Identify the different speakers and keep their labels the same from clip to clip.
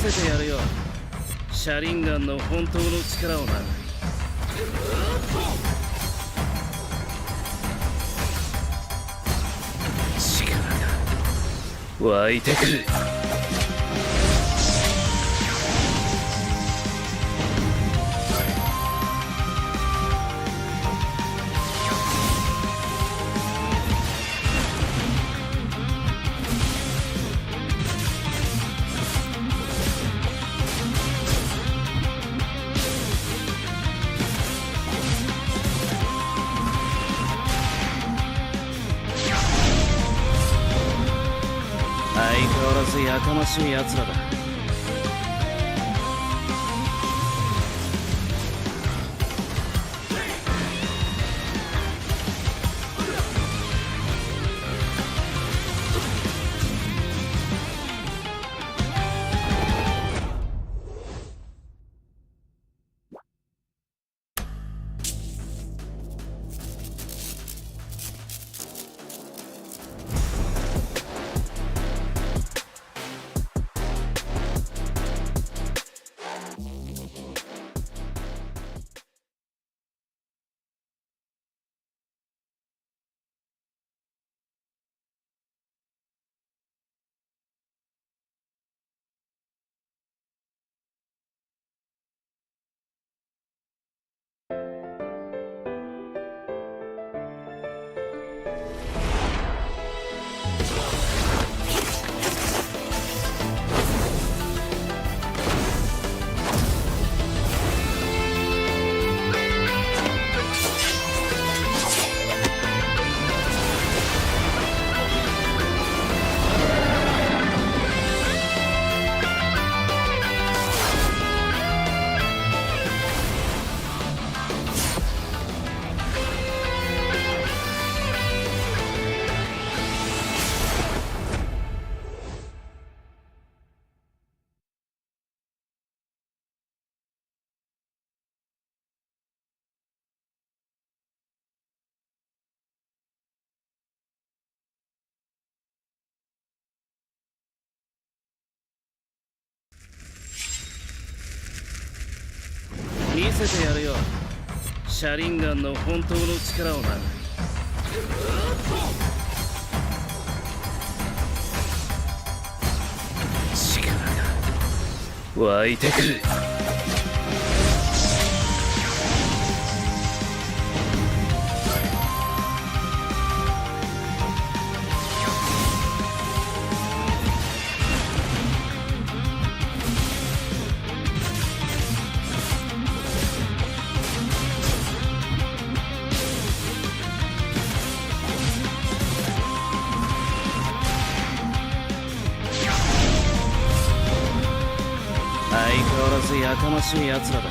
Speaker 1: せてやるよ。車輪ガンの本当の力をな。力が湧いてくる。相変わらずやかましい奴らだ。見せてやるよ。車輪ガンの本当の力をな。力が湧いてくる。相変わらずやかましい奴らだ。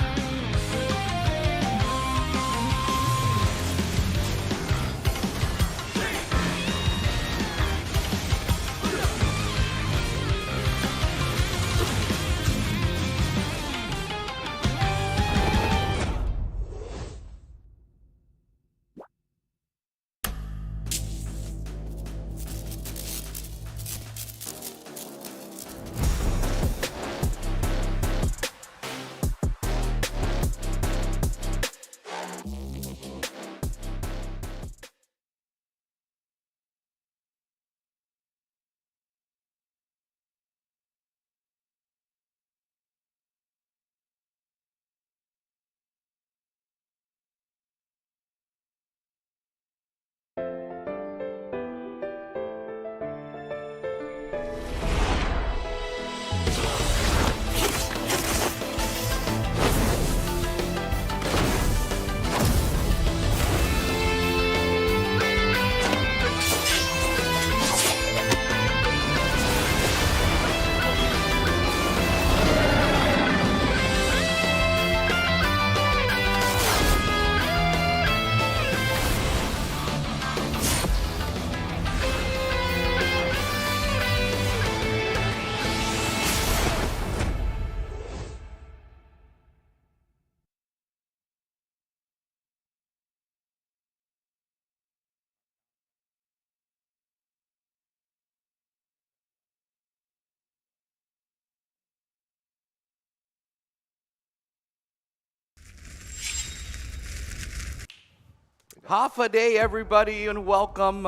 Speaker 2: Half a day, everybody, and welcome.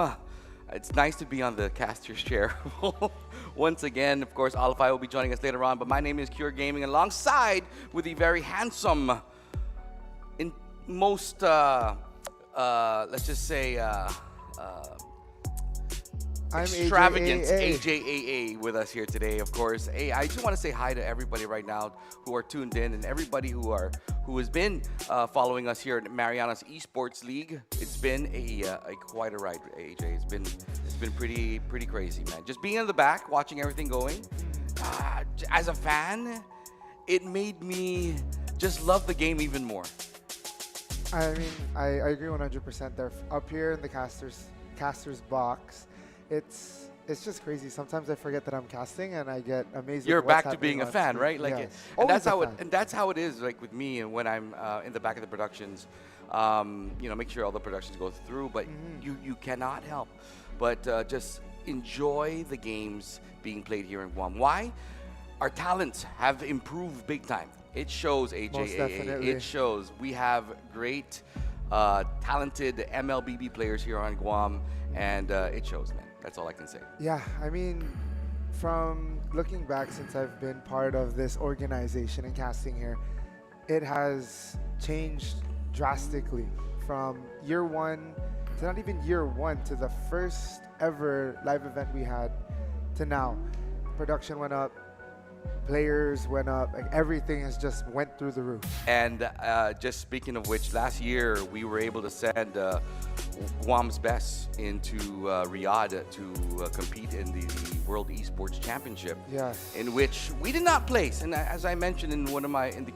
Speaker 2: It's nice to be on the caster's chair once again. Of course, Alfai will be joining us later on, but my name is Cure Gaming, alongside with the very handsome, in most, let's just say,
Speaker 3: I'm
Speaker 2: extravagant
Speaker 3: AJAA.
Speaker 2: AJAA with us here today, of course. Hey, I just want to say hi to everybody right now who are tuned in, and everybody who has been following us here at Marianas Esports League. It's been a quite a ride, AJ. It's been pretty crazy, man. Just being in the back, watching everything going. As a fan, it made me just love the game even more.
Speaker 3: I mean, I agree 100% there. Up here in the caster's box, it's just crazy. Sometimes I forget that I'm casting and I get amazed.
Speaker 2: You're
Speaker 3: at what's
Speaker 2: back to being a
Speaker 3: happening on
Speaker 2: fan,
Speaker 3: screen.
Speaker 2: right? Like,
Speaker 3: Yes.
Speaker 2: and
Speaker 3: Always
Speaker 2: that's
Speaker 3: a
Speaker 2: how
Speaker 3: fan.
Speaker 2: that's how it is. Like with me, and when I'm in the back of the productions, make sure all the productions go through. But you cannot help but just enjoy the games being played here in Guam. Why? Our talents have improved big time. It shows, AJAA.
Speaker 3: Most definitely.
Speaker 2: It shows. We have great, talented MLBB players here on Guam, and it shows, man. That's all I can say.
Speaker 3: Yeah, I mean, from looking back since I've been part of this organization and casting here, it has changed drastically from year one to not even year one to the first ever live event we had to now. Production went up, players went up, like everything has just went through the roof.
Speaker 2: And just speaking of which, last year we were able to send Guam's best into Riyadh to compete in the World Esports Championship.
Speaker 3: Yes.
Speaker 2: In which we did not place. And as I mentioned in one of my the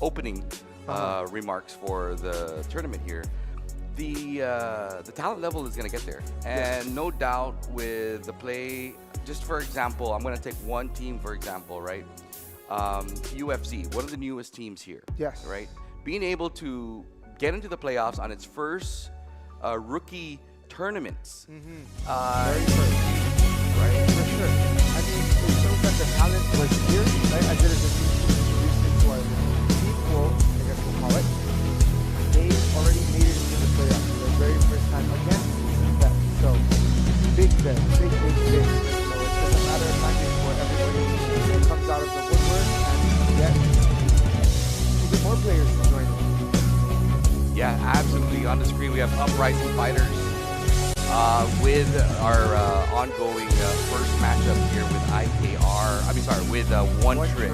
Speaker 2: opening remarks for the tournament here, the talent level is going to get there, and no doubt with the play. Just for example, I'm going to take one team for example, right? UFC, one of the newest teams here.
Speaker 3: Yes.
Speaker 2: Right? Being able to get into the playoffs on its first rookie tournaments.
Speaker 3: Very first.
Speaker 2: Right?
Speaker 3: For sure. I mean, it shows that the talent was here, right? As it is introduced into our team pool, I guess we'll call it. They already made it into the playoffs for the very first time against them. So, big bet, big. So it's just a matter of time before everybody comes out of the woodwork and get even more players to join them.
Speaker 2: Yeah, absolutely. On the screen, we have Uprising Fighters with our ongoing first matchup here with with One Trick.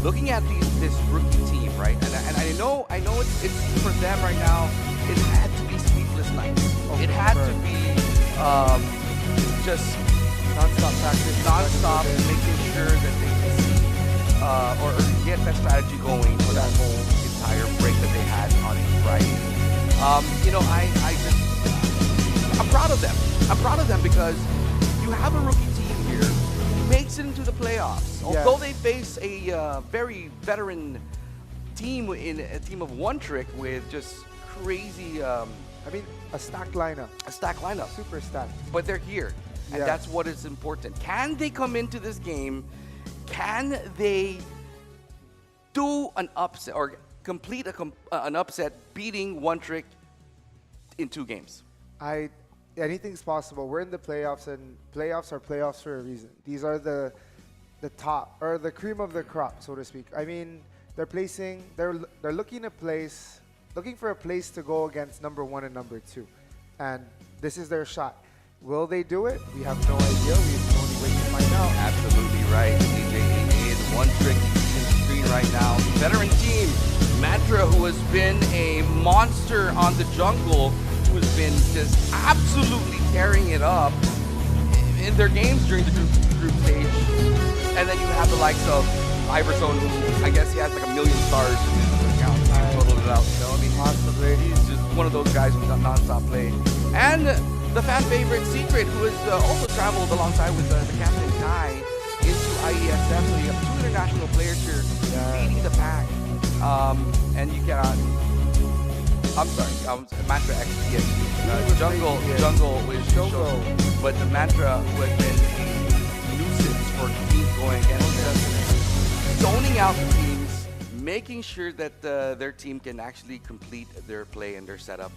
Speaker 2: Looking at this rookie team, right? And I know it's for them right now. It had to be sleepless nights. It had to be just
Speaker 3: Non-stop practice.
Speaker 2: non-stop, making sure that they can see or get that strategy going for that whole entire break that they had on a Friday. I'm proud of them. I'm proud of them because you have a rookie team here who makes it into the playoffs. Although they face a very veteran team in a team of One Trick with just crazy,
Speaker 3: I mean, a stacked lineup. Super stacked.
Speaker 2: But they're here, and
Speaker 3: Yes.
Speaker 2: that's what is important. Can they come into this game? Can they do an upset or complete an upset, beating One Trick in 2 games?
Speaker 3: Anything's possible. We're in the playoffs, and playoffs are playoffs for a reason. These are the top, or the cream of the crop, so to speak. I mean, they're looking for a place to go against number 1 and number 2, and this is their shot. Will they do it? We have no idea. We can only wait to find out.
Speaker 2: Absolutely right. AJAA is One Trick on the screen right now. Veteran team, Mantra, who has been a monster on the jungle, who has been just absolutely tearing it up in their games during the group stage. And then you have the likes of Iverson, who I guess he has like 1 million stars in his account. Totaled it out. I mean,
Speaker 3: Possibly.
Speaker 2: he's just one of those guys who's got non-stop play. And the fan favorite Secret, who has also traveled alongside with the captain Kai into IESF. So you have 2 international players here leading the pack. And you cannot. I'm sorry, Mantra XPS. Jungle is Shogo. But the Mantra, who has been a nuisance for teams going against them, zoning out the teams, making sure that their team can actually complete their play and their setups.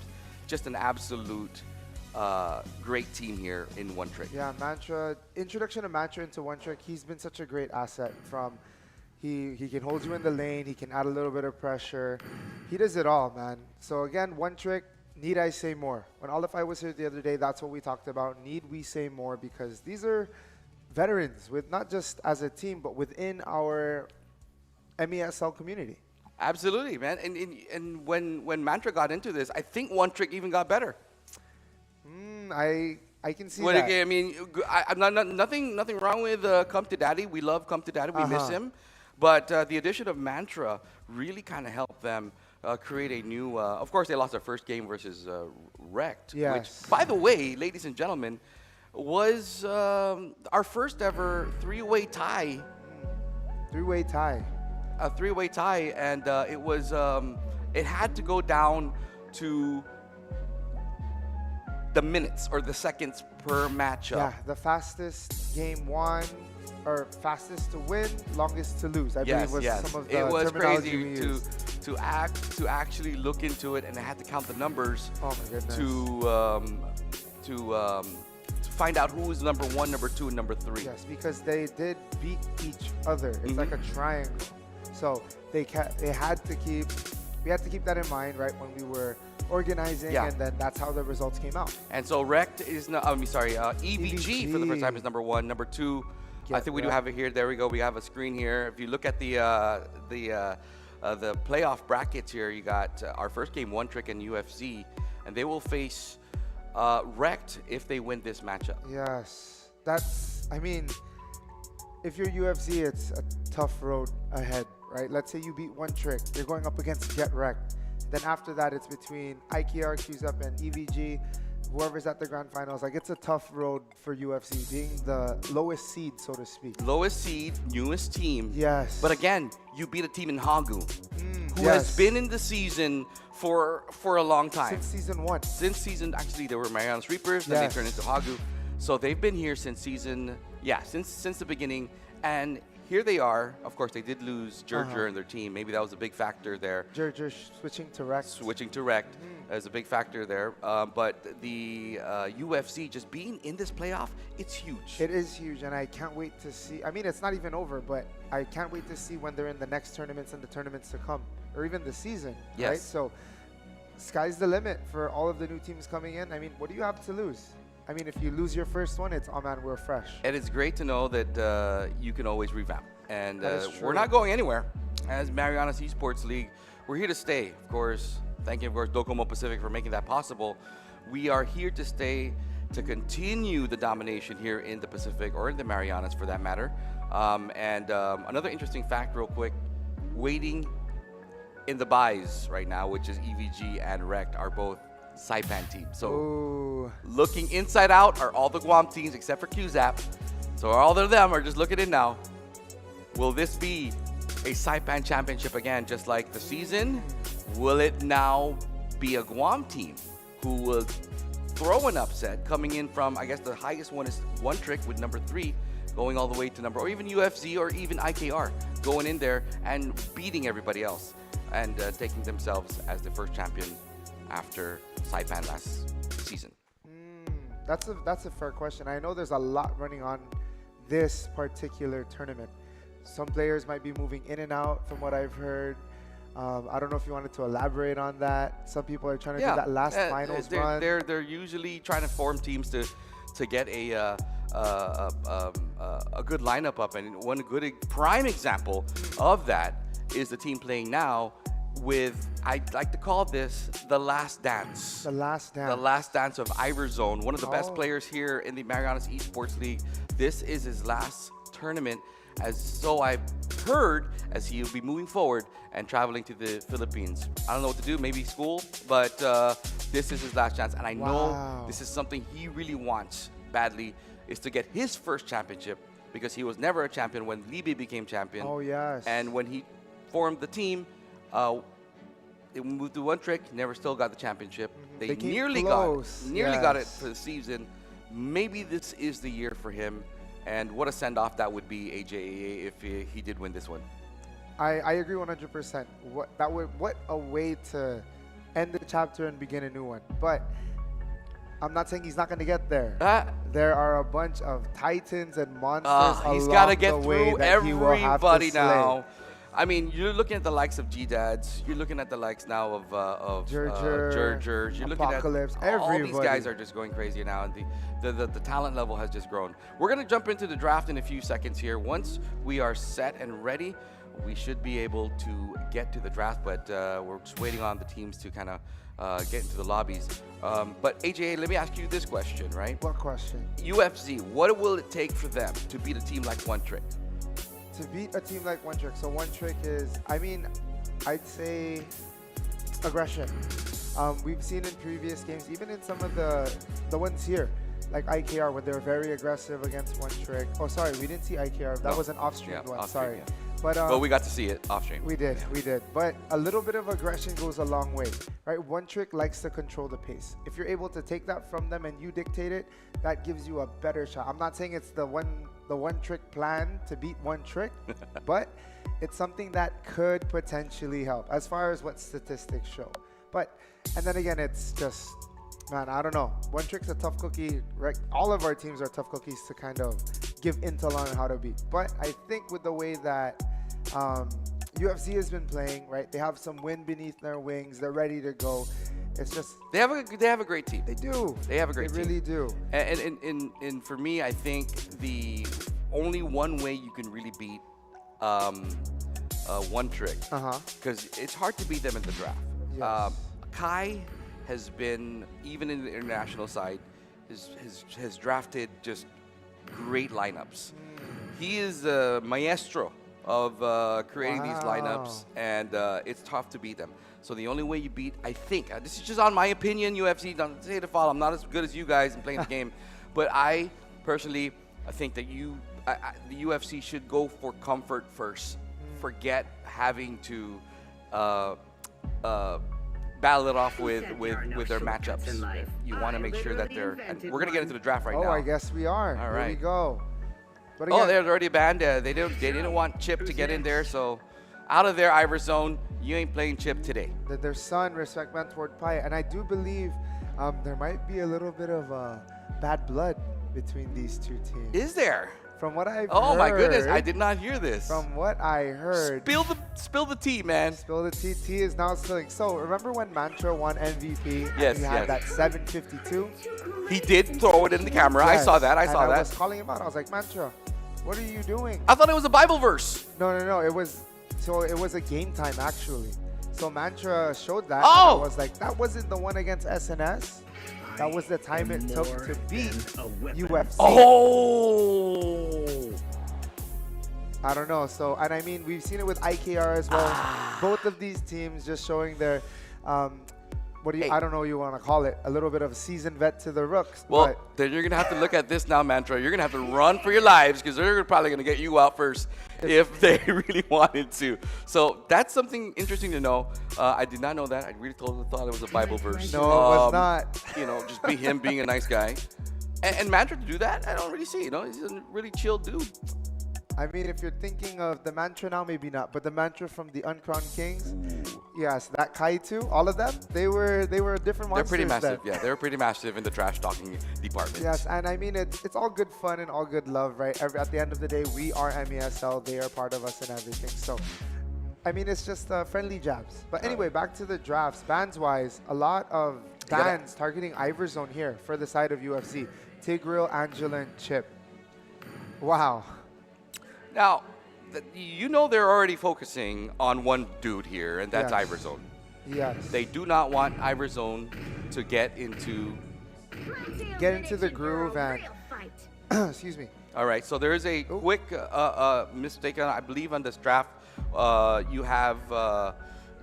Speaker 2: Just an absolute great team here in One Trick.
Speaker 3: Yeah, Mantra, introduction of Mantra into One Trick, he's been such a great asset from, he can hold you in the lane, he can add a little bit of pressure. He does it all, man. So again, One Trick, need I say more? When Olafai was here the other day, that's what we talked about. Need we say more? Because these are veterans, with not just as a team, but within our MESL community.
Speaker 2: Absolutely, man. And when Mantra got into this, I think One Trick even got better.
Speaker 3: I can see
Speaker 2: Well,
Speaker 3: that.
Speaker 2: I mean, I'm nothing wrong with Come to Daddy. We love Come to Daddy. We miss him. But the addition of Mantra really kind of helped them create a new. Of course, they lost their first game versus Wrecked.
Speaker 3: Yes.
Speaker 2: Which, by the way, ladies and gentlemen, was our first ever three-way tie.
Speaker 3: Three-way tie.
Speaker 2: A three-way tie, and it was. It had to go down to the minutes or the seconds per matchup.
Speaker 3: Yeah, the fastest game won, or fastest to win, longest to lose. I believe was some of the
Speaker 2: it was
Speaker 3: terminology
Speaker 2: crazy
Speaker 3: we used.
Speaker 2: to actually look into it, and I had to count the numbers
Speaker 3: Oh my goodness.
Speaker 2: to find out who was number 1, number 2, and number 3.
Speaker 3: Yes, because they did beat each other. It's like a triangle. So they had to keep, we had to keep that in mind, right, when we were organizing,
Speaker 2: Yeah.
Speaker 3: and then that's how the results came out.
Speaker 2: And so Wrecked is EVG for the first time is number 1. Number 2, I
Speaker 3: Get
Speaker 2: think we do
Speaker 3: Wrecked.
Speaker 2: have it here. There we go. We have a screen here. If you look at the playoff brackets here, you got our first game, One Trick and UFC, and they will face Wrecked if they win this matchup.
Speaker 3: Yes, that's, I mean, if you're UFC, it's a tough road ahead, right? Let's say you beat One Trick, you're going up against Get Wrecked. Then after that, it's between IKR, QZUP, and EVG, whoever's at the grand finals. Like, it's a tough road for UFC, being the lowest seed, so to speak.
Speaker 2: Lowest seed, newest team.
Speaker 3: Yes.
Speaker 2: But again, you beat a team in Hagu, who
Speaker 3: yes.
Speaker 2: has been in the season for a long time.
Speaker 3: Since season 1.
Speaker 2: Since season, actually, they were Marianas Reapers, then
Speaker 3: Yes.
Speaker 2: they turned into Hagu. So they've been here since season, since the beginning. And here they are. Of course, they did lose Jurger and their team. Maybe that was a big factor there.
Speaker 3: Jurger switching to Rex.
Speaker 2: Switching to Wrecked is a big factor there. But the UFC just being in this playoff, it's huge.
Speaker 3: It is huge, and I can't wait to see. I mean, it's not even over, but I can't wait to see when they're in the next tournaments and the tournaments to come, or even the season,
Speaker 2: Yes.
Speaker 3: right? So, sky's the limit for all of the new teams coming in. I mean, what do you have to lose? I mean, if you lose your first one, it's, oh man, we're fresh.
Speaker 2: And it's great to know that you can always revamp. And
Speaker 3: That is
Speaker 2: we're
Speaker 3: true.
Speaker 2: not going anywhere. As Marianas Esports League, we're here to stay. Of course, thank you, of course, Docomo Pacific for making that possible. We are here to stay to continue the domination here in the Pacific, or in the Marianas for that matter. Another interesting fact real quick, waiting in the buys right now, which is EVG and Wrecked, are both Saipan teams. So
Speaker 3: Ooh.
Speaker 2: looking inside out are all the Guam teams except for QZAP. So all of them are just looking in now. Will this be a Saipan championship again, just like the season? Will it now be a Guam team who will throw an upset, coming in from, I guess the highest one is One Trick with number 3, going all the way to number, or even UFC or even IKR, going in there and beating everybody else and taking themselves as the first champion after Saipan last season?
Speaker 3: That's a fair question. I know there's a lot running on this particular tournament. Some players might be moving in and out from what I've heard. I don't know if you wanted to elaborate on that. Some people are trying to do that last finals run.
Speaker 2: They're usually trying to form teams to get a good lineup up, and one good prime example of that is the team playing now with, I'd like to call this the last dance.
Speaker 3: The last dance.
Speaker 2: The last dance of Iverzone, one of the best players here in the Marianas Esports League. This is his last tournament, as so I've heard, as he'll be moving forward and traveling to the Philippines. I don't know what to do, maybe school, but this is his last chance, and I know this is something he really wants badly, is to get his first championship, because he was never a champion when Libby became champion.
Speaker 3: Oh, yes.
Speaker 2: And when he formed the team, it moved to One Trick, never still got the championship. They
Speaker 3: came
Speaker 2: nearly
Speaker 3: close.
Speaker 2: got it
Speaker 3: Yes.
Speaker 2: for the season. Maybe this is the year for him. And what a send-off that would be, AJAA, if he did win this one.
Speaker 3: I agree 100%. What a way to end the chapter and begin a new one. But I'm not saying he's not going to get there. There are a bunch of titans and monsters
Speaker 2: He's got to
Speaker 3: along
Speaker 2: get
Speaker 3: the way
Speaker 2: through
Speaker 3: that he will have to
Speaker 2: everybody
Speaker 3: slay.
Speaker 2: now. I mean, you're looking at the likes of G-Dads. You're looking at the likes now of Gergers. You're
Speaker 3: Apocalypse,
Speaker 2: looking at all these
Speaker 3: everybody.
Speaker 2: guys are just going crazy now, and the talent level has just grown. We're gonna jump into the draft in a few seconds here. Once we are set and ready, we should be able to get to the draft. But we're just waiting on the teams to kind of get into the lobbies. But AJA, let me ask you this question, right?
Speaker 3: What question?
Speaker 2: UFC, what will it take for them to beat a team like One Trick?
Speaker 3: To beat a team like One Trick. So One Trick is, I mean, I'd say aggression. We've seen in previous games, even in some of the ones here, like IKR, where they're very aggressive against One Trick. Oh, sorry, we didn't see IKR. That was an off-stream one.
Speaker 2: off-stream,
Speaker 3: Sorry.
Speaker 2: yeah.
Speaker 3: But
Speaker 2: we got to see it off stream.
Speaker 3: we did. But a little bit of aggression goes a long way, right? One Trick likes to control the pace. If you're able to take that from them and you dictate it, that gives you a better shot. I'm not saying it's the one trick plan to beat One Trick, but it's something that could potentially help as far as what statistics show. And then again, it's just, man, I don't know. One Trick's a tough cookie, right? All of our teams are tough cookies to kind of give intel on how to beat. But I think with the way that UFC has been playing, right? They have some wind beneath their wings. They're ready to go. It's just
Speaker 2: They have a great team.
Speaker 3: they do.
Speaker 2: They have a great
Speaker 3: They
Speaker 2: team.
Speaker 3: really do.
Speaker 2: And for me, I think the only one way you can really beat One Trick, because it's hard to beat them in the draft.
Speaker 3: Yes.
Speaker 2: Kai has been, even in the international side, has drafted just great lineups. He is a maestro of creating these lineups, and it's tough to beat them. So the only way you beat, I think, this is just on my opinion, UFC, don't say to follow, I'm not as good as you guys in playing the game, but I personally, I think that the UFC should go for comfort first. Forget having to battle it off with their matchups. You want to make sure that they're, and we're going to get into the draft right now.
Speaker 3: Oh, I guess we are.
Speaker 2: All
Speaker 3: Here
Speaker 2: right.
Speaker 3: we go. But
Speaker 2: Oh,
Speaker 3: again,
Speaker 2: they're already banned. They didn't want Chip to get in there, so out of there, Iverzone. You ain't playing Chip today.
Speaker 3: their son, respect man toward Pai. And I do believe there might be a little bit of bad blood between these two teams.
Speaker 2: Is there?
Speaker 3: From what I've heard.
Speaker 2: Oh my goodness, I did not hear this.
Speaker 3: From what I heard.
Speaker 2: Spill the tea, man.
Speaker 3: Spill the tea. Tea is now spilling. So remember when Mantra won MVP?
Speaker 2: Yes,
Speaker 3: and he had
Speaker 2: yes.
Speaker 3: that 752?
Speaker 2: He did throw it in the camera. I
Speaker 3: Yes,
Speaker 2: saw that. I
Speaker 3: and
Speaker 2: saw
Speaker 3: I
Speaker 2: that.
Speaker 3: was calling him out. I was like, Mantra, what are you doing?
Speaker 2: I thought it was a Bible verse.
Speaker 3: No. It was a game time actually. So Mantra showed that.
Speaker 2: Oh!
Speaker 3: And I was like, that wasn't the one against SNS. That was the time it took to beat UFC.
Speaker 2: Oh!
Speaker 3: I don't know. So, and I mean, we've seen it with IKR as well. Both of these teams just showing their, I don't know what you want to call it, a little bit of a seasoned vet to the rooks.
Speaker 2: Well,
Speaker 3: but
Speaker 2: then you're going to have to look at this now, Mantra. You're going to have to run for your lives because they're probably going to get you out first if they really wanted to. So that's something interesting to know. I did not know that. I really thought it was a Bible verse.
Speaker 3: no, it was not.
Speaker 2: You know, just be him being a nice guy. And Mantra to do that, I don't really see. You know, he's a really chill dude.
Speaker 3: I mean, if you're thinking of the Mantra now, maybe not. But the Mantra from the Uncrowned Kings, yes, that Kaitu, all of them, they were different monsters.
Speaker 2: They're pretty massive.
Speaker 3: then.
Speaker 2: Yeah, they're pretty massive in the trash talking department.
Speaker 3: Yes, and I mean, it's all good fun and all good love, right? At the end of the day, we are MESL. They are part of us and everything. So, I mean, it's just friendly jabs. But anyway, back to the drafts. Bans-wise, a lot of bans targeting Iverzone here for the side of UFC. Tigreal, Angela, and Chip. Wow.
Speaker 2: Now, you know they're already focusing on one dude here, and that's
Speaker 3: Yes.
Speaker 2: Iverzone.
Speaker 3: Yes.
Speaker 2: They do not want Iverzone to get into...
Speaker 3: the groove and excuse me.
Speaker 2: All right, so there is a quick mistake, I believe, on this draft. You have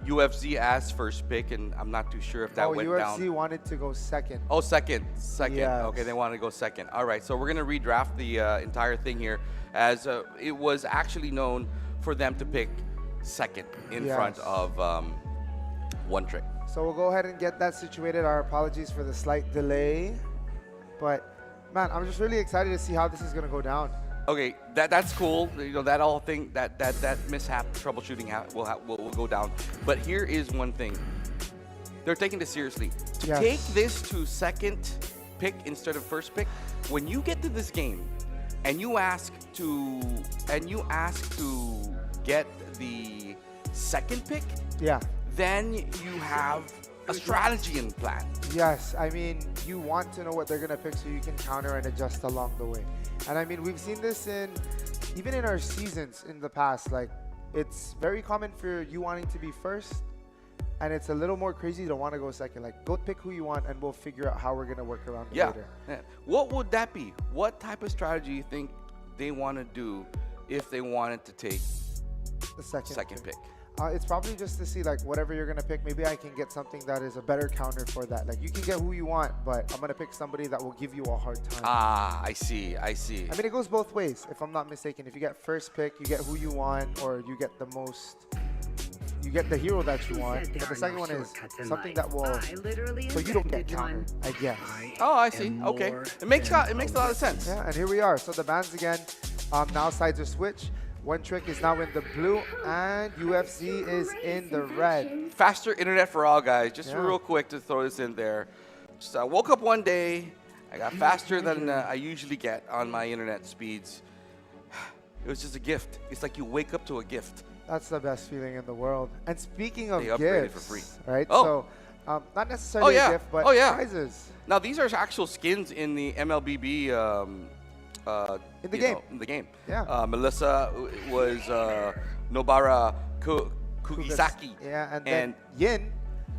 Speaker 2: UFC as first pick, and I'm not too sure if that went
Speaker 3: UFC
Speaker 2: down.
Speaker 3: wanted to go second.
Speaker 2: Oh, second.
Speaker 3: Yes.
Speaker 2: Okay, they wanted to go second. All right, so we're going to redraft the entire thing here, as it was actually known for them to pick second in front of One Trick.
Speaker 3: So we'll go ahead and get that situated. Our apologies for the slight delay. But, man, I'm just really excited to see how this is going to go down.
Speaker 2: Okay, that's cool. You know, that all thing, that mishap troubleshooting will go down. But here is one thing. They're taking this seriously. To
Speaker 3: Yes.
Speaker 2: take this to second pick instead of first pick, when you get to this game and you ask to get the second pick,
Speaker 3: Yeah.
Speaker 2: then you have a strategy in plan.
Speaker 3: Yes, I mean, you want to know what they're going to pick so you can counter and adjust along the way. And I mean, we've seen this even in our seasons in the past. Like, it's very common for you wanting to be first, and it's a little more crazy to want to go second. Like, go pick who you want, and we'll figure out how we're going to work around it later.
Speaker 2: Yeah. What would that be? What type of strategy you think they want to do if they wanted to take
Speaker 3: The second
Speaker 2: pick?
Speaker 3: It's probably just to see, like, whatever you're going to pick, maybe I can get something that is a better counter for that. Like, you can get who you want, but I'm going to pick somebody that will give you a hard time.
Speaker 2: Ah, I see.
Speaker 3: I mean, it goes both ways, if I'm not mistaken. If you get first pick, you get who you want, or you get the hero that you want. But the second one is something that will, so you don't get countered, I guess.
Speaker 2: Oh, I see. Okay. It makes a lot of sense.
Speaker 3: Yeah, and here we are. So the bans again, now sides are switched. One Trick is now in the blue, and UFC is in the red.
Speaker 2: Faster internet for all, guys. Just
Speaker 3: Yeah.
Speaker 2: real quick to throw this in there. Just woke up one day. I got faster than I usually get on my internet speeds. It was just a gift. It's like you wake up to a gift.
Speaker 3: That's the best feeling in the world. And speaking of
Speaker 2: They upgraded
Speaker 3: gifts,
Speaker 2: for free.
Speaker 3: right?
Speaker 2: Oh.
Speaker 3: So, not necessarily
Speaker 2: yeah.
Speaker 3: a gift, but
Speaker 2: Oh, yeah.
Speaker 3: prizes.
Speaker 2: Now, these are actual skins in the MLBB
Speaker 3: In the
Speaker 2: you
Speaker 3: game.
Speaker 2: know, in the game.
Speaker 3: Yeah.
Speaker 2: Melissa was Nobara Kugisaki.
Speaker 3: Yeah, and then Yin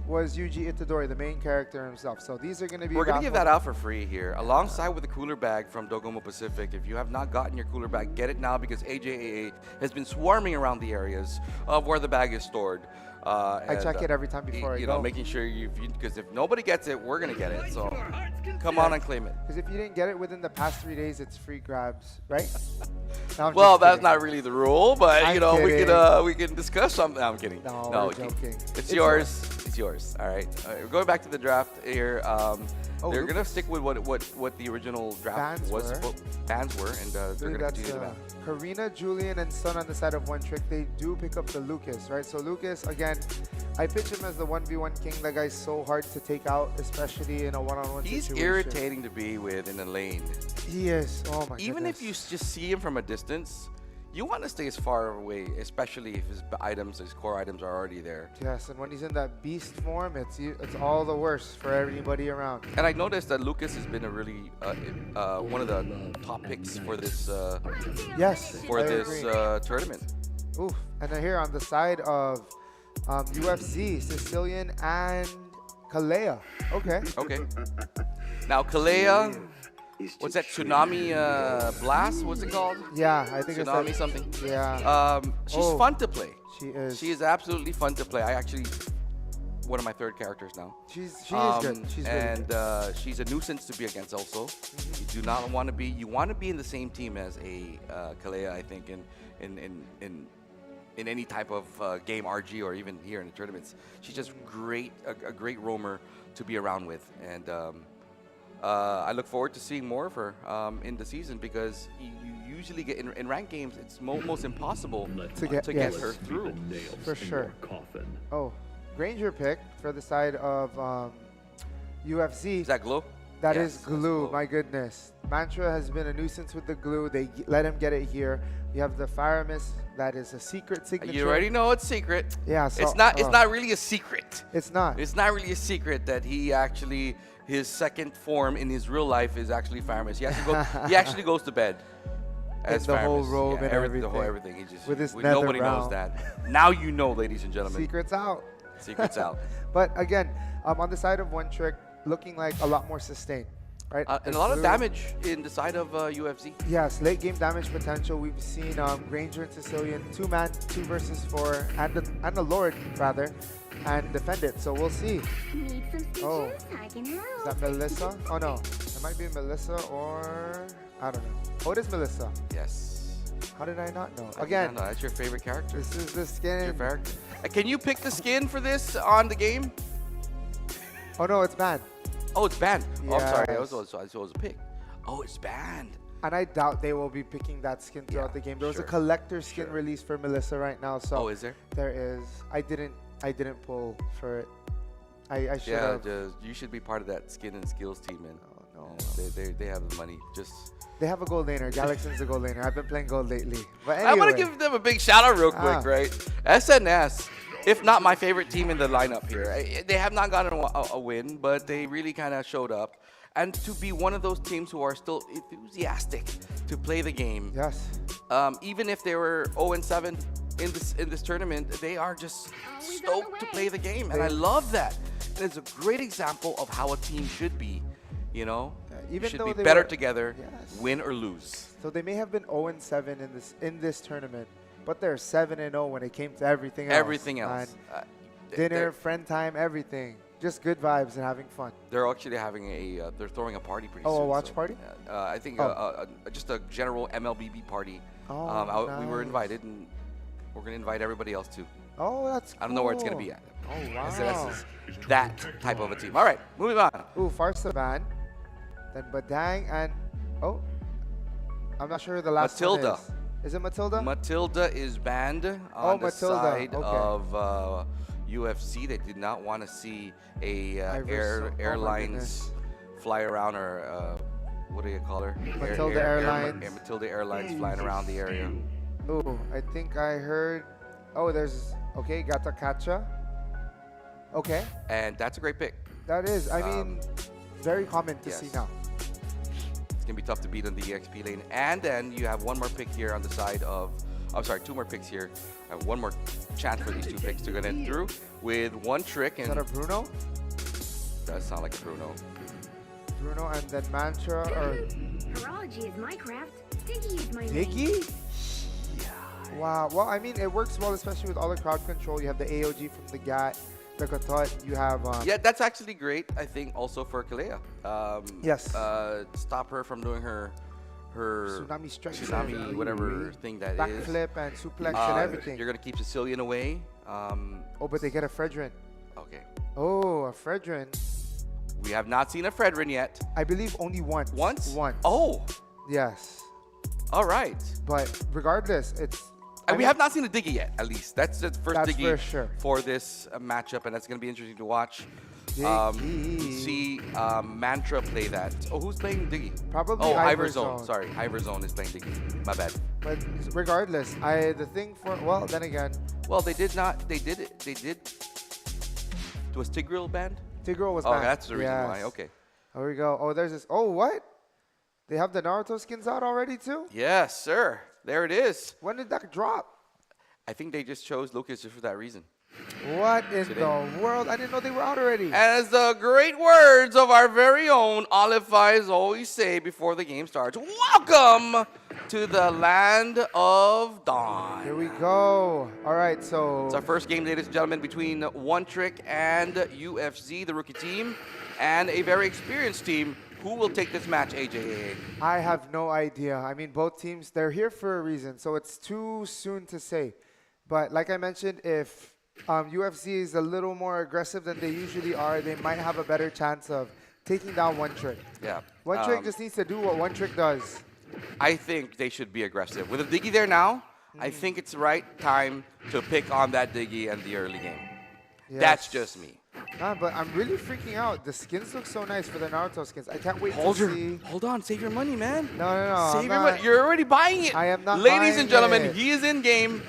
Speaker 3: was Yuji Itadori, the main character himself. So these are going to be
Speaker 2: We're going to give that
Speaker 3: raffle-
Speaker 2: out for free here, alongside with the cooler bag from Dogomo Pacific. If you have not gotten your cooler bag, get it now, because AJAA has been swarming around the areas of where the bag is stored.
Speaker 3: I check it every time before I
Speaker 2: you
Speaker 3: go.
Speaker 2: know, making sure because if nobody gets it, we're going to get it. So come on and claim it.
Speaker 3: Because if you didn't get it within the past 3 days, it's free grabs, right? No, I'm
Speaker 2: Well,
Speaker 3: just
Speaker 2: that's
Speaker 3: kidding.
Speaker 2: not really the rule, but
Speaker 3: I'm
Speaker 2: you know,
Speaker 3: kidding.
Speaker 2: we can discuss something. No, I'm kidding.
Speaker 3: No, we're
Speaker 2: okay.
Speaker 3: joking.
Speaker 2: It's yours. It's yours. All right. We're going back to the draft here. They're
Speaker 3: Lucas.
Speaker 2: gonna stick with what the original draft
Speaker 3: Bans
Speaker 2: was.
Speaker 3: were.
Speaker 2: What bans were, and they're gonna
Speaker 3: That's
Speaker 2: continue the ban.
Speaker 3: Karina, Julian, and Sun on the side of One Trick. They do pick up the Lucas, right? So Lucas, again, I pitch him as the 1v1 king. That guy's so hard to take out, especially in a one-on-one
Speaker 2: He's
Speaker 3: situation.
Speaker 2: irritating to be with in the lane.
Speaker 3: He is. Oh my
Speaker 2: Even
Speaker 3: goodness.
Speaker 2: if you just see him from a distance, you want to stay as far away, especially if his core items are already there.
Speaker 3: Yes, and when he's in that beast form, it's all the worse for everybody around.
Speaker 2: And I noticed that Lucas has been a really one of the top picks for this
Speaker 3: Yes, I agree.
Speaker 2: tournament.
Speaker 3: Oof. And then here on the side of UFC, Sicilian and Kalea. Okay.
Speaker 2: Okay. Now Kalea, what's that? Tsunami Blast? What's it called?
Speaker 3: Yeah, I think
Speaker 2: Tsunami
Speaker 3: it's
Speaker 2: something.
Speaker 3: yeah.
Speaker 2: She's
Speaker 3: Oh.
Speaker 2: fun to play.
Speaker 3: She is.
Speaker 2: She is absolutely fun to play. I actually one of my third characters now.
Speaker 3: She is good. She's really
Speaker 2: and
Speaker 3: good.
Speaker 2: she's a nuisance to be against also. You do not want to be. You want to be in the same team as a Kalea, I think, in any type of game, RG, or even here in the tournaments. She's just great, a great roamer to be around with, and I look forward to seeing more of her in the season, because you usually get in ranked games. It's almost impossible
Speaker 3: To get-
Speaker 2: get
Speaker 3: yes.
Speaker 2: her through.
Speaker 3: For sure. Oh, Granger pick for the side of UFC.
Speaker 2: Is that Glow?
Speaker 3: That
Speaker 2: Yes,
Speaker 3: is
Speaker 2: that's
Speaker 3: glue.
Speaker 2: Glow.
Speaker 3: My goodness. Mantra has been a nuisance with the glue. They let him get it here. You have the Fire Mist. That is a secret signature.
Speaker 2: You already know it's secret.
Speaker 3: Yeah. So,
Speaker 2: It's not really a secret.
Speaker 3: It's not.
Speaker 2: It's not really a secret that his second form in his real life is actually Fire Mist. He actually goes to bed as
Speaker 3: the
Speaker 2: Fire
Speaker 3: whole
Speaker 2: Mist.
Speaker 3: robe and
Speaker 2: The whole
Speaker 3: everything.
Speaker 2: everything. He just
Speaker 3: With his
Speaker 2: nobody
Speaker 3: nether
Speaker 2: knows
Speaker 3: realm.
Speaker 2: that. Now you know, ladies and gentlemen.
Speaker 3: Secrets out.
Speaker 2: Secrets out.
Speaker 3: But again, on the side of One Trick, looking like a lot more sustained, right?
Speaker 2: And
Speaker 3: The
Speaker 2: a lot of
Speaker 3: glue-
Speaker 2: damage in the side of UFC.
Speaker 3: Yes, late game damage potential. We've seen Granger and Sicilian, 2-man, 2 versus 4, and the Lord rather, and defend it. So we'll see.
Speaker 4: Need some stitches?
Speaker 3: Oh.
Speaker 4: I can help.
Speaker 3: Is that Melissa? Oh no, it might be Melissa or I don't know. Oh, it is Melissa.
Speaker 2: Yes.
Speaker 3: How did I not know?
Speaker 2: I
Speaker 3: Again,
Speaker 2: don't know, that's your favorite character.
Speaker 3: this is the
Speaker 2: Your
Speaker 3: skin.
Speaker 2: character. Can you pick the skin for this on the game?
Speaker 3: Oh no, it's banned.
Speaker 2: Oh, it's banned. Oh, I'm sorry. I
Speaker 3: Yes.
Speaker 2: was a pick. Oh, it's banned.
Speaker 3: And I doubt they will be picking that skin throughout the game. There was a collector skin release for Melissa right now. So
Speaker 2: oh, is there?
Speaker 3: There is. I didn't pull for it. I should have.
Speaker 2: Yeah, you should be part of that skin and skills team, man.
Speaker 3: Oh, no.
Speaker 2: They have the money.
Speaker 3: They have a gold laner. Galaxy's a gold laner. I've been playing gold lately. But anyway.
Speaker 2: I'm gonna give them a big shout out real quick, right? SNS, if not my favorite team in the lineup here. They have not gotten a win, but they really kind of showed up. And to be one of those teams who are still enthusiastic to play the game.
Speaker 3: Yes.
Speaker 2: Even if they were 0-7 in this tournament, they are just stoked to play the game, and I love that. And it's a great example of how a team should be. You know,
Speaker 3: even
Speaker 2: should
Speaker 3: though
Speaker 2: be
Speaker 3: they
Speaker 2: better
Speaker 3: were,
Speaker 2: together,
Speaker 3: yes.
Speaker 2: win or lose.
Speaker 3: So they may have been 0-7 in this tournament, but they're 7-0 when it came to everything else.
Speaker 2: Everything else.
Speaker 3: Dinner, friend time, everything. Just good vibes and having fun.
Speaker 2: They're actually having they're throwing a party pretty soon.
Speaker 3: Oh, a watch party?
Speaker 2: I think just a general MLBB party.
Speaker 3: Oh, nice.
Speaker 2: We were invited, and we're going to invite everybody else too.
Speaker 3: Oh, that's cool.
Speaker 2: I don't know where it's going to be at.
Speaker 3: Oh, wow.
Speaker 2: SNS is that type of a team. All right, moving on.
Speaker 3: Ooh, Farsaban. Then Badang and... Oh, I'm not sure who the last
Speaker 2: Matilda.
Speaker 3: one is. Is it Matilda?
Speaker 2: Matilda is banned on the
Speaker 3: Matilda.
Speaker 2: side
Speaker 3: Okay.
Speaker 2: of UFC. They did not want to see a airlines fly around, or what do you call her?
Speaker 3: Matilda Airlines.
Speaker 2: Matilda Airlines flying around the area.
Speaker 3: Ooh, I think I heard... Oh, there's... Okay, Gata Kacha. Okay.
Speaker 2: And that's a great pick.
Speaker 3: That is. I mean, very common to see now.
Speaker 2: It's going to be tough to beat on the EXP lane. And then you have one more pick here on the side of... I'm sorry, two more picks here. One more chance for these two picks to get in through with one trick. And
Speaker 3: is that a Bruno?
Speaker 2: Does sound like a Bruno.
Speaker 3: Bruno and then Mantra or...
Speaker 4: Horology is my craft. Diggy is my
Speaker 3: Diggy? Yeah. Wow. Well, I mean, it works well, especially with all the crowd control. You have the AOG from the GAT, the Katot. You have...
Speaker 2: yeah, that's actually great, I think, also for Kalea.
Speaker 3: Yes.
Speaker 2: Stop her from doing her
Speaker 3: Tsunami strike.
Speaker 2: tsunami, whatever thing that is.
Speaker 3: Backflip and suplex and everything.
Speaker 2: You're going to keep Sicilian away.
Speaker 3: Oh, but they get a Fredrin.
Speaker 2: Okay.
Speaker 3: Oh, a Fredrin.
Speaker 2: We have not seen a Fredrin yet.
Speaker 3: I believe only once.
Speaker 2: Once?
Speaker 3: Once.
Speaker 2: Oh.
Speaker 3: Yes.
Speaker 2: All right.
Speaker 3: But regardless, it's...
Speaker 2: And we have not seen a Diggy yet, at least. That's the first Diggy
Speaker 3: for sure.
Speaker 2: for this matchup, and that's going to be interesting to watch. See Mantra play that. Oh, who's playing Diggy?
Speaker 3: Probably
Speaker 2: Iverzone. Sorry, Iverzone is playing Diggy. My bad.
Speaker 3: But regardless, the thing for... Well, then again...
Speaker 2: Well, they did not... They did it. They did... Was Tigreal banned?
Speaker 3: Tigreal was banned.
Speaker 2: Oh, that's the reason why. Okay.
Speaker 3: There we go. Oh, there's this... Oh, what? They have the Naruto skins out already, too?
Speaker 2: Yes, sir. There it is.
Speaker 3: When did that drop?
Speaker 2: I think they just chose Lucas just for that reason.
Speaker 3: What in the world? I didn't know they were out already.
Speaker 2: As the great words of our very own Olive Eyes always say before the game starts, welcome to the land of dawn.
Speaker 3: Here we go. All right, so...
Speaker 2: It's our first game, ladies and gentlemen, between One Trick and UFC, the rookie team, and a very experienced team. Who will take this match, AJA?
Speaker 3: I have no idea. I mean, both teams, they're here for a reason, so it's too soon to say. But like I mentioned, if UFC is a little more aggressive than they usually are, they might have a better chance of taking down One Trick.
Speaker 2: Yeah.
Speaker 3: One Trick just needs to do what One Trick does.
Speaker 2: I think they should be aggressive. With a Diggy there now, I think it's the right time to pick on that Diggy in the early game.
Speaker 3: Yes.
Speaker 2: That's just me.
Speaker 3: Nah, but I'm really freaking out. The skins look so nice for the Naruto skins. I can't wait
Speaker 2: to
Speaker 3: see.
Speaker 2: Hold on, save your money, man.
Speaker 3: No.
Speaker 2: Save your money. You're already buying it.
Speaker 3: I am not
Speaker 2: Ladies
Speaker 3: buying
Speaker 2: and gentlemen,
Speaker 3: it.
Speaker 2: he is in game.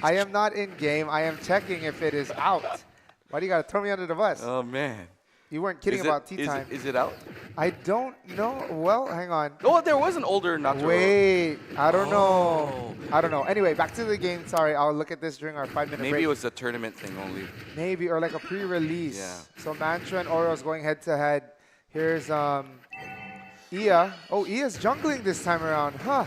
Speaker 3: I am not in game. I am checking if it is out. Why do you got to throw me under the bus?
Speaker 2: Oh, man.
Speaker 3: You weren't kidding about tea time.
Speaker 2: Is it out?
Speaker 3: I don't know. Well, hang on.
Speaker 2: Oh, there was an older Naruto.
Speaker 3: Wait. I don't know. I don't know. Anyway, back to the game. Sorry, I'll look at this during our 5-minute break.
Speaker 2: Maybe it was a tournament thing only.
Speaker 3: Maybe, or like a pre-release.
Speaker 2: Yeah.
Speaker 3: So Mantra and Oro's going head-to-head. Here's Ia. Oh, Ia's jungling this time around. Huh.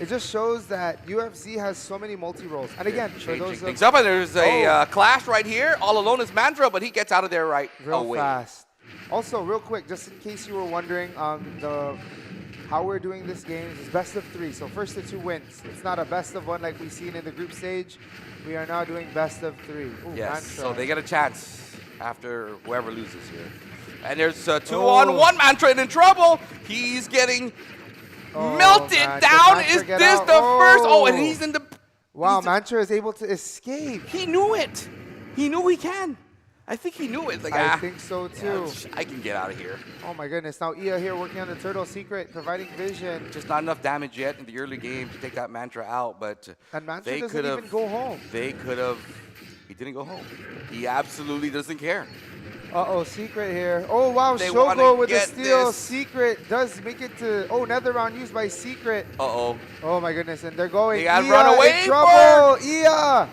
Speaker 3: It just shows that UFC has so many multi-roles. And again, for those
Speaker 2: things up, and there's a clash right here. All alone is Mantra, but he gets out of there right away.
Speaker 3: Fast. Also, real quick, just in case you were wondering, how we're doing this game is best of 3. So first to 2 wins. It's not a best of 1 like we've seen in the group stage. We are now doing best of 3. Ooh,
Speaker 2: yes,
Speaker 3: Mantra.
Speaker 2: so they get a chance after whoever loses here. And there's 2-on-1 Mantra in trouble. He's getting
Speaker 3: Oh,
Speaker 2: melted
Speaker 3: man.
Speaker 2: down.
Speaker 3: Did
Speaker 2: Is
Speaker 3: Mantra get
Speaker 2: this
Speaker 3: out?
Speaker 2: the first? Oh, and he's in the.
Speaker 3: Wow,
Speaker 2: he's the-
Speaker 3: Mantra is able to escape.
Speaker 2: He knew it. He knew he can. I think he knew it. Like,
Speaker 3: I think so too.
Speaker 2: I can get out of here.
Speaker 3: Oh my goodness. Now Ia here working on the turtle secret, providing vision.
Speaker 2: Just not enough damage yet in the early game to take that Mantra out, but
Speaker 3: And Mantra
Speaker 2: they
Speaker 3: doesn't
Speaker 2: could have
Speaker 3: even go home.
Speaker 2: They could have. He didn't go home. He absolutely doesn't care.
Speaker 3: Uh-oh, Secret here. Oh, wow,
Speaker 2: They wanna
Speaker 3: Shogo with the
Speaker 2: get
Speaker 3: steal.
Speaker 2: this.
Speaker 3: Secret does make it to... Oh, another round used by Secret.
Speaker 2: Uh-oh.
Speaker 3: Oh, my goodness, and they're going.
Speaker 2: They gotta
Speaker 3: Ia
Speaker 2: run away
Speaker 3: in trouble. Ia!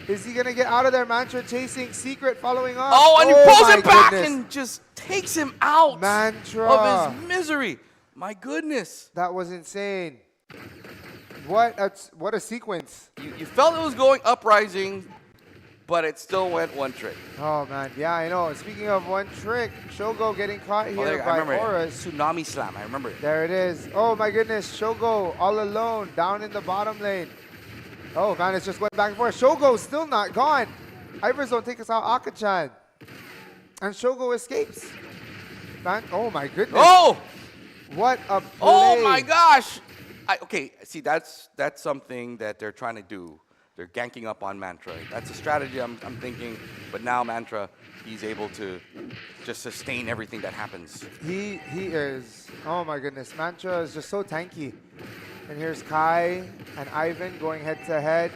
Speaker 3: Is he going to get out of there? Mantra chasing Secret, following up.
Speaker 2: Oh, and he pulls
Speaker 3: my
Speaker 2: him back
Speaker 3: goodness.
Speaker 2: and just takes him out
Speaker 3: Mantra.
Speaker 2: of his misery. My goodness.
Speaker 3: That was insane. What a sequence.
Speaker 2: You felt it was going uprising, but it still went one trick.
Speaker 3: Oh, man. Yeah, I know. Speaking of one trick, Shogo getting caught
Speaker 2: Oh,
Speaker 3: here
Speaker 2: there, I
Speaker 3: by
Speaker 2: remember it.
Speaker 3: Auras.
Speaker 2: Tsunami Slam. I remember it.
Speaker 3: There it is. Oh, my goodness. Shogo all alone down in the bottom lane. Oh, man, it's just going back and forth. Shogo still not gone. Iverzone takes out Akachan. And Shogo escapes. Man, oh, my goodness.
Speaker 2: Oh!
Speaker 3: What a play.
Speaker 2: Oh my gosh! Okay, see, that's something that they're trying to do. They're ganking up on Mantra. That's a strategy I'm thinking. But now Mantra, he's able to just sustain everything that happens.
Speaker 3: He is. Oh, my goodness. Mantra is just so tanky. And here's Kai and Ivan going head to head.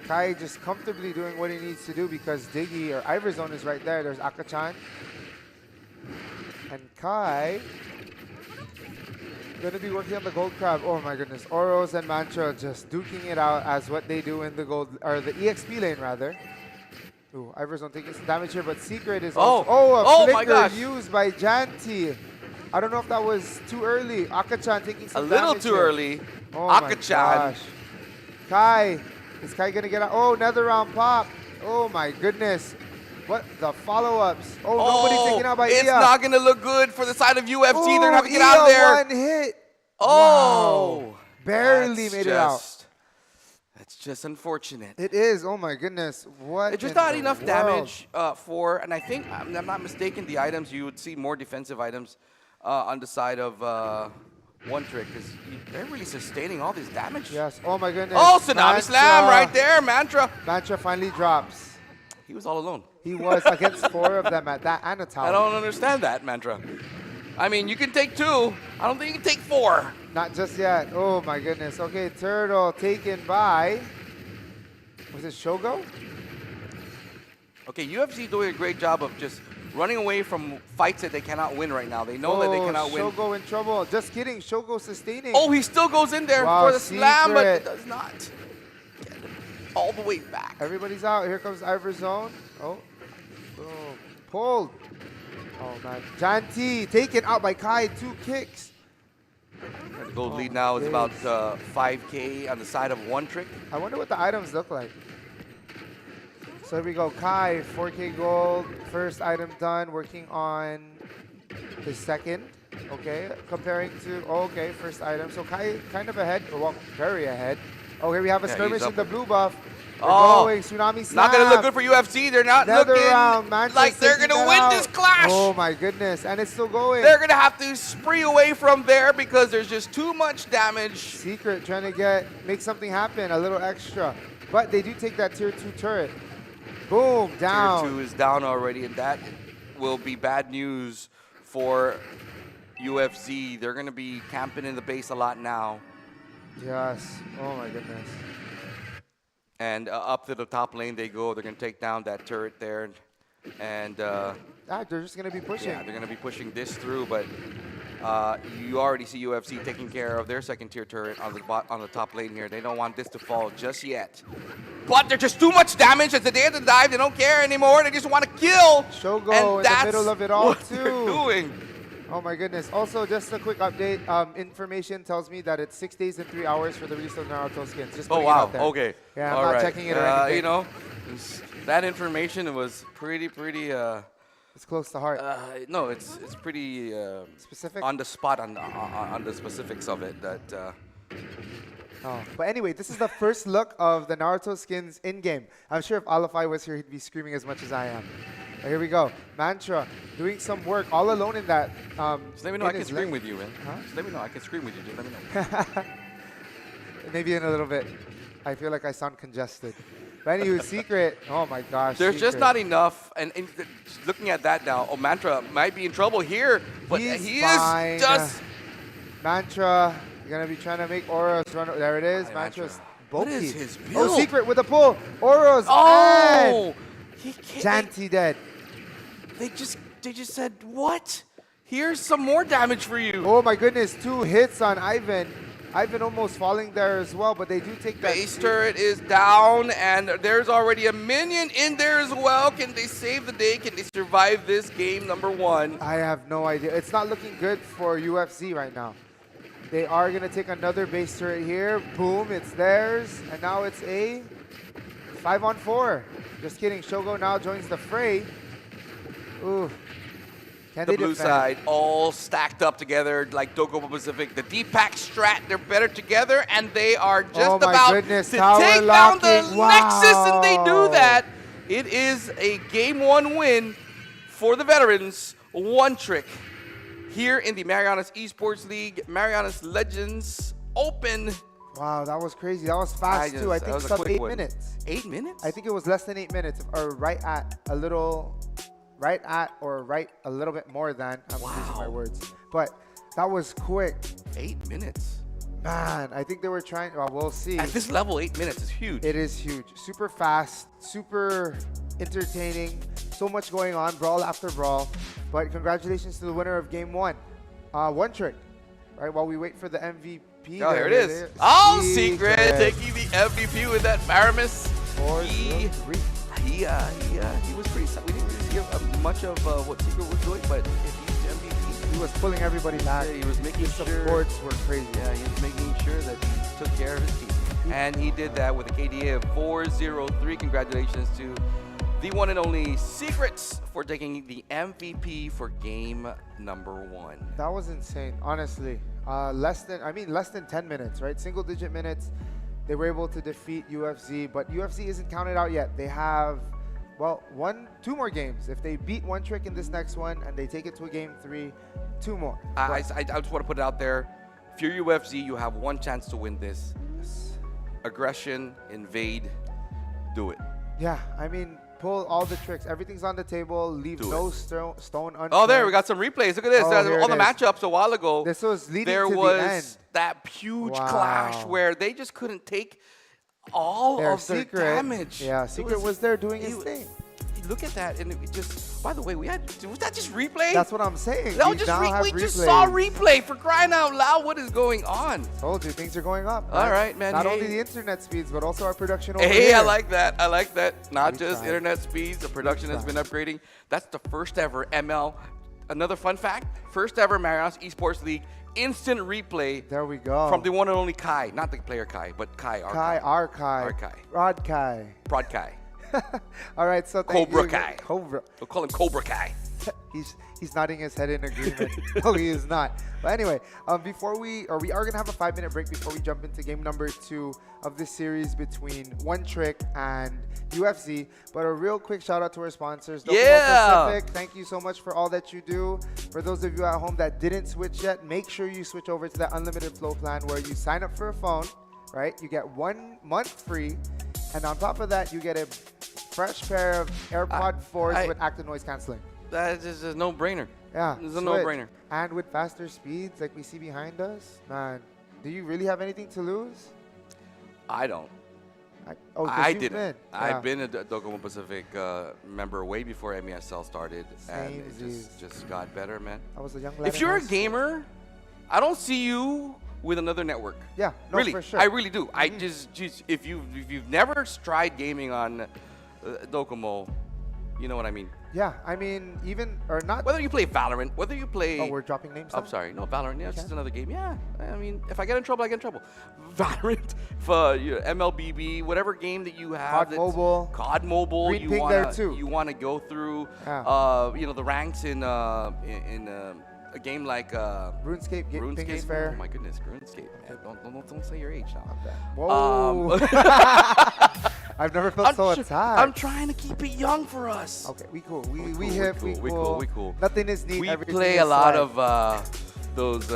Speaker 3: Kai just comfortably doing what he needs to do because Diggy or Iverzone is right there. There's Akachan. And Kai going to be working on the gold crab. Oh my goodness. Oros and Mantra just duking it out as what they do in the gold, or the EXP lane rather. Ooh, Iverzone taking some damage here, but Secret is also, a
Speaker 2: my
Speaker 3: flicker
Speaker 2: gosh.
Speaker 3: used by Janti. I don't know if that was too early. Akachan taking
Speaker 2: A
Speaker 3: some
Speaker 2: little
Speaker 3: damage
Speaker 2: too
Speaker 3: here.
Speaker 2: early.
Speaker 3: Oh my
Speaker 2: Akachan.
Speaker 3: gosh. Kai. Is Kai going to get out? Oh, another round pop. Oh my goodness. What the follow-ups? Oh, nobody taken out by
Speaker 2: it's
Speaker 3: Ia.
Speaker 2: not going to look good for the side of UFC. They're going to have to get
Speaker 3: Ia
Speaker 2: out of there.
Speaker 3: one hit.
Speaker 2: Oh.
Speaker 3: Wow. Barely
Speaker 2: That's
Speaker 3: made it out.
Speaker 2: That's just unfortunate.
Speaker 3: It is. Oh my goodness. What?
Speaker 2: It's just
Speaker 3: in
Speaker 2: not
Speaker 3: the
Speaker 2: enough
Speaker 3: world?
Speaker 2: damage for, and I think, I'm not mistaken, the items, you would see more defensive items on the side of one trick, because they're really sustaining all this damage.
Speaker 3: Yes. Oh my goodness.
Speaker 2: Oh, Tsunami
Speaker 3: Mantra.
Speaker 2: Slam right there, Mantra.
Speaker 3: Mantra finally drops.
Speaker 2: He was all alone.
Speaker 3: He was against 4 of them at that and a tower.
Speaker 2: I don't understand that, Mantra. I mean, you can take 2. I don't think you can take 4.
Speaker 3: Not just yet. Oh my goodness. Okay, Turtle taken by. Was it Shogo?
Speaker 2: Okay, UFC doing a great job of just running away from fights that they cannot win right now. They know that they cannot win.
Speaker 3: Shogo in trouble. Just kidding. Shogo sustaining.
Speaker 2: Oh, he still goes in there
Speaker 3: Wow,
Speaker 2: for the slam, but it
Speaker 3: Secret.
Speaker 2: does not get him all the way back.
Speaker 3: Everybody's out. Here comes Iverzone. Oh. Boom. Pulled. Oh, man. Janti taken out by Kai. 2 kicks.
Speaker 2: The gold
Speaker 3: Oh,
Speaker 2: lead now is
Speaker 3: days.
Speaker 2: about 5K on the side of one trick.
Speaker 3: I wonder what the items look like. So here we go. Kai, 4K gold. First item done. Working on his second. Okay. Comparing to, okay, first item. So Kai kind of ahead. Well, very ahead. Oh, here we have a
Speaker 2: Yeah,
Speaker 3: skirmish
Speaker 2: he's
Speaker 3: in the
Speaker 2: up.
Speaker 3: blue buff. We're
Speaker 2: Oh,
Speaker 3: going. Tsunami Slam.
Speaker 2: Not going to look good for UFC. They're not
Speaker 3: Another
Speaker 2: looking
Speaker 3: round. Mantra's
Speaker 2: like they're
Speaker 3: taking
Speaker 2: going to
Speaker 3: that
Speaker 2: win
Speaker 3: out.
Speaker 2: this clash.
Speaker 3: Oh, my goodness. And it's still going.
Speaker 2: They're going to have to spree away from there because there's just too much damage.
Speaker 3: Secret trying to make something happen, a little extra. But they do take that tier 2 turret. Boom, down.
Speaker 2: Tier 2 is down already, and that will be bad news for UFC. They're going to be camping in the base a lot now.
Speaker 3: Yes. Oh, my goodness.
Speaker 2: And up to the top lane they go. They're going to take down that turret there. And
Speaker 3: They're just going to be pushing.
Speaker 2: yeah, they're going to be pushing this through, but you already see UFC taking care of their second tier turret on the top lane here. They don't want this to fall just yet. But they're just too much damage at the end of the dive. They don't care anymore. They just want to kill.
Speaker 3: Shogo
Speaker 2: and
Speaker 3: in the
Speaker 2: that's
Speaker 3: middle of it all,
Speaker 2: what
Speaker 3: too.
Speaker 2: they're doing.
Speaker 3: Oh, my goodness. Also, just a quick update. Information tells me that it's 6 days and 3 hours for the release of Naruto skins. Just
Speaker 2: Oh,
Speaker 3: putting it
Speaker 2: wow.
Speaker 3: out there.
Speaker 2: Okay.
Speaker 3: Yeah, I'm
Speaker 2: All
Speaker 3: not
Speaker 2: right.
Speaker 3: checking it or anything.
Speaker 2: You know, that information was pretty
Speaker 3: It's close to heart.
Speaker 2: no, it's pretty
Speaker 3: Specific?
Speaker 2: on the spot on the specifics of it. That
Speaker 3: Oh. But anyway, this is the first look of the Naruto skins in-game. I'm sure if Alafai was here, he'd be screaming as much as I am. Here we go. Mantra doing some work all alone in that.
Speaker 2: Just let me know I can scream with you, man.
Speaker 3: Huh?
Speaker 2: Just let me know I can scream with you. Just let me know.
Speaker 3: Maybe in a little bit. I feel like I sound congested. But anyway, Secret. Oh my gosh.
Speaker 2: There's just
Speaker 3: Secret.
Speaker 2: not enough. And looking at that now, Mantra might be in trouble here, but he
Speaker 3: fine.
Speaker 2: is just.
Speaker 3: Mantra, you're going to be trying to make Oros run. There it is.
Speaker 2: Hi,
Speaker 3: Mantra's
Speaker 2: What
Speaker 3: bulky.
Speaker 2: is his build?
Speaker 3: Oh, Secret with a pull. Oros
Speaker 2: Oh! He
Speaker 3: and
Speaker 2: can't.
Speaker 3: Janty dead.
Speaker 2: They just said, what? Here's some more damage for you.
Speaker 3: Oh my goodness, 2 hits on Ivan. Ivan almost falling there as well, but they do take that.
Speaker 2: Base turret is down, and there's already a minion in there as well. Can they save the day? Can they survive this game number 1?
Speaker 3: I have no idea. It's not looking good for UFC right now. They are going to take another base turret here. Boom, it's theirs. And now it's a 5-on-4. Just kidding. Shogo now joins the fray. Ooh. Can
Speaker 2: The
Speaker 3: they
Speaker 2: blue
Speaker 3: defend?
Speaker 2: side all stacked up together like Docomo Pacific. The D-Pack strat, they're better together, and they are just
Speaker 3: Oh my
Speaker 2: about
Speaker 3: goodness,
Speaker 2: to
Speaker 3: tower
Speaker 2: take down the
Speaker 3: locking.
Speaker 2: Nexus, and they do
Speaker 3: Wow.
Speaker 2: that. It is a Game 1 win for the veterans. One trick here in the Marianas Esports League. Marianas Legends Open.
Speaker 3: Wow, that was crazy. That was fast too. I
Speaker 2: that
Speaker 3: think
Speaker 2: was a
Speaker 3: sub
Speaker 2: quick
Speaker 3: 8
Speaker 2: one.
Speaker 3: minutes.
Speaker 2: 8 minutes?
Speaker 3: I think it was less than 8 minutes, or right at a little bit more than. I'm using my
Speaker 2: Wow.
Speaker 3: words. But that was quick.
Speaker 2: 8 minutes.
Speaker 3: Man, I think they were trying. Well, we'll see.
Speaker 2: At this level, 8 minutes is huge.
Speaker 3: It is huge. Super fast, super entertaining. So much going on, brawl after brawl. But congratulations to the winner of Game 1. One trick, right? While we wait for the MVP.
Speaker 2: Oh, here it is. Oh, Secret taking the MVP with that Paramus. He was pretty. We didn't really see much of what Secret was doing, but if he's MVP,
Speaker 3: He was pulling everybody back.
Speaker 2: yeah, he was making
Speaker 3: His
Speaker 2: sure.
Speaker 3: supports were crazy.
Speaker 2: Yeah, he was making sure that he took care of his team, and he did that with a KDA of 403. Congratulations to the one and only Secrets for taking the MVP for game number 1.
Speaker 3: That was insane, honestly. Less than 10 minutes, right? Single-digit minutes. They were able to defeat UFC, but UFC isn't counted out yet. They have, well, 2 more games. If they beat One Trick in this next one and they take it to a game 3, 2 more.
Speaker 2: I just want to put it out there. If you're UFC, you have one chance to win this. Aggression, invade, do it.
Speaker 3: Yeah, I mean, pull all the tricks. Everything's on the table. Leave
Speaker 2: Do
Speaker 3: no
Speaker 2: it.
Speaker 3: stone unturned.
Speaker 2: Oh, there, we got some replays. Look at this.
Speaker 3: Oh, here
Speaker 2: All the
Speaker 3: it is.
Speaker 2: matchups a while ago.
Speaker 3: This was leading
Speaker 2: there
Speaker 3: to the
Speaker 2: was
Speaker 3: end.
Speaker 2: that huge
Speaker 3: Wow.
Speaker 2: clash where they just couldn't take all
Speaker 3: Their
Speaker 2: of their damage.
Speaker 3: Yeah,
Speaker 2: It
Speaker 3: Secret was there doing his
Speaker 2: it-
Speaker 3: thing.
Speaker 2: Look at that, and it just. By the way, was that just replay?
Speaker 3: That's what I'm saying.
Speaker 2: No,
Speaker 3: We
Speaker 2: just
Speaker 3: now have
Speaker 2: we just saw
Speaker 3: replays.
Speaker 2: replay for crying out loud. What is going on?
Speaker 3: Told you, things are going up.
Speaker 2: All right, man,
Speaker 3: Not
Speaker 2: hey.
Speaker 3: only the internet speeds, but also our production over
Speaker 2: Hey,
Speaker 3: here.
Speaker 2: I like that. I like that. Not
Speaker 3: We
Speaker 2: just
Speaker 3: tried.
Speaker 2: internet speeds, the production has been upgrading. That's the first ever ML. Another fun fact, first ever Marianas Esports League instant replay
Speaker 3: There we go.
Speaker 2: from the one and only Kai. Not the player Kai, but Kai. Our
Speaker 3: Kai, our Kai.
Speaker 2: Our Kai.
Speaker 3: Rod Kai.
Speaker 2: Prod Kai.
Speaker 3: All right, so thank
Speaker 2: Cobra
Speaker 3: you.
Speaker 2: Kai.
Speaker 3: Cobra.
Speaker 2: We'll call him Cobra Kai.
Speaker 3: He's nodding his head in agreement. No, he is not. But anyway, we are gonna have a 5-minute break before we jump into game number 2 of this series between One Trick and UFC. But a real quick shout out to our sponsors, Docomo
Speaker 2: Yeah.
Speaker 3: Pacific. Thank you so much for all that you do. For those of you at home that didn't switch yet, make sure you switch over to that unlimited flow plan where you sign up for a phone, right? You get 1 month free, and on top of that, you get a fresh pair of AirPod 4s with active noise canceling.
Speaker 2: That is a no-brainer.
Speaker 3: Yeah,
Speaker 2: It's a
Speaker 3: switch.
Speaker 2: no-brainer.
Speaker 3: And with faster speeds like we see behind us, man, do you really have anything to lose?
Speaker 2: I don't.
Speaker 3: 'Cause
Speaker 2: I
Speaker 3: you've
Speaker 2: didn't.
Speaker 3: been. Yeah.
Speaker 2: I've been a Docomo Pacific member way before MESL started, and it
Speaker 3: Samesies.
Speaker 2: just got better, man.
Speaker 3: I was a young lad.
Speaker 2: If
Speaker 3: in
Speaker 2: you're
Speaker 3: high
Speaker 2: a
Speaker 3: school.
Speaker 2: gamer, I don't see you with another network.
Speaker 3: Yeah, no,
Speaker 2: really,
Speaker 3: for sure.
Speaker 2: I really do. I just if you've never tried gaming on Docomo, you know what I mean.
Speaker 3: Yeah, I mean, even or not.
Speaker 2: Whether you play Valorant, whether you play.
Speaker 3: Oh, we're dropping names.
Speaker 2: I'm
Speaker 3: now?
Speaker 2: sorry, no Valorant. Yeah, it's
Speaker 3: Okay.
Speaker 2: just another game. Yeah, I mean, if I get in trouble, I get in trouble. Valorant, MLBB, whatever game that you have.
Speaker 3: COD
Speaker 2: that's-
Speaker 3: Mobile.
Speaker 2: COD Mobile.
Speaker 3: Green
Speaker 2: you
Speaker 3: Pig
Speaker 2: wanna
Speaker 3: there too.
Speaker 2: you want to go through,
Speaker 3: Yeah.
Speaker 2: the ranks in a game like
Speaker 3: RuneScape. Ping
Speaker 2: RuneScape.
Speaker 3: is fair.
Speaker 2: Oh my goodness, RuneScape. Man, don't say your age now.
Speaker 3: Whoa. I've never felt so attacked.
Speaker 2: I'm trying to keep it young for us.
Speaker 3: Okay, we cool. We
Speaker 2: cool,
Speaker 3: hip.
Speaker 2: we
Speaker 3: We
Speaker 2: cool,
Speaker 3: cool.
Speaker 2: we cool.
Speaker 3: Nothing is neat.
Speaker 2: We
Speaker 3: everything
Speaker 2: play
Speaker 3: is
Speaker 2: a lot
Speaker 3: slide.
Speaker 2: of those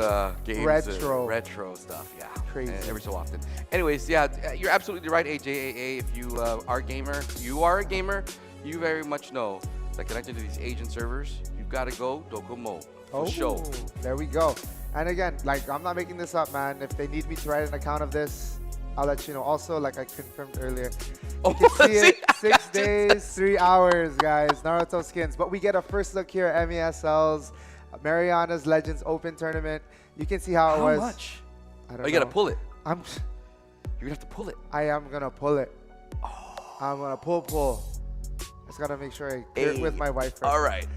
Speaker 2: games, retro stuff. Yeah,
Speaker 3: Crazy.
Speaker 2: every so often. Anyways, yeah, you're absolutely right, AJAA. If you are a gamer, you very much know that connecting to these Asian servers, you've got to go Docomo for show.
Speaker 3: There we go. And again, like, I'm not making this up, man. If they need me to write an account of this, I'll let you know. Also, like I confirmed earlier, you can see it 6 days, 3 hours, guys. Naruto skins. But we get a first look here at MESL's Marianas Legends Open Tournament. You can see how it was.
Speaker 2: How much?
Speaker 3: I don't know.
Speaker 2: You got to pull it.
Speaker 3: You're
Speaker 2: going to have to pull it.
Speaker 3: I am going to pull it. I'm going to pull. Just got to make sure I clear it with my wife first.
Speaker 2: All right.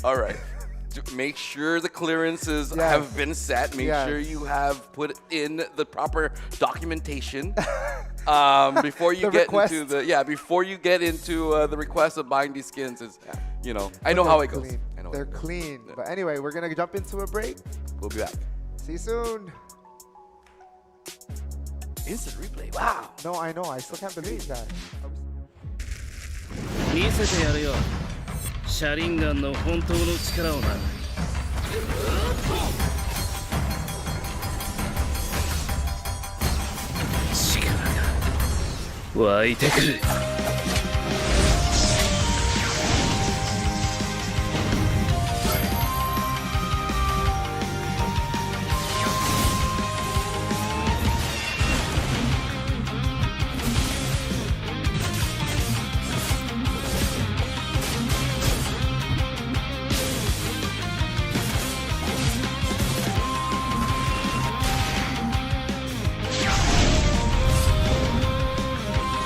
Speaker 2: Make sure the clearances have been set. Make sure you have put in the proper documentation before you get into the request of buying these skins. I know how it goes.
Speaker 3: They're clean. But anyway, we're gonna jump into a break.
Speaker 2: We'll be back.
Speaker 3: See you soon.
Speaker 2: Instant replay. Wow.
Speaker 3: No, I know. I still can't believe that.
Speaker 1: 見せてやるよシャリンガンの本当の力をな力が湧いてくる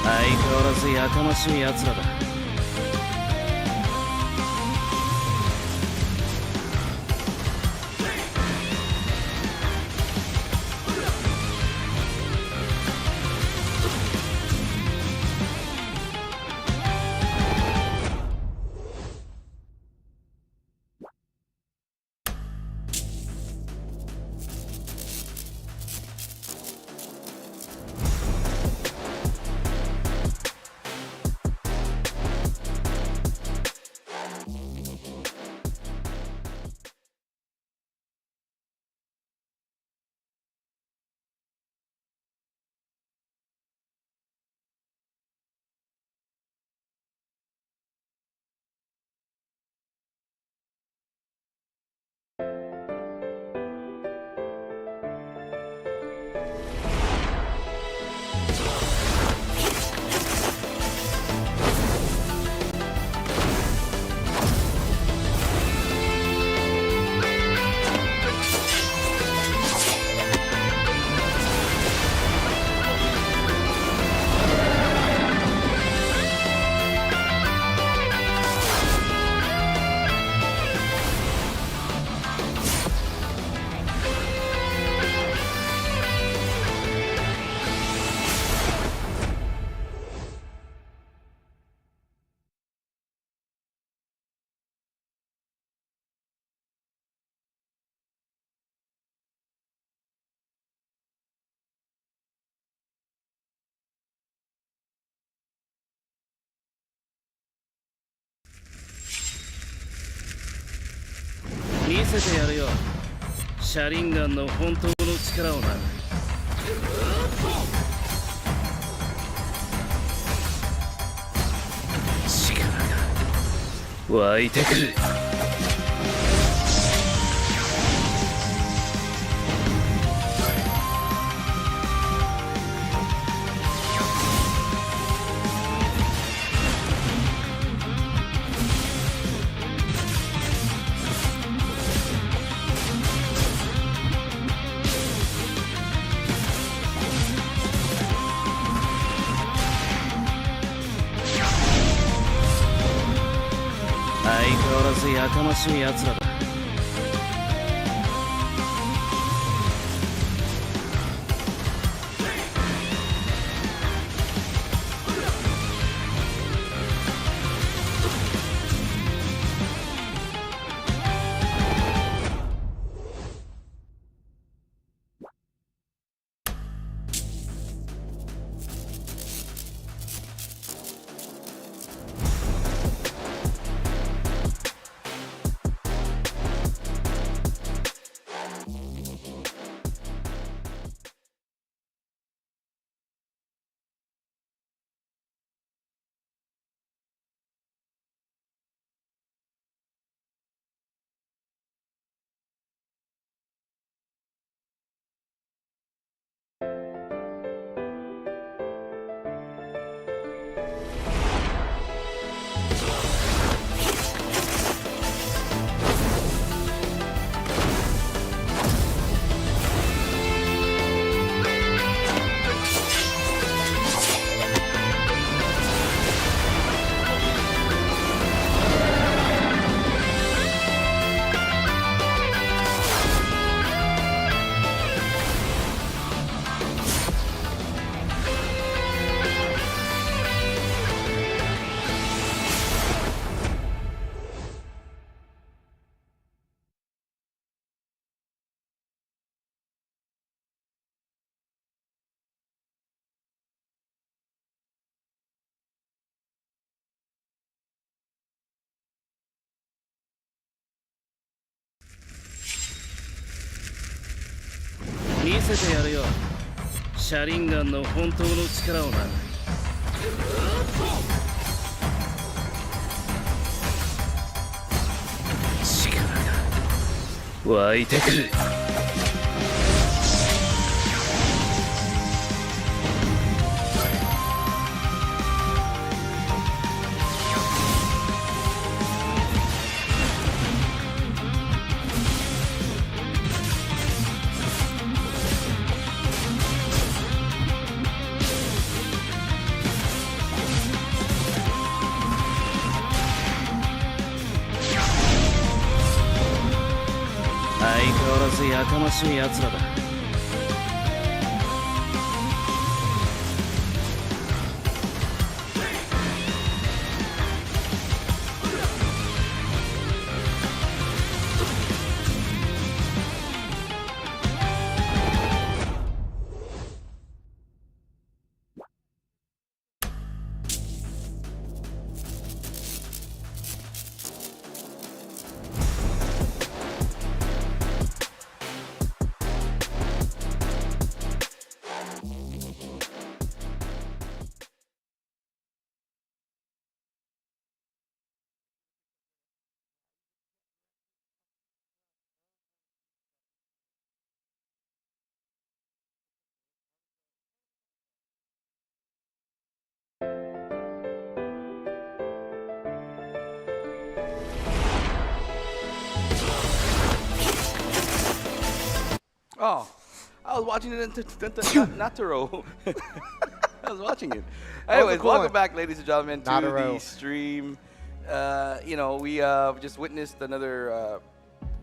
Speaker 1: 相変わらずやかましい奴らだ見せてやるよシャリンガンの本当の力をな力が湧いてくる相変わらずやかましい奴らだせてやるよ車輪ガンの本当の力をな力が湧いてくる相変わらずやかましい奴らだ
Speaker 2: Oh, I was watching it in Naturo. I was watching it.
Speaker 3: was a
Speaker 2: Anyways,
Speaker 3: cool
Speaker 2: welcome
Speaker 3: one.
Speaker 2: back, ladies and gentlemen, to
Speaker 3: Naturo.
Speaker 2: the stream. You know, we just witnessed another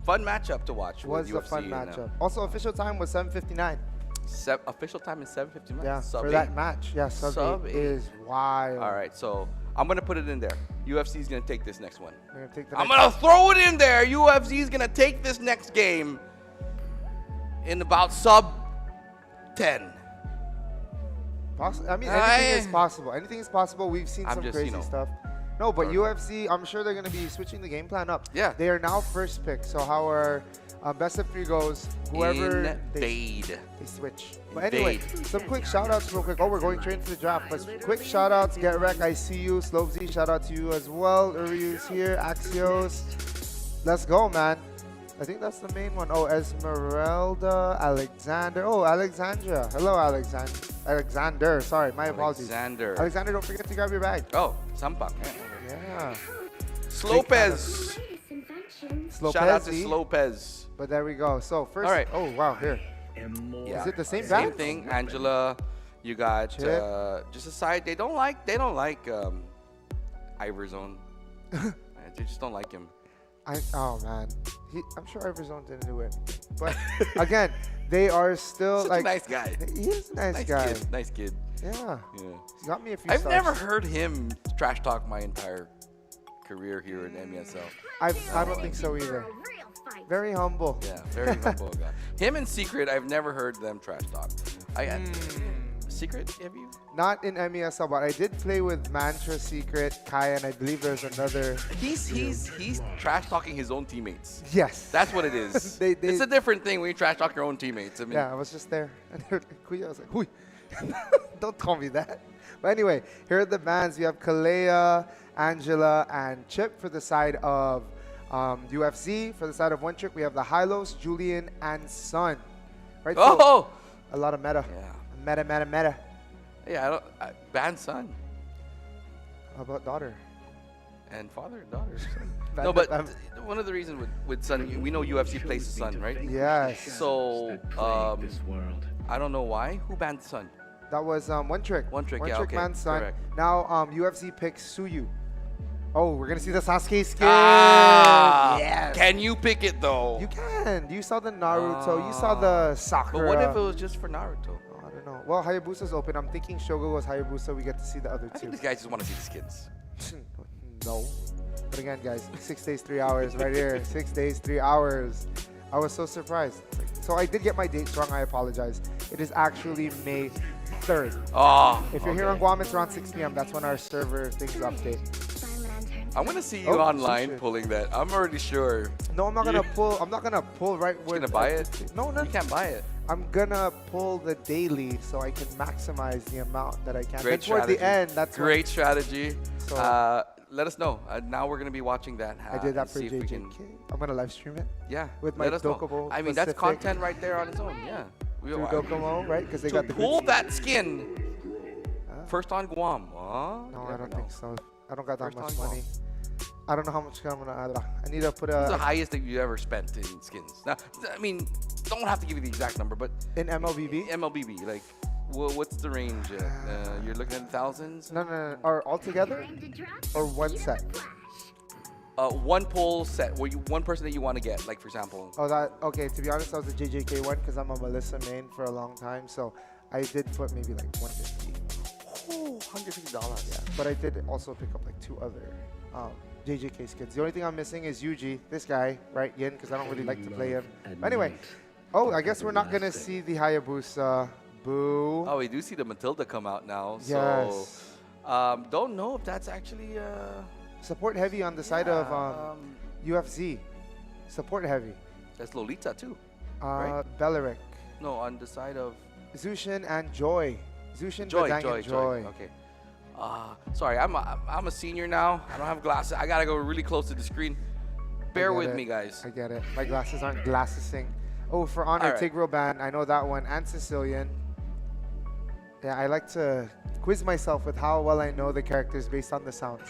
Speaker 2: fun matchup to watch.
Speaker 3: Was
Speaker 2: with
Speaker 3: a fun
Speaker 2: UFC and,
Speaker 3: matchup. Also, official time was 7:59.
Speaker 2: Official time is 7:59.
Speaker 3: Yeah,
Speaker 2: Sub
Speaker 3: for
Speaker 2: eight.
Speaker 3: that match. Yeah, sub
Speaker 2: Sub
Speaker 3: 8
Speaker 2: eight.
Speaker 3: is wild.
Speaker 2: All right, so I'm gonna put it in there. UFC is gonna take this next one.
Speaker 3: We're gonna take the
Speaker 2: I'm
Speaker 3: next-
Speaker 2: gonna throw it in there. UFC is gonna take this next game in about sub 10.
Speaker 3: I mean, anything is possible. Anything is possible. We've seen
Speaker 2: I'm
Speaker 3: some
Speaker 2: just,
Speaker 3: crazy
Speaker 2: you know,
Speaker 3: stuff. No, but
Speaker 2: Perfect.
Speaker 3: UFC, I'm sure they're going to be switching the game plan up.
Speaker 2: Yeah.
Speaker 3: They are now first pick. So how our best of 3 goes, whoever they
Speaker 2: Invade.
Speaker 3: switch. But anyway,
Speaker 2: Invade.
Speaker 3: some quick shout outs real quick. Oh, we're going straight into the draft. But quick shout outs. Get Wreck, I see you. Slopesy, shout out to you as well. Uryu's here. Axios. Let's go, man. I think that's the main one. Oh, Esmeralda, Alexander. Oh, Alexandra. Hello, Alexander. Alexander. Sorry, my apologies.
Speaker 2: Alexander.
Speaker 3: Alexander, don't forget to grab your bag.
Speaker 2: Oh, Sampak.
Speaker 3: Yeah.
Speaker 2: Slopez.
Speaker 4: Latest invention.
Speaker 3: Slopez.
Speaker 2: Shout out to Slopez.
Speaker 3: But there we go. So first.
Speaker 2: All right.
Speaker 3: Oh, wow. Here.
Speaker 2: Yeah.
Speaker 3: Is it the same
Speaker 2: Same
Speaker 3: bag?
Speaker 2: thing. Angela, you got
Speaker 3: Chip.
Speaker 2: just a side. They don't like Iverzone. They just don't like him.
Speaker 3: Oh man, I'm sure Iverzone didn't do it, but again, they are still
Speaker 2: Such
Speaker 3: like
Speaker 2: a nice guy.
Speaker 3: He is a nice guy.
Speaker 2: Kid. Nice kid.
Speaker 3: Yeah,
Speaker 2: Yeah.
Speaker 3: he got me a few.
Speaker 2: I've
Speaker 3: stars.
Speaker 2: never heard him trash talk my entire career here in MESL.
Speaker 3: I don't think so
Speaker 4: For
Speaker 3: either.
Speaker 4: a real fight.
Speaker 3: Very humble.
Speaker 2: Yeah, very humble guy. Him and Secret, I've never heard them trash talk. Secret, have you?
Speaker 3: Not in MESL, but I did play with Mantra, Secret, Kai, and I believe there's another.
Speaker 2: He's trash talking his own teammates.
Speaker 3: Yes.
Speaker 2: That's what it is.
Speaker 3: They-
Speaker 2: it's a different thing when you trash talk your own teammates. I mean,
Speaker 3: Yeah, I was just there. And they were like, Kuya. I was like, Hui. Don't call me that. But anyway, here are the bands. We have Kalea, Angela, and Chip for the side of UFC. For the side of One Trick, we have the Hylos, Julian, and Sun. Right? So,
Speaker 2: oh!
Speaker 3: a lot of meta.
Speaker 2: Yeah.
Speaker 3: Meta.
Speaker 2: Yeah, I don't. Band son
Speaker 3: How about daughter?
Speaker 2: and father and daughter.
Speaker 3: Band
Speaker 2: No, but
Speaker 3: band.
Speaker 2: one of the reasons with son, we know UFC plays the son, right?
Speaker 3: Yes.
Speaker 2: So, I don't know why. Who banned son?
Speaker 3: That was One Trick.
Speaker 2: One Trick,
Speaker 3: One
Speaker 2: yeah,
Speaker 3: Trick
Speaker 2: okay,
Speaker 3: Man's son.
Speaker 2: correct.
Speaker 3: Now UFC picks Suyu. Oh, we're going to see the Sasuke skin.
Speaker 2: Ah!
Speaker 3: Yes.
Speaker 2: Can you pick it though?
Speaker 3: You can. You saw the Naruto. You saw the Sakura.
Speaker 2: But what if it was just for Naruto?
Speaker 3: I don't know. Well, Hayabusa's open. I'm thinking Shogo was Hayabusa. We get to see the other
Speaker 2: I
Speaker 3: two.
Speaker 2: think these guys just want to see the skins.
Speaker 3: No. But again, guys, 6 days, 3 hours right here. 6 days, 3 hours. I was so surprised. So I did get my dates wrong. I apologize. It is actually May 3rd.
Speaker 2: Oh.
Speaker 3: If you're here on Guam, it's around 6 p.m. That's when our server things update.
Speaker 4: By lanterns.
Speaker 2: I'm gonna see you
Speaker 3: Oh,
Speaker 2: online
Speaker 3: Sushin.
Speaker 2: pulling that. I'm already sure.
Speaker 3: No, I'm not gonna pull. I'm not gonna pull right
Speaker 2: You're
Speaker 3: where.
Speaker 2: gonna buy it?
Speaker 3: No, no.
Speaker 2: You can't buy it.
Speaker 3: I'm gonna pull the daily so I can maximize the amount that I can.
Speaker 2: Great
Speaker 3: Then toward
Speaker 2: strategy.
Speaker 3: the end, that's when
Speaker 2: Great strategy.
Speaker 3: So-
Speaker 2: Let us know. Now we're gonna be watching that.
Speaker 3: I did that
Speaker 2: and
Speaker 3: for
Speaker 2: see if we
Speaker 3: JJK.
Speaker 2: can-
Speaker 3: I'm gonna live stream it
Speaker 2: Yeah.
Speaker 3: with my
Speaker 2: let us know.
Speaker 3: Docomo
Speaker 2: I mean, that's
Speaker 3: Pacific
Speaker 2: content right there on its own. Yeah.
Speaker 3: through Docomo, right? Because they
Speaker 2: To
Speaker 3: got the
Speaker 2: pull
Speaker 3: good
Speaker 2: that skin.
Speaker 3: Ah.
Speaker 2: First on Guam. Oh,
Speaker 3: No,
Speaker 2: you
Speaker 3: I
Speaker 2: never
Speaker 3: don't
Speaker 2: know.
Speaker 3: think so. I don't got that
Speaker 2: First
Speaker 3: much
Speaker 2: on
Speaker 3: money. I don't know how much I'm gonna add. I need to put
Speaker 2: What's the
Speaker 3: a
Speaker 2: highest that you ever spent in skins? Now, I mean, don't have to give you the exact number, but
Speaker 3: in MLBB.
Speaker 2: MLBB, like, what's the range? You're looking at thousands?
Speaker 3: No, no, no. Or altogether,
Speaker 4: Time to drop
Speaker 3: or
Speaker 4: the
Speaker 3: one
Speaker 4: speed of
Speaker 3: set.
Speaker 4: the Flash.
Speaker 2: One pull set, where one person that you want to get, like for example.
Speaker 3: Oh, that okay. To be honest, that was the JJK one because I'm a Melissa main for a long time, so I did put maybe like 150.
Speaker 2: Oh, $150.
Speaker 3: Yeah, but I did also pick up like 2 other JJK skins. The only thing I'm missing is Yuji, this guy, right, Yin, because I don't really like to play him. But anyway, oh, I guess we're not gonna see the Hayabusa. Boo.
Speaker 2: Oh, we do see the Matilda come out now.
Speaker 3: Yes.
Speaker 2: So, don't know if that's actually.
Speaker 3: Support heavy on the side of UFC. Support heavy.
Speaker 2: That's Lolita too. Right?
Speaker 3: Belleric,
Speaker 2: No, on the side of
Speaker 3: Zushin, and Joy. Zushin,
Speaker 2: Joy.
Speaker 3: Badang, and Joy.
Speaker 2: Okay. Sorry, I'm a senior now. I don't have glasses. I gotta go really close to the screen. Bear
Speaker 3: get
Speaker 2: with
Speaker 3: it.
Speaker 2: me, guys.
Speaker 3: I get it. My glasses aren't glassesing. Oh, for Honor,
Speaker 2: All right.
Speaker 3: Tigro Band. I know that one. And Sicilian. Yeah, I like to quiz myself with how well I know the characters based on the sounds.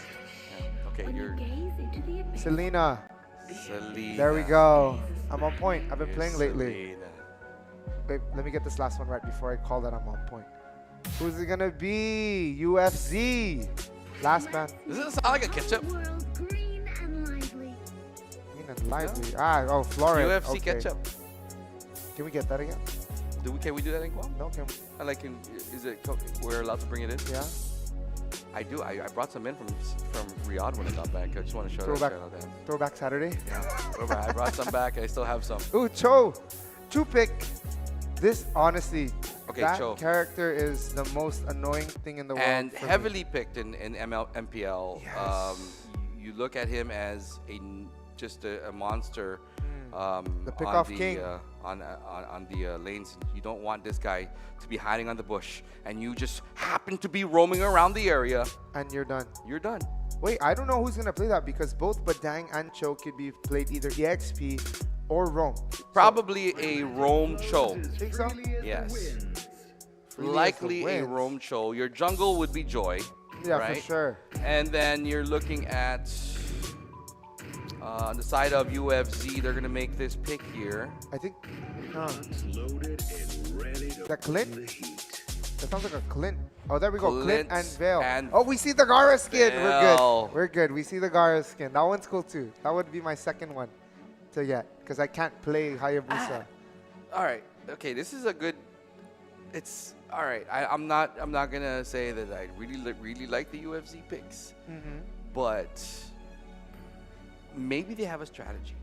Speaker 2: Yeah. Okay,
Speaker 4: When you
Speaker 2: you're
Speaker 4: gaze into the abyss,
Speaker 3: Selena.
Speaker 2: Selena.
Speaker 3: There we go. I'm on point. I've been
Speaker 2: You're
Speaker 3: playing lately.
Speaker 2: Selena.
Speaker 3: Wait, let me get this last one right before I call that I'm on point. Who's it gonna be? UFC. Last man.
Speaker 2: Does it sound like a ketchup?
Speaker 4: world green and lively.
Speaker 3: Green and lively. Oh, Florida.
Speaker 2: UFC
Speaker 3: Okay.
Speaker 2: ketchup.
Speaker 3: Can we get that again?
Speaker 2: Can we do that in Guam?
Speaker 3: No, can we?
Speaker 2: Is it? We're allowed to bring it in?
Speaker 3: Yeah.
Speaker 2: I do. I brought some in from Riyadh when I got back. I just want to show
Speaker 3: Throwback.
Speaker 2: that.
Speaker 3: Throwback Saturday.
Speaker 2: Yeah. I brought some back. I still have some.
Speaker 3: Ooh, Cho. Chupic. This, honestly,
Speaker 2: Okay,
Speaker 3: that
Speaker 2: Cho.
Speaker 3: character is the most annoying thing in the world.
Speaker 2: And
Speaker 3: for me.
Speaker 2: heavily picked in MPL.
Speaker 3: Yes.
Speaker 2: You look at him as just a monster.
Speaker 3: The
Speaker 2: on
Speaker 3: pick-off
Speaker 2: the,
Speaker 3: king.
Speaker 2: on the lanes. You don't want this guy to be hiding on the bush, and you just happen to be roaming around the area.
Speaker 3: And you're done.
Speaker 2: You're done.
Speaker 3: Wait, I don't know who's going to play that because both Badang and Cho could be played either EXP or Rome.
Speaker 2: Probably a roam Cho.
Speaker 3: Think so?
Speaker 2: Yes.
Speaker 3: Freely as
Speaker 2: Likely
Speaker 3: the
Speaker 2: a
Speaker 3: winds.
Speaker 2: roam Cho. Your jungle would be Joy.
Speaker 3: Yeah,
Speaker 2: right?
Speaker 3: for sure.
Speaker 2: And then you're looking at on the side of UFC, they're gonna make this pick here.
Speaker 3: I think.
Speaker 5: Loaded and ready to
Speaker 3: That Clint?
Speaker 5: bring the heat.
Speaker 3: That sounds like a Clint. Oh, there we go. Clint
Speaker 2: Clint
Speaker 3: and Vale.
Speaker 2: and
Speaker 3: Oh, we see the Gara skin.
Speaker 2: Vale.
Speaker 3: We're good. We're good. We see the Gara skin. That one's cool too. That would be my second one to get because I can't play Hayabusa.
Speaker 2: All right. Okay, this is a good. It's all right. I'm not gonna say that I really like the UFC picks, but maybe they have a strategy.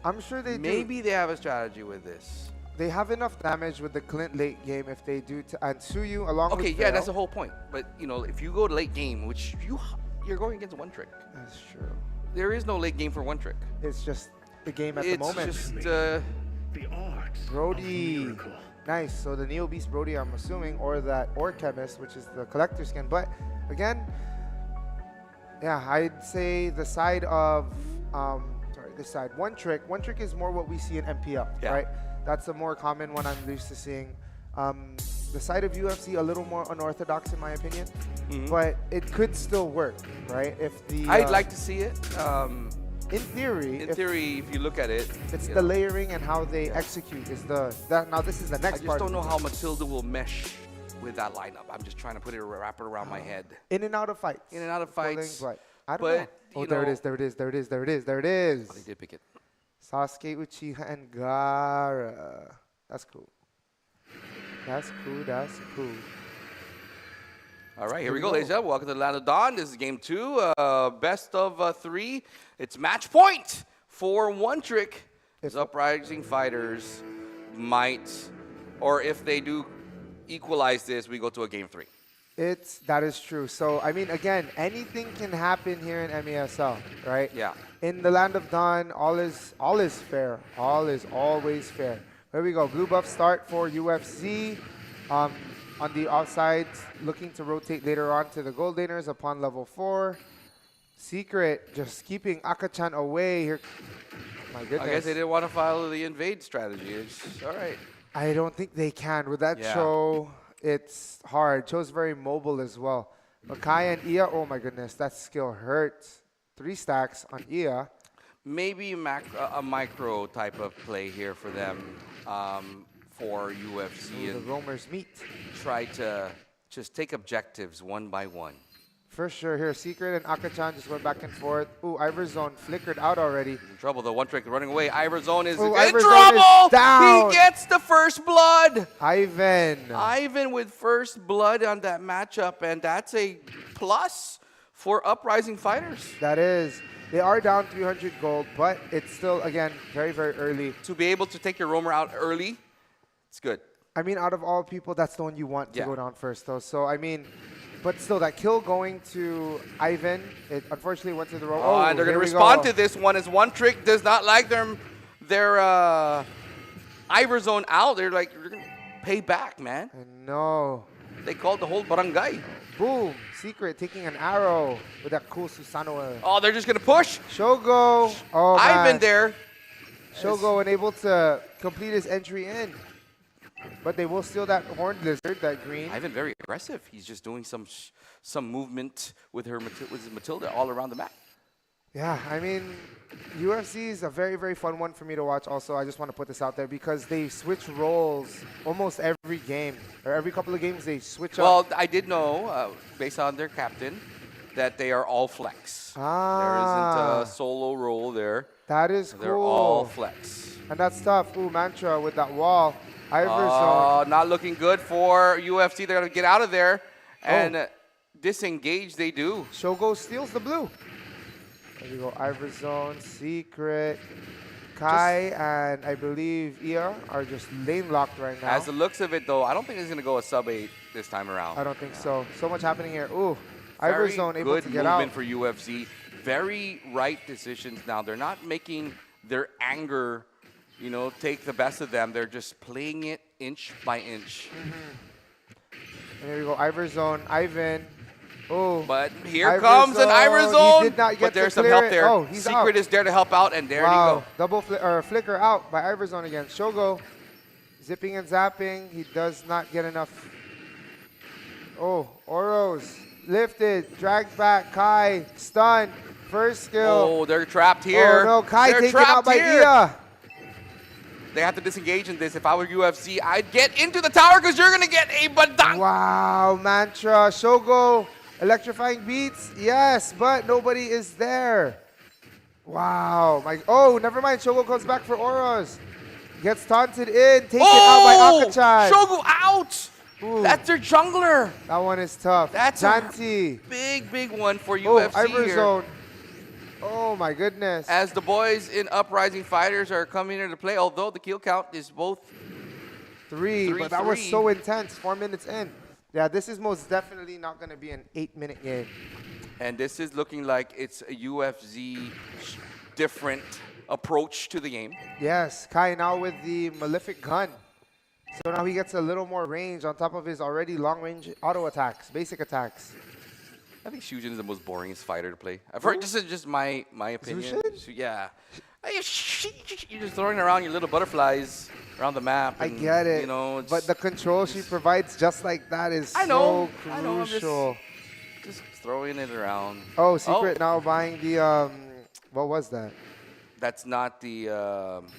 Speaker 3: I'm sure they do.
Speaker 2: Maybe they have a strategy with this.
Speaker 3: They have enough damage with the Clint late game if they do to and Suyu along with
Speaker 2: Okay, yeah,
Speaker 3: Vale.
Speaker 2: that's the whole point. But you know, if you go to late game, which you're going against one trick.
Speaker 3: That's true.
Speaker 2: There is no late game for one trick.
Speaker 3: It's just the game at
Speaker 2: It's
Speaker 3: the moment.
Speaker 2: just
Speaker 5: The arts
Speaker 3: Brody.
Speaker 5: of miracle.
Speaker 3: Nice. So the Neo Beast Brody, I'm assuming, or that or Chemist, which is the collector skin. But again, yeah, I'd say the side of this side. One trick is more what we see in MPL,
Speaker 2: Yeah.
Speaker 3: right? That's a more common one I'm used to seeing. The side of UFC a little more unorthodox in my opinion, but it could still work, right? If the
Speaker 2: I'd like to see it.
Speaker 3: in theory,
Speaker 2: In
Speaker 3: if
Speaker 2: theory, if you look at it,
Speaker 3: it's
Speaker 2: you
Speaker 3: the
Speaker 2: know,
Speaker 3: layering and how they execute is that now this is the
Speaker 2: I
Speaker 3: next
Speaker 2: just
Speaker 3: part.
Speaker 2: don't know how Matilda will mesh with that lineup. I'm just trying to wrap it around my head.
Speaker 3: In and out of fights.
Speaker 2: In and out of
Speaker 3: Pulling,
Speaker 2: fights.
Speaker 3: but I don't
Speaker 2: but,
Speaker 3: know. Oh,
Speaker 2: you
Speaker 3: there it
Speaker 2: know-
Speaker 3: is, there it is, there it is, there it is, there it is.
Speaker 2: Oh, they did pick it.
Speaker 3: Sasuke, Uchiha, and Gaara. That's cool. That's cool, that's cool.
Speaker 2: All right, here
Speaker 3: Here
Speaker 2: we
Speaker 3: we
Speaker 2: go,
Speaker 3: go.
Speaker 2: ladies and gentlemen. Welcome to the Land of Dawn. This is game 2, best of 3. It's match point for one trick. His Uprising Fighters might, or if they do equalize this, we go to a game 3.
Speaker 3: That is true. So I mean, again, anything can happen here in MESL, right?
Speaker 2: Yeah.
Speaker 3: In the land of Dawn, all is fair. All is always fair. Here we go. Blue buff start for UFC. On the offside, looking to rotate later on to the gold laners upon level 4. Secret just keeping Akachan away here. My goodness.
Speaker 2: I guess they didn't want to follow the invade strategy. It's all right.
Speaker 3: I don't think they can. With that
Speaker 2: Yeah.
Speaker 3: Cho, it's hard. Cho's very mobile as well. Makai and Ia, oh my goodness, that skill hurts. 3 stacks on Ia.
Speaker 2: Maybe a micro type of play here for them for UFC
Speaker 3: The
Speaker 2: and
Speaker 3: roamers meet.
Speaker 2: try to just take objectives one by one.
Speaker 3: For sure here, Secret and Akachan just went back and forth. Ooh, Iverzone flickered out already.
Speaker 2: In trouble, the one trick running away. Iverzone is
Speaker 3: Oh,
Speaker 2: in
Speaker 3: Iverzone
Speaker 2: trouble.
Speaker 3: is down.
Speaker 2: He gets the first blood.
Speaker 3: Ivan
Speaker 2: with first blood on that matchup, and that's a plus for Uprising Fighters.
Speaker 3: that is. They are down 300 gold, but it's still, again, very, very early.
Speaker 2: To be able to take your roamer out early, it's good.
Speaker 3: I mean, out of all people, that's the one you want to
Speaker 2: Yeah.
Speaker 3: go down first, though. So, I mean, but still, that kill going to Ivan, it unfortunately went to the row.
Speaker 2: Oh, and they're going to respond to this one as one trick does not like their Iverzone out. They're like, you're going to pay back, man.
Speaker 3: No.
Speaker 2: They called the whole barangay.
Speaker 3: Boom. Secret taking an arrow with that cool Susano.
Speaker 2: Oh, they're just going to push.
Speaker 3: Shogo. Oh,
Speaker 2: Ivan
Speaker 3: man.
Speaker 2: there.
Speaker 3: Shogo unable to complete his entry in. But they will steal that horned lizard, that green.
Speaker 2: Ivan very aggressive. He's just doing some movement with his Matilda all around the map.
Speaker 3: Yeah, I mean, UFC is a very, very fun one for me to watch also. I just want to put this out there because they switch roles almost every game. Or every couple of games they switch up.
Speaker 2: Well, I did know, based on their captain, that they are all flex. There isn't a solo role there.
Speaker 3: That is cool.
Speaker 2: They're all flex.
Speaker 3: And that's tough. Ooh, Mantra with that wall.
Speaker 2: Oh, not looking good for UFC. They're going to get out of there. And disengage they do.
Speaker 3: Shogo steals the blue. There we go. Iverzone, Secret, Kai, and I believe Ia are just lane locked right now.
Speaker 2: As the looks of it, though, I don't think it's going to go a sub-8 this time around.
Speaker 3: I don't think so. So much happening here. Ooh,
Speaker 2: Very
Speaker 3: Iverzone able
Speaker 2: good
Speaker 3: to get out.
Speaker 2: movement for UFC. Very right decisions now. They're not making their anger, take the best of them. They're just playing it inch by inch.
Speaker 3: And here we go. Iverzone, Ivan. Oh,
Speaker 2: But here comes an Iverzone.
Speaker 3: He did not get
Speaker 2: But there's
Speaker 3: to
Speaker 2: some
Speaker 3: clear
Speaker 2: help
Speaker 3: it.
Speaker 2: there.
Speaker 3: Oh, he's
Speaker 2: Secret
Speaker 3: out.
Speaker 2: is there to help out, and there
Speaker 3: Wow.
Speaker 2: you go.
Speaker 3: Double flicker out by Iverzone again. Shogo zipping and zapping. He does not get enough. Oh, Oros lifted, dragged back. Kai stunned. First skill.
Speaker 2: Oh, they're trapped here.
Speaker 3: Oh no, Kai
Speaker 2: They're
Speaker 3: taken out
Speaker 2: trapped
Speaker 3: by
Speaker 2: here.
Speaker 3: Ia.
Speaker 2: They have to disengage in this. If I were UFC, I'd get into the tower because you're going to get a badang.
Speaker 3: Wow, Mantra. Shogo electrifying beats. Yes, but nobody is there. Wow. Oh, never mind. Shogo comes back for Oros. Gets taunted in. Taken out by Akachan.
Speaker 2: Shogu out.
Speaker 3: Ooh.
Speaker 2: That's their jungler.
Speaker 3: That one is tough.
Speaker 2: That's
Speaker 3: Janti.
Speaker 2: Big one for
Speaker 3: Oh,
Speaker 2: UFC here.
Speaker 3: Iverzone. Oh my goodness.
Speaker 2: As the boys in Uprising Fighters are coming into play, although the kill count is both
Speaker 3: Three, but that was
Speaker 2: 3-3.
Speaker 3: so intense. 4 minutes in. Yeah, this is most definitely not going to be an 8-minute game.
Speaker 2: And this is looking like it's a UFC different approach to the game.
Speaker 3: Yes, Kai now with the Malefic gun. So now he gets a little more range on top of his already long-range auto attacks, basic attacks.
Speaker 2: I think Shujin is the most boringest fighter to play. I've heard, this is just my opinion.
Speaker 3: Zushin?
Speaker 2: Yeah. You're just throwing around your little butterflies around the map.
Speaker 3: I
Speaker 2: and,
Speaker 3: get it,
Speaker 2: it's
Speaker 3: but the control she provides just like that is
Speaker 2: I know,
Speaker 3: so
Speaker 2: I know, I'm
Speaker 3: crucial.
Speaker 2: just throwing it around.
Speaker 3: Oh, Secret now buying the, what was that?
Speaker 2: That's not the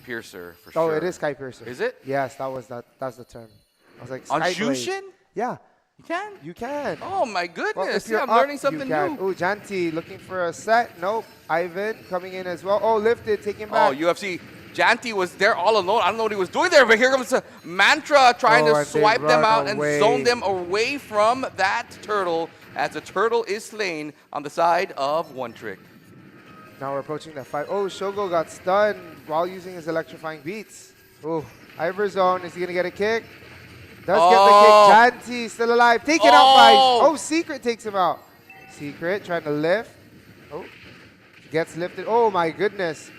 Speaker 2: Piercer for
Speaker 3: Oh,
Speaker 2: sure.
Speaker 3: it is Sky Piercer.
Speaker 2: Is it?
Speaker 3: Yes, that's the term. I was like,
Speaker 2: On
Speaker 3: Skyblade.
Speaker 2: Shushin?
Speaker 3: Yeah,
Speaker 2: You can?
Speaker 3: you can.
Speaker 2: Oh my goodness.
Speaker 3: Well, if
Speaker 2: See,
Speaker 3: you're
Speaker 2: I'm
Speaker 3: up,
Speaker 2: learning something
Speaker 3: you can.
Speaker 2: new.
Speaker 3: Ooh, Janti looking for a set. Nope. Ivan coming in as well. Oh, lifted, taking
Speaker 2: Oh,
Speaker 3: back.
Speaker 2: UFC. Janti was there all alone. I don't know what he was doing there, but here comes a Mantra trying
Speaker 3: Oh,
Speaker 2: to
Speaker 3: and they
Speaker 2: swipe them
Speaker 3: run
Speaker 2: out
Speaker 3: away.
Speaker 2: and zone them away from that turtle as the turtle is slain on the side of One Trick.
Speaker 3: Now we're approaching the fight. Oh, Shogo got stunned while using his electrifying beats. Oh, Iverzone, is he going to get a kick? Does get the kick. Janty still alive. Taken out by... Oh, Secret takes him out. Secret trying to lift. Oh, gets lifted. Oh, my goodness.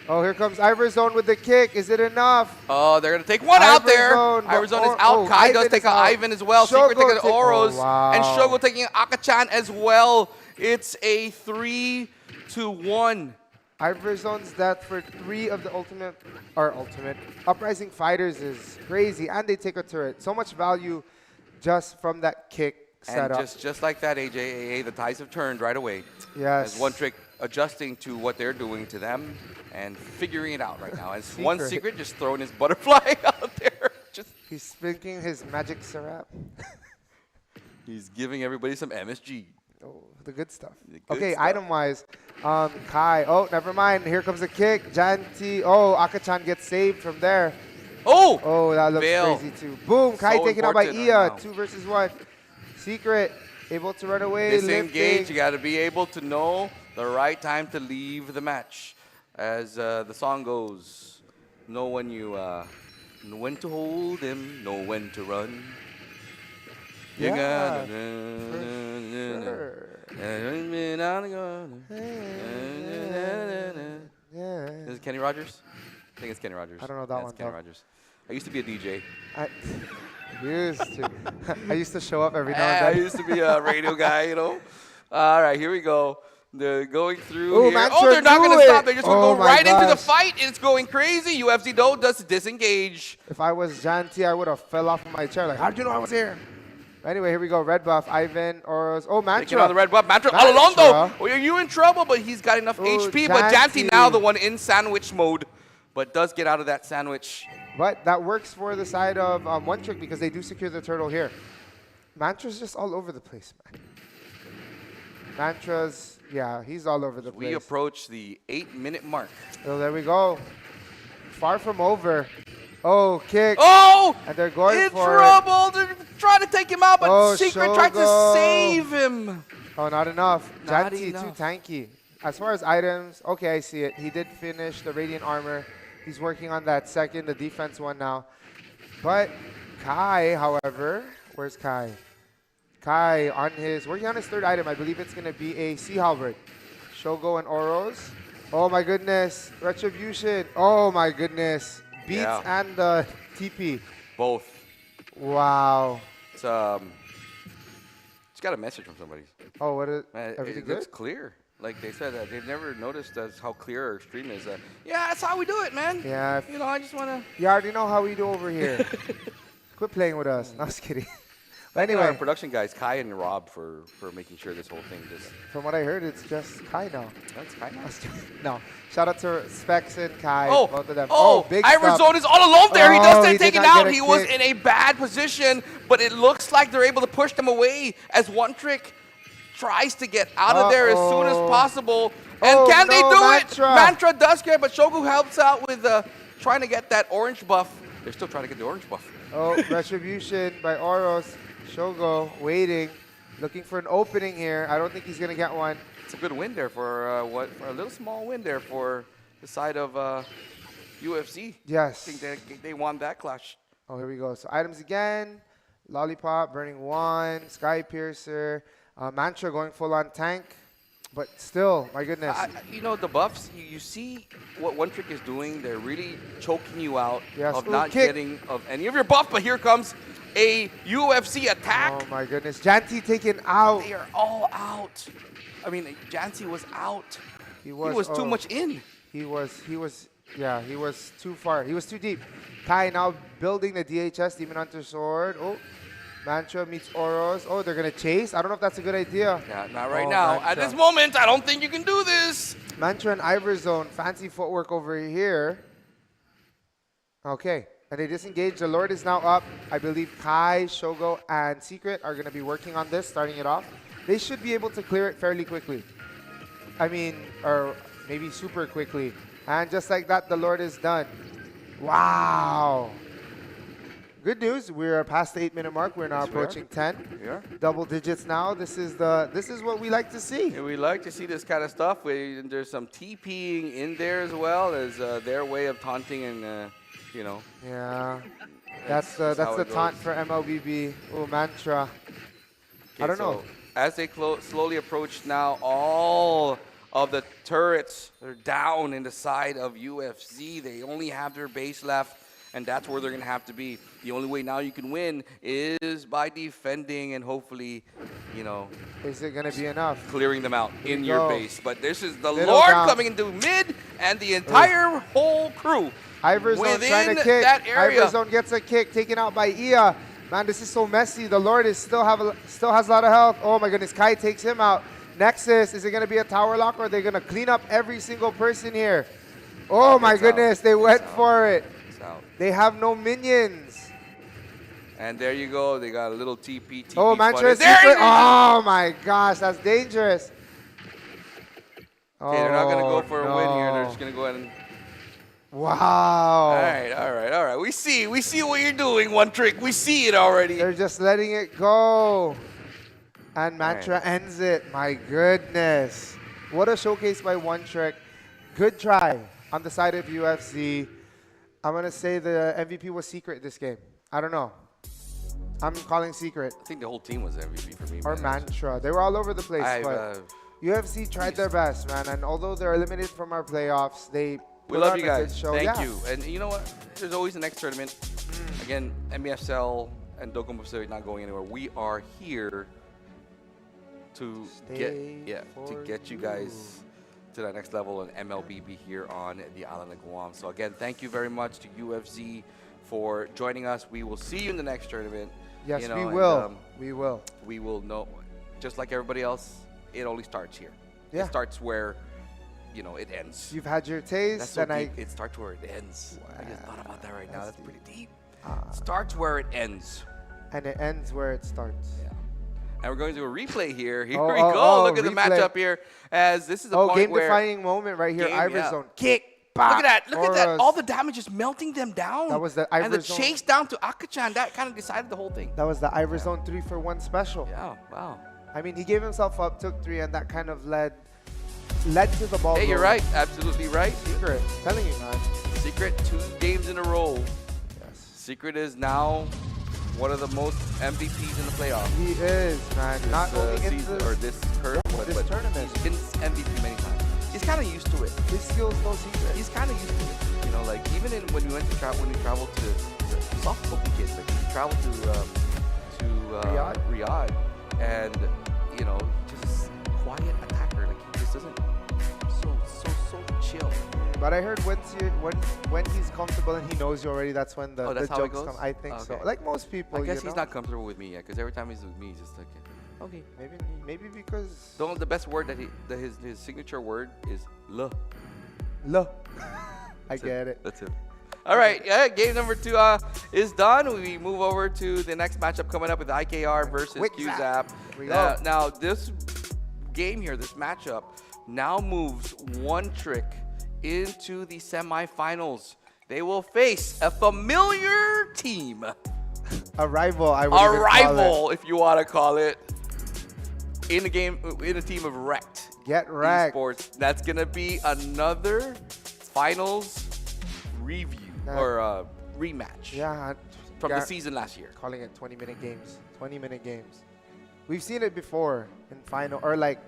Speaker 3: Oh, here comes Iverzone with the kick. Is it enough?
Speaker 2: Oh, they're going to take one out there.
Speaker 3: Iverzone,
Speaker 2: Iverzone is out. Kai
Speaker 3: Ivan
Speaker 2: does take out Ivan as well.
Speaker 3: Shogo
Speaker 2: Secret taking Oros.
Speaker 3: wow.
Speaker 2: And Shogo taking Akachan as well. It's a 3-1.
Speaker 3: Iverzone's death for 3 of the ultimate Uprising fighters is crazy. And they take a turret. So much value just from that kick setup.
Speaker 2: And just like that, AJAA, the tides have turned right away.
Speaker 3: Yes.
Speaker 2: As One Trick adjusting to what they're doing to them and figuring it out right now. As One Secret just throwing his butterfly out there.
Speaker 3: He's speaking his magic syrup.
Speaker 2: He's giving everybody some MSG.
Speaker 3: Oh, the good stuff.
Speaker 2: Stuff.
Speaker 3: Item-wise, Kai. Oh, never mind. Here comes a kick. Janty. Oh, Akachan gets saved from there. Oh, that looks crazy too. Boom. Kai taken out by Iya. 2 versus 1. Secret able to run away.
Speaker 2: Disengage. You got to be able to know the right time to leave the match. As the song goes, know when to hold him, know when to run. You
Speaker 3: Yeah,
Speaker 2: Is it Kenny Rogers? I think it's Kenny Rogers.
Speaker 3: I don't know that one.
Speaker 2: Kenny Rogers. I used to be a DJ.
Speaker 3: I used to show up every now and
Speaker 2: I
Speaker 3: then.
Speaker 2: used to be a radio guy, you know. All right, here we go. They're going through
Speaker 3: Ooh,
Speaker 2: here.
Speaker 3: Mantra
Speaker 2: Oh, they're not going to
Speaker 3: knew
Speaker 2: stop.
Speaker 3: it.
Speaker 2: They're just going to
Speaker 3: Oh
Speaker 2: go
Speaker 3: my
Speaker 2: right into the
Speaker 3: gosh.
Speaker 2: fight. It's going crazy. UFC, though, does disengage.
Speaker 3: If I was Janty, I would have fell off of my chair. Like, how did you know I was here? Anyway, here we go. Red buff. Ivan, Oros. Oh, Mantra.
Speaker 2: Taking on the red buff. Mantra all alone, though. Oh, you in trouble, but he's got enough HP. But Janty now the one in sandwich mode, but does get out of that sandwich.
Speaker 3: But that works for the side of One Trick because they do secure the turtle here. Mantra's just all over the place, man. Mantra's, yeah, he's all over the place.
Speaker 2: We approach the 8-minute mark.
Speaker 3: So there we go. Far from over. Oh, kick.
Speaker 2: Oh!
Speaker 3: And they're going
Speaker 2: in
Speaker 3: for
Speaker 2: trouble. They're trying to take him out, but
Speaker 3: Oh,
Speaker 2: Secret tried to
Speaker 3: Shogo.
Speaker 2: save him.
Speaker 3: Oh, not enough.
Speaker 2: Not
Speaker 3: Janty,
Speaker 2: enough.
Speaker 3: too tanky. As far as items, okay, I see it. He did finish the Radiant Armor. He's working on that second, the defense one now. But Kai, however, where's Kai? Kai working on his 3rd item. I believe it's going to be a Sea Halberd. Shogo and Oros. Oh my goodness. Retribution. Oh my goodness. Beats and the TP.
Speaker 2: Both.
Speaker 3: Wow.
Speaker 2: It's got a message from somebody.
Speaker 3: Oh, what is
Speaker 2: Man,
Speaker 3: everything
Speaker 2: it
Speaker 3: good?
Speaker 2: looks clear. Like they said, they've never noticed how clear our stream is. Yeah, that's how we do it, man.
Speaker 3: Yeah.
Speaker 2: You know, I just want to.
Speaker 3: You already know how we do over here. Quit playing with us. No, I was kidding. But
Speaker 2: Anyway, our
Speaker 3: anyway,
Speaker 2: production guys, Kai and Rob, for making sure this whole thing just.
Speaker 3: from what I heard, it's just Kai now.
Speaker 2: That's Kai now.
Speaker 3: No. Shout out to Specs and Kai,
Speaker 2: Oh,
Speaker 3: both of them.
Speaker 2: big
Speaker 3: stuff.
Speaker 2: Iverzone is all alone there. He
Speaker 3: Oh,
Speaker 2: does
Speaker 3: he
Speaker 2: get
Speaker 3: did
Speaker 2: taken
Speaker 3: not
Speaker 2: out.
Speaker 3: get a
Speaker 2: He was
Speaker 3: kick.
Speaker 2: in a bad position, but it looks like they're able to push them away as One Trick tries to get out of there as soon as possible. And
Speaker 3: Oh,
Speaker 2: can they
Speaker 3: no,
Speaker 2: do
Speaker 3: Mantra.
Speaker 2: it? Mantra does get, but Shogu helps out with trying to get that orange buff. They're still trying to get the orange buff.
Speaker 3: Oh, Retribution by Oros. Shogo waiting, looking for an opening here. I don't think he's going to get one.
Speaker 2: It's a good win there for for a little small win there for the side of UFC.
Speaker 3: Yes.
Speaker 2: I think they won that clash.
Speaker 3: Oh, here we go. So items again. Lollipop, Burning One, Sky Piercer, Mantra going full on tank. But still, my goodness.
Speaker 2: You know, the buffs, you see what One Trick is doing. They're really choking you out
Speaker 3: Yes.
Speaker 2: of
Speaker 3: Ooh,
Speaker 2: not
Speaker 3: kick.
Speaker 2: getting of any of your buff. But here comes a UFC attack.
Speaker 3: Oh my goodness. Janty taken out.
Speaker 2: They are all out. I mean, Janty was out.
Speaker 3: He was,
Speaker 2: He was too
Speaker 3: oh,
Speaker 2: much in.
Speaker 3: He was too far. He was too deep. Kai now building the DHS, Demon Hunter Sword. Oh, Mantra meets Oros. Oh, they're going to chase. I don't know if that's a good idea.
Speaker 2: Yeah, not right
Speaker 3: Oh,
Speaker 2: now.
Speaker 3: Mantra.
Speaker 2: At this moment, I don't think you can do this.
Speaker 3: Mantra and Iverzone. Fancy footwork over here. Okay. And they disengage. The Lord is now up. I believe Kai, Shogo, and Secret are going to be working on this, starting it off. They should be able to clear it fairly quickly. I mean, or maybe super quickly. And just like that, the Lord is done. Wow. Good news. We're past the 8-minute mark. We're now
Speaker 2: Yes, we are.
Speaker 3: approaching 10.
Speaker 2: Yeah.
Speaker 3: Double digits now. This is what we like to see.
Speaker 2: Yeah, we like to see this kind of stuff. There's some TPing in there as well as their way of taunting and, you know.
Speaker 3: Yeah. That's
Speaker 2: how
Speaker 3: the
Speaker 2: it
Speaker 3: taunt
Speaker 2: goes.
Speaker 3: for MLBB. Oh, Mantra. I
Speaker 2: Okay,
Speaker 3: don't know.
Speaker 2: so as they slowly approach now, all of the turrets are down in the side of UFC. They only have their base left, and that's where they're going to have to be. The only way now you can win is by defending and hopefully, you know,
Speaker 3: Is it going to be enough?
Speaker 2: clearing them out
Speaker 3: Here
Speaker 2: in
Speaker 3: we
Speaker 2: your
Speaker 3: go.
Speaker 2: base. But this is the
Speaker 3: Middle
Speaker 2: Lord
Speaker 3: down.
Speaker 2: coming into mid, and the entire whole crew
Speaker 3: Iverzone trying
Speaker 2: within
Speaker 3: to kick.
Speaker 2: that area.
Speaker 3: Iverzone gets a kick, taken out by Ia. Man, this is so messy. The Lord is still has a lot of health. Oh my goodness, Kai takes him out. Nexus, is it going to be a tower lock or are they going to clean up every single person here? Oh my
Speaker 2: It's out.
Speaker 3: goodness, they
Speaker 2: It's
Speaker 3: went
Speaker 2: out.
Speaker 3: for it.
Speaker 2: It's out.
Speaker 3: They have no minions.
Speaker 2: And there you go. They got a little TP.
Speaker 3: Oh, Mantra
Speaker 2: There
Speaker 3: secret.
Speaker 2: it is.
Speaker 3: Oh my gosh, that's dangerous.
Speaker 2: Okay, they're not going to go for a win here. They're
Speaker 3: no.
Speaker 2: just going to go ahead and...
Speaker 3: Wow.
Speaker 2: All right. We see what you're doing, One Trick. We see it already.
Speaker 3: They're just letting it go. And Mantra ends it. My goodness. What a showcase by One Trick. Good try on the side of UFC. I'm going to say the MVP was Secret this game. I don't know. I'm calling Secret.
Speaker 2: I think the whole team was MVP for me.
Speaker 3: Or
Speaker 2: man.
Speaker 3: Mantra. They were all over the place.
Speaker 2: I've,
Speaker 3: But UFC tried their best, man. And although they're eliminated from our playoffs, they
Speaker 2: we
Speaker 3: put
Speaker 2: love
Speaker 3: on
Speaker 2: you
Speaker 3: a good
Speaker 2: guys.
Speaker 3: show.
Speaker 2: Thank
Speaker 3: Yeah.
Speaker 2: you. And you know what? There's always the next tournament. Again, MESL and Dokkan Pacific not going anywhere. We are here to
Speaker 3: Stay
Speaker 2: get you guys to that next level in MLBB here on the island of Guam. So again, thank you very much to UFC for joining us. We will see you in the next tournament.
Speaker 3: Yes,
Speaker 2: You know,
Speaker 3: we
Speaker 2: and,
Speaker 3: will. We will.
Speaker 2: we will know, just like everybody else, it only starts here.
Speaker 3: Yeah.
Speaker 2: It starts where, you know, it ends.
Speaker 3: You've had your taste,
Speaker 2: That's so
Speaker 3: and
Speaker 2: deep. It starts where it ends. I just thought about that right now. That's pretty deep. Starts where it ends.
Speaker 3: and it ends where it starts.
Speaker 2: Yeah. And we're going to do a replay here. Here
Speaker 3: Oh,
Speaker 2: we
Speaker 3: oh,
Speaker 2: go.
Speaker 3: oh,
Speaker 2: Look at the
Speaker 3: replay.
Speaker 2: matchup here. As this is the point where
Speaker 3: game-defining moment right here.
Speaker 2: Game,
Speaker 3: Iverzone.
Speaker 2: yeah.
Speaker 3: Kick.
Speaker 2: Look at that. Look at that.
Speaker 3: Auras.
Speaker 2: All the damage is melting them down.
Speaker 3: That was the
Speaker 2: And the
Speaker 3: Iverzone.
Speaker 2: chase down to Akachan, that kind of decided the whole thing.
Speaker 3: That was the Iverzone 3-for-1 special.
Speaker 2: Yeah, wow.
Speaker 3: I mean, he gave himself up, took 3, and that kind of led to the ball.
Speaker 2: Hey, you're
Speaker 3: going.
Speaker 2: right. Absolutely right.
Speaker 3: Secret. Telling you, man.
Speaker 2: Secret 2 games in a row.
Speaker 3: Yes.
Speaker 2: Secret is now one of the most MVPs in the playoffs.
Speaker 3: He is, man. Not
Speaker 2: This,
Speaker 3: only in
Speaker 2: season,
Speaker 3: the,
Speaker 2: or this curve,
Speaker 3: this tournament.
Speaker 2: he's been MVP many times. He's kind of used to it.
Speaker 3: his skills, no secret.
Speaker 2: He's kind of used to it. You know, like even when we went to travel, when we traveled to soft spoken kids, like we traveled to Riyadh, and you know, just quiet attacker. Like he just doesn't so chill.
Speaker 3: But I heard when he's comfortable and he knows you already, that's when the
Speaker 2: That's how it
Speaker 3: jokes
Speaker 2: goes?
Speaker 3: come. I think so.
Speaker 2: Okay.
Speaker 3: Like most people,
Speaker 2: I guess
Speaker 3: you
Speaker 2: he's
Speaker 3: know?
Speaker 2: not comfortable with me yet, because every time he's with me, he's just like, okay.
Speaker 3: Maybe because
Speaker 2: The best word that his signature word is "le."
Speaker 3: look. I
Speaker 2: That's
Speaker 3: get it.
Speaker 2: That's it. All right, yeah, game number 2 is done. We move over to the next matchup coming up with IKR versus
Speaker 3: Quick
Speaker 2: QZap.
Speaker 3: zap. Here we go.
Speaker 2: Now, this game here, this matchup, now moves One Trick into the semifinals. They will face a familiar team,
Speaker 3: A rival, I would
Speaker 2: a
Speaker 3: even call
Speaker 2: rival, if you want to call it, in a team of Wrecked.
Speaker 3: it. Get wrecked.
Speaker 2: Esports. That's gonna be another finals review or rematch
Speaker 3: Yeah.
Speaker 2: from
Speaker 3: yeah,
Speaker 2: the season last year.
Speaker 3: calling it 20-minute games. 20-minute games. We've seen it before in final or like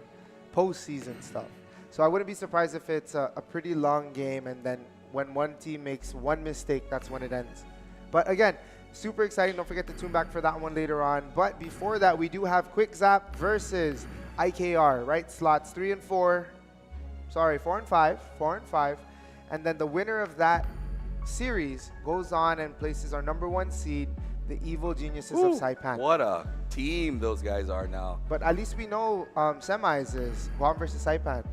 Speaker 3: postseason stuff. So I wouldn't be surprised if it's a pretty long game, and then when one team makes one mistake, that's when it ends. But again, super exciting. Don't forget to tune back for that one later on. But before that, we do have Quick Zap versus IKR, right? Slots 3 and 4. Sorry, 4 and 5. 4 and 5. And then the winner of that series goes on and places our #1 seed, the Evil Geniuses of Saipan.
Speaker 2: What a team those guys are now.
Speaker 3: But at least we know semis is Guam versus Saipan.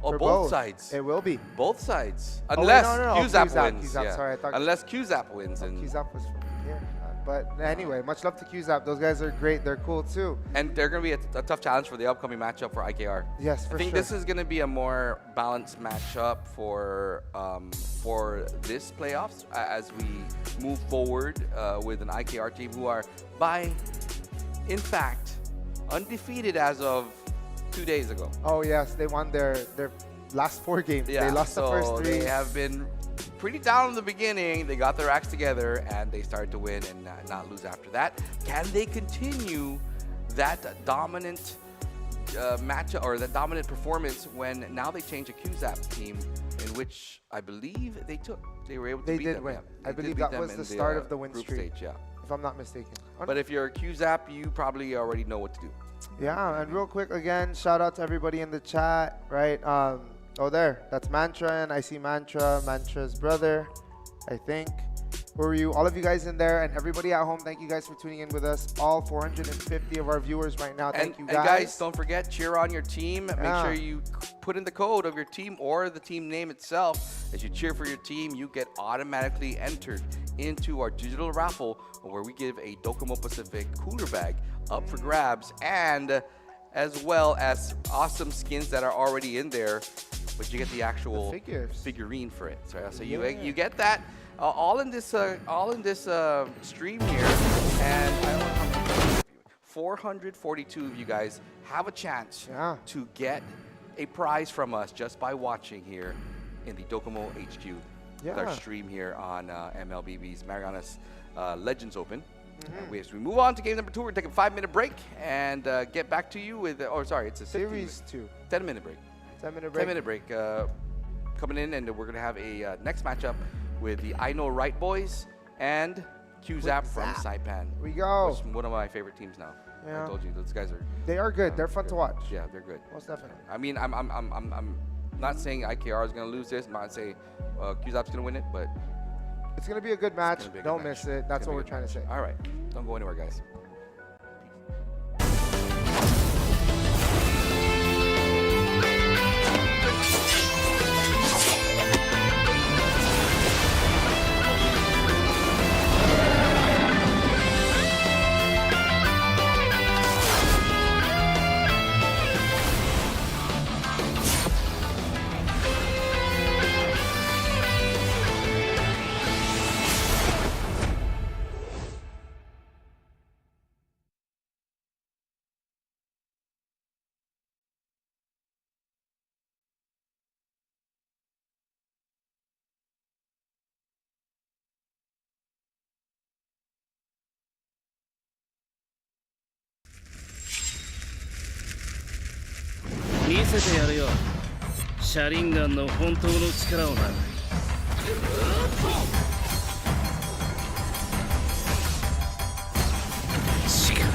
Speaker 2: Oh,
Speaker 3: For
Speaker 2: both sides.
Speaker 3: It will be.
Speaker 2: Both sides.
Speaker 3: wait,
Speaker 2: Unless
Speaker 3: no.
Speaker 2: QZap
Speaker 3: QZap,
Speaker 2: wins.
Speaker 3: QZap,
Speaker 2: yeah.
Speaker 3: sorry, I thought-
Speaker 2: Unless QZap wins. And
Speaker 3: Qzap was from here. But anyway, much love to Qzap. Those guys are great. They're cool too.
Speaker 2: they're going to be a tough challenge for the upcoming matchup for IKR.
Speaker 3: Yes, for
Speaker 2: I think
Speaker 3: sure.
Speaker 2: this is going to be a more balanced matchup for this playoffs as we move forward with an IKR team who are, in fact, undefeated as of 2 days ago.
Speaker 3: Oh yes, they won their last 4 games. They lost the first 3.
Speaker 2: They have been pretty down in the beginning. They got their acts together and they started to win and not lose after that. Can they continue that dominant match or that dominant performance when now they change a QZAP team in which I believe they were able to
Speaker 3: They
Speaker 2: beat
Speaker 3: did
Speaker 2: them.
Speaker 3: win.
Speaker 2: Yeah,
Speaker 3: I
Speaker 2: they
Speaker 3: believe
Speaker 2: did beat
Speaker 3: that
Speaker 2: them
Speaker 3: was
Speaker 2: in
Speaker 3: the start of the win
Speaker 2: group
Speaker 3: streak.
Speaker 2: stage, yeah.
Speaker 3: If I'm not mistaken.
Speaker 2: But if you're a QZAP, you probably already know what to do.
Speaker 3: Yeah, and real quick again, shout out to everybody in the chat, right? Oh, there, that's Mantra, and I see Mantra's brother, I think. Who are you? All of you guys in there, and everybody at home, thank you guys for tuning in with us. All 450 of our viewers right now, thank you guys.
Speaker 2: And guys, don't forget, cheer on your team.
Speaker 3: Yeah.
Speaker 2: Make sure you put in the code of your team or the team name itself. As you cheer for your team, you get automatically entered into our digital raffle where we give a Docomo Pacific cooler bag up for grabs, and as well as awesome skins that are already in there, but you get the actual figurine for it. So you get that all in this stream here, and I don't know how many 442 of you guys have a chance to get a prize from us just by watching here in the Docomo HQ. With our stream here on MLBB's Marianas Legends Open. And as we move on to game number 2, we're taking a 5-minute break and get back to you with, it's a
Speaker 3: Series 2.
Speaker 2: 10-minute break.
Speaker 3: 10-minute break.
Speaker 2: 10-minute break coming in, and we're going to have a next matchup with the I Know Right boys and QZAP from Saipan.
Speaker 3: Here we go.
Speaker 2: Which is one of my favorite teams now.
Speaker 3: Yeah.
Speaker 2: I told you, those guys are...
Speaker 3: They are good. They're fun to watch.
Speaker 2: Yeah, they're good.
Speaker 3: Most definitely.
Speaker 2: I mean, I'm not saying IKR is going to lose this. I'm not saying QZAP's going to win it, but...
Speaker 3: It's going to be a good match. Don't
Speaker 2: match.
Speaker 3: miss it. That's what we're trying to say.
Speaker 2: All right. Don't go anywhere, guys.
Speaker 1: 見せてやるよシャリンガンの本当の力をな力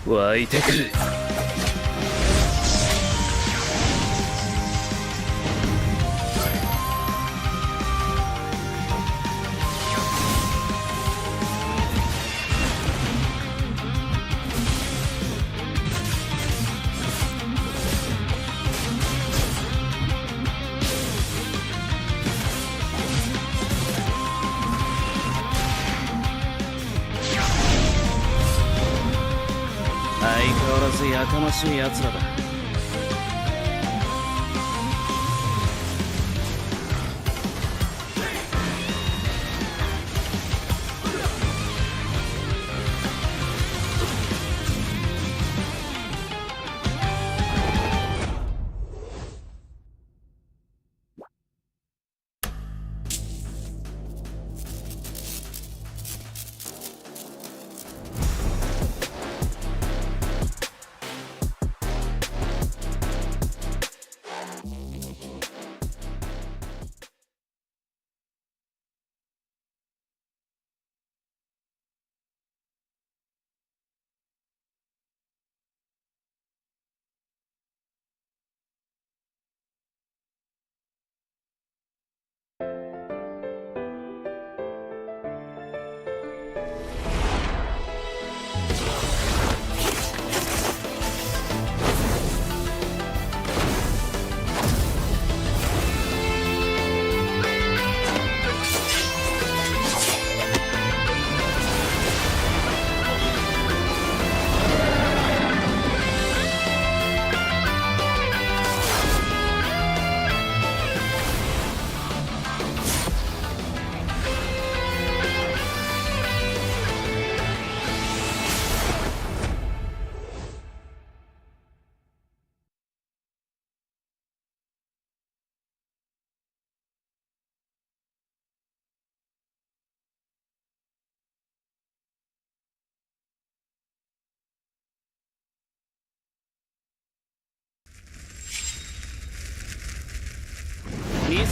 Speaker 1: が湧いてくる相変わらずやかましい奴らだ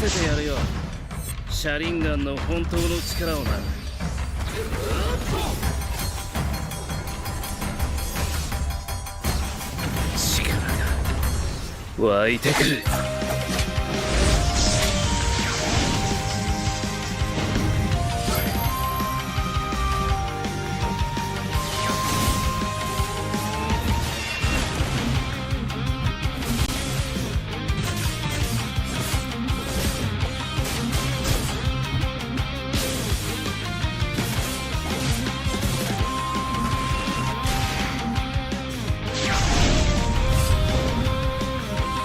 Speaker 1: せてやるよ。車輪ガンの本当の力をな。力が湧いてくる。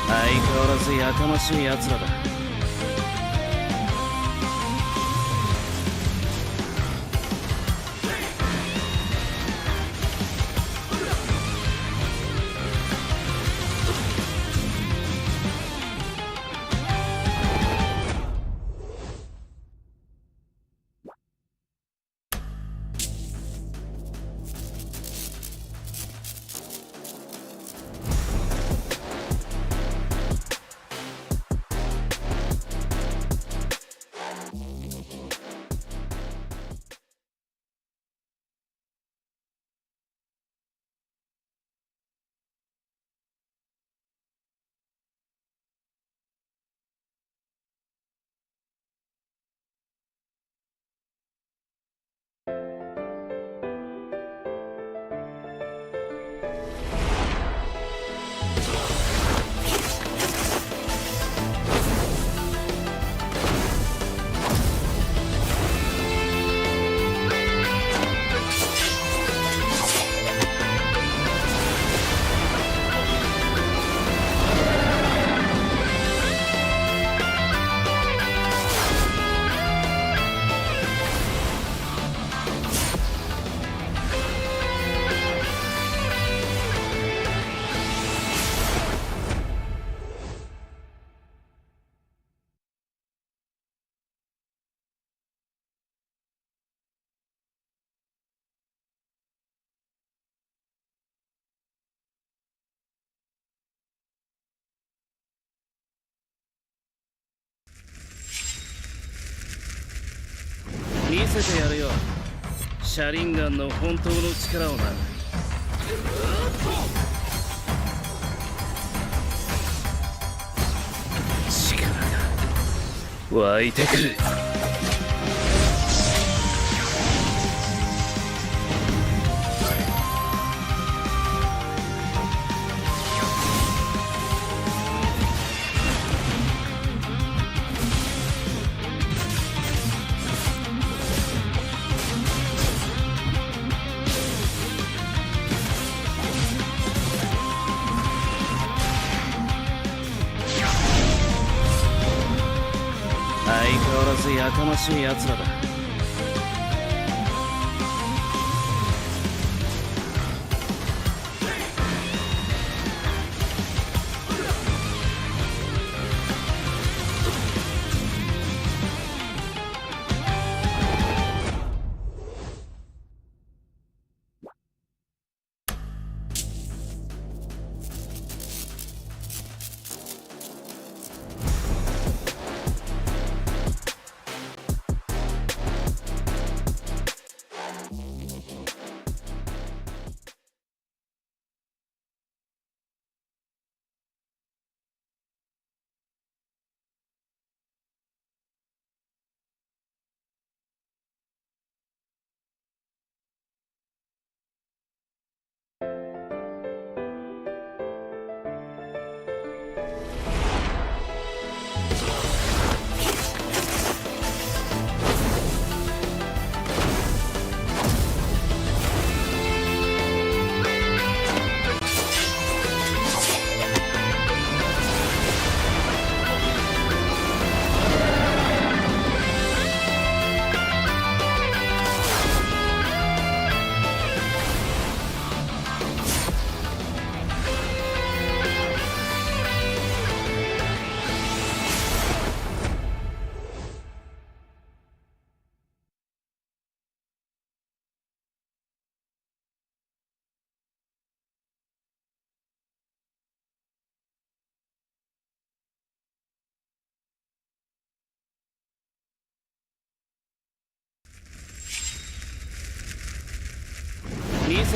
Speaker 1: 相変わらずやかましい奴らだ。見せてやるよ。車輪ガンの本当の力をな。力が湧いてくる。相変わらずやかましい奴らだ。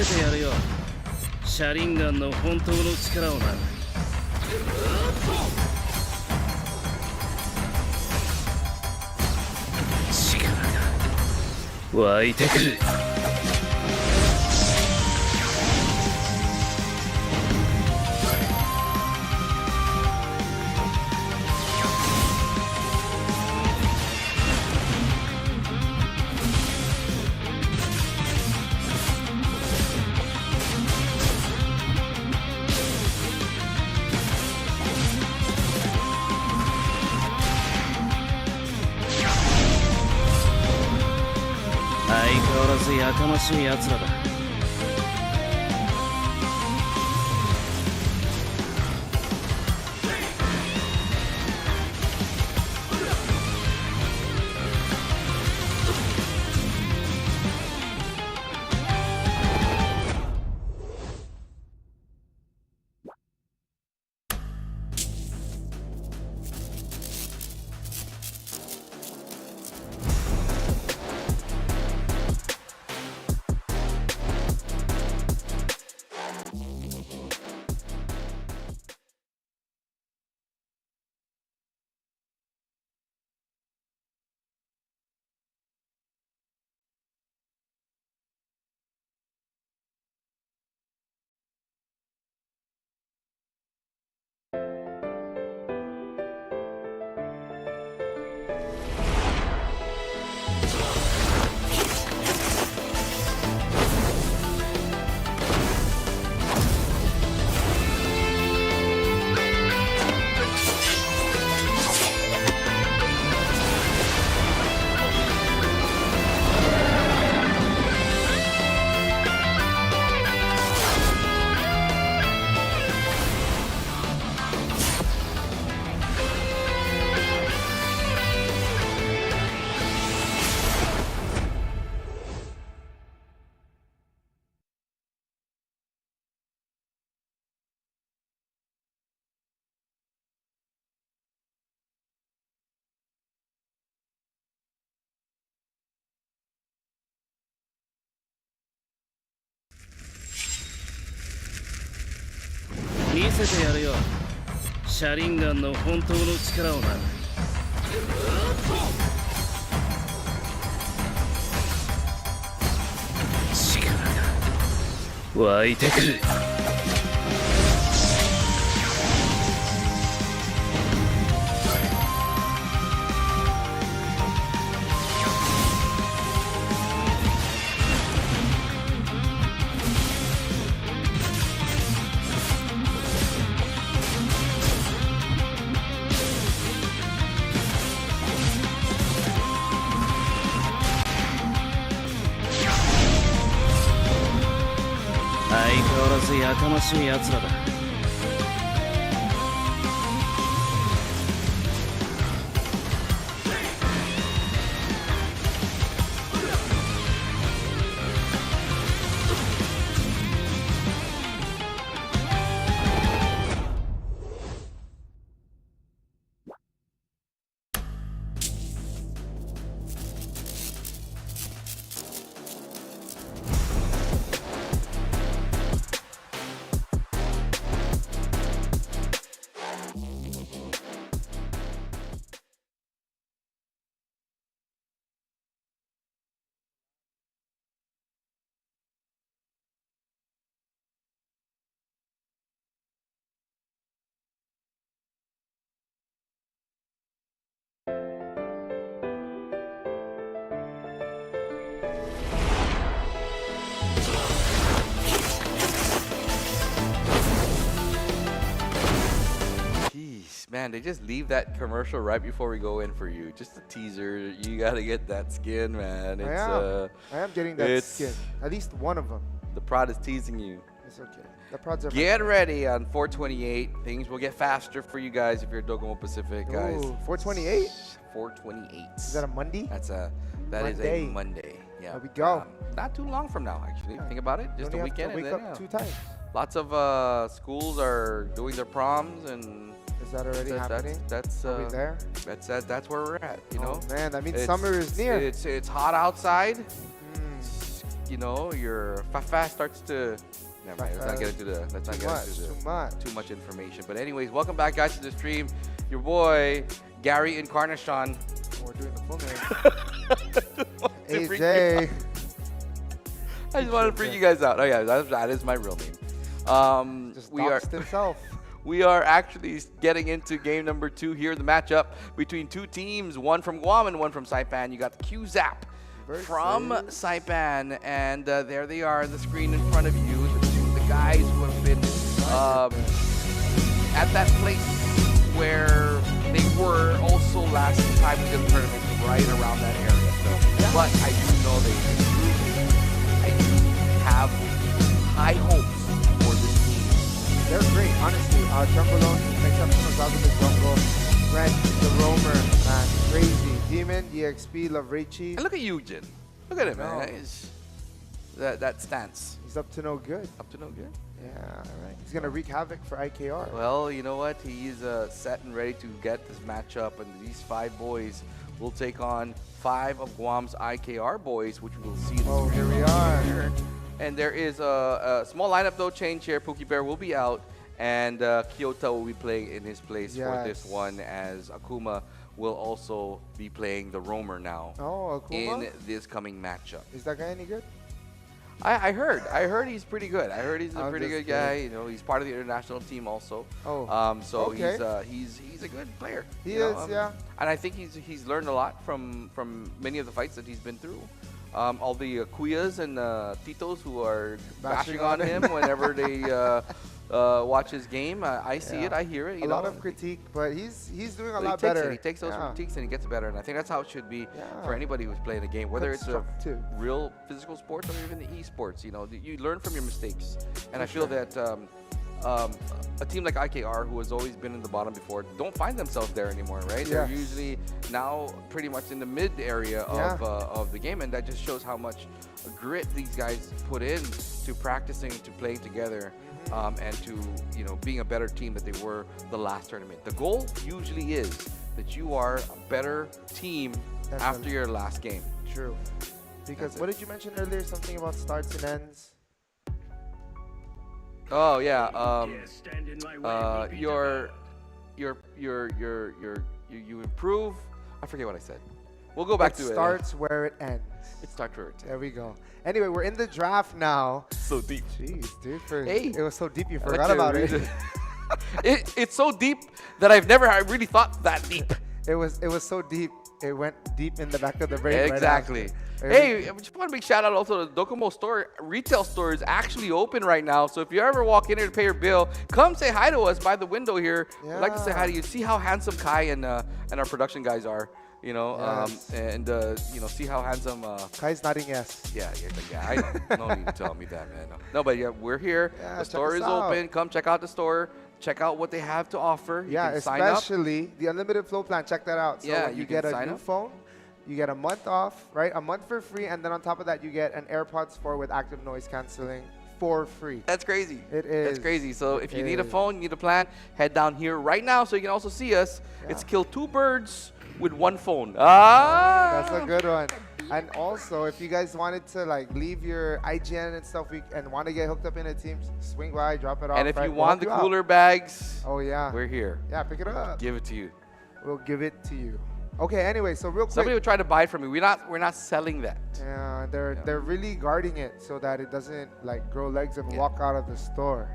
Speaker 1: せてやるよ車輪ガンの本当の力をな。力が湧いてくる。相変わらずやかましい奴らだ。見せてやるよ車輪ガンの本当の力をな。力が湧いてくる。相変わらずやかましい奴らだ。
Speaker 2: Man, they just leave that commercial right before we go in for you. Just a teaser. You gotta get that skin, man.
Speaker 3: I am getting that
Speaker 2: it's-
Speaker 3: skin. At least one of them.
Speaker 2: The prod is teasing you.
Speaker 3: It's okay. The prods are
Speaker 2: Get ready on 428. Things will get faster for you guys if you're Docomo Pacific, guys.
Speaker 3: Ooh, 428?
Speaker 2: 428.
Speaker 3: Is that a Monday?
Speaker 2: That is
Speaker 3: Monday.
Speaker 2: a Monday. Yeah.
Speaker 3: There we go.
Speaker 2: Not too long from now, actually.
Speaker 3: Yeah.
Speaker 2: Think about it.
Speaker 3: You
Speaker 2: Just a
Speaker 3: only have to
Speaker 2: weekend. And
Speaker 3: wake
Speaker 2: then,
Speaker 3: up
Speaker 2: yeah.
Speaker 3: 2 times.
Speaker 2: Lots of schools are doing their proms, and
Speaker 3: Is that already happening?
Speaker 2: that's
Speaker 3: Are we there?
Speaker 2: that's where we're at. You know.
Speaker 3: Oh, man, that means
Speaker 2: It's-
Speaker 3: summer is near.
Speaker 2: It's hot outside.
Speaker 3: Mm.
Speaker 2: your fast starts to. Never mind. Let's not get into the. Let's not get into the too much information. But anyways, welcome back, guys, to the stream. Your boy Gary Incarnation.
Speaker 3: We're doing the full name. AJ.
Speaker 2: I just wanted to bring you guys out. Oh yeah, that is my real name.
Speaker 3: Just
Speaker 2: we are
Speaker 3: doxed himself.
Speaker 2: we are actually getting into game number 2 here. The matchup between two teams, one from Guam and one from Saipan. You got the Q-Zap from Saipan, and there they are on the screen in front of you. The guys who have been at that place where they were also last time we did the tournament, right around that area. So, but I do know they improved. I do have high hopes for this team.
Speaker 3: They're great, honestly. Trumbalone makes up some of the jungle. Brent, the roamer, man, crazy. Demon, EXP, Lavrechi.
Speaker 2: And look at Eugen. Look at him,
Speaker 3: No.
Speaker 2: man. That stance.
Speaker 3: He's up to no good.
Speaker 2: Up to no good.
Speaker 3: Yeah, all right. He's gonna wreak havoc for IKR.
Speaker 2: Well, you know what? He's set and ready to get this matchup, and these 5 boys will take on 5 of Guam's IKR boys, which we'll see.
Speaker 3: Oh, here we are.
Speaker 2: And there is a small lineup though change here. Pookie Bear will be out, and Kyoto will be playing in his place for this one, as Akuma will also be playing the roamer now
Speaker 3: Oh, Akuma?
Speaker 2: in this coming matchup.
Speaker 3: Is that guy any good?
Speaker 2: I heard he's pretty good. I heard he's a
Speaker 3: I'm
Speaker 2: pretty
Speaker 3: just
Speaker 2: good guy. You know, he's part of the international team also.
Speaker 3: Oh,
Speaker 2: So
Speaker 3: okay.
Speaker 2: he's a good player.
Speaker 3: He
Speaker 2: you know,
Speaker 3: is, yeah.
Speaker 2: And I think he's learned a lot from many of the fights that he's been through. All the Kuyas and Titos who are bashing on him whenever they watch his game. I see it. I hear it.
Speaker 3: A lot of critique, but he's doing a lot
Speaker 2: takes
Speaker 3: better.
Speaker 2: He takes those critiques and he gets better, and I think that's how it should be for anybody who's playing a game, whether it's a real physical sports or even the esports. You know, you learn from your mistakes, and I feel that a team like IKR, who has always been in the bottom before, don't find themselves there anymore, right?
Speaker 3: Yes.
Speaker 2: They're usually now pretty much in the mid area of the game, and that just shows how much grit these guys put in to practicing, to playing together. And to being a better team that they were the last tournament. The goal usually is that you are a better team after your last game.
Speaker 3: True. Because what did you mention earlier? Something about starts and ends.
Speaker 2: Oh yeah.
Speaker 5: Stand in my way,
Speaker 2: You improve. I forget what I said. We'll go back to it.
Speaker 3: It starts where it ends.
Speaker 2: It starts where it ends.
Speaker 3: There we go. Anyway, we're in the draft now.
Speaker 2: So deep.
Speaker 3: Jeez, dude.
Speaker 2: Hey.
Speaker 3: It was so deep you forgot about it.
Speaker 2: It's so deep that I really thought that deep.
Speaker 3: It was so deep. It went deep in the back of the brain.
Speaker 2: Exactly.
Speaker 3: Right
Speaker 2: Hey, I just want to big shout out also to the Docomo store. Retail store is actually open right now. So if you ever walk in here to pay your bill, come say hi to us by the window here. We'd like to say hi to you. See how handsome Kai and our production guys are. See how handsome.
Speaker 3: Kai's nodding yes.
Speaker 2: Yeah. No need to tell me that, man. No, but yeah, we're here.
Speaker 3: Yeah,
Speaker 2: The store is open. Come check out the store. Check out what they have to offer. You can sign up.
Speaker 3: Especially the unlimited flow plan. Check that out. So when you get a new phone, you get a month off, right? A month for free, and then on top of that, you get an AirPods 4 with active noise canceling for free.
Speaker 2: That's crazy.
Speaker 3: It is.
Speaker 2: That's crazy. So if you need a phone, you need a plan, head down here right now so you can also see us.
Speaker 3: Yeah.
Speaker 2: It's kill 2 birds with 1 phone. Ah!
Speaker 3: That's a good one. And also, if you guys wanted to leave your IGN and stuff and want to get hooked up in a team, swing by, drop it off.
Speaker 2: And if you
Speaker 3: We'll
Speaker 2: want the
Speaker 3: help you
Speaker 2: cooler bags,
Speaker 3: out. Oh yeah,
Speaker 2: we're here.
Speaker 3: Yeah, pick it up.
Speaker 2: Give it to you.
Speaker 3: We'll give it to you. Okay. Anyway, so real quick.
Speaker 2: Somebody would try to buy it from me. We're not selling that.
Speaker 3: Yeah, they're really guarding it so that it doesn't grow legs and walk out of the store.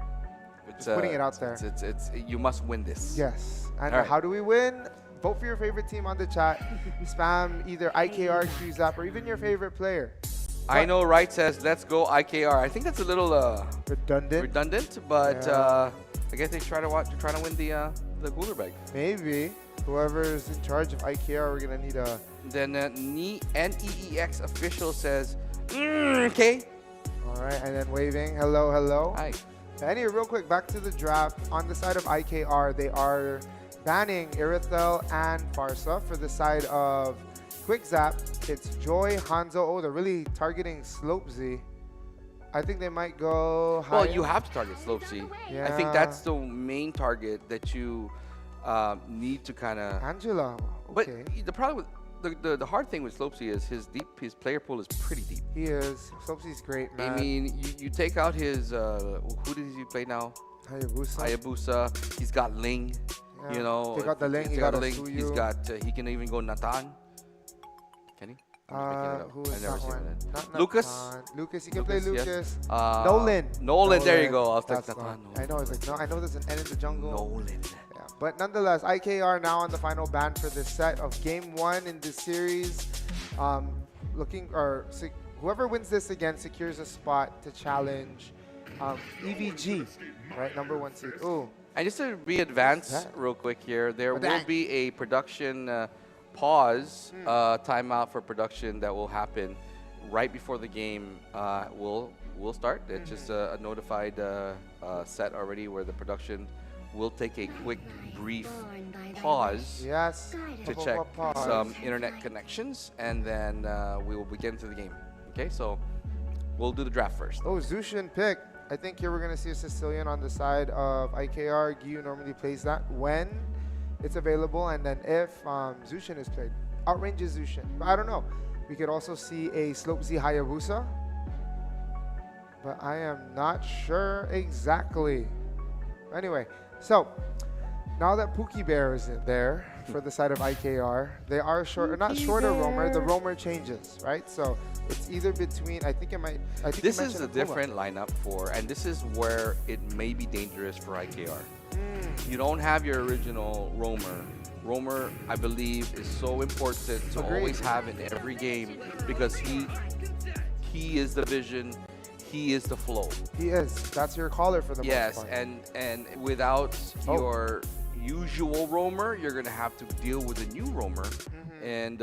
Speaker 2: It's
Speaker 3: Just putting it out there.
Speaker 2: It's you must win this.
Speaker 3: Yes. And
Speaker 2: All right.
Speaker 3: how do we win? Vote for your favorite team on the chat. Spam either IKR, QZap, or even your favorite player.
Speaker 2: I know Right says let's go IKR. I think that's a little
Speaker 3: Redundant.
Speaker 2: but
Speaker 3: Yeah.
Speaker 2: I guess they try to win the cooler bag.
Speaker 3: Maybe. Whoever's in charge of IKR, we're going to need a...
Speaker 2: Then NEEX official says, okay.
Speaker 3: All right, and then waving. Hello, hello.
Speaker 2: Hi.
Speaker 3: Anyway, real quick, back to the draft. On the side of IKR, they are banning Irithel and Farsa. For the side of QuickZap, it's Joy, Hanzo. Oh, they're really targeting Slopesy. I think they might go high.
Speaker 2: Well, you have to target Slopesy.
Speaker 3: Yeah.
Speaker 2: I think that's the main target that you need to kind of.
Speaker 3: Angela. Okay.
Speaker 2: But the problem with the hard thing with Slopesy is his player pool is pretty deep.
Speaker 3: He is. Slopsy's great, man.
Speaker 2: I mean, you take out his who does he play now? Hayabusa. He's got Ling.
Speaker 3: Yeah.
Speaker 2: You know,
Speaker 3: Take out the Ling. He
Speaker 2: take
Speaker 3: got
Speaker 2: out Ling.
Speaker 3: Osuyu.
Speaker 2: He's got he can even go Nathan. Can he? I'm just making it up.
Speaker 3: Who is
Speaker 2: I've never
Speaker 3: that
Speaker 2: seen
Speaker 3: one?
Speaker 2: that.
Speaker 3: Not
Speaker 2: Lucas?
Speaker 3: Nathan. Lucas. He can play
Speaker 2: Lucas, yes.
Speaker 3: Lucas.
Speaker 2: Nolan.
Speaker 3: Nolan.
Speaker 2: There you go. I was like
Speaker 3: That's
Speaker 2: Nathan.
Speaker 3: I know. It's like no. I know there's an N in the jungle.
Speaker 2: Nolan.
Speaker 3: Yeah, but nonetheless, IKR now on the final ban for this set of Game 1 in this series. Whoever wins this again secures a spot to challenge EVG, right? Number 1 seed. Ooh,
Speaker 2: And just to be advanced real quick here, there will be a production pause, timeout for production that will happen right before the game will start. It's just a notified set already where the production will take a quick, brief pause
Speaker 3: yes.
Speaker 2: to check some internet connections, and then we will begin to the game. Okay, so we'll do the draft first.
Speaker 3: Oh, Zushin pick. I think here we're going to see a Sicilian on the side of IKR. Gyu normally plays that when it's available, and then if Zushin is played. Outranges Zushin. But I don't know. We could also see a Slopesy Hayabusa. But I am not sure exactly. Anyway, so now that Pookie Bear is in there for the side of IKR, they are not shorter roamer. The roamer changes, right? So it's either between.
Speaker 2: This is a different lineup and this is where it may be dangerous for IKR. You don't have your original roamer. Roamer, I believe, is so important to always have in every game because he is the vision. He is the flow.
Speaker 3: He is. That's your caller for the most part.
Speaker 2: Yes, and without your usual roamer, you're gonna have to deal with a new roamer, and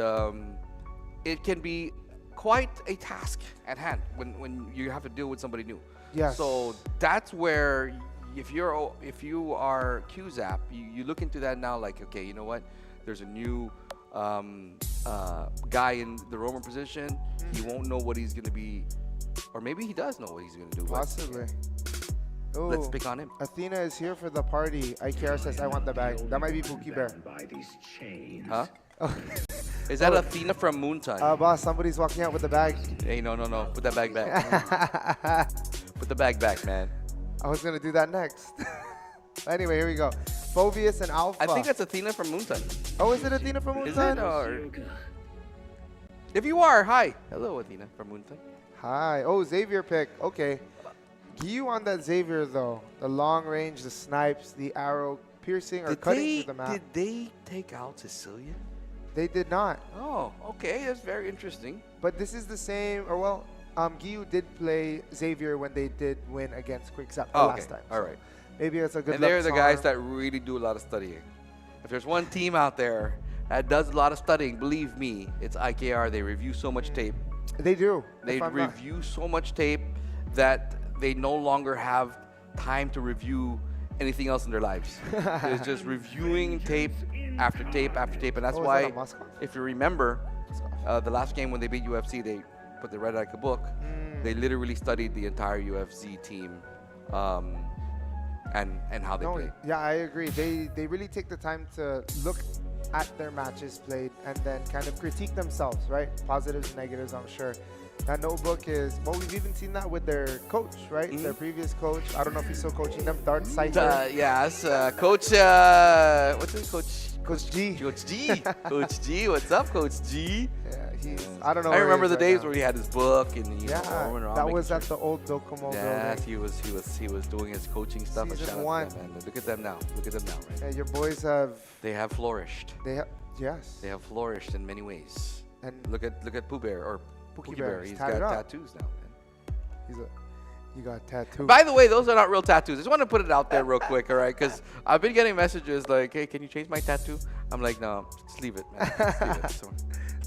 Speaker 2: it can be quite a task at hand when you have to deal with somebody new.
Speaker 3: Yes.
Speaker 2: So that's where if you are QZap, you look into that now like, okay, you know what? There's a new guy in the roamer position. He won't know what he's gonna be. Or maybe he does know what he's going to do.
Speaker 3: Possibly.
Speaker 2: Let's pick on him.
Speaker 3: Athena is here for the party. IKR says, I want the bag. That might be Pookie Bear.
Speaker 5: By these chains.
Speaker 2: Huh? Is that Athena from Moontime?
Speaker 3: Boss, somebody's walking out with the bag.
Speaker 2: Hey, no. Put that bag back. Put the bag back, man.
Speaker 3: I was going to do that next. Anyway, here we go. Phobius and Alpha.
Speaker 2: I think that's Athena from Moontime.
Speaker 3: Oh, is it Athena from
Speaker 2: Is
Speaker 3: Moonton?
Speaker 2: it? Or... If you are, hi. Hello, Athena from Moontime.
Speaker 3: Hi. Oh, Xavier pick. Okay. Gyu on that Xavier, though. The long range, the snipes, the arrow piercing or cutting through the map.
Speaker 2: Did they take out Sicilian?
Speaker 3: They did not.
Speaker 2: Oh, okay. That's very interesting.
Speaker 3: But this is the same, Gyu did play Xavier when they did win against Quickzap last time.
Speaker 2: All right.
Speaker 3: Maybe it's a good
Speaker 2: And they're the guys
Speaker 3: charm.
Speaker 2: that really do a lot of studying. If there's one team out there that does a lot of studying, believe me, it's IKR. They review so much tape.
Speaker 3: They do.
Speaker 2: They review so much tape that they no longer have time to review anything else in their lives. It's just reviewing tape after tape after tape. And that's why, if you remember, the last game when they beat UFC, they put the red like a book. They literally studied the entire UFC team and how they play.
Speaker 3: Yeah, I agree. They really take the time to look at their matches played and then kind of critique themselves, right? Positives and negatives, I'm sure. That notebook is, we've even seen that with their coach, right? Their previous coach. I don't know if he's still coaching them, Dart Cypher.
Speaker 2: Yes, Coach, what's his coach?
Speaker 3: Coach G.
Speaker 2: Coach G. Coach G, what's up, Coach G?
Speaker 3: Yeah, I don't know.
Speaker 2: I remember the days
Speaker 3: now.
Speaker 2: where he had his book and
Speaker 3: that was at the old Docomo
Speaker 2: Yes,
Speaker 3: building.
Speaker 2: he was doing his coaching stuff.
Speaker 3: Season 1.
Speaker 2: Man. Look at them now. Right?
Speaker 3: Yeah, your boys have.
Speaker 2: They have flourished.
Speaker 3: Yes.
Speaker 2: They have flourished in many ways.
Speaker 3: And
Speaker 2: look at Pooh Bear or Pookie Bear. He's got tattoos now, man.
Speaker 3: You got tattoos.
Speaker 2: By the way, those are not real tattoos. I just want to put it out there real quick, all right? Because I've been getting messages like, "Hey, can you change my tattoo?" I'm like, "No, just leave it, man. Just leave it." So,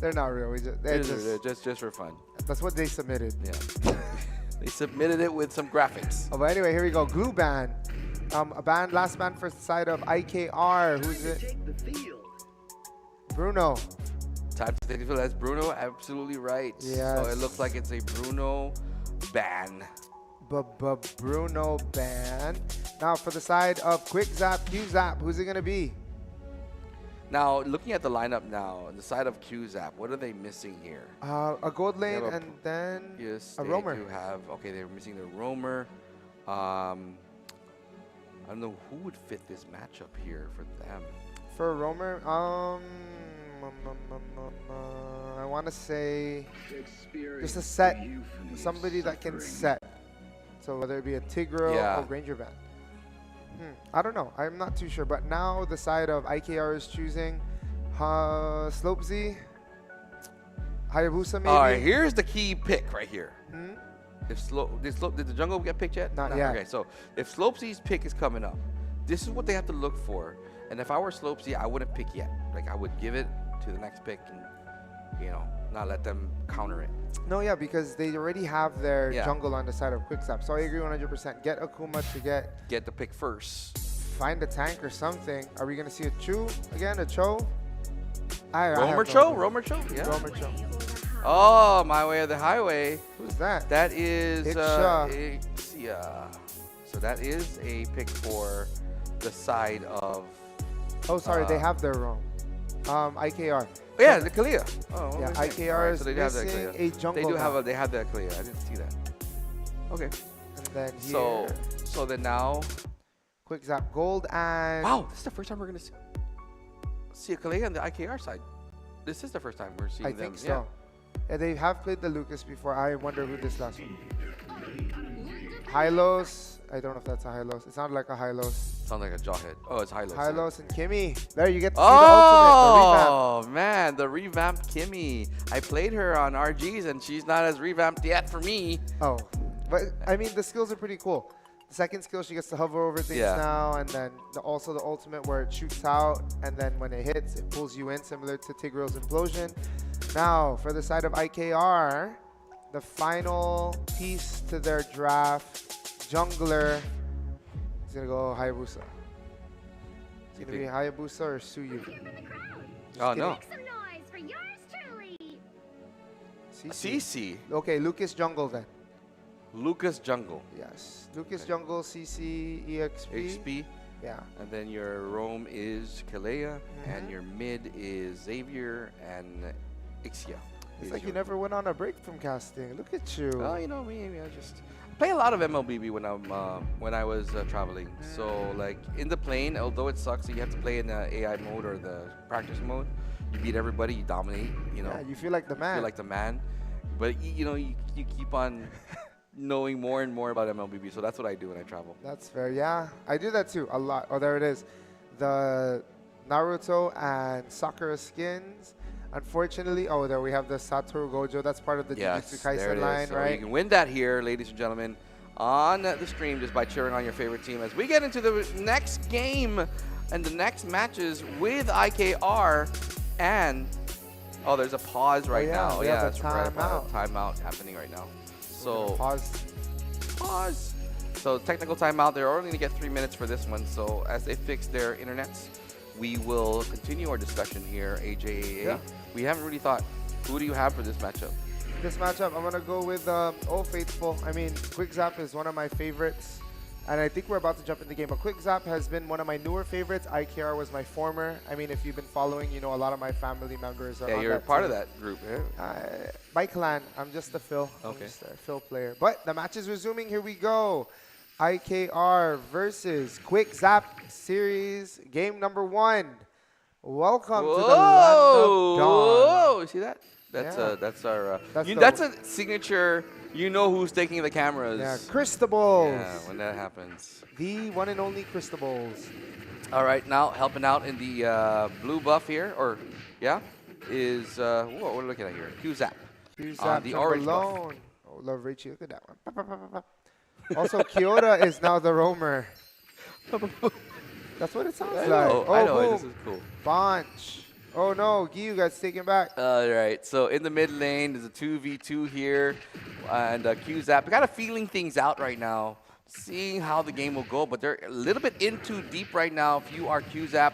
Speaker 3: they're not real. They're
Speaker 2: just for fun.
Speaker 3: That's what they submitted.
Speaker 2: Yeah. They submitted it with some graphics.
Speaker 3: Oh, but anyway, here we go. Glue ban. Last ban for the side of IKR. Who's it?
Speaker 5: Take the field.
Speaker 3: Bruno.
Speaker 2: Time to take the field. That's Bruno. Absolutely right.
Speaker 3: Yes.
Speaker 2: So it looks like it's a Bruno ban.
Speaker 3: Bruno ban. Now for the side of Quickzap, QZap, who's it gonna be?
Speaker 2: Now, looking at the lineup now, on the side of QZap, what are they missing here?
Speaker 3: A gold lane
Speaker 2: have a
Speaker 3: and then
Speaker 2: Yes,
Speaker 3: a
Speaker 2: they
Speaker 3: roamer.
Speaker 2: do have. Okay, they're missing their roamer. I don't know who would fit this matchup here for them.
Speaker 3: For a roamer, I want to say just a set, somebody that can set. So whether it be a Tigro
Speaker 2: Yeah.
Speaker 3: or Ranger Band. I don't know. I'm not too sure. But now the side of IKR is choosing Slopesy, Hayabusa maybe.
Speaker 2: All right, here's the key pick right here.
Speaker 3: Hmm?
Speaker 2: If did the jungle get picked yet?
Speaker 3: Not yet.
Speaker 2: Okay, so if Slopesy's pick is coming up, this is what they have to look for. And if I were Slopesy, I wouldn't pick yet. Like I would give it to the next pick and not let them counter it.
Speaker 3: No, yeah, because they already have their
Speaker 2: Yeah.
Speaker 3: jungle on the side of Quicksap. So I agree 100%. Get Akuma to
Speaker 2: Get the pick first.
Speaker 3: find a tank or something. Are we going to see a Chu again? A Cho? I have
Speaker 2: Roamer
Speaker 3: no
Speaker 2: Cho?
Speaker 3: idea.
Speaker 2: Roamer Cho? Yeah.
Speaker 3: Roamer Cho.
Speaker 2: Oh, my way of the highway.
Speaker 3: Who's that?
Speaker 2: That is
Speaker 3: Iksha.
Speaker 2: Ixia. So that is a pick for the side of
Speaker 3: Oh, sorry, they have their roam. IKR.
Speaker 2: yeah, the Kalia. Oh,
Speaker 3: Yeah,
Speaker 2: okay.
Speaker 3: IKR
Speaker 2: Alright,
Speaker 3: is
Speaker 2: so they do have that
Speaker 3: missing
Speaker 2: Kalia.
Speaker 3: a jungle.
Speaker 2: They do have
Speaker 3: now.
Speaker 2: they have that Kalia. I didn't see that. Okay.
Speaker 3: And then here,
Speaker 2: So then now,
Speaker 3: Quicksap Gold and
Speaker 2: wow, this is the first time we're gonna see a Kalia on the IKR side. This is the first time we're seeing
Speaker 3: I
Speaker 2: them.
Speaker 3: think so. Yeah, they have played the Lucas before. I wonder who this last one. Hylos. I don't know if that's a Hylos. It sounded like a Hylos.
Speaker 2: Sounds like a jawhead. Oh, it's Hylos.
Speaker 3: Hylos and Kimmy. There you get to see the ultimate,
Speaker 2: Oh man, the revamped Kimmy. I played her on RGs and she's not as revamped yet for me.
Speaker 3: the revamped. Oh, but I mean the skills are pretty cool. The second skill, she gets to hover over things
Speaker 2: Yeah.
Speaker 3: now, and then also the ultimate where it shoots out, and then when it hits, it pulls you in, similar to Tigrel's Implosion. Now, for the side of IKR, the final piece to their draft, jungler, is gonna go Hayabusa. It's gonna be Hayabusa or Suyu.
Speaker 2: Oh no.
Speaker 4: Make some noise for yours truly.
Speaker 2: CC.
Speaker 3: Okay, Lucas Jungle then.
Speaker 2: Lucas Jungle.
Speaker 3: Yes, Lucas
Speaker 2: Okay.
Speaker 3: Jungle, CC, EXP.
Speaker 2: XP.
Speaker 3: Yeah.
Speaker 2: And then your roam is Kalea, and your mid is Xavier and Ixia.
Speaker 3: It's
Speaker 2: is
Speaker 3: like you
Speaker 2: your-
Speaker 3: never went on a break from casting. Look at you.
Speaker 2: Oh, you know me. I just play a lot of MLBB when I was traveling. So like in the plane, although it sucks, that you have to play in the AI mode or the practice mode. You beat everybody, you dominate.
Speaker 3: Yeah, you feel like the man.
Speaker 2: feel like the man. But you keep on knowing more and more about MLBB. So that's what I do when I travel.
Speaker 3: That's fair. Yeah, I do that too a lot. Oh, there it is. The Naruto and Sakura skins. Unfortunately, oh, there we have the Satoru Gojo. That's part of the Jujutsu
Speaker 2: there
Speaker 3: Kaisen
Speaker 2: it
Speaker 3: line,
Speaker 2: is. So
Speaker 3: right?
Speaker 2: you can win that here, ladies and gentlemen, on the stream just by cheering on your favorite team. As we get into the next game and the next matches with IKR and oh, there's a pause right
Speaker 3: yeah,
Speaker 2: now.
Speaker 3: we have a
Speaker 2: that's right.
Speaker 3: timeout.
Speaker 2: Timeout happening right now.
Speaker 3: We're gonna
Speaker 2: So
Speaker 3: pause.
Speaker 2: So technical timeout. They're only going to get 3 minutes for this one. So as they fix their internets, we will continue our discussion here. AJAA.
Speaker 3: Yeah.
Speaker 2: We haven't really thought. Who do you have for this matchup?
Speaker 3: This matchup, I'm gonna go with Old Faithful. I mean, Quick Zap is one of my favorites, and I think we're about to jump in the game. But Quick Zap has been one of my newer favorites. IKR was my former. I mean, if you've been following, you know a lot of my family members are
Speaker 2: Yeah,
Speaker 3: on
Speaker 2: you're
Speaker 3: that
Speaker 2: part
Speaker 3: team.
Speaker 2: of that group. Yeah?
Speaker 3: By clan, I'm just a Phil. I'm
Speaker 2: Okay.
Speaker 3: just a Phil player. But the match is resuming. Here we go. IKR versus Quick Zap Series, game number 1. Welcome to the land of dawn.
Speaker 2: Whoa! You see that? That's
Speaker 3: Yeah.
Speaker 2: that's our
Speaker 3: That's the-
Speaker 2: that's a signature. You know who's taking the cameras.
Speaker 3: Yeah, Christables.
Speaker 2: Yeah, when that happens.
Speaker 3: The one and only Christables.
Speaker 2: All right, now helping out in the blue buff here, or yeah, is what are we looking at here? Q-Zap.
Speaker 3: Use
Speaker 2: On
Speaker 3: that
Speaker 2: the
Speaker 3: jump
Speaker 2: orange buff.
Speaker 3: alone. Oh, love Richie. Look at that one. Pa, pa, pa, pa, pa. Also, Kyoto is now the roamer. That's what it sounds like.
Speaker 2: I know.
Speaker 3: boom.
Speaker 2: This is cool.
Speaker 3: Bunch. Oh no, Giyu gets taken back.
Speaker 2: All right, so in the mid lane, there's a 2v2 here, and Q-Zap kind of feeling things out right now, seeing how the game will go, but they're a little bit in too deep right now if you are Q-Zap.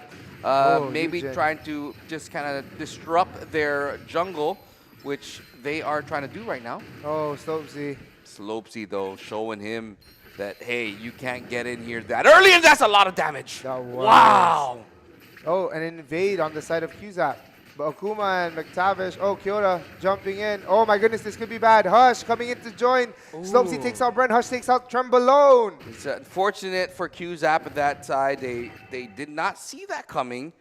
Speaker 2: Maybe
Speaker 3: Eugen.
Speaker 2: trying to just kind of disrupt their jungle, which they are trying to do right now.
Speaker 3: Oh, Slopesy.
Speaker 2: Slopesy, though, showing him that, hey, you can't get in here that early, and that's a lot of damage.
Speaker 3: That was.
Speaker 2: Wow!
Speaker 3: Oh, an invade on the side of Qzap. But Akuma and McTavish. Oh, Kyoto jumping in. Oh my goodness, this could be bad. Hush coming in to join. Slopesy takes out Brent. Hush takes out Trembolone.
Speaker 2: It's unfortunate for Qzap at that side. They did not see that coming.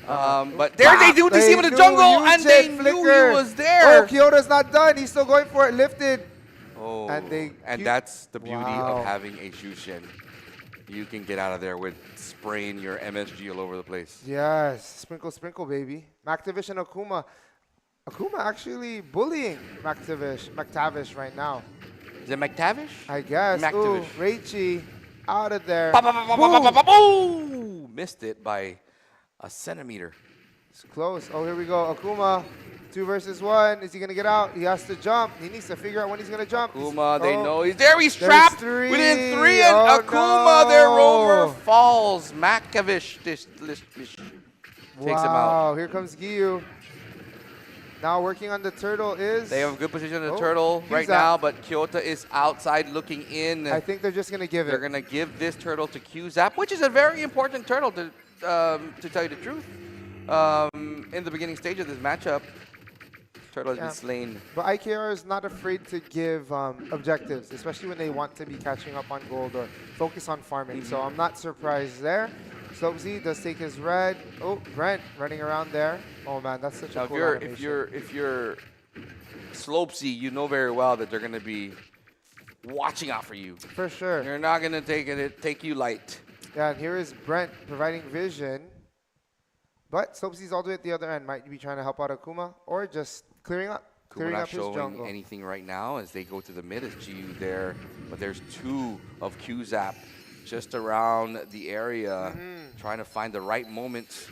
Speaker 2: But there they do. They see him in the
Speaker 3: knew
Speaker 2: jungle, and they
Speaker 3: Yujin
Speaker 2: knew
Speaker 3: flicker.
Speaker 2: he was there.
Speaker 3: Oh, Kyoto's not done. He's still going for it. Lifted.
Speaker 2: Oh,
Speaker 3: And
Speaker 2: and that's the beauty
Speaker 3: Wow.
Speaker 2: of having a Jushin. You can get out of there with spraying your MSG all over the place.
Speaker 3: Yes. Sprinkle, sprinkle, baby. McTavish and Akuma. Akuma actually bullying McTavish right now.
Speaker 2: Is it McTavish?
Speaker 3: I guess. Ooh,
Speaker 2: McTavish.
Speaker 3: Reichi out of there.
Speaker 2: Boom! Missed it by a centimeter.
Speaker 3: It's close. Oh, here we go. Akuma, 2 versus 1. Is he going to get out? He has to jump. He needs to figure out when he's going to jump.
Speaker 2: Akuma, they
Speaker 3: Oh,
Speaker 2: know he's there. He's
Speaker 3: there's
Speaker 2: trapped
Speaker 3: 3.
Speaker 2: within 3, and
Speaker 3: Oh,
Speaker 2: Akuma,
Speaker 3: no.
Speaker 2: their rover falls. McTavish takes him out.
Speaker 3: Wow, here comes Giyu. Now working on the turtle is...
Speaker 2: They have a good position on the
Speaker 3: Oh,
Speaker 2: turtle right
Speaker 3: Qzap.
Speaker 2: now, but Kyoto is outside looking in.
Speaker 3: I think they're just going to give
Speaker 2: They're
Speaker 3: it.
Speaker 2: going to give this turtle to Qzap, which is a very important turtle to tell you the truth. In the beginning stage of this matchup, turtle has been slain.
Speaker 3: But IKR is not afraid to give objectives, especially when they want to be catching up on gold or focus on farming. So I'm not surprised there. Slopesy does take his red. Oh, Brent running around there. Oh man, that's such
Speaker 2: Now,
Speaker 3: a cool animation.
Speaker 2: if you're Slopesy, you know very well that they're going to be watching out for you.
Speaker 3: For sure.
Speaker 2: They're not going to take you light.
Speaker 3: Yeah, and here is Brent providing vision. But Slopesy's all the way at the other end. Might be trying to help out Akuma or just clearing up
Speaker 2: Kuma not
Speaker 3: his
Speaker 2: showing
Speaker 3: jungle.
Speaker 2: anything right now as they go to the mid. Is GU there, but there's 2 of Qzap just around the area, trying to find the right moment.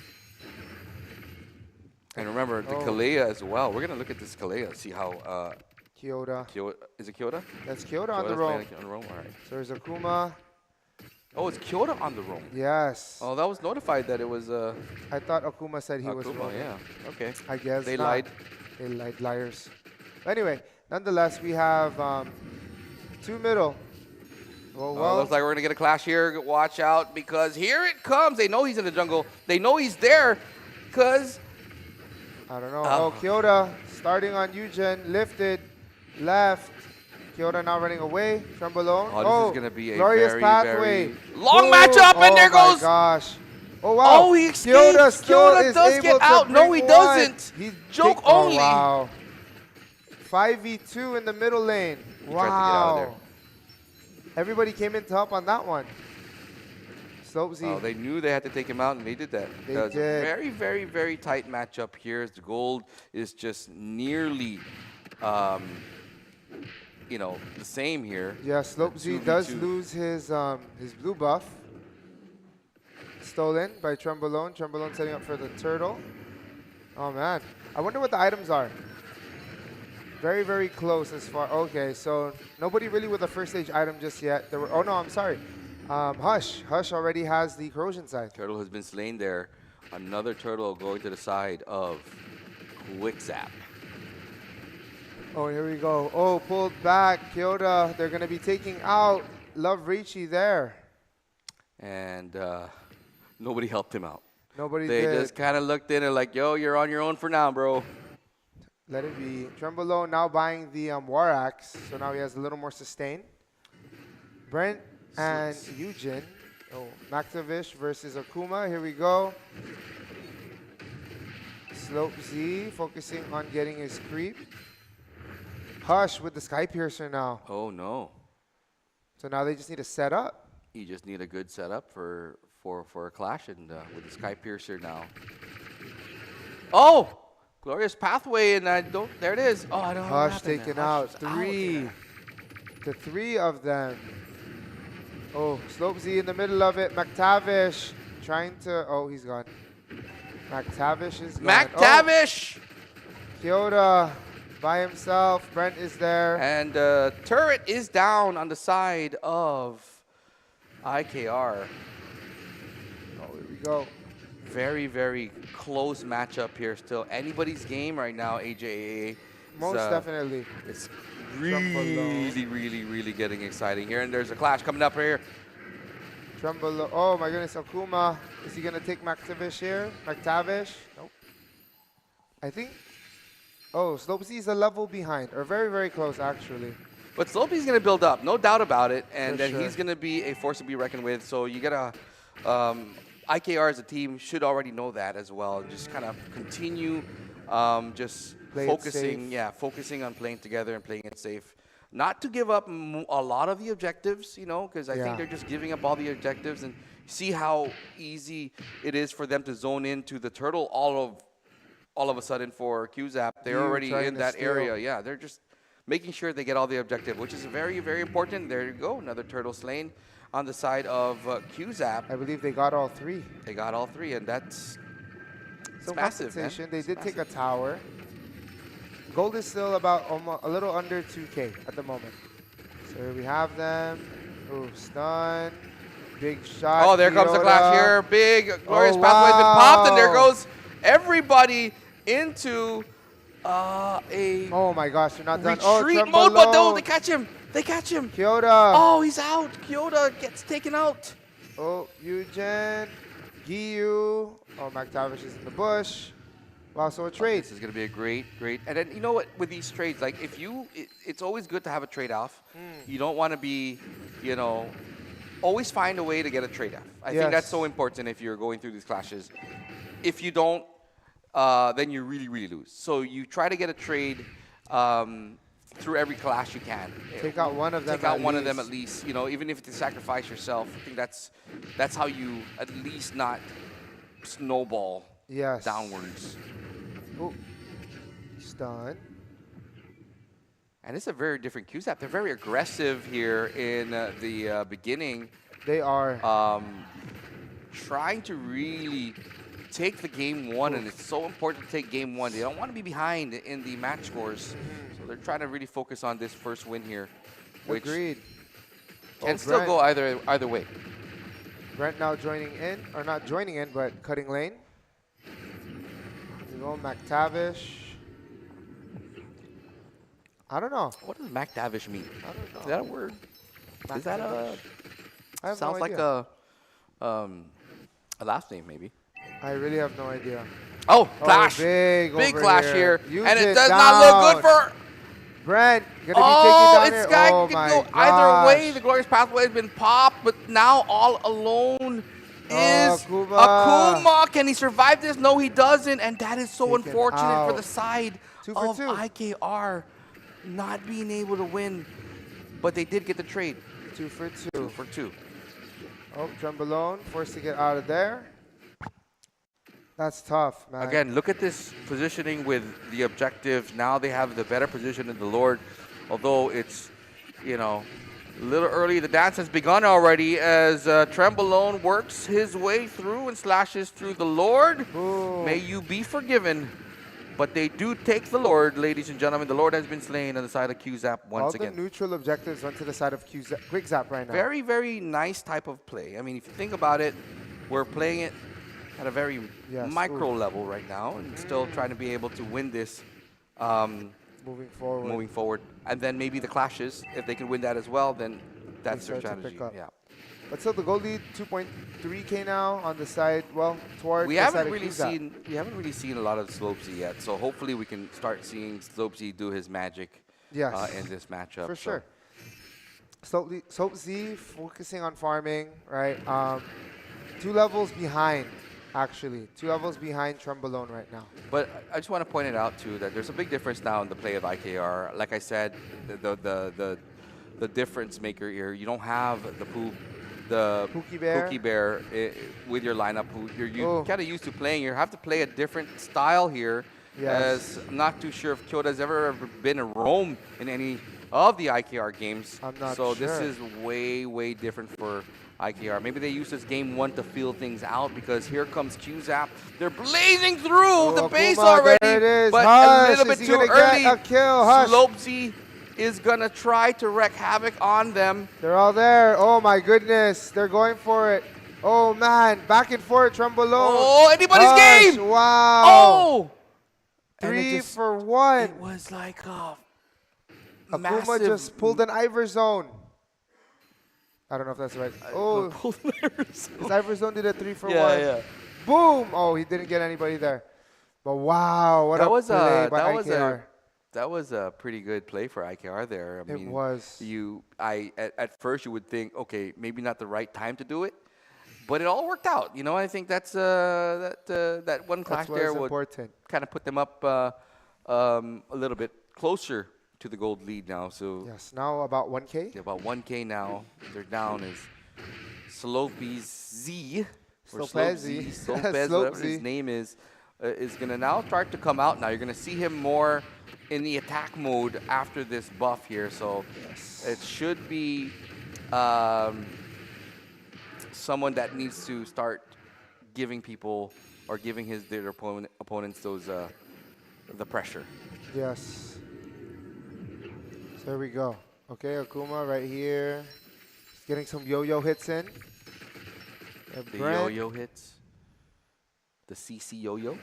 Speaker 2: And remember, the Kalea as well. We're going to look at this Kalea, see how...
Speaker 3: Kyoto.
Speaker 2: Is it Kyoto?
Speaker 3: That's Kyoto on the
Speaker 2: Kyoto's
Speaker 3: roam.
Speaker 2: playing on the roam, all right.
Speaker 3: So there's Akuma.
Speaker 2: Oh, it's Kyoto on the roam.
Speaker 3: Yes.
Speaker 2: Oh, that was notified that it was
Speaker 3: I thought Akuma said he was
Speaker 2: Akuma,
Speaker 3: roaming.
Speaker 2: yeah. Okay.
Speaker 3: I guess
Speaker 2: They
Speaker 3: not.
Speaker 2: lied.
Speaker 3: They lied, liars. Anyway, nonetheless, we have 2 middle. Well,
Speaker 2: Looks like we're going to get a clash here. Watch out, because here it comes. They know he's in the jungle. They know he's there because...
Speaker 3: I don't know. Oh, Kyoto starting on Eugen, lifted, left. Kyoto now running away. Trembolone.
Speaker 2: Oh, this is going to be a
Speaker 3: glorious
Speaker 2: very,
Speaker 3: pathway.
Speaker 2: very long matchup, and there
Speaker 3: Oh
Speaker 2: goes...
Speaker 3: my gosh. Oh, wow.
Speaker 2: Oh, he escapes.
Speaker 3: Kyoto still
Speaker 2: Kyoto
Speaker 3: is
Speaker 2: does
Speaker 3: able
Speaker 2: get
Speaker 3: to
Speaker 2: out. No,
Speaker 3: bring
Speaker 2: he doesn't.
Speaker 3: He's
Speaker 2: Joke only.
Speaker 3: Oh, wow. 5v2 in the middle lane.
Speaker 2: He tried to get out of there.
Speaker 3: Wow. Everybody came in to help on that one. Slopesy.
Speaker 2: Oh, they knew they had to take him out, and they did that.
Speaker 3: They
Speaker 2: That was a
Speaker 3: did.
Speaker 2: very, very, very tight matchup here. The gold is just nearly, the same here.
Speaker 3: Yeah, Slopesy
Speaker 2: 2v2.
Speaker 3: does lose his blue buff. Stolen by Trembolone. Trembolone setting up for the turtle. Oh man, I wonder what the items are. Very, very close as far. Okay, so nobody really with a first stage item just yet. There were. Oh no, I'm sorry. Hush already has the corrosion side.
Speaker 2: Turtle has been slain there. Another turtle going to the side of Quixap.
Speaker 3: Oh, here we go. Oh, pulled back. Kyoto. They're gonna be taking out Love Reichi there.
Speaker 2: And nobody helped him out.
Speaker 3: Nobody
Speaker 2: They
Speaker 3: did.
Speaker 2: just kind of looked in and like, yo, you're on your own for now, bro.
Speaker 3: Let it be. Trembolone now buying the War Axe, so now he has a little more sustain. Brent and Eugen. Oh, McTavish versus Akuma. Here we go. Slope Z focusing on getting his creep. Hush with the Sky Piercer now.
Speaker 2: Oh, no.
Speaker 3: So now they just need to set up.
Speaker 2: You just need a good setup for a clash, and with the Sky Piercer now. Oh! Glorious pathway, and I don't. There it is. Oh, I don't know. what
Speaker 3: Hush
Speaker 2: happened
Speaker 3: taken
Speaker 2: there.
Speaker 3: out.
Speaker 2: Hush is
Speaker 3: Three.
Speaker 2: there.
Speaker 3: The 3 of them. Oh, Slope Z in the middle of it. McTavish trying to. Oh, he's gone. McTavish is gone.
Speaker 2: McTavish!
Speaker 3: Oh, Kyoto by himself. Brent is there.
Speaker 2: And turret is down on the side of IKR.
Speaker 3: Oh, here we go.
Speaker 2: Very, very close matchup here still. Anybody's game right now, AJAA.
Speaker 3: Most definitely.
Speaker 2: It's
Speaker 3: Jump below.
Speaker 2: really, really, really getting exciting here. And there's a clash coming up here.
Speaker 3: Trumbull. Oh my goodness, Akuma. Is he gonna take McTavish here? McTavish? Nope. I think. Oh, Slopesy is a level behind, or very, very close actually.
Speaker 2: But Slopey's going to build up, no doubt about it, and
Speaker 3: For
Speaker 2: then
Speaker 3: sure.
Speaker 2: he's going to be a force to be reckoned with. So you got to, IKR as a team should already know that as well. Just kind of continue just
Speaker 3: Play it
Speaker 2: focusing,
Speaker 3: safe.
Speaker 2: yeah, focusing on playing together and playing it safe. Not to give up a lot of the objectives, you know, because I
Speaker 3: Yeah.
Speaker 2: think they're just giving up all the objectives and see how easy it is for them to zone into the turtle all of a sudden for QZap. They're
Speaker 3: You
Speaker 2: already
Speaker 3: trying
Speaker 2: in
Speaker 3: to
Speaker 2: that
Speaker 3: steal.
Speaker 2: area. Yeah, they're just making sure they get all the objective, which is very, very important. There you go, another turtle slain on the side of QZap.
Speaker 3: I believe they got all three.
Speaker 2: They got all three, and that's
Speaker 3: So
Speaker 2: massive, man.
Speaker 3: compensation. They
Speaker 2: It's
Speaker 3: did take a
Speaker 2: massive.
Speaker 3: tower. Gold is still about almost a little under 2K at the moment. So here we have them. Ooh, stun. Big shot.
Speaker 2: Oh, there comes the clash
Speaker 3: Kyoto.
Speaker 2: here. Big, glorious
Speaker 3: Oh,
Speaker 2: pathway has been popped, and there
Speaker 3: wow.
Speaker 2: goes everybody into a
Speaker 3: Oh my gosh, you're not done. Oh,
Speaker 2: retreat mode, but no, they
Speaker 3: Trembolone.
Speaker 2: catch him. They catch him.
Speaker 3: Kyoto.
Speaker 2: Oh, he's out. Kyoto gets taken out.
Speaker 3: Oh, Eugen. Giyu. Oh, McTavish is in the bush. Wow, so a trade.
Speaker 2: This is going to be a great. And then, you know what, with these trades, like, it's always good to have a trade-off. You don't want to be, you know, always find a way to get a trade-off. I think that's
Speaker 3: Yes.
Speaker 2: so important if you're going through these clashes. If you don't, then you really, really lose. So you try to get a trade through every clash you can.
Speaker 3: Take out one of them
Speaker 2: Take out
Speaker 3: at
Speaker 2: one of them
Speaker 3: least.
Speaker 2: at least. You know, even if it's to sacrifice yourself. I think that's how you at least not snowball
Speaker 3: Yes.
Speaker 2: downwards.
Speaker 3: Oh, stun.
Speaker 2: And it's a very different QZap. They're very aggressive here in the beginning,
Speaker 3: They are.
Speaker 2: trying to really take the game one, and it's so important to take game one. They don't want to be behind in the match scores, so they're trying to really focus on this first win here, which
Speaker 3: Agreed.
Speaker 2: can
Speaker 3: Oh,
Speaker 2: still
Speaker 3: Brent.
Speaker 2: go either way.
Speaker 3: Brent now joining in, or not joining in, but cutting lane. Here we go, McTavish. I don't know.
Speaker 2: What does McDavish mean?
Speaker 3: I don't know.
Speaker 2: Is that a word? Is that a
Speaker 3: McTavish. I have
Speaker 2: sounds
Speaker 3: no
Speaker 2: like
Speaker 3: idea.
Speaker 2: a last name maybe?
Speaker 3: I really have no idea.
Speaker 2: Oh, clash!
Speaker 3: Big over
Speaker 2: clash here,
Speaker 3: Use
Speaker 2: and it
Speaker 3: it
Speaker 2: does not look good
Speaker 3: down.
Speaker 2: for.
Speaker 3: Brent, gonna
Speaker 2: Oh,
Speaker 3: be taking down
Speaker 2: this
Speaker 3: here.
Speaker 2: guy
Speaker 3: Oh
Speaker 2: could
Speaker 3: my
Speaker 2: go either way.
Speaker 3: gosh.
Speaker 2: The glorious pathway has been popped, but now all alone is
Speaker 3: Akuma.
Speaker 2: Akuma. Can he survive this? No, he doesn't, and that is so
Speaker 3: Taken
Speaker 2: unfortunate for
Speaker 3: out.
Speaker 2: the side
Speaker 3: 2 for
Speaker 2: of
Speaker 3: 2.
Speaker 2: IKR not being able to win. But they did get the trade.
Speaker 3: 2 for 2.
Speaker 2: 2 for 2.
Speaker 3: Oh, Trembolone forced to get out of there. That's tough, man.
Speaker 2: Again, look at this positioning with the objectives. Now they have the better position in the Lord, although it's, you know, a little early. The dance has begun already as Trembolone works his way through and slashes through the Lord.
Speaker 3: Ooh.
Speaker 2: May you be forgiven. But they do take the Lord, ladies and gentlemen. The Lord has been slain on the side of QZap
Speaker 3: All
Speaker 2: once
Speaker 3: the
Speaker 2: again.
Speaker 3: neutral objectives went to the side of Quick Zap right now.
Speaker 2: Very, very nice type of play. I mean, if you think about it, we're playing it at a very
Speaker 3: Yes.
Speaker 2: micro level right now and still trying to be able to win this
Speaker 3: Moving forward.
Speaker 2: moving forward. And then maybe the clashes, if they can win that as well, then that's
Speaker 3: They
Speaker 2: their
Speaker 3: start to
Speaker 2: strategy.
Speaker 3: pick up.
Speaker 2: Yeah.
Speaker 3: But still, the goal lead 2.3K now on the side. Well, towards
Speaker 2: We
Speaker 3: the side
Speaker 2: haven't
Speaker 3: of
Speaker 2: really
Speaker 3: QZap.
Speaker 2: seen a lot of Slopesy yet. So hopefully we can start seeing Slopesy do his magic
Speaker 3: Yes.
Speaker 2: in this matchup.
Speaker 3: For
Speaker 2: So
Speaker 3: sure. Soap Z focusing on farming, right? 2 levels behind, actually. 2 levels behind Trembolone right now.
Speaker 2: But I just want to point it out too that there's a big difference now in the play of IKR. Like I said, the difference maker here. You don't have the
Speaker 3: Pookie
Speaker 2: Bear with your lineup. Who you're
Speaker 3: Oh.
Speaker 2: kind of used to playing. You have to play a different style here.
Speaker 3: Yes.
Speaker 2: As I'm not too sure if Kyoto's ever been a roam in any of the IKR games.
Speaker 3: I'm not
Speaker 2: so this
Speaker 3: sure.
Speaker 2: is way different for IKR. Maybe they use this game one to feel things out because here comes QZap. They're blazing through the base
Speaker 3: Akuma,
Speaker 2: already,
Speaker 3: there it is.
Speaker 2: but
Speaker 3: Hush,
Speaker 2: a little
Speaker 3: is
Speaker 2: bit
Speaker 3: he
Speaker 2: too
Speaker 3: gonna get
Speaker 2: early.
Speaker 3: a kill? Hush.
Speaker 2: Slopesy is gonna try to wreak havoc on them.
Speaker 3: They're all there. Oh my goodness. They're going for it. Oh man. Back and forth, Trembolone.
Speaker 2: Oh, anybody's
Speaker 3: Hush.
Speaker 2: game!
Speaker 3: Wow.
Speaker 2: Oh! And it
Speaker 3: 3
Speaker 2: just-
Speaker 3: for 1.
Speaker 2: It was like a
Speaker 3: Akuma
Speaker 2: massive.
Speaker 3: just pulled an Iverzone. I don't know if that's right. Oh,
Speaker 2: Both players.
Speaker 3: his Iverson did a 3 for 1.
Speaker 2: Yeah.
Speaker 3: Boom! Oh, he didn't get anybody there. But wow, what
Speaker 2: That
Speaker 3: a
Speaker 2: was
Speaker 3: play by
Speaker 2: that was
Speaker 3: IKR.
Speaker 2: that was a pretty good play for IKR there. I
Speaker 3: It
Speaker 2: mean,
Speaker 3: was.
Speaker 2: at first you would think, okay, maybe not the right time to do it, but it all worked out. You know, I think that's that one clash
Speaker 3: That's what
Speaker 2: there
Speaker 3: is
Speaker 2: would
Speaker 3: important.
Speaker 2: kind of put them up a little bit closer to the gold lead now. So
Speaker 3: Yes, now about 1K.
Speaker 2: they're about 1K now. They're down is Slopey Z. Or
Speaker 3: Slopezi.
Speaker 2: Slopez, whatever his
Speaker 3: Slopzy.
Speaker 2: name is going to now start to come out now. You're going to see him more in the attack mode after this buff here. So it should be someone that needs to start giving people or giving their opponents those the pressure.
Speaker 3: Yes. So there we go. Okay, Akuma right here. He's getting some yo-yo hits in.
Speaker 2: The
Speaker 3: Brent,
Speaker 2: yo-yo hits. The CC yo-yo.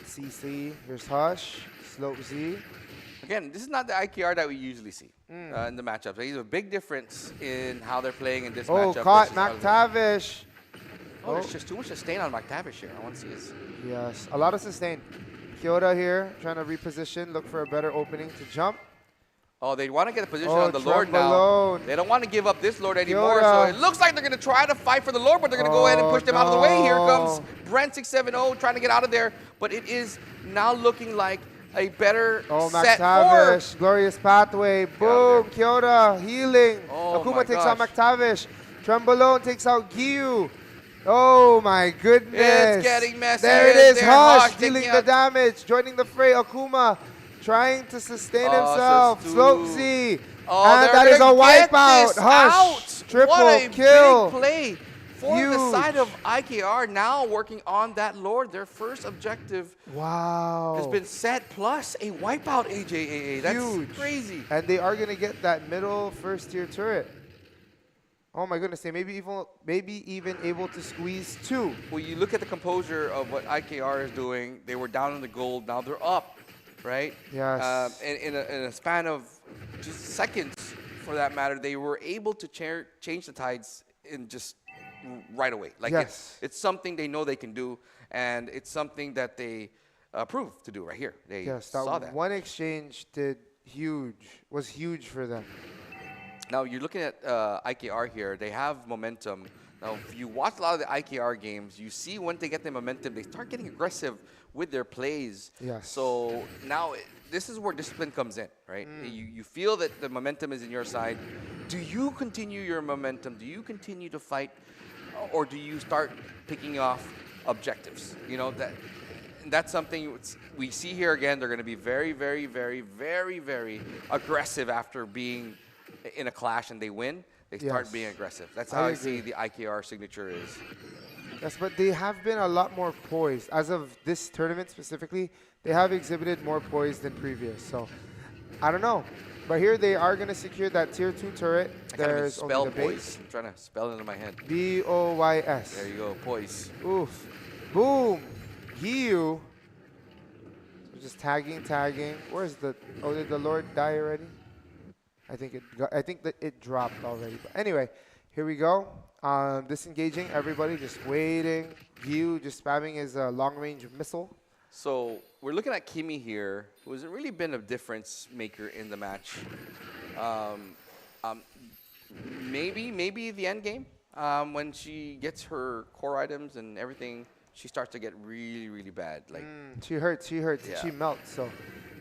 Speaker 3: CC. Here's Hush. Slope Z.
Speaker 2: Again, this is not the IKR that we usually see in the matchups. There's a big difference in how they're playing in this
Speaker 3: Oh,
Speaker 2: matchup.
Speaker 3: caught
Speaker 2: versus others.
Speaker 3: McTavish.
Speaker 2: Oh, there's just too much sustain on McTavish here. I want to see his.
Speaker 3: Yes, a lot of sustain. Kyoto here, trying to reposition, look for a better opening to jump.
Speaker 2: Oh, they want to get a position
Speaker 3: Oh,
Speaker 2: on the Lord now.
Speaker 3: Trembolone.
Speaker 2: They don't want to give up this Lord anymore.
Speaker 3: Kyoto.
Speaker 2: So it looks like they're going to try to fight for the Lord, but they're going to go ahead and push them out of the way. Here comes Brent 670 trying to get out of there. But it is now looking like a better
Speaker 3: Oh,
Speaker 2: set
Speaker 3: McTavish, glorious pathway. Boom, Kyoto, healing.
Speaker 2: Oh
Speaker 3: Akuma
Speaker 2: my
Speaker 3: takes out
Speaker 2: gosh.
Speaker 3: McTavish. Trembolone takes out Giyu. Oh my goodness.
Speaker 2: It's getting messy.
Speaker 3: There it is,
Speaker 2: There,
Speaker 3: Hush
Speaker 2: Hush
Speaker 3: dealing
Speaker 2: taking
Speaker 3: the
Speaker 2: out-
Speaker 3: damage, joining the fray. Akuma trying to sustain
Speaker 2: Oh,
Speaker 3: himself.
Speaker 2: Sastu.
Speaker 3: Slope Z.
Speaker 2: Oh,
Speaker 3: And
Speaker 2: they're
Speaker 3: that is a
Speaker 2: gonna get
Speaker 3: wipeout.
Speaker 2: this
Speaker 3: Hush.
Speaker 2: out.
Speaker 3: Triple
Speaker 2: what a
Speaker 3: kill.
Speaker 2: Big play for the
Speaker 3: Huge.
Speaker 2: side of IKR now working on that Lord. Their first objective
Speaker 3: Wow.
Speaker 2: has been set plus a wipeout AJAA. That's
Speaker 3: Huge.
Speaker 2: crazy.
Speaker 3: And they are going to get that middle first tier turret. Oh my goodness, they maybe even able to squeeze 2.
Speaker 2: Well, you look at the composure of what IKR is doing. They were down in the gold. Now they're up, right?
Speaker 3: Yes.
Speaker 2: In a span of just seconds, for that matter, they were able to change the tides in just right away. Like
Speaker 3: Yes.
Speaker 2: it's something they know they can do, and it's something that they proved to do right here. They
Speaker 3: Yes,
Speaker 2: saw that.
Speaker 3: one exchange was huge for them.
Speaker 2: Now you're looking at IKR here. They have momentum. Now, if you watch a lot of the IKR games, you see when they get the momentum, they start getting aggressive with their plays.
Speaker 3: Yes.
Speaker 2: So now this is where discipline comes in, right? You feel that the momentum is in your side. Do you continue your momentum? Do you continue to fight, or do you start picking off objectives? You know that's something we see here again. They're going to be very, very, very, very, very aggressive after being in a clash and they win. They start
Speaker 3: Yes.
Speaker 2: being aggressive. That's
Speaker 3: I
Speaker 2: how I
Speaker 3: agree.
Speaker 2: see the IKR signature is.
Speaker 3: Yes, but they have been a lot more poised. As of this tournament specifically, they have exhibited more poise than previous. So, I don't know. But here they are going to secure that tier 2 turret.
Speaker 2: I can't even
Speaker 3: There's
Speaker 2: spell
Speaker 3: only the
Speaker 2: poise.
Speaker 3: base.
Speaker 2: I'm trying to spell it in my head.
Speaker 3: B-O-Y-S.
Speaker 2: There you go, poise.
Speaker 3: Oof. Boom. Giyu. So just tagging. Where's the... Oh, did the Lord die already? I think that it dropped already. But anyway, here we go. Disengaging everybody, just waiting. Giyu just spamming his long-range missile.
Speaker 2: So we're looking at Kimi here, who hasn't really been a difference maker in the match. Maybe the end game, when she gets her core items and everything, she starts to get really, really bad. Like
Speaker 3: She hurts.
Speaker 2: Yeah.
Speaker 3: She melts. So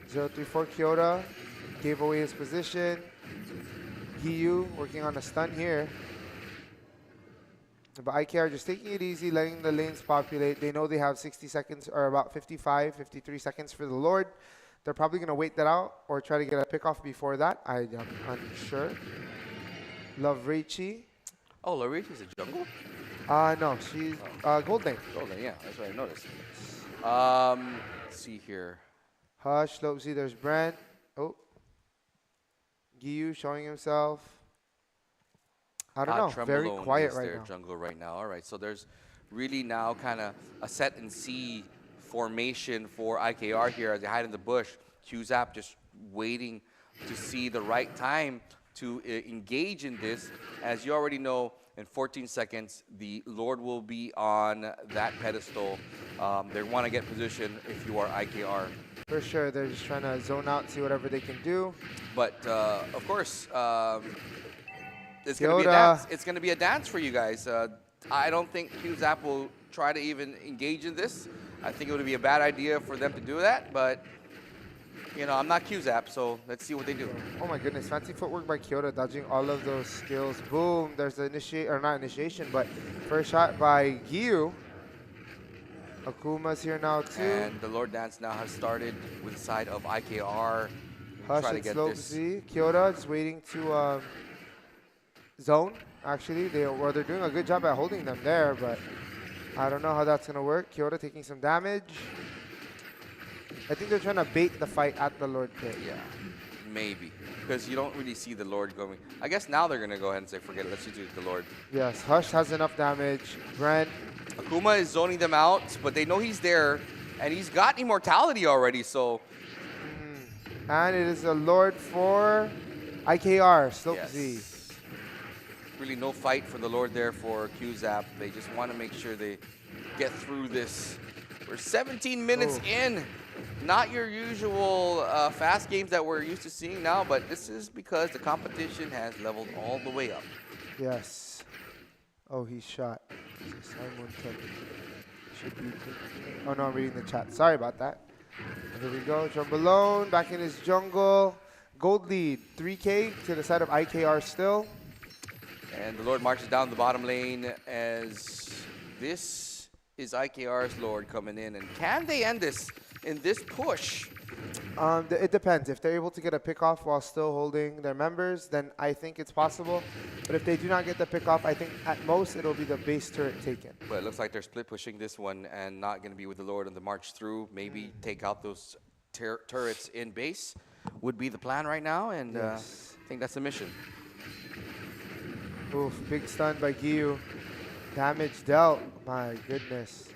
Speaker 3: 034 Kyoto gave away his position. Giyu working on a stun here. But IKR just taking it easy, letting the lanes populate. They know they have 60 seconds or about 55, 53 seconds for the Lord. They're probably going to wait that out or try to get a pick-off before that. I am unsure. Love Reichi.
Speaker 2: oh, Lariche is a jungle?
Speaker 3: No, she's gold lane.
Speaker 2: Golden, yeah, that's what I noticed. Let's see here.
Speaker 3: Hush, Lopsy, there's Brent. Oh. Giyu showing himself. I don't know. Very
Speaker 2: Trembolone
Speaker 3: quiet
Speaker 2: is
Speaker 3: right
Speaker 2: their
Speaker 3: now.
Speaker 2: jungle right now. All right, so there's really now kind of a set and see formation for IKR here as they hide in the bush. Q-Zap just waiting to see the right time to engage in this. As you already know, in 14 seconds, the Lord will be on that pedestal. They want to get position if you are IKR.
Speaker 3: For sure, they're just trying to zone out, see whatever they can do.
Speaker 2: But of course, it's going to be a dance. It's going to be a dance for you guys. I don't think QZap will try to even engage in this. I think it would be a bad idea for them to do that, but you know, I'm not QZap, so let's see what they do.
Speaker 3: Oh my goodness, fancy footwork by Kyoto, dodging all of those skills. Boom, there's the not initiation, but first shot by Gyu. Akuma's here now too.
Speaker 2: And the Lord Dance now has started with the side of IKR.
Speaker 3: Hush
Speaker 2: Try to
Speaker 3: and
Speaker 2: get
Speaker 3: Slope
Speaker 2: this.
Speaker 3: Z. Kyoto just waiting to zone, actually. They're doing a good job at holding them there, but I don't know how that's going to work. Kyoto taking some damage. I think they're trying to bait the fight at the Lord pit.
Speaker 2: Yeah, maybe. Because you don't really see the Lord going. I guess now they're going to go ahead and say, forget it, let's just do the Lord.
Speaker 3: Yes, Hush has enough damage. Brent.
Speaker 2: Akuma is zoning them out, but they know he's there. And he's got immortality already, so.
Speaker 3: And it is a Lord for IKR, Slope
Speaker 2: Yes.
Speaker 3: Z.
Speaker 2: Really no fight for the Lord there for QZap. They just want to make sure they get through this. We're 17 minutes in. Not your usual fast games that we're used to seeing now, but this is because the competition has leveled all the way up.
Speaker 3: Yes. Oh, he's shot. Simon should be. Oh no, I'm reading the chat. Sorry about that. Here we go. Jumbalone back in his jungle. Gold lead, 3K to the side of IKR still.
Speaker 2: And the Lord marches down the bottom lane as this is IKR's Lord coming in. And can they end this in this push?
Speaker 3: It depends. If they're able to get a pick off while still holding their members, then I think it's possible. But if they do not get the pick off, I think at most it'll be the base turret taken.
Speaker 2: But it looks like they're split pushing this one and not going to be with the Lord on the march through. Maybe take out those turrets in base would be the plan right now. And
Speaker 3: Yes.
Speaker 2: I think that's the mission.
Speaker 3: Oof, big stun by Gyu. Damage dealt. My goodness.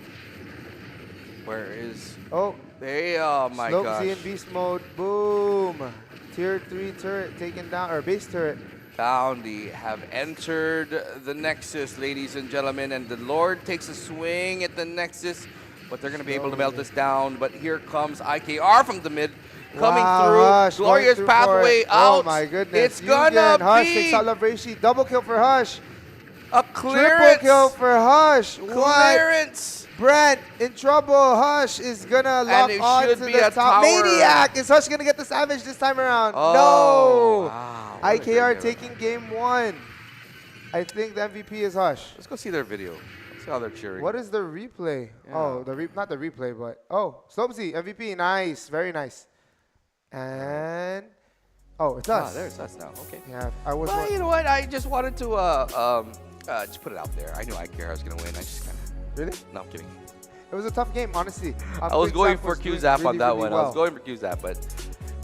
Speaker 2: Where is...
Speaker 3: Oh,
Speaker 2: Oh my
Speaker 3: Slope
Speaker 2: gosh.
Speaker 3: Z in beast mode. Boom. Tier 3 turret taken down, or base turret.
Speaker 2: Bounty have entered the Nexus, ladies and gentlemen, and the Lord takes a swing at the Nexus, but they're going to be able to melt this down. But here comes IKR from the mid, coming through.
Speaker 3: Hush,
Speaker 2: Glorious
Speaker 3: going through
Speaker 2: pathway
Speaker 3: for it.
Speaker 2: out.
Speaker 3: Oh my goodness.
Speaker 2: It's gonna
Speaker 3: Hush
Speaker 2: be
Speaker 3: takes out Lavreshi. Double kill for Hush.
Speaker 2: a
Speaker 3: Triple
Speaker 2: clearance.
Speaker 3: kill for Hush. What?
Speaker 2: Clearance.
Speaker 3: Brent in trouble. Hush is gonna lock
Speaker 2: it
Speaker 3: on
Speaker 2: should
Speaker 3: to
Speaker 2: be
Speaker 3: the
Speaker 2: a
Speaker 3: top.
Speaker 2: tower.
Speaker 3: Maniac! Is Hush gonna get the Savage this time around?
Speaker 2: Oh,
Speaker 3: No!
Speaker 2: wow. What a great
Speaker 3: IKR
Speaker 2: game.
Speaker 3: taking game 1. I think the MVP is Hush.
Speaker 2: Let's go see their video. Let's see how they're cheering.
Speaker 3: What is the replay?
Speaker 2: Yeah.
Speaker 3: Oh, not the replay, but Slopesy MVP, nice, very nice. And it's us.
Speaker 2: There's us now. Okay.
Speaker 3: Yeah, I was.
Speaker 2: Well, you know what? I just wanted to just put it out there. I knew IKR was going to win. I just kind of...
Speaker 3: Really?
Speaker 2: No, I'm kidding.
Speaker 3: It was a tough game, honestly.
Speaker 2: I was going for
Speaker 3: doing
Speaker 2: QZap on
Speaker 3: really,
Speaker 2: that
Speaker 3: really
Speaker 2: one. I
Speaker 3: well.
Speaker 2: was going for QZap, but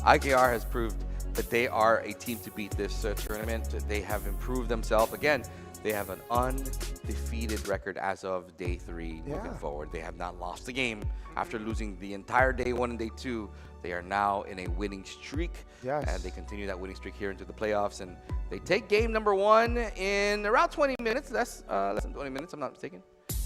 Speaker 2: IKR has proved that they are a team to beat this tournament. They have improved themselves. Again, they have an undefeated record as of day 3 moving forward. They have not lost a game after losing the entire day 1 and day 2. They are now in a winning streak,
Speaker 3: Yes.
Speaker 2: and they continue that winning streak here into the playoffs. And they take game number 1 in around 20 minutes, less than 20 minutes, I'm not mistaken.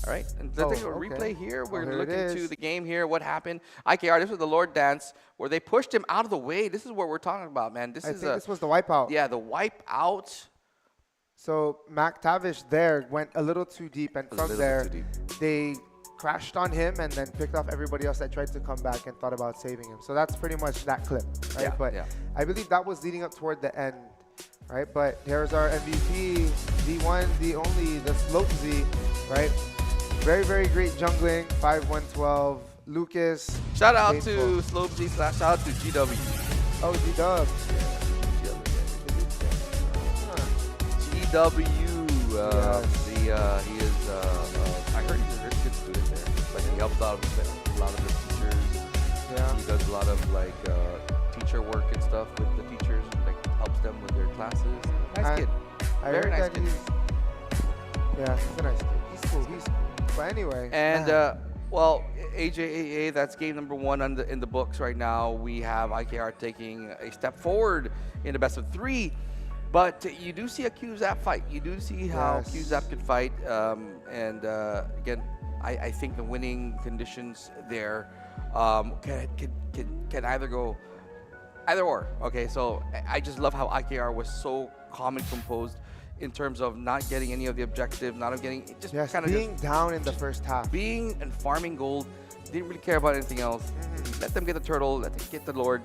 Speaker 2: All right, and let's take a replay here. We're
Speaker 3: here it
Speaker 2: looking to
Speaker 3: is.
Speaker 2: the game here. What happened? IKR, this was the Lord Dance where they pushed him out of the way. This is what we're talking about, man.
Speaker 3: I think this was the wipeout.
Speaker 2: Yeah, the wipe out.
Speaker 3: So Mac Tavish there went a little too deep, and from there they crashed on him and then picked off everybody else that tried to come back and thought about saving him. So that's pretty much that clip, right?
Speaker 2: Yeah,
Speaker 3: But
Speaker 2: yeah.
Speaker 3: I believe that was leading up toward the end, right? But here's our MVP, the one, the only, the Slope Z, right? Very, very great jungling, 5-1-12. Lucas.
Speaker 2: Shout out
Speaker 3: Painful.
Speaker 2: to Slope Z / shout out to GW.
Speaker 3: Oh, G-Dub.
Speaker 2: GW.
Speaker 3: Yes.
Speaker 2: He is. I heard he's a very good student there. Like he helps out with a lot of the teachers.
Speaker 3: Yeah.
Speaker 2: He does a lot of like teacher work and stuff with the teachers. Like helps them with their classes. Nice kid.
Speaker 3: I
Speaker 2: Very
Speaker 3: heard
Speaker 2: nice
Speaker 3: that
Speaker 2: kid.
Speaker 3: Yeah, he's a nice kid. He's cool. He's cool. But anyway.
Speaker 2: And
Speaker 3: man.
Speaker 2: well, AJAA, that's game number 1 in the books right now. We have IKR taking a step forward in the best of 3. But you do see a QZap fight. You do see how
Speaker 3: Yes.
Speaker 2: QZap can fight. Again, I think the winning conditions there can either go either or. Okay, so I just love how IKR was so calm and composed in terms of not getting any of the objective, not getting just
Speaker 3: Yes,
Speaker 2: kind of
Speaker 3: being down in the first half.
Speaker 2: being and farming gold. Didn't really care about anything else. Let them get the turtle. Let them get the lord.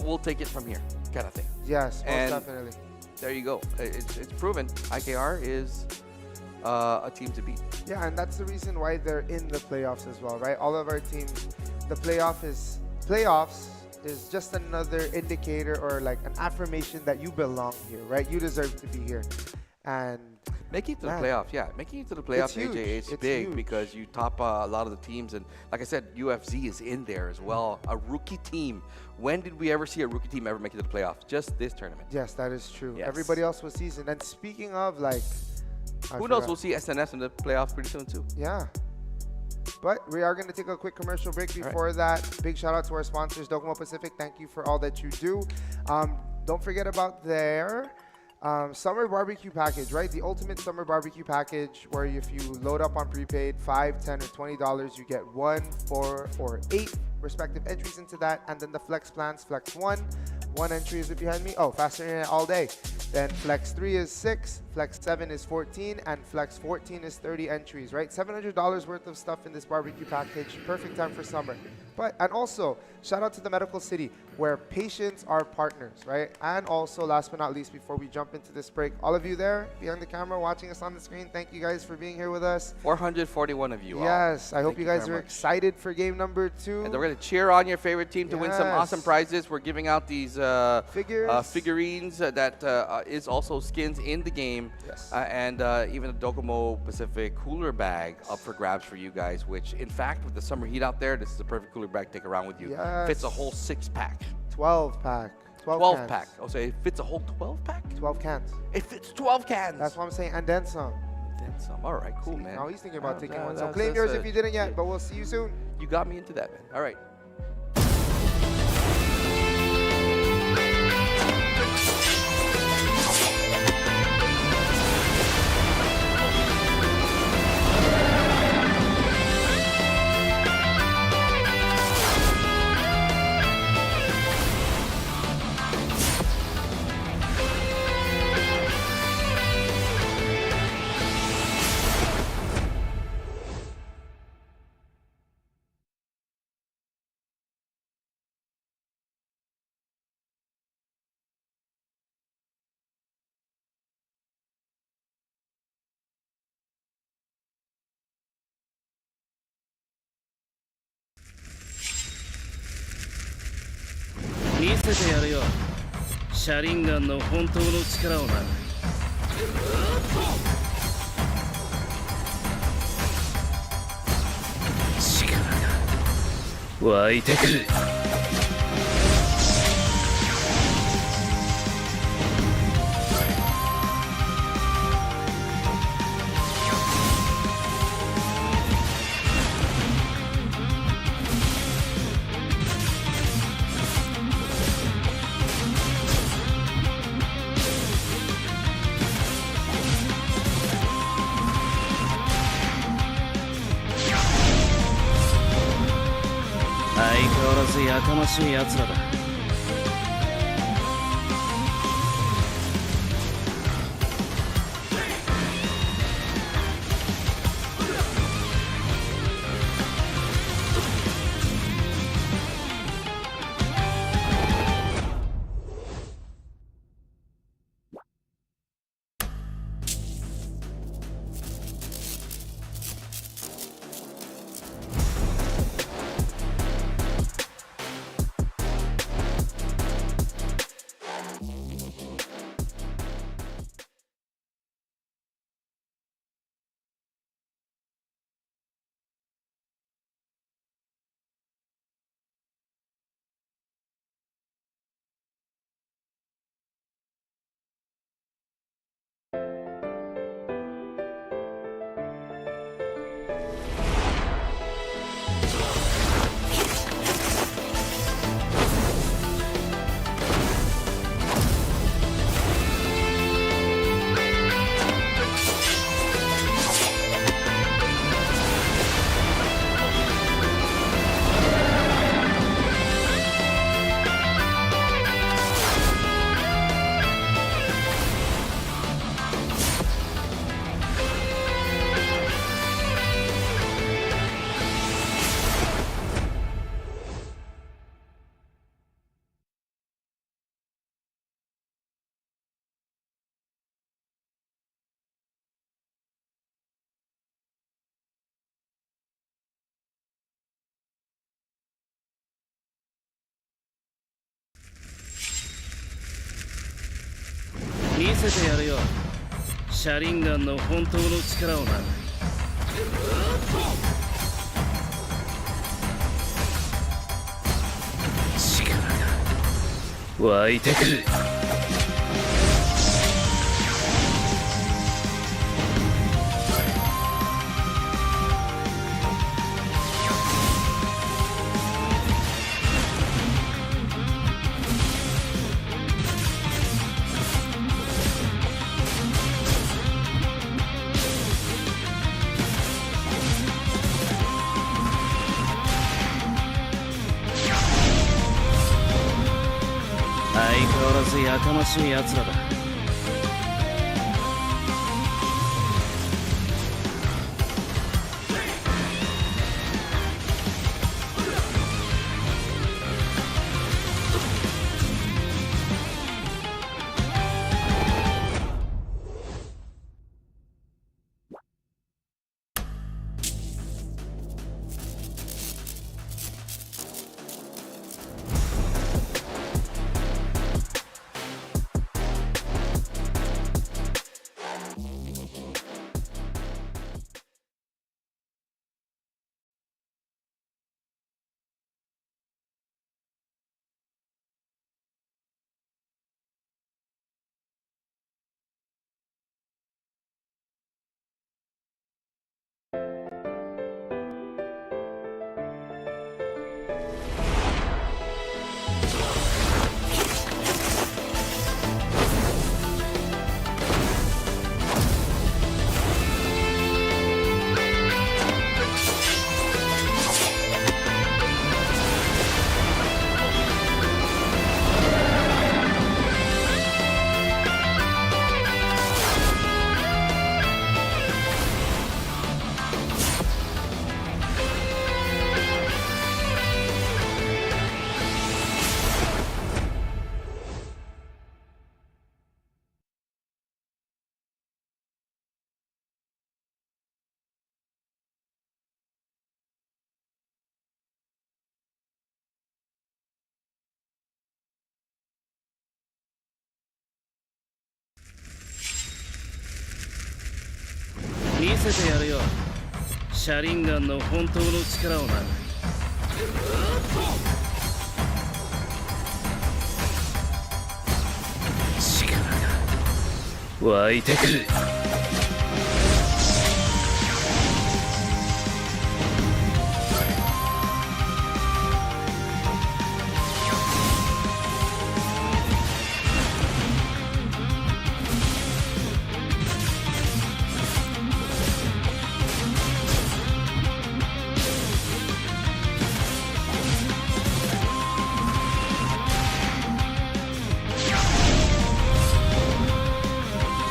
Speaker 2: We'll take it from here, kind of thing.
Speaker 3: Yes, most
Speaker 2: And
Speaker 3: definitely.
Speaker 2: there you go. It's proven. IKR is a team to beat.
Speaker 3: Yeah, and that's the reason why they're in the playoffs as well, right? All of our teams, the playoffs is just another indicator or like an affirmation that you belong here, right? You deserve to be here. And
Speaker 2: Making it to the
Speaker 3: Man.
Speaker 2: playoffs, yeah. Making it to the playoffs,
Speaker 3: huge.
Speaker 2: AJ, it's
Speaker 3: It's
Speaker 2: big
Speaker 3: huge.
Speaker 2: because you top a lot of the teams. And like I said, UFZ is in there as well. A rookie team. When did we ever see a rookie team ever make it to the playoffs? Just this tournament.
Speaker 3: yes, that is true.
Speaker 2: Yes.
Speaker 3: Everybody else was seasoned. And speaking of like, I
Speaker 2: Who knows?
Speaker 3: forgot.
Speaker 2: We'll see SNS in the playoffs pretty soon too.
Speaker 3: Yeah. But we are going to take a quick commercial break. Before that, big shout out to our sponsors, Docomo Pacific. Thank you for all that you do. Don't forget about their summer barbecue package, right? The ultimate summer barbecue package, where if you load up on prepaid, $5, $10, or $20, you get 1, 4, or 8 respective entries into that. And then the flex plans, flex 1 entry is it behind me? Oh, faster internet all day. Then flex 3 is 6, flex 7 is 14, and flex 14 is 30 entries, right? $700 worth of stuff in this barbecue package. Perfect time for summer. And also, shout out to the Medical City, where patients are partners, right? And also, last but not least, before we jump into this break, all of you there behind the camera watching us on the screen, thank you guys for being here with us.
Speaker 2: 441 of you all.
Speaker 3: Yes, I hope
Speaker 2: Thank
Speaker 3: you
Speaker 2: you
Speaker 3: guys
Speaker 2: very
Speaker 3: are
Speaker 2: much.
Speaker 3: excited for game number 2.
Speaker 2: And we're going to cheer on your favorite team to win some awesome
Speaker 3: Yes.
Speaker 2: prizes. We're giving out these
Speaker 3: Figures.
Speaker 2: figurines that is also skins in the game.
Speaker 3: Yes.
Speaker 2: And even a Docomo Pacific cooler bag up for grabs for you guys, which, in fact, with the summer heat out there, this is a perfect cooler bag to take around with you. Fits a
Speaker 3: Yes.
Speaker 2: whole 6-pack.
Speaker 3: 12 pack.
Speaker 2: 12
Speaker 3: cans.
Speaker 2: pack. Oh, so it fits a whole 12 pack?
Speaker 3: 12 cans.
Speaker 2: It fits 12 cans.
Speaker 3: That's what I'm saying. And then some.
Speaker 2: Then some. All right, cool, man.
Speaker 3: Now he's thinking about taking one. So
Speaker 2: that's-
Speaker 3: claim
Speaker 2: that's
Speaker 3: yours
Speaker 2: a-
Speaker 3: if you didn't yet, but we'll see you soon.
Speaker 2: You got me into that, man. All right.
Speaker 1: 見せてやるよシャリンガンの本当の力をな力が湧いてくる相変わらずやかましい奴らだせてやるよ。車輪ガンの本当の力をな。力が湧いてくる。相変わらずやかましい奴らだ。見せてやるよ。車輪ガンの本当の力をな。力が湧いてくる。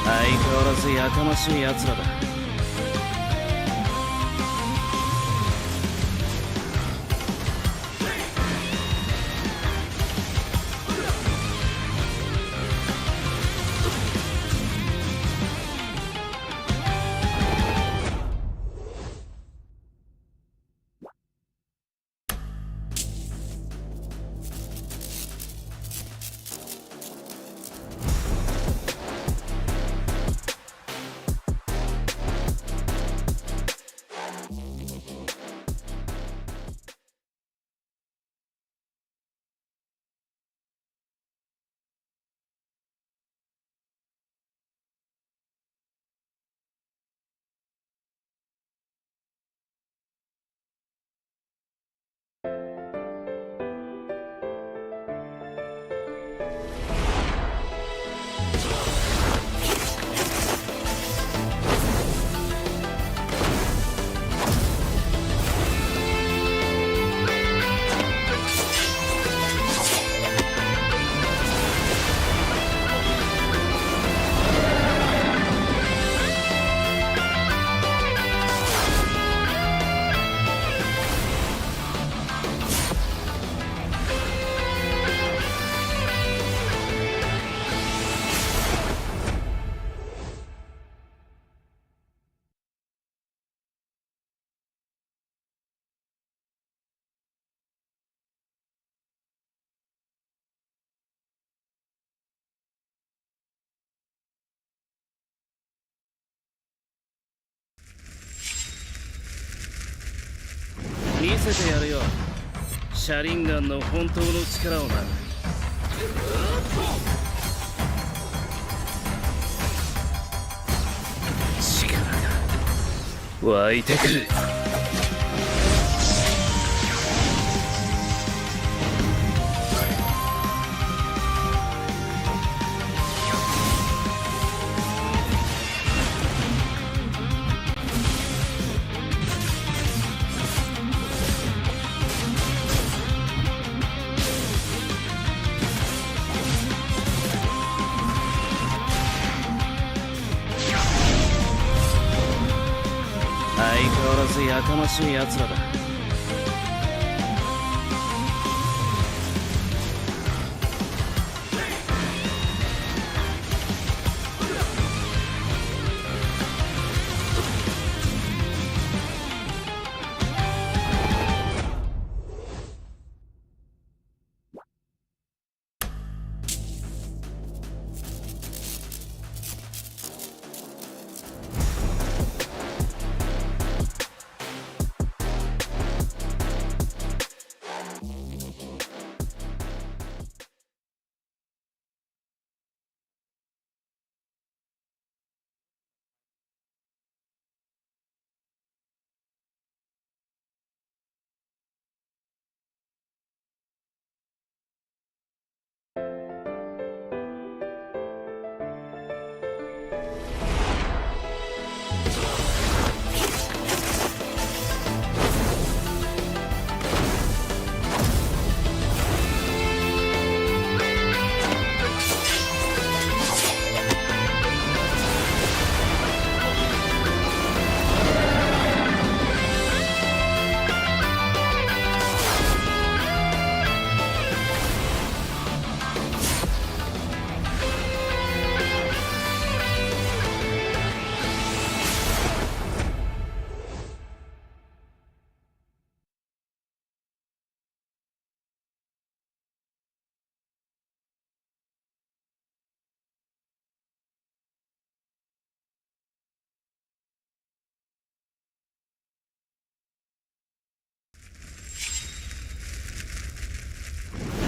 Speaker 1: 相変わらずやかましい奴らだ。せてやるよシャリンガンの本当の力をな力が湧いてくる相変わらずやかましい奴らだ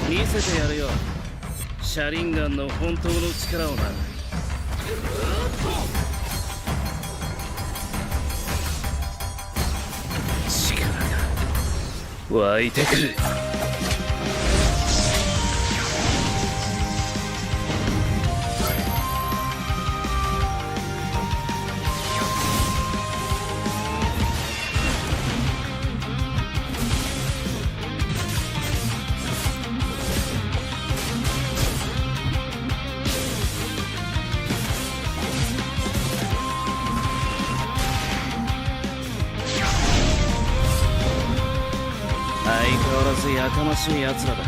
Speaker 1: 見せてやるよシャリンガンの本当の力をな力が湧いてくる相変わらずやかましい奴らだ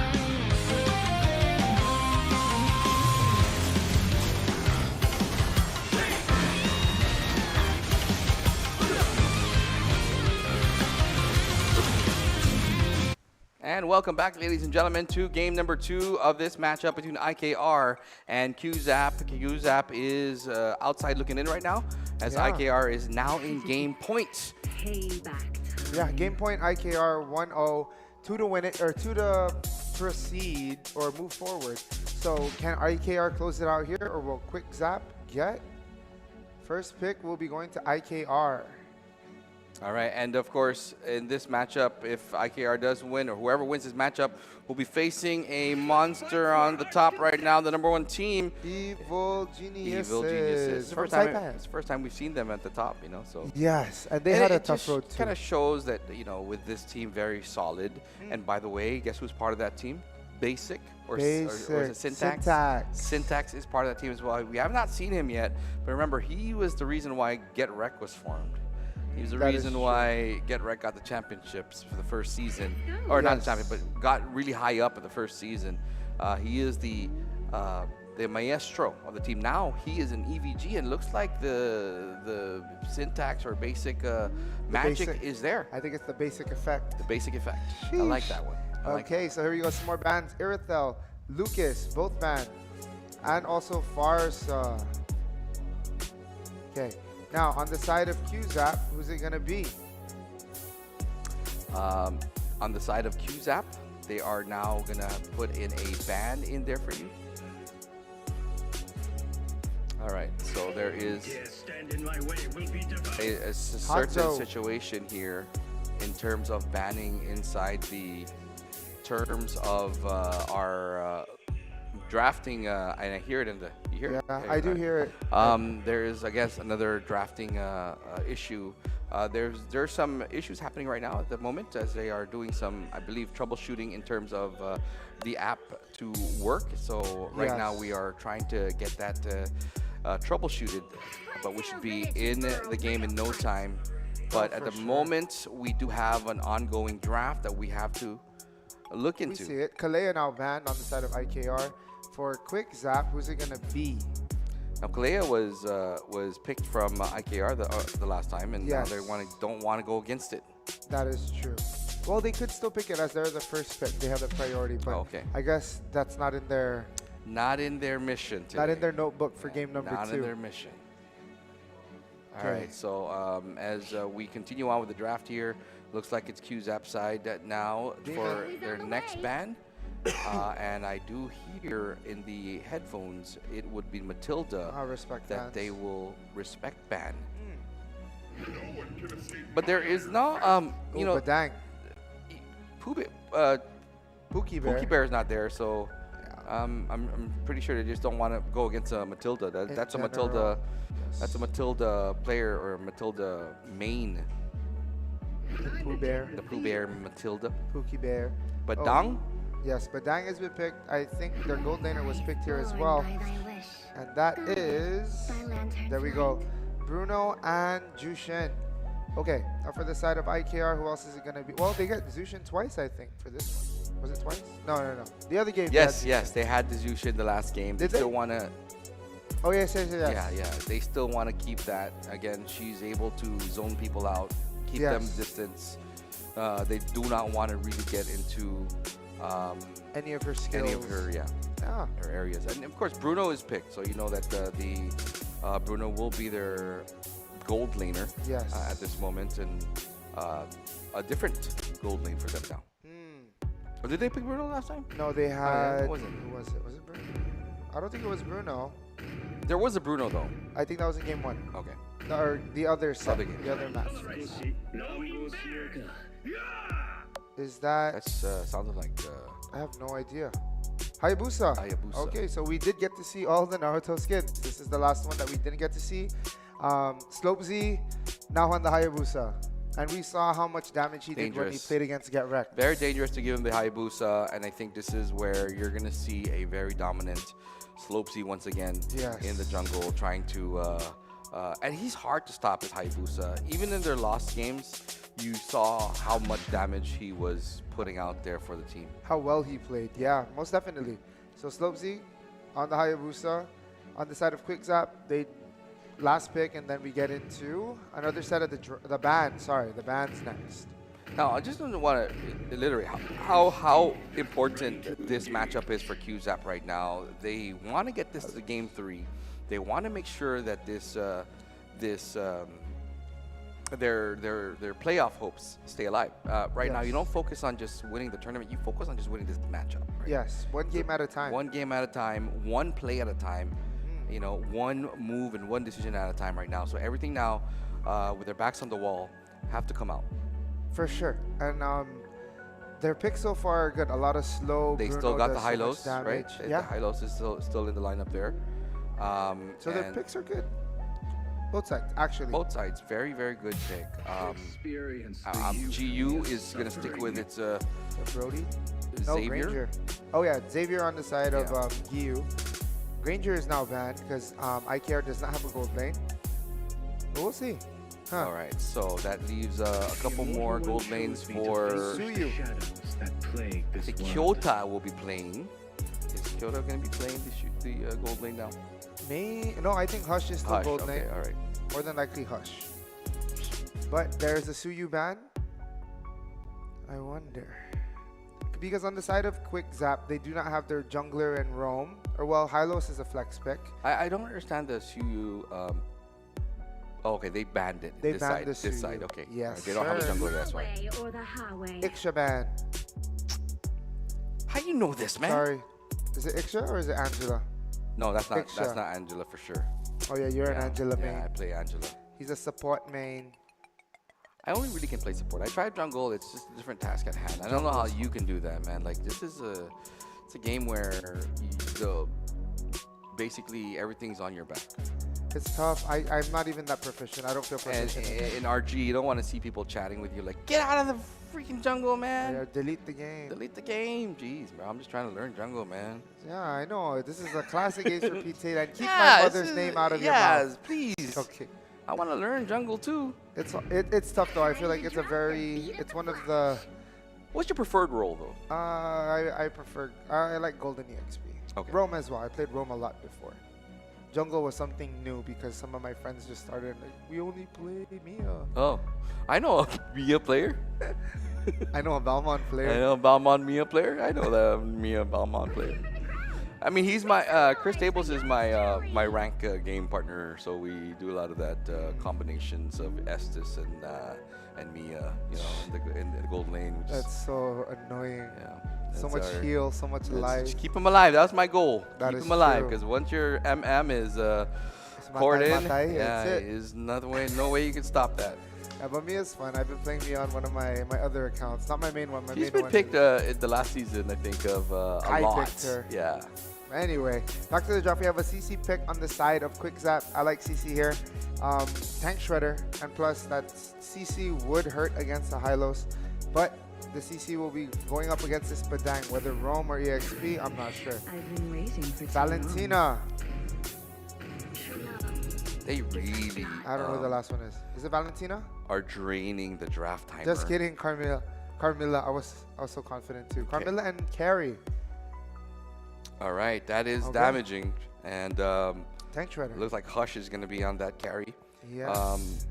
Speaker 2: And welcome back, ladies and gentlemen, to game number 2 of this matchup between IKR and QZap. QZap is outside looking in right now, as
Speaker 3: Yeah.
Speaker 2: IKR is now in game point.
Speaker 3: Yeah, game point IKR 1-0, 2 to win it, or 2 to proceed or move forward. So can IKR close it out here, or will Quick Zap get? First pick will be going to IKR.
Speaker 2: All right, and of course, in this matchup, if IKR does win, or whoever wins this matchup, will be facing a monster on the top right now, the #1 team.
Speaker 3: Evil Geniuses.
Speaker 2: Evil Geniuses. It's
Speaker 3: From
Speaker 2: the first time we've seen them at the top, you know, so.
Speaker 3: Yes, and they had a tough road too.
Speaker 2: Kind of shows that, you know, with this team, very solid. And by the way, guess who's part of that team? Basic, or is it Syntax? Syntax is part of that team as well. We have not seen him yet, but remember, he was the reason why Get Wreck was formed. He was the reason why Get Wreck got the championships for the first season. Or not the champion, but got really high up in the first season. He is the maestro of the team. Now he is an EVG, and looks like the Syntax or Basic magic is there.
Speaker 3: I think it's the Basic effect.
Speaker 2: The Basic effect.
Speaker 3: Sheesh.
Speaker 2: I like that one.
Speaker 3: Okay, so here we go. Some more bans. Irithel, Lucas, both banned. And also Farsa. Okay. Now, on the side of QZap, who's it going to be?
Speaker 2: On the side of QZap, they are now gonna put in a ban in there for you. All right, so there is
Speaker 5: Dare stand in my way will be devoured.
Speaker 2: a certain
Speaker 3: Hanzo.
Speaker 2: situation here in terms of banning inside the terms of our drafting, and I hear it in the. You hear it?
Speaker 3: Yeah, I do
Speaker 2: right.
Speaker 3: hear it.
Speaker 2: There is, I guess, another drafting issue. There's some issues happening right now at the moment as they are doing some, I believe, troubleshooting in terms of the app to work. So right now
Speaker 3: Yes.
Speaker 2: we are trying to get that troubleshooted, but we should be in the game in no time. But at
Speaker 3: for
Speaker 2: the
Speaker 3: sure.
Speaker 2: moment, we do have an ongoing draft that we have to look
Speaker 3: We
Speaker 2: into.
Speaker 3: see it. Kalea now banned on the side of IKR. For quick zap, who's it gonna be?
Speaker 2: Now, Kalea was picked from IKR the last time, and
Speaker 3: Yes.
Speaker 2: now they don't want to go against it.
Speaker 3: That is true. Well, they could still pick it as they're the first pick. They have the priority, but
Speaker 2: Okay.
Speaker 3: I guess that's not in their
Speaker 2: Not in their mission today.
Speaker 3: not in their notebook for game number
Speaker 2: Not
Speaker 3: 2.
Speaker 2: in their mission. All
Speaker 3: Okay.
Speaker 2: right, so as we continue on with the draft here, looks like it's QZap side now for their next ban. And I do hear in the headphones it would be Matilda
Speaker 3: I respect
Speaker 2: that
Speaker 3: fans.
Speaker 2: they will respect ban.
Speaker 3: Hmm.
Speaker 2: But there is no, you know,
Speaker 3: but dang,
Speaker 2: Pookie
Speaker 3: Pookie Bear.
Speaker 2: Pookie Bear is not there, so
Speaker 3: Yeah.
Speaker 2: I'm pretty sure they just don't want to go against Matilda.
Speaker 3: In
Speaker 2: That's a
Speaker 3: general,
Speaker 2: Matilda.
Speaker 3: yes.
Speaker 2: That's a Matilda player or Matilda main.
Speaker 3: The Pooh Bear.
Speaker 2: The Pooh Bear Matilda.
Speaker 3: Pookie Bear.
Speaker 2: But
Speaker 3: Oh.
Speaker 2: Dang,
Speaker 3: Yes, but Dang has been picked. I think their gold laner was picked here as well. And that is, there we go, Bruno and Jushin. Okay, now for the side of IKR, who else is it going to be? Well, they got Zushin twice, I think, for this one. Was it twice? No. The other game. they
Speaker 2: yes,
Speaker 3: had
Speaker 2: yes,
Speaker 3: Zushin.
Speaker 2: they had the Zushin the last game. They
Speaker 3: Did they?
Speaker 2: still want to,
Speaker 3: Oh, yes.
Speaker 2: yeah, they still want to keep that. Again, she's able to zone people out, keep them
Speaker 3: Yes.
Speaker 2: distance. They do not want to really get into
Speaker 3: Any of her skills.
Speaker 2: any of her, yeah.
Speaker 3: Yeah.
Speaker 2: Her areas. And of course, Bruno is picked, so you know that Bruno will be their gold laner
Speaker 3: Yes.
Speaker 2: at this moment, and a different gold lane for them now.
Speaker 3: Hmm.
Speaker 2: Or did they pick Bruno last time?
Speaker 3: No, they had.
Speaker 2: who was it?
Speaker 3: Who was it? Was it Bruno? I don't think it was Bruno.
Speaker 2: There was a Bruno though.
Speaker 3: I think that was in game 1.
Speaker 2: Okay.
Speaker 3: Or the other set,
Speaker 2: Other game.
Speaker 3: the other match.
Speaker 5: 何をしようか。
Speaker 3: Is that?
Speaker 2: That's sounded like
Speaker 3: I have no idea. Hayabusa.
Speaker 2: Hayabusa.
Speaker 3: Okay, so we did get to see all the Naruto skins. This is the last one that we didn't get to see. Slope Z, now on the Hayabusa. And we saw how much damage he did when he
Speaker 2: Dangerous.
Speaker 3: played against Get Wrecked.
Speaker 2: very dangerous to give him the Hayabusa, and I think this is where you're gonna see a very dominant Slopesy once again
Speaker 3: Yes.
Speaker 2: in the jungle, trying to and he's hard to stop with Hayabusa. Even in their lost games, you saw how much damage he was putting out there for the team.
Speaker 3: How well he played. Yeah, most definitely. So Slope Z on the Hayabusa. On the side of Quick Zap, they last pick, and then we get into another set of the band. Sorry, the band's next.
Speaker 2: Now, I just don't want to iterate how important this matchup is for QZap right now. They want to get this to game 3. They want to make sure that their playoff hopes stay alive. Right now, you
Speaker 3: Yes.
Speaker 2: don't focus on just winning the tournament. You focus on just winning this matchup. Right?
Speaker 3: Yes, one game at a time.
Speaker 2: One game at a time, one play at a time. You know, one move and one decision at a time right now. So everything now, with their backs on the wall, have to come out.
Speaker 3: For sure. And their picks so far are good. A lot of slow.
Speaker 2: They
Speaker 3: Bruno
Speaker 2: still got
Speaker 3: does
Speaker 2: the
Speaker 3: so much
Speaker 2: high-lows, right?
Speaker 3: damage.
Speaker 2: The
Speaker 3: Yeah.
Speaker 2: high-lows is still in the lineup there.
Speaker 3: So their
Speaker 2: and
Speaker 3: picks are good. Both sides, actually.
Speaker 2: both sides, very, very good pick.
Speaker 5: Experience
Speaker 2: GU is going to stick with its
Speaker 3: Brody. No,
Speaker 2: Xavier.
Speaker 3: Granger. Oh yeah, Xavier on the side of
Speaker 2: Yeah.
Speaker 3: Giyu. Granger is now banned because IKR does not have a gold lane. But we'll see. Huh.
Speaker 2: All right, so that leaves a couple more gold lanes for.
Speaker 3: Suyu.
Speaker 2: I think Kyota will be playing. Is Kyota going to be playing the gold lane now?
Speaker 3: No, I think Hush is still
Speaker 2: Hush,
Speaker 3: gold
Speaker 2: okay,
Speaker 3: lane.
Speaker 2: all right.
Speaker 3: More than likely Hush. But there's a Suyu ban. I wonder. Because on the side of Quick Zap, they do not have their jungler and roam. Or well, Hylos is a flex pick.
Speaker 2: I don't understand the Suyu Oh, okay, they banned it.
Speaker 3: They
Speaker 2: this
Speaker 3: banned
Speaker 2: side.
Speaker 3: the
Speaker 2: This side.
Speaker 3: Suyu.
Speaker 2: Okay.
Speaker 3: Yes,
Speaker 2: They don't have a
Speaker 3: sir.
Speaker 2: jungle. That's why.
Speaker 4: Highway or the highway.
Speaker 3: Ikshaban.
Speaker 2: How you know this, man?
Speaker 3: Sorry. Is it Iksha or is it Angela?
Speaker 2: No, that's not.
Speaker 3: Iksha.
Speaker 2: That's not Angela for sure.
Speaker 3: Oh yeah, you're an Angela main.
Speaker 2: Yeah, I play Angela.
Speaker 3: He's a support main.
Speaker 2: I only really can play support. I tried jungle. It's just a different task at hand. I don't know how you can do that, man. Like this is it's a game where basically everything's on your back.
Speaker 3: It's tough. I'm not even that proficient. I don't feel
Speaker 2: And
Speaker 3: proficient.
Speaker 2: in RG, you don't want to see people chatting with you like, get out of the freaking jungle, man.
Speaker 3: Yeah, delete the game.
Speaker 2: Delete the game. Jeez, bro. I'm just trying to learn jungle, man.
Speaker 3: Yeah, I know. This is a classic Ace repeat tape. And keep
Speaker 2: Yeah,
Speaker 3: my
Speaker 2: this
Speaker 3: mother's
Speaker 2: is-
Speaker 3: name out of your mouth.
Speaker 2: Yes, please.
Speaker 3: Okay.
Speaker 2: I want to learn jungle too.
Speaker 3: It's tough though. I feel like it's one of the
Speaker 2: What's your preferred role though?
Speaker 3: I like Golden EXP.
Speaker 2: Okay.
Speaker 3: Roam as well. I played Roam a lot before. Jungle was something new because some of my friends just started like, we only play Mia.
Speaker 2: Oh, I know a Mia player.
Speaker 3: I know a Balmont
Speaker 2: I
Speaker 3: player.
Speaker 2: know a Balmont Mia player. I know the Mia Balmont player. I mean, he's my Chris Tables is my rank game partner, so we do a lot of that combinations of Estes and Mia, you know, in the gold lane. Which is,
Speaker 3: That's so annoying.
Speaker 2: yeah,
Speaker 3: So
Speaker 2: that's
Speaker 3: much
Speaker 2: our-
Speaker 3: heal, so much life.
Speaker 2: Just keep him alive. That's my goal.
Speaker 3: That
Speaker 2: Keep
Speaker 3: is
Speaker 2: him alive,
Speaker 3: true.
Speaker 2: because once your MM is
Speaker 3: It's
Speaker 2: poured in,
Speaker 3: matai,
Speaker 2: yeah,
Speaker 3: that's it.
Speaker 2: is no way you can stop that.
Speaker 3: Yeah, but Mia's fun. I've been playing Mia on one of my other accounts. Not my main one. My
Speaker 2: He's
Speaker 3: main
Speaker 2: been
Speaker 3: one.
Speaker 2: picked in the last season, I think, of a
Speaker 3: I
Speaker 2: lot.
Speaker 3: picked her.
Speaker 2: Yeah.
Speaker 3: Anyway, back to the drop. We have a CC pick on the side of Quick Zap. I like CC here. Tank Shredder, and plus that CC would hurt against the Hylos, but the CC will be going up against this Padang, whether Roam or EXP, I'm not sure.
Speaker 4: I've been waiting for too long.
Speaker 3: Valentina,
Speaker 2: They really
Speaker 3: I don't know who the last one is. Is it Valentina?
Speaker 2: are draining the draft timer.
Speaker 3: Just kidding, Carmilla. Carmilla, I was so confident too. Carmilla and Carrie.
Speaker 2: All right, that is
Speaker 3: Okay.
Speaker 2: damaging. And
Speaker 3: Tank Shredder.
Speaker 2: it looks like Hush is going to be on that carry.
Speaker 3: Yes.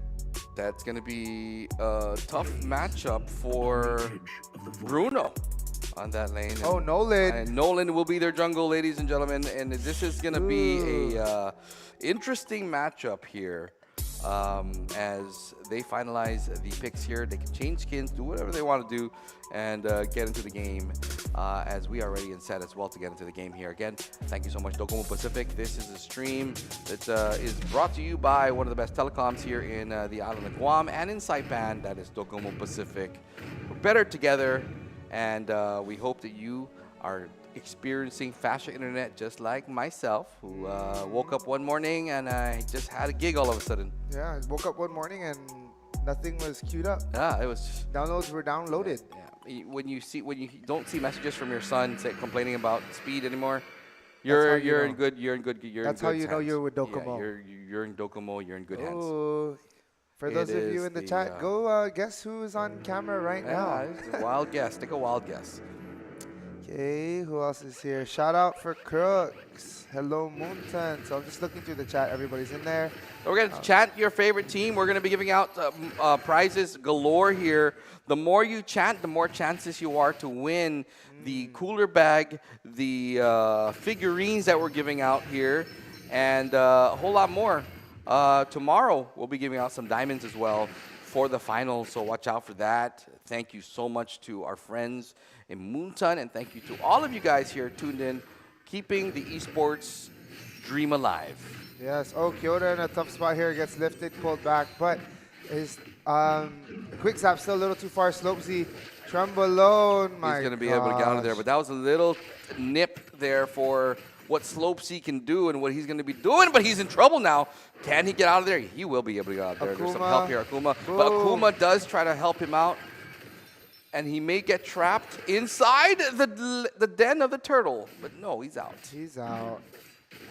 Speaker 2: That's going to be a tough matchup for Bruno on that lane.
Speaker 3: Oh,
Speaker 2: And-
Speaker 3: Nolan.
Speaker 2: And Nolan will be their jungle, ladies and gentlemen. And this is going to be a interesting matchup here as they finalize the picks here. They can change skins, do whatever they want to do, and get into the game as we are ready and set as well to get into the game here. Again, thank you so much, Docomo Pacific. This is a stream that is brought to you by one of the best telecoms here in the island of Guam and in Saipan. That is Docomo Pacific. We're better together, and we hope that you are experiencing faster internet just like myself, who woke up one morning and I just had a gig all of a sudden.
Speaker 3: Yeah, I woke up one morning and nothing was queued up.
Speaker 2: Yeah, it was.
Speaker 3: Downloads were downloaded.
Speaker 2: Yeah. When you don't see messages from your son complaining about speed anymore, you're
Speaker 3: how you
Speaker 2: in
Speaker 3: know.
Speaker 2: good you're in good
Speaker 3: That's how you know
Speaker 2: hands.
Speaker 3: you're with
Speaker 2: Yeah,
Speaker 3: Docomo.
Speaker 2: you're in Docomo. You're in good hands.
Speaker 3: Oh, for
Speaker 2: It
Speaker 3: those of you
Speaker 2: is
Speaker 3: in the
Speaker 2: the,
Speaker 3: chat, go guess who's on camera right
Speaker 2: Yeah,
Speaker 3: now.
Speaker 2: it's a wild guess. Take a wild guess.
Speaker 3: Okay, who else is here? Shout out for Crooks. Hello, Moonton. So I'm just looking through the chat. Everybody's in there.
Speaker 2: So we're going to chant your favorite team. We're going to be giving out prizes galore here. The more you chant, the more chances you are to win the cooler bag, the figurines that we're giving out here, and a whole lot more. Tomorrow, we'll be giving out some diamonds as well for the finals, so watch out for that. Thank you so much to our friends in Moonton, and thank you to all of you guys here tuned in, keeping the esports dream alive.
Speaker 3: Yes. Oh, Kyoto in a tough spot here. Gets lifted, pulled back, but is Quick Zap still a little too far. Slopesy, Trembolone. My
Speaker 2: He's going to be able to get out of there,
Speaker 3: gosh.
Speaker 2: but that was a little nip there for what Slopesy can do and what he's going to be doing, but he's in trouble now. Can he get out of there? He will be able to get out of there. There's some
Speaker 3: Akuma.
Speaker 2: help here, Akuma. But
Speaker 3: Boom.
Speaker 2: Akuma does try to help him out, and he may get trapped inside the den of the turtle. But no, he's out.
Speaker 3: He's out.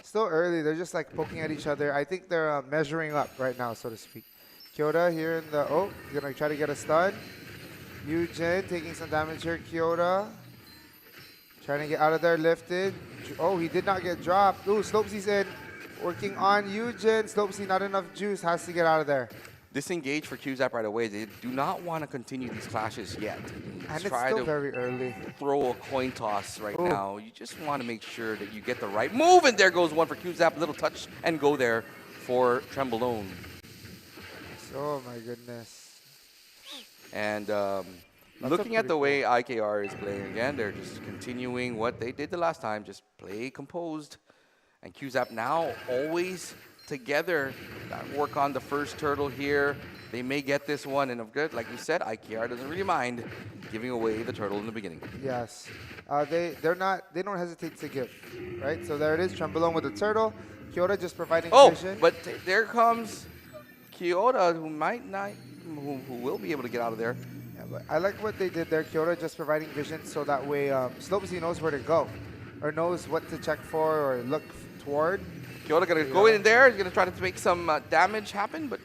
Speaker 3: Still early. They're just like poking at each other. I think they're measuring up right now, so to speak. Kyoto here in the... Oh, he's going to try to get a stun. Yujin taking some damage here. Kyoto trying to get out of there, lifted. Oh, he did not get dropped. Ooh, Slopesy's in. Working on Yujin. Slopesy, not enough juice. Has to get out of there.
Speaker 2: Disengage for QZap right away. They do not want to continue these clashes yet.
Speaker 3: And it's
Speaker 2: Try
Speaker 3: still
Speaker 2: to
Speaker 3: very early.
Speaker 2: throw a coin toss right
Speaker 3: Ooh.
Speaker 2: now. You just want to make sure that you get the right move, and there goes one for QZap. Little touch and go there for Trembolone.
Speaker 3: Oh my goodness.
Speaker 2: And
Speaker 3: a
Speaker 2: looking at
Speaker 3: pretty
Speaker 2: the way IKR is playing again, they're just continuing what they did the last time, just play composed. And QZAP now always together, work on the first turtle here. They may get this one, and of good, like you said, IKR doesn't really mind giving away the turtle in the beginning.
Speaker 3: Yes. They don't hesitate to give, right? So there it is, Trembolone with the turtle. Kyoto just providing vision.
Speaker 2: But there comes Kyoto, who might not, who will be able to get out of there.
Speaker 3: Yeah, but I like what they did there. Kyoto just providing vision so that way Slopesy knows where to go, or knows what to check for or look toward.
Speaker 2: Kyoto gonna go in there. He's gonna try to make some damage happen, but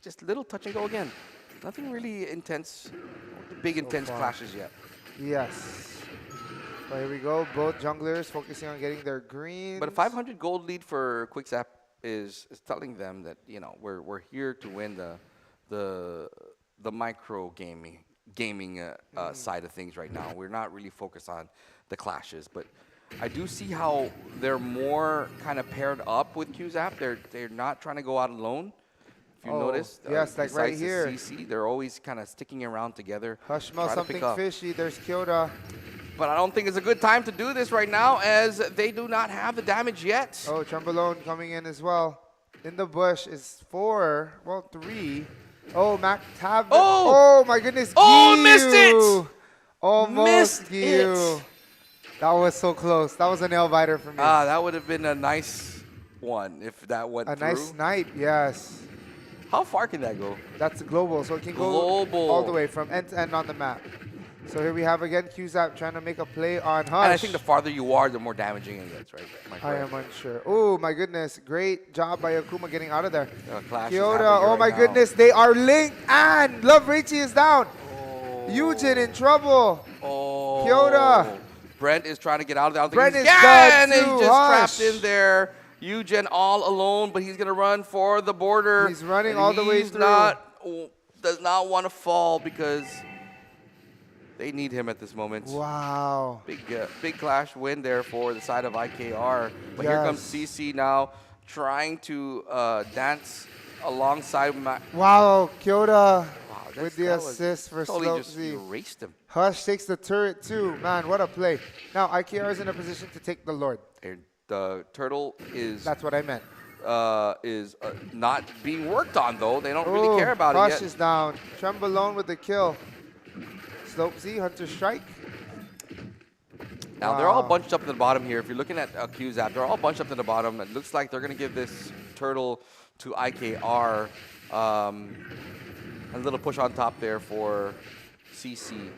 Speaker 2: just little touch and go again. Nothing really intense, big intense clashes yet.
Speaker 3: Yes. But here we go. Both junglers focusing on getting their greens.
Speaker 2: But a 500 gold lead for QuickZap is telling them that, you know, we're here to win the micro gaming side of things right now. We're not really focused on the clashes, but I do see how they're more kind of paired up with QZAP. They're not trying to go out alone. If you notice,
Speaker 3: yes, like right
Speaker 2: besides
Speaker 3: here.
Speaker 2: the CC, they're always kind of sticking around together.
Speaker 3: Hush, smell
Speaker 2: try to pick
Speaker 3: something
Speaker 2: up.
Speaker 3: fishy. There's Kyoto.
Speaker 2: But I don't think it's a good time to do this right now, as they do not have the damage yet.
Speaker 3: Oh, Trembolone coming in as well. In the bush is 3. Oh, Mac Tab. Oh my goodness.
Speaker 2: Oh,
Speaker 3: Gyu.
Speaker 2: missed it.
Speaker 3: Almost
Speaker 2: Missed
Speaker 3: Gyu.
Speaker 2: it.
Speaker 3: That was so close. That was a nail biter for me.
Speaker 2: That would have been a nice one if that went
Speaker 3: a
Speaker 2: through.
Speaker 3: nice snipe, yes.
Speaker 2: How far can that go?
Speaker 3: That's global, so it can go
Speaker 2: Global.
Speaker 3: all the way from end to end on the map. So here we have again QZAP trying to make a play on Hush.
Speaker 2: And I think the farther you are, the more damaging it gets, right?
Speaker 3: I am unsure. Oh my goodness, great job by Akuma getting out of there.
Speaker 2: Clash is
Speaker 3: Kyoto,
Speaker 2: happening
Speaker 3: oh
Speaker 2: right
Speaker 3: my
Speaker 2: now.
Speaker 3: goodness, they are linked and Love Richie is down. Eugen in trouble.
Speaker 2: Oh.
Speaker 3: Kyoto.
Speaker 2: Brent is trying to get out of there. I don't
Speaker 3: Brent
Speaker 2: think
Speaker 3: is
Speaker 2: he's
Speaker 3: dead
Speaker 2: and he's
Speaker 3: too.
Speaker 2: just
Speaker 3: Hush.
Speaker 2: trapped in there. Eugen all alone, but he's gonna run for the border.
Speaker 3: He's running
Speaker 2: And
Speaker 3: all the way
Speaker 2: he's
Speaker 3: through.
Speaker 2: Does not want to fall because they need him at this moment.
Speaker 3: Wow.
Speaker 2: Big clash win there for the side of IKR. But here comes CC now trying to dance alongside
Speaker 3: Wow, Kyoto
Speaker 2: that's-
Speaker 3: with the
Speaker 2: that was
Speaker 3: assist for
Speaker 2: totally just
Speaker 3: Slopesy.
Speaker 2: erased him.
Speaker 3: Hush takes the turret too. Man, what a play. Now IKR is in a position to take the Lord.
Speaker 2: And the turtle is
Speaker 3: That's what I meant.
Speaker 2: not being worked on though. They don't
Speaker 3: Oh,
Speaker 2: really care about
Speaker 3: Hush
Speaker 2: it yet.
Speaker 3: is down. Trembolone with the kill. Slopesy, Hunter Strike.
Speaker 2: Now they're all
Speaker 3: Wow.
Speaker 2: bunched up at the bottom here. If you're looking at QZAP, they're all bunched up at the bottom. It looks like they're gonna give this turtle to IKR. A little push on top there for CC.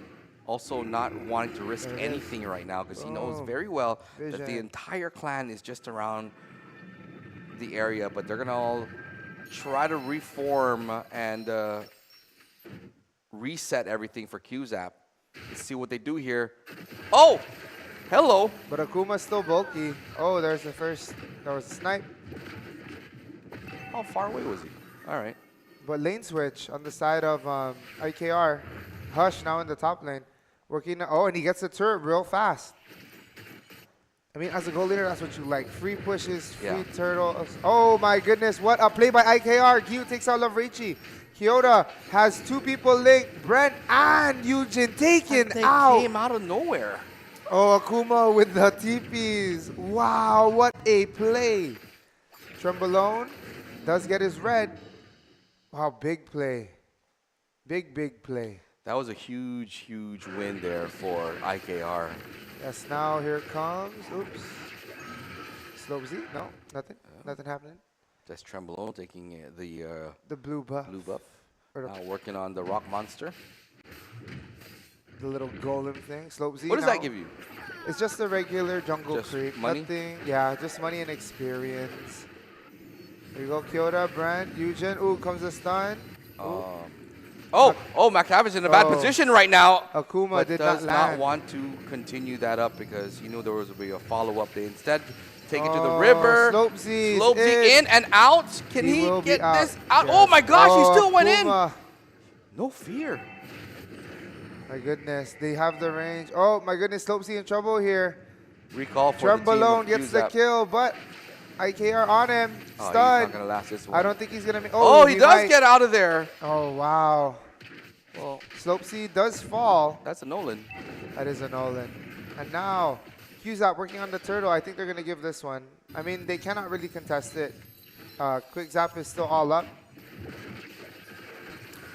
Speaker 2: Also not wanting to risk anything right now because he knows very well that the
Speaker 3: Vision.
Speaker 2: entire clan is just around the area, but they're gonna all try to reform and reset everything for QZAP. Let's see what they do here. Oh, hello.
Speaker 3: But Akuma's still bulky. Oh, there's the first. There was a snipe.
Speaker 2: How far away was he? All right.
Speaker 3: But lane switch on the side of IKR. Hush now in the top lane. Working. Oh, and he gets the turret real fast. I mean, as a goal leader, that's what you like. Free pushes, free turtle. Oh my goodness, what a play by IKR. Gyu takes out Lovrichi. Kyoto has 2 people linked. Brent and Eugen taken
Speaker 2: They
Speaker 3: out.
Speaker 2: came out of nowhere.
Speaker 3: Oh, Akuma with the TPs. Wow, what a play. Trembolone does get his red. Wow, big play. Big play.
Speaker 2: That was a huge win there for IKR.
Speaker 3: Yes, now here it comes. Oops. Slow Z? No, nothing. Nothing happening.
Speaker 2: That's Trembolone taking
Speaker 3: The blue buff.
Speaker 2: blue buff.
Speaker 3: Or
Speaker 2: Now working on the rock monster.
Speaker 3: the little golem thing. Slope Z.
Speaker 2: What does
Speaker 3: now.
Speaker 2: that give you?
Speaker 3: It's just a regular jungle
Speaker 2: Just
Speaker 3: creep.
Speaker 2: money?
Speaker 3: Nothing. Yeah, just money and experience. Here you go, Kyoto, Brand, Eugen. Ooh, comes the stun.
Speaker 2: Oh, McTavish in a bad
Speaker 3: Oh.
Speaker 2: position right now.
Speaker 3: Akuma
Speaker 2: But
Speaker 3: did
Speaker 2: does
Speaker 3: not
Speaker 2: not
Speaker 3: land.
Speaker 2: want to continue that up because he knew there was going to be a follow-up. They instead take it to the
Speaker 3: Oh,
Speaker 2: river.
Speaker 3: Slope Z.
Speaker 2: Slope Z in and out. Can he
Speaker 3: will be
Speaker 2: get
Speaker 3: out.
Speaker 2: this out?
Speaker 3: Yes.
Speaker 2: Oh my gosh, he still went in.
Speaker 3: Akuma.
Speaker 2: No fear.
Speaker 3: My goodness, they have the range. Oh my goodness, Slope Z in trouble here.
Speaker 2: Recall for the team
Speaker 3: Trembolone
Speaker 2: of
Speaker 3: gets the
Speaker 2: QZAP.
Speaker 3: kill, but IKR on him.
Speaker 2: Oh, he's
Speaker 3: Stun.
Speaker 2: not going to last this one.
Speaker 3: I don't think he's going to make...
Speaker 2: Oh, he does
Speaker 3: might.
Speaker 2: get out of there.
Speaker 3: Oh, wow.
Speaker 2: Well,
Speaker 3: Slopesy does fall.
Speaker 2: that's a Nolan.
Speaker 3: That is a Nolan. And now, Qzap working on the turtle. I think they're going to give this one. I mean, they cannot really contest it. Quick Zap is still all up.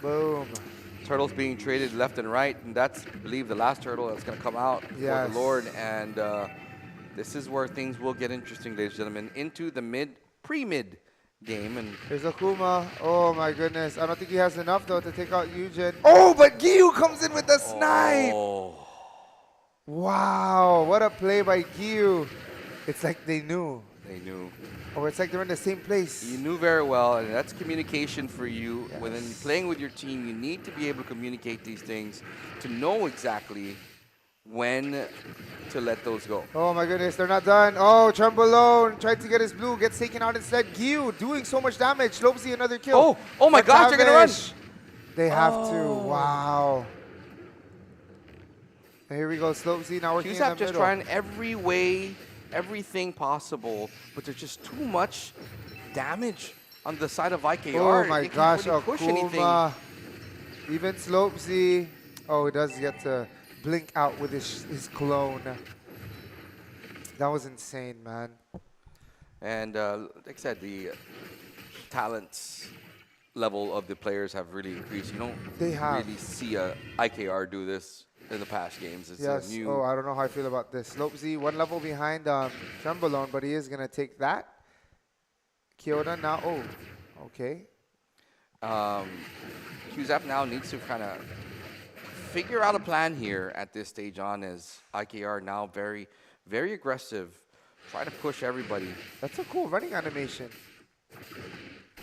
Speaker 3: Boom.
Speaker 2: Turtles being traded left and right, and that's, I believe, the last turtle that's going to come out for
Speaker 3: Yes.
Speaker 2: the Lord. And this is where things will get interesting, ladies and gentlemen, into the pre-mid game. And
Speaker 3: There's Akuma. Oh, my goodness. I don't think he has enough, though, to take out Eugen. Oh, but Gyu comes in with the snipe.
Speaker 2: oh,
Speaker 3: Wow. What a play by Gyu. It's like they knew.
Speaker 2: they knew.
Speaker 3: Or it's like they're in the same place.
Speaker 2: You knew very well, and that's communication for you.
Speaker 3: Yes.
Speaker 2: When you're playing with your team, you need to be able to communicate these things to know exactly when to let those go.
Speaker 3: Oh my goodness, they're not done. Oh, Trembolone tried to get his blue, gets taken out instead. Gyu doing so much damage. Lopesy another kill.
Speaker 2: Oh my gosh, they're gonna run.
Speaker 3: McTavish. They have to. Wow. And here we go, Slopesy now working in the
Speaker 2: Qzap just
Speaker 3: middle.
Speaker 2: trying everything possible, but there's just too much damage on the side of IKR.
Speaker 3: Oh my
Speaker 2: They can't
Speaker 3: gosh,
Speaker 2: really push anything.
Speaker 3: Akuma. Even Slopesy. Oh, he does get to blink out with his clone. That was insane, man.
Speaker 2: And like I said, the talents level of the players have really increased. You don't
Speaker 3: They have.
Speaker 2: really see a IKR do this in the past games. It's
Speaker 3: Yes.
Speaker 2: a new.
Speaker 3: Oh, I don't know how I feel about this. Slopesy, one level behind Trembolone, but he is going to take that. Kyoda now. Oh, okay.
Speaker 2: Qzap now needs to kind of figure out a plan here at this stage on, as IKR now very, very aggressive, try to push everybody.
Speaker 3: That's a cool running animation.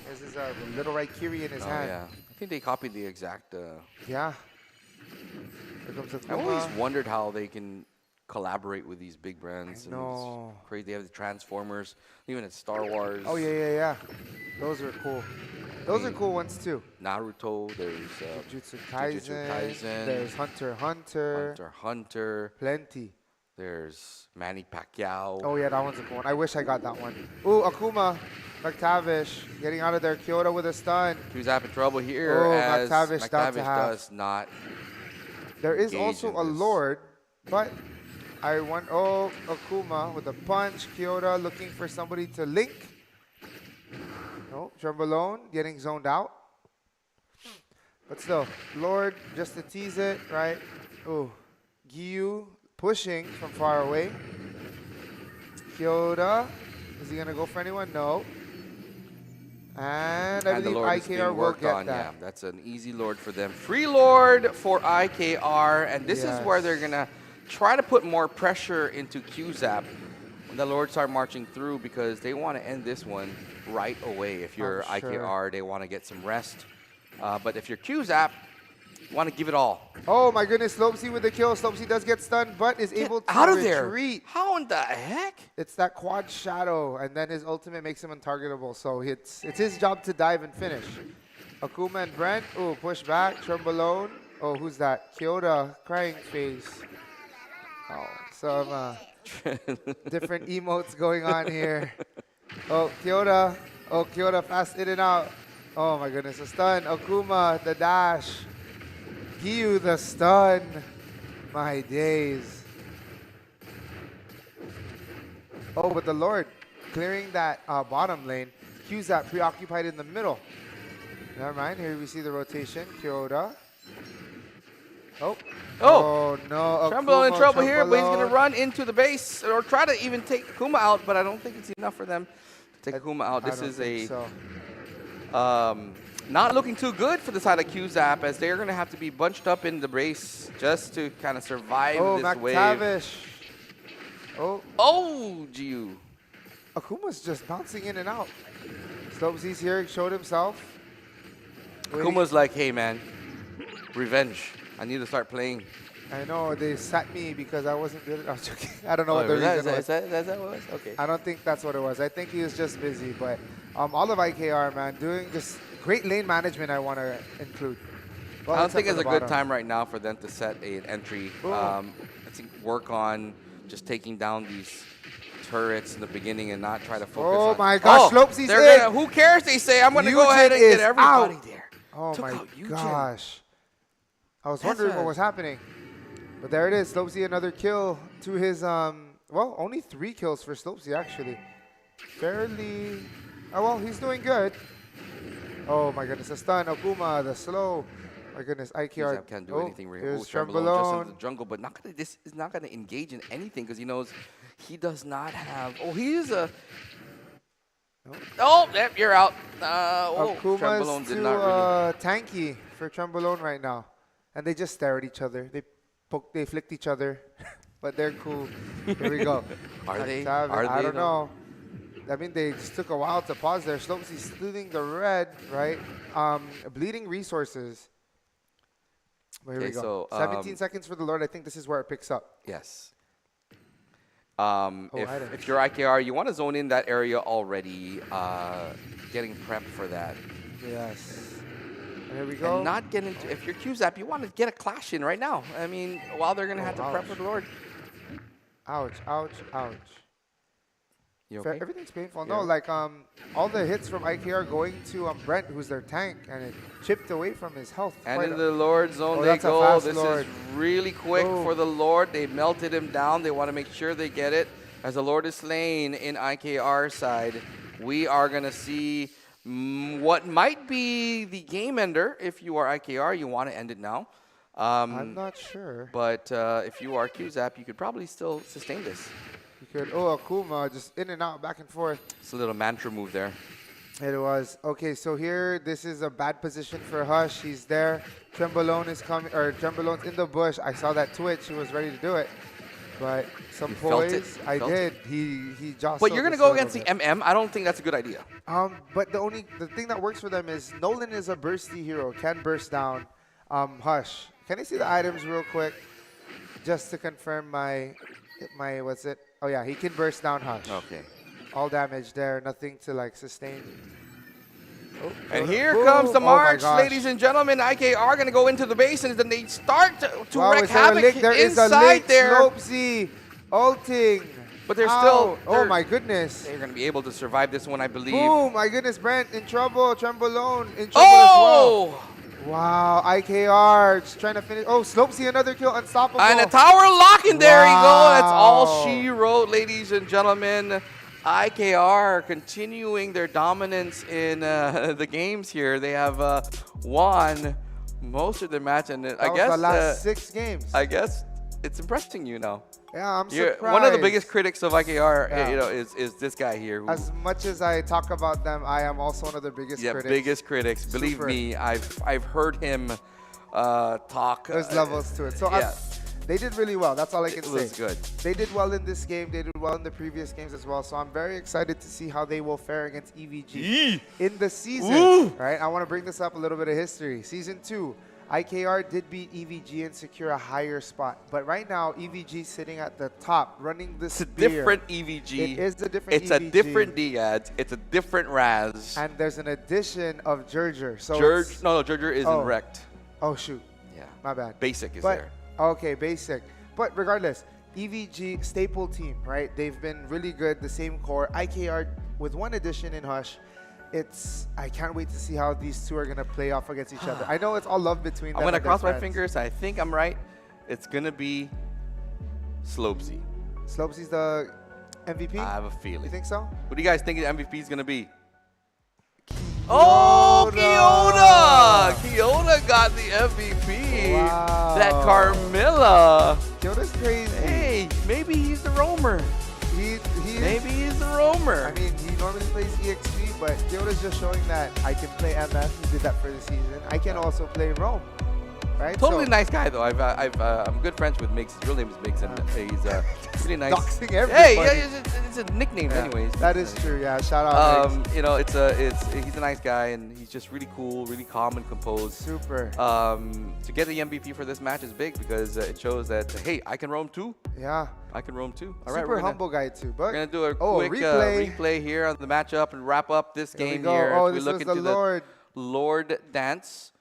Speaker 3: There's his little Raikiri in his
Speaker 2: Oh,
Speaker 3: hand.
Speaker 2: yeah. I think they copied the exact.
Speaker 3: Yeah. Here comes
Speaker 2: I always
Speaker 3: Akuma.
Speaker 2: wondered how they can collaborate with these big brands.
Speaker 3: I know.
Speaker 2: It's crazy. They have the Transformers, even at Star Wars.
Speaker 3: Oh, yeah. Those are cool. Those are cool ones, too.
Speaker 2: Naruto, there's
Speaker 3: Jujutsu
Speaker 2: Jujutsu Kaisen.
Speaker 3: There's Hunter.
Speaker 2: Hunter.
Speaker 3: Plenty.
Speaker 2: There's Manny Pacquiao.
Speaker 3: Oh, yeah, that one's a cool one. I wish I got that one. Ooh, Akuma. McTavish getting out of there. Kyoto with a stun.
Speaker 2: Qzap in trouble here,
Speaker 3: Oh,
Speaker 2: as
Speaker 3: McTavish down to half.
Speaker 2: does not.
Speaker 3: There is
Speaker 2: engage
Speaker 3: also
Speaker 2: in
Speaker 3: a
Speaker 2: this.
Speaker 3: Lord, but I want, oh, Akuma with a punch. Kyoto looking for somebody to link. No, Trembolone getting zoned out. But still, Lord just to tease it, right? Oh, Gyu pushing from far away. Kyoto, is he going to go for anyone? No. And I
Speaker 2: And the
Speaker 3: believe
Speaker 2: Lord is
Speaker 3: IKR
Speaker 2: being
Speaker 3: will
Speaker 2: worked
Speaker 3: get
Speaker 2: on.
Speaker 3: that.
Speaker 2: Yeah, that's an easy Lord for them. Free Lord for IKR, and this is where
Speaker 3: Yes.
Speaker 2: they're gonna try to put more pressure into Qzap when the Lords start marching through, because they want to end this one right away. If you're
Speaker 3: I'm sure.
Speaker 2: IKR, they want to get some rest. But if you're Qzap, you want to give it all.
Speaker 3: Oh my goodness, Slopesy with the kill. Slopesy does get stunned, but is able to
Speaker 2: Out of there!
Speaker 3: retreat.
Speaker 2: How in the heck?
Speaker 3: It's that quad shadow, and then his ultimate makes him untargetable. So it's his job to dive and finish. Akuma and Brent, oh, push back. Trembolone. Oh, who's that? Kyoto, crying face. Oh, some different emotes going on here. Oh, Kyoto. Oh, Kyoto fast in and out. Oh my goodness, a stun. Akuma, the dash. Gyu, the stun. My days. Oh, but the Lord clearing that bottom lane. Qzap preoccupied in the middle. Never mind. Here we see the rotation. Kyoto. Oh.
Speaker 2: Oh.
Speaker 3: No.
Speaker 2: Trembolone in
Speaker 3: Akuma,
Speaker 2: trouble here, but he's going to
Speaker 3: Trembolone.
Speaker 2: run into the base or try to even take Akuma out, but I don't think it's enough for them to take Akuma out.
Speaker 3: I
Speaker 2: This
Speaker 3: don't
Speaker 2: is
Speaker 3: think
Speaker 2: a
Speaker 3: so.
Speaker 2: not looking too good for the side of Qzap, as they're going to have to be bunched up in the base just to kind of survive
Speaker 3: Oh,
Speaker 2: this wave.
Speaker 3: McTavish. Oh,
Speaker 2: Oh, Gyu.
Speaker 3: Akuma's just bouncing in and out. Slopesy's here, showed himself. Waiting.
Speaker 2: Akuma's like, hey, man, revenge. I need to start playing.
Speaker 3: I know, they sat me because I wasn't good. I was joking. I don't know what
Speaker 2: Oh,
Speaker 3: the reason was.
Speaker 2: is that what it was? Okay.
Speaker 3: I don't think that's what it was. I think he was just busy. But all of IKR, man, doing just great lane management I want to include. Well,
Speaker 2: I don't
Speaker 3: except
Speaker 2: think
Speaker 3: for
Speaker 2: it's
Speaker 3: the
Speaker 2: a good
Speaker 3: bottom.
Speaker 2: time right now for them to set an entry.
Speaker 3: Oh.
Speaker 2: I think work on just taking down these turrets in the beginning and not try to focus
Speaker 3: Oh
Speaker 2: on...
Speaker 3: my gosh, Slopesy's
Speaker 2: they're
Speaker 3: in.
Speaker 2: who cares? They say, I'm going to go ahead and
Speaker 3: Eugen
Speaker 2: get
Speaker 3: is
Speaker 2: everybody
Speaker 3: out.
Speaker 2: there.
Speaker 3: Oh
Speaker 2: Took
Speaker 3: my
Speaker 2: out Eugen.
Speaker 3: gosh. I was
Speaker 2: That's
Speaker 3: wondering
Speaker 2: a-
Speaker 3: what was happening. But there it is. Slopesy, another kill to his, well, only 3 kills for Slopesy, actually. Fairly, oh, well, he's doing good. Oh my goodness, a stun. Okuma, the slow. My goodness, IKR.
Speaker 2: Kuzap can't do anything.
Speaker 3: Here's
Speaker 2: Trembolone just into the
Speaker 3: Trembolone.
Speaker 2: jungle, but this is not going to engage in anything because he knows he does not have... Oh, he is a... Oh, yep, you're out.
Speaker 3: Akuma's
Speaker 2: Trembolone did
Speaker 3: too
Speaker 2: not really...
Speaker 3: tanky for Trembolone right now. And they just stare at each other. They flicked each other. But they're cool. Here we go.
Speaker 2: Are they?
Speaker 3: I don't know. I mean, they just took a while to pause there. Slopesy stealing the red, right? Bleeding resources. But here we go.
Speaker 2: So,
Speaker 3: 17 seconds for the Lord. I think this is where it picks up.
Speaker 2: Yes.
Speaker 3: items.
Speaker 2: If you're IKR, you want to zone in that area already, getting prepped for that.
Speaker 3: Yes. And here we go.
Speaker 2: And not get into, if you're QZap, you want to get a clash in right now. I mean, while they're going to have to prep for the Lord.
Speaker 3: Ouch, ouch, ouch.
Speaker 2: You okay?
Speaker 3: Everything's painful.
Speaker 2: Yeah.
Speaker 3: No, like all the hits from IKR going to Brent, who's their tank, and it chipped away from his health.
Speaker 2: And in the Lord zone they
Speaker 3: that's a
Speaker 2: go.
Speaker 3: fast
Speaker 2: This
Speaker 3: Lord.
Speaker 2: is really quick for the Lord. They melted him down. They want to make sure they get it. As the Lord is slain in IKR side, we are going to see what might be the game ender. If you are IKR, you want to end it now.
Speaker 3: I'm not sure.
Speaker 2: But if you are QZap, you could probably still sustain this.
Speaker 3: You could. Oh, Akuma just in and out, back and forth.
Speaker 2: It's a little mantra move there.
Speaker 3: It was. Okay, so here, this is a bad position for Hush. He's there. Trembolone is coming, or Trembolone's in the bush. I saw that twitch. He was ready to do it. But some
Speaker 2: You felt it?
Speaker 3: poise,
Speaker 2: You
Speaker 3: I
Speaker 2: felt
Speaker 3: did. He jostled.
Speaker 2: But you're going to
Speaker 3: the
Speaker 2: go
Speaker 3: sword
Speaker 2: against
Speaker 3: a
Speaker 2: the
Speaker 3: bit.
Speaker 2: MM. I don't think that's a good idea.
Speaker 3: But the thing that works for them is Nolan is a bursty hero, can burst down. Hush. Can I see the items real quick? Just to confirm my what's it? Oh yeah, he can burst down Hush.
Speaker 2: Okay.
Speaker 3: All damage there, nothing to like sustain. Oh,
Speaker 2: And here
Speaker 3: boom.
Speaker 2: comes the
Speaker 3: Oh my
Speaker 2: march,
Speaker 3: gosh.
Speaker 2: ladies and gentlemen. IK are going to go into the base, and then they start to
Speaker 3: Wow,
Speaker 2: wreak
Speaker 3: is there a
Speaker 2: havoc
Speaker 3: lick? There is a
Speaker 2: inside
Speaker 3: lick.
Speaker 2: there.
Speaker 3: Slopesy ulting.
Speaker 2: But they're
Speaker 3: Ow.
Speaker 2: still...
Speaker 3: Oh my goodness.
Speaker 2: They're going to be able to survive this one, I believe.
Speaker 3: Boom! My goodness, Brent in trouble. Trembolone in trouble
Speaker 2: Oh!
Speaker 3: as well. Wow, IKR just trying to finish. Oh, Slopesy, another kill, unstoppable.
Speaker 2: And a tower lock, and there you go. That's all
Speaker 3: Wow.
Speaker 2: she wrote, ladies and gentlemen. IKR continuing their dominance in the games here. They have won most of their match, and
Speaker 3: That
Speaker 2: I
Speaker 3: was
Speaker 2: guess
Speaker 3: the last 6 games.
Speaker 2: I guess it's impressing you now.
Speaker 3: Yeah, I'm surprised.
Speaker 2: One of the biggest critics of IKR,
Speaker 3: Yeah.
Speaker 2: you know, is this guy here. Who,
Speaker 3: As much as I talk about them, I am also one of the biggest critics.
Speaker 2: biggest critics. Believe
Speaker 3: Super.
Speaker 2: me, I've heard him talk.
Speaker 3: There's levels to it. So
Speaker 2: yeah.
Speaker 3: they did really well. That's all I can
Speaker 2: It
Speaker 3: say.
Speaker 2: was good.
Speaker 3: They did well in this game. They did well in the previous games as well. So I'm very excited to see how they will fare against EVG in the season.
Speaker 2: Ooh.
Speaker 3: Right? I want to bring this up a little bit of history. Season 2, IKR did beat EVG and secure a higher spot. But right now, EVG sitting at the top, running the
Speaker 2: It's a
Speaker 3: spear.
Speaker 2: different EVG.
Speaker 3: It is a different
Speaker 2: It's
Speaker 3: EVG.
Speaker 2: a different Diaz. It's a different Raz.
Speaker 3: And there's an addition of Jurger. So
Speaker 2: Jurger isn't
Speaker 3: Oh.
Speaker 2: wrecked.
Speaker 3: Oh, shoot.
Speaker 2: Yeah.
Speaker 3: My bad.
Speaker 2: Basic is
Speaker 3: But,
Speaker 2: there.
Speaker 3: okay, basic. But regardless, EVG staple team, right? They've been really good, the same core. IKR with one addition in Hush. I can't wait to see how these two are gonna play off against each other. I know it's all love between them.
Speaker 2: I'm gonna
Speaker 3: and
Speaker 2: cross
Speaker 3: their
Speaker 2: my
Speaker 3: friends.
Speaker 2: fingers. I think I'm right. It's gonna be Slopesy.
Speaker 3: Slopesy's the MVP.
Speaker 2: I have a
Speaker 3: You
Speaker 2: feeling.
Speaker 3: think so?
Speaker 2: What do you guys think the MVP is gonna be? Oh, Kiota! Kiota got the MVP.
Speaker 3: Wow.
Speaker 2: That Carmilla.
Speaker 3: Kyoto's crazy.
Speaker 2: Hey, maybe he's the roamer.
Speaker 3: He
Speaker 2: Maybe he's the roamer.
Speaker 3: I mean, he normally plays EXP, but Kyoto's just showing that I can play MF. He did that for the season. I can also play Rome, right?
Speaker 2: Totally
Speaker 3: So-
Speaker 2: nice guy though. I'm good friends with Miggs. His real name is Miggs, and he's really nice.
Speaker 3: Doxing
Speaker 2: Hey,
Speaker 3: everybody.
Speaker 2: yeah, it's a nickname
Speaker 3: Yeah,
Speaker 2: anyways.
Speaker 3: that is true. Yeah, shout out. Miggs.
Speaker 2: You know, he's a nice guy, and he's just really cool, really calm and composed.
Speaker 3: Super.
Speaker 2: To get the MVP for this match is big because it shows that hey, I can roam too.
Speaker 3: Yeah.
Speaker 2: I can roam too. All right,
Speaker 3: Super
Speaker 2: we're gonna,
Speaker 3: humble guy too. But
Speaker 2: we're gonna do a
Speaker 3: oh,
Speaker 2: quick replay here on the matchup and wrap up this
Speaker 3: Here we
Speaker 2: game
Speaker 3: go.
Speaker 2: here.
Speaker 3: Oh,
Speaker 2: as we
Speaker 3: this
Speaker 2: look
Speaker 3: was
Speaker 2: into
Speaker 3: the Lord.
Speaker 2: Lord dance.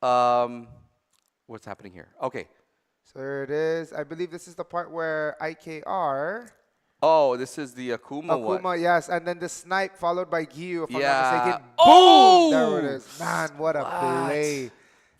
Speaker 2: What's happening here? Okay.
Speaker 3: So there it is. I believe this is the part where IKR
Speaker 2: Oh, this is the Akuma one.
Speaker 3: Akuma, yes, and then the snipe followed by Gyu, if I'm
Speaker 2: Yeah.
Speaker 3: not mistaken.
Speaker 2: Oh!
Speaker 3: Boom! There it is. Man, what a play.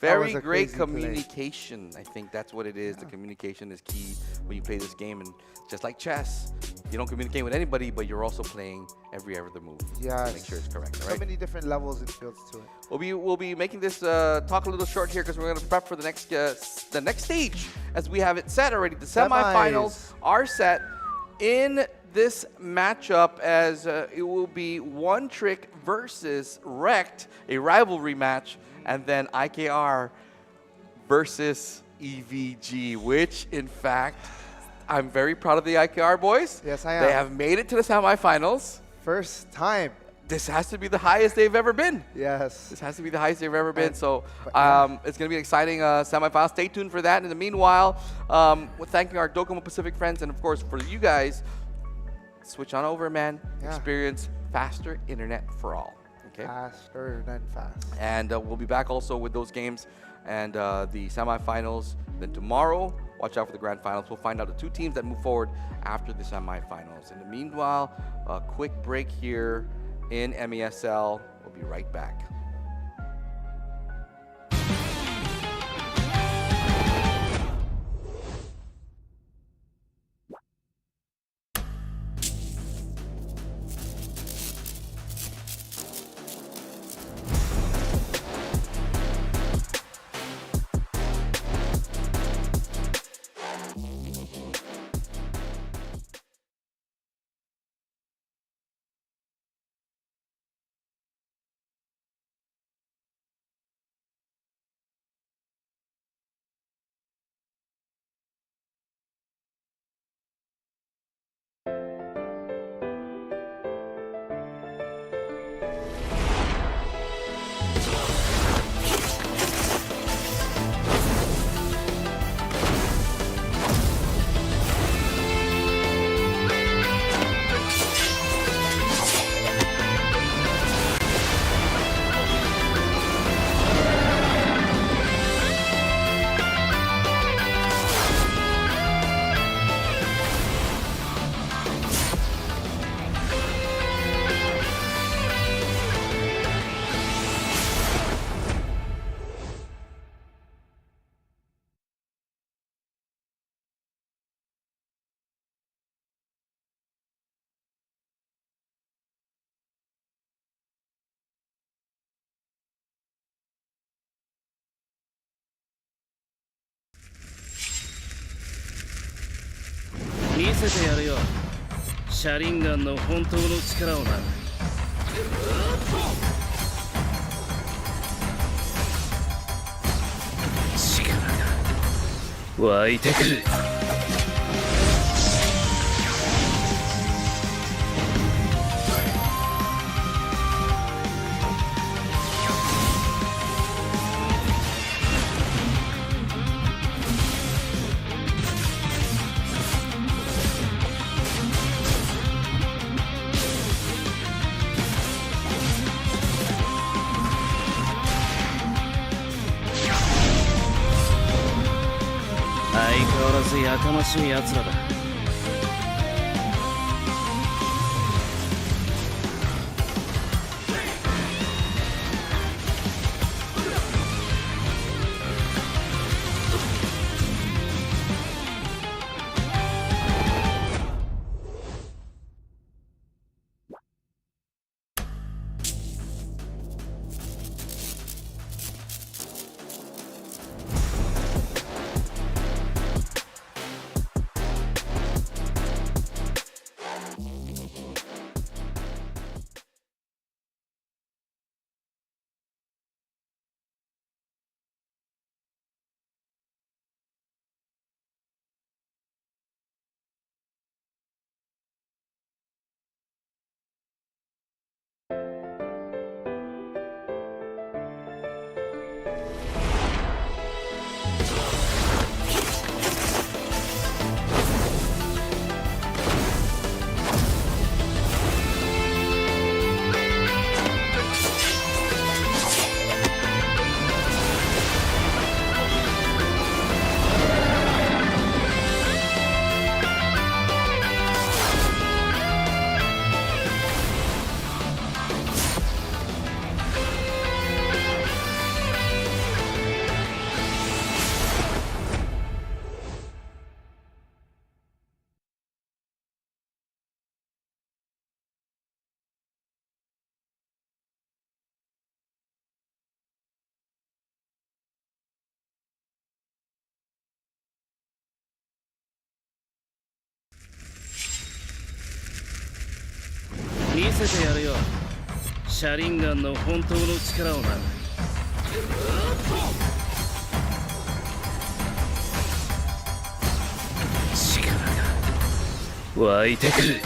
Speaker 3: That was
Speaker 2: Very
Speaker 3: a
Speaker 2: great
Speaker 3: crazy play.
Speaker 2: communication. I think that's what it is. The communication is key when you play this game. And just like chess, you don't communicate with anybody, but you're also playing every other move.
Speaker 3: Yes.
Speaker 2: To make sure it's correct. All
Speaker 3: So
Speaker 2: right.
Speaker 3: many different levels and fields to it.
Speaker 2: We'll be making this talk a little short here because we're going to prep for the next stage as we have it set already. The semifinals are set in this matchup as it will be One Trick versus Wrecked, a rivalry match, and then IKR versus EVG, which in fact I'm very proud of the IKR boys.
Speaker 3: Yes, I am.
Speaker 2: They have made it to the semifinals.
Speaker 3: First time.
Speaker 2: This has to be the highest they've ever been.
Speaker 3: Yes.
Speaker 2: This has to be the highest they've ever been. So
Speaker 3: yeah.
Speaker 2: it's going to be an exciting semifinal. Stay tuned for that. In the meanwhile, we're thanking our Docomo Pacific friends. And of course, for you guys, switch on over, man.
Speaker 3: Yeah.
Speaker 2: Experience faster internet for all. Okay.
Speaker 3: Faster than fast.
Speaker 2: And we'll be back also with those games and the semifinals. Then tomorrow, watch out for the grand finals. We'll find out the two teams that move forward after the semifinals. In the meanwhile, a quick break here in MESL. We'll be right back.
Speaker 1: 見せてやるよシャリンガンの本当の力をな力が湧いてくる相変わらずやかましい奴らだせてやるよシャリンガンの本当の力をな。力が湧いてくる。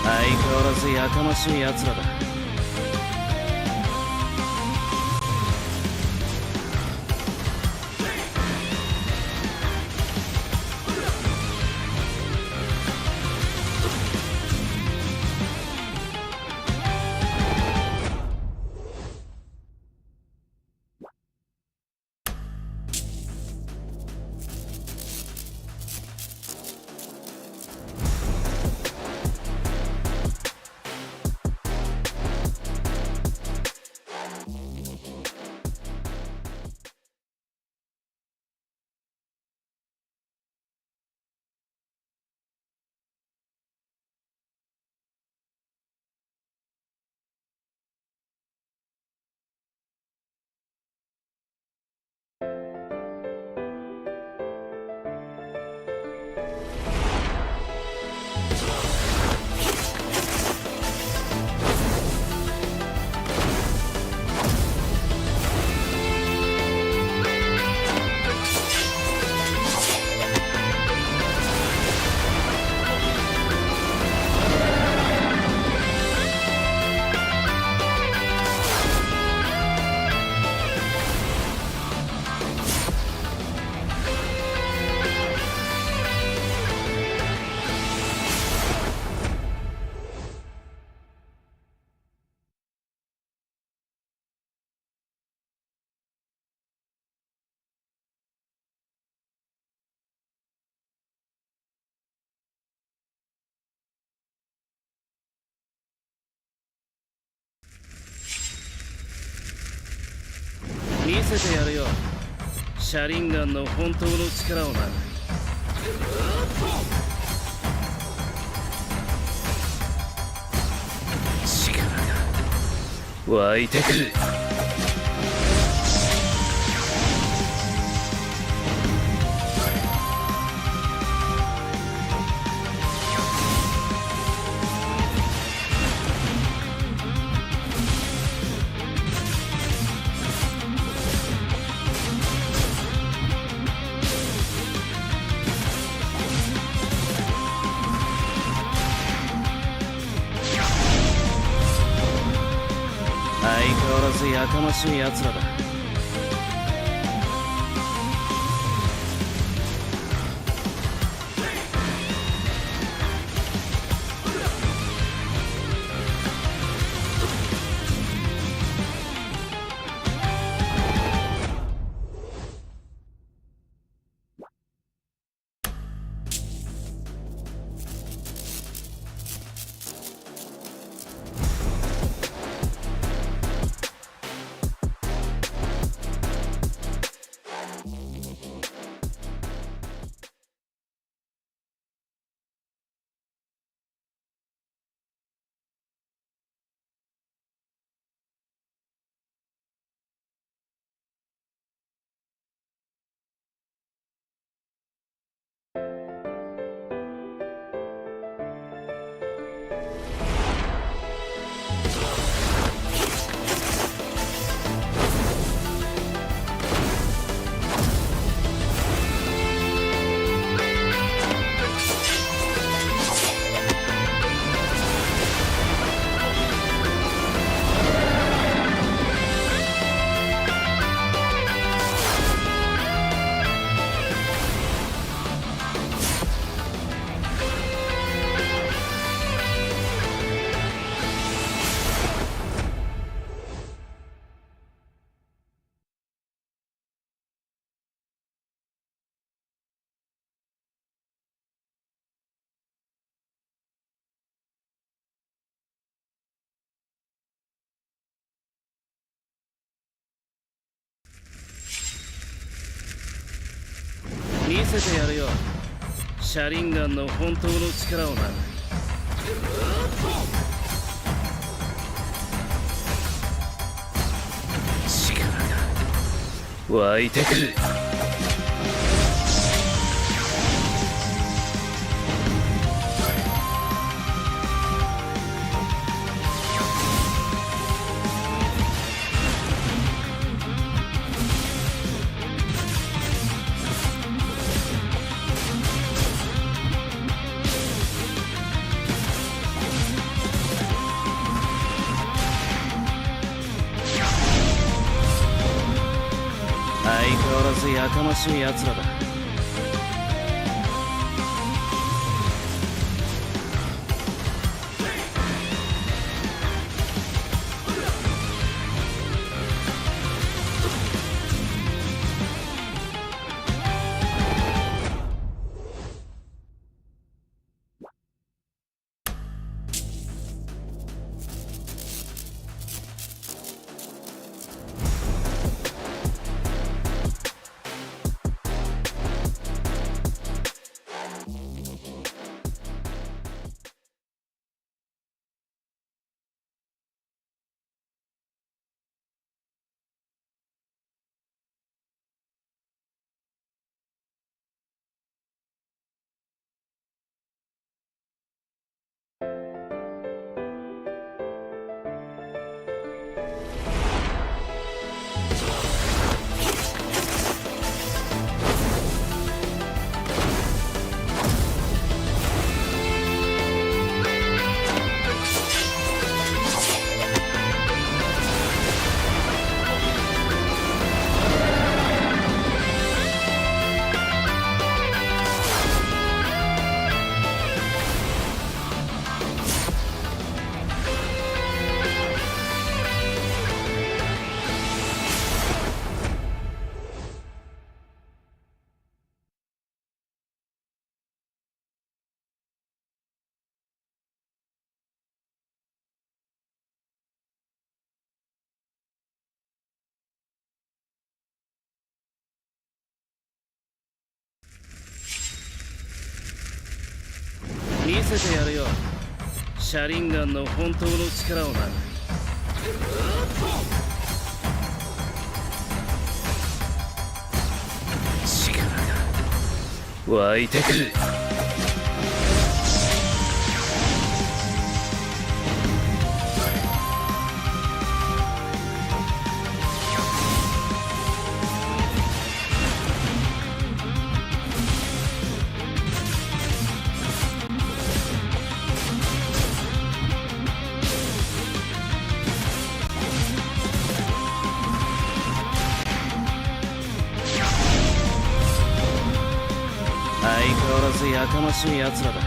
Speaker 1: 相変わらずやかましい奴らだ。見せてやるよシャリンガンの本当の力をな。力が湧いてくる。相変わらずやかましい奴らだ。せてやるよシャリンガンの本当の力をな。力が湧いてくる。相変わらずやかましい奴らだ。見せてやるよシャリンガンの本当の力をな。力が湧いてくる。相変わらずやかましい奴らだ。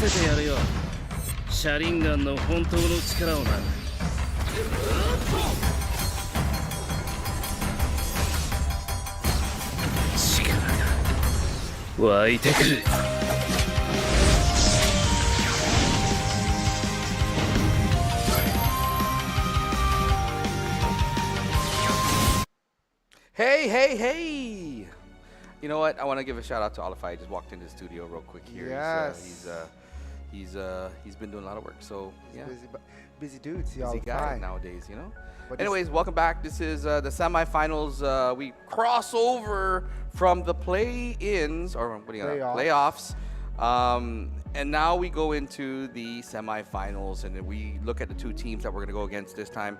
Speaker 1: せてやるよシャリンガンの本当の力をな力が湧いてくる
Speaker 2: Hey, hey, hey! You know what? I want to give a shout out to Alifai. I just walked into the studio real quick here.
Speaker 3: Yes.
Speaker 2: He's been doing a lot of work. So yeah,
Speaker 3: Busy dude. See
Speaker 2: busy
Speaker 3: all
Speaker 2: guy nowadays, you know.
Speaker 3: But
Speaker 2: Anyways, welcome back. This is the semifinals. We cross over from the play-ins or what do you playoffs, and now we go into the semifinals, and then we look at the two teams that we're gonna go against this time.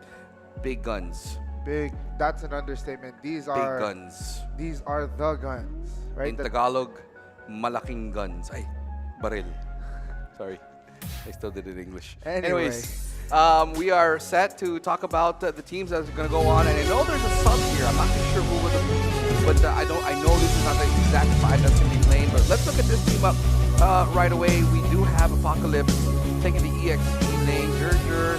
Speaker 2: Big guns.
Speaker 3: Big. That's an understatement. These
Speaker 2: Big
Speaker 3: are
Speaker 2: guns.
Speaker 3: These are the guns, right?
Speaker 2: In Tagalog, malaking guns. Ay, baril. Sorry, I still did it in English.
Speaker 3: Anyway.
Speaker 2: Anyways, we are set to talk about the teams that are going to go on, and I know there's a sub here. I'm not too sure who would, but I know this is not the exact five that's going to be playing. But let's look at this team up right away. We do have Apocalypse taking the EXP lane. Gerger,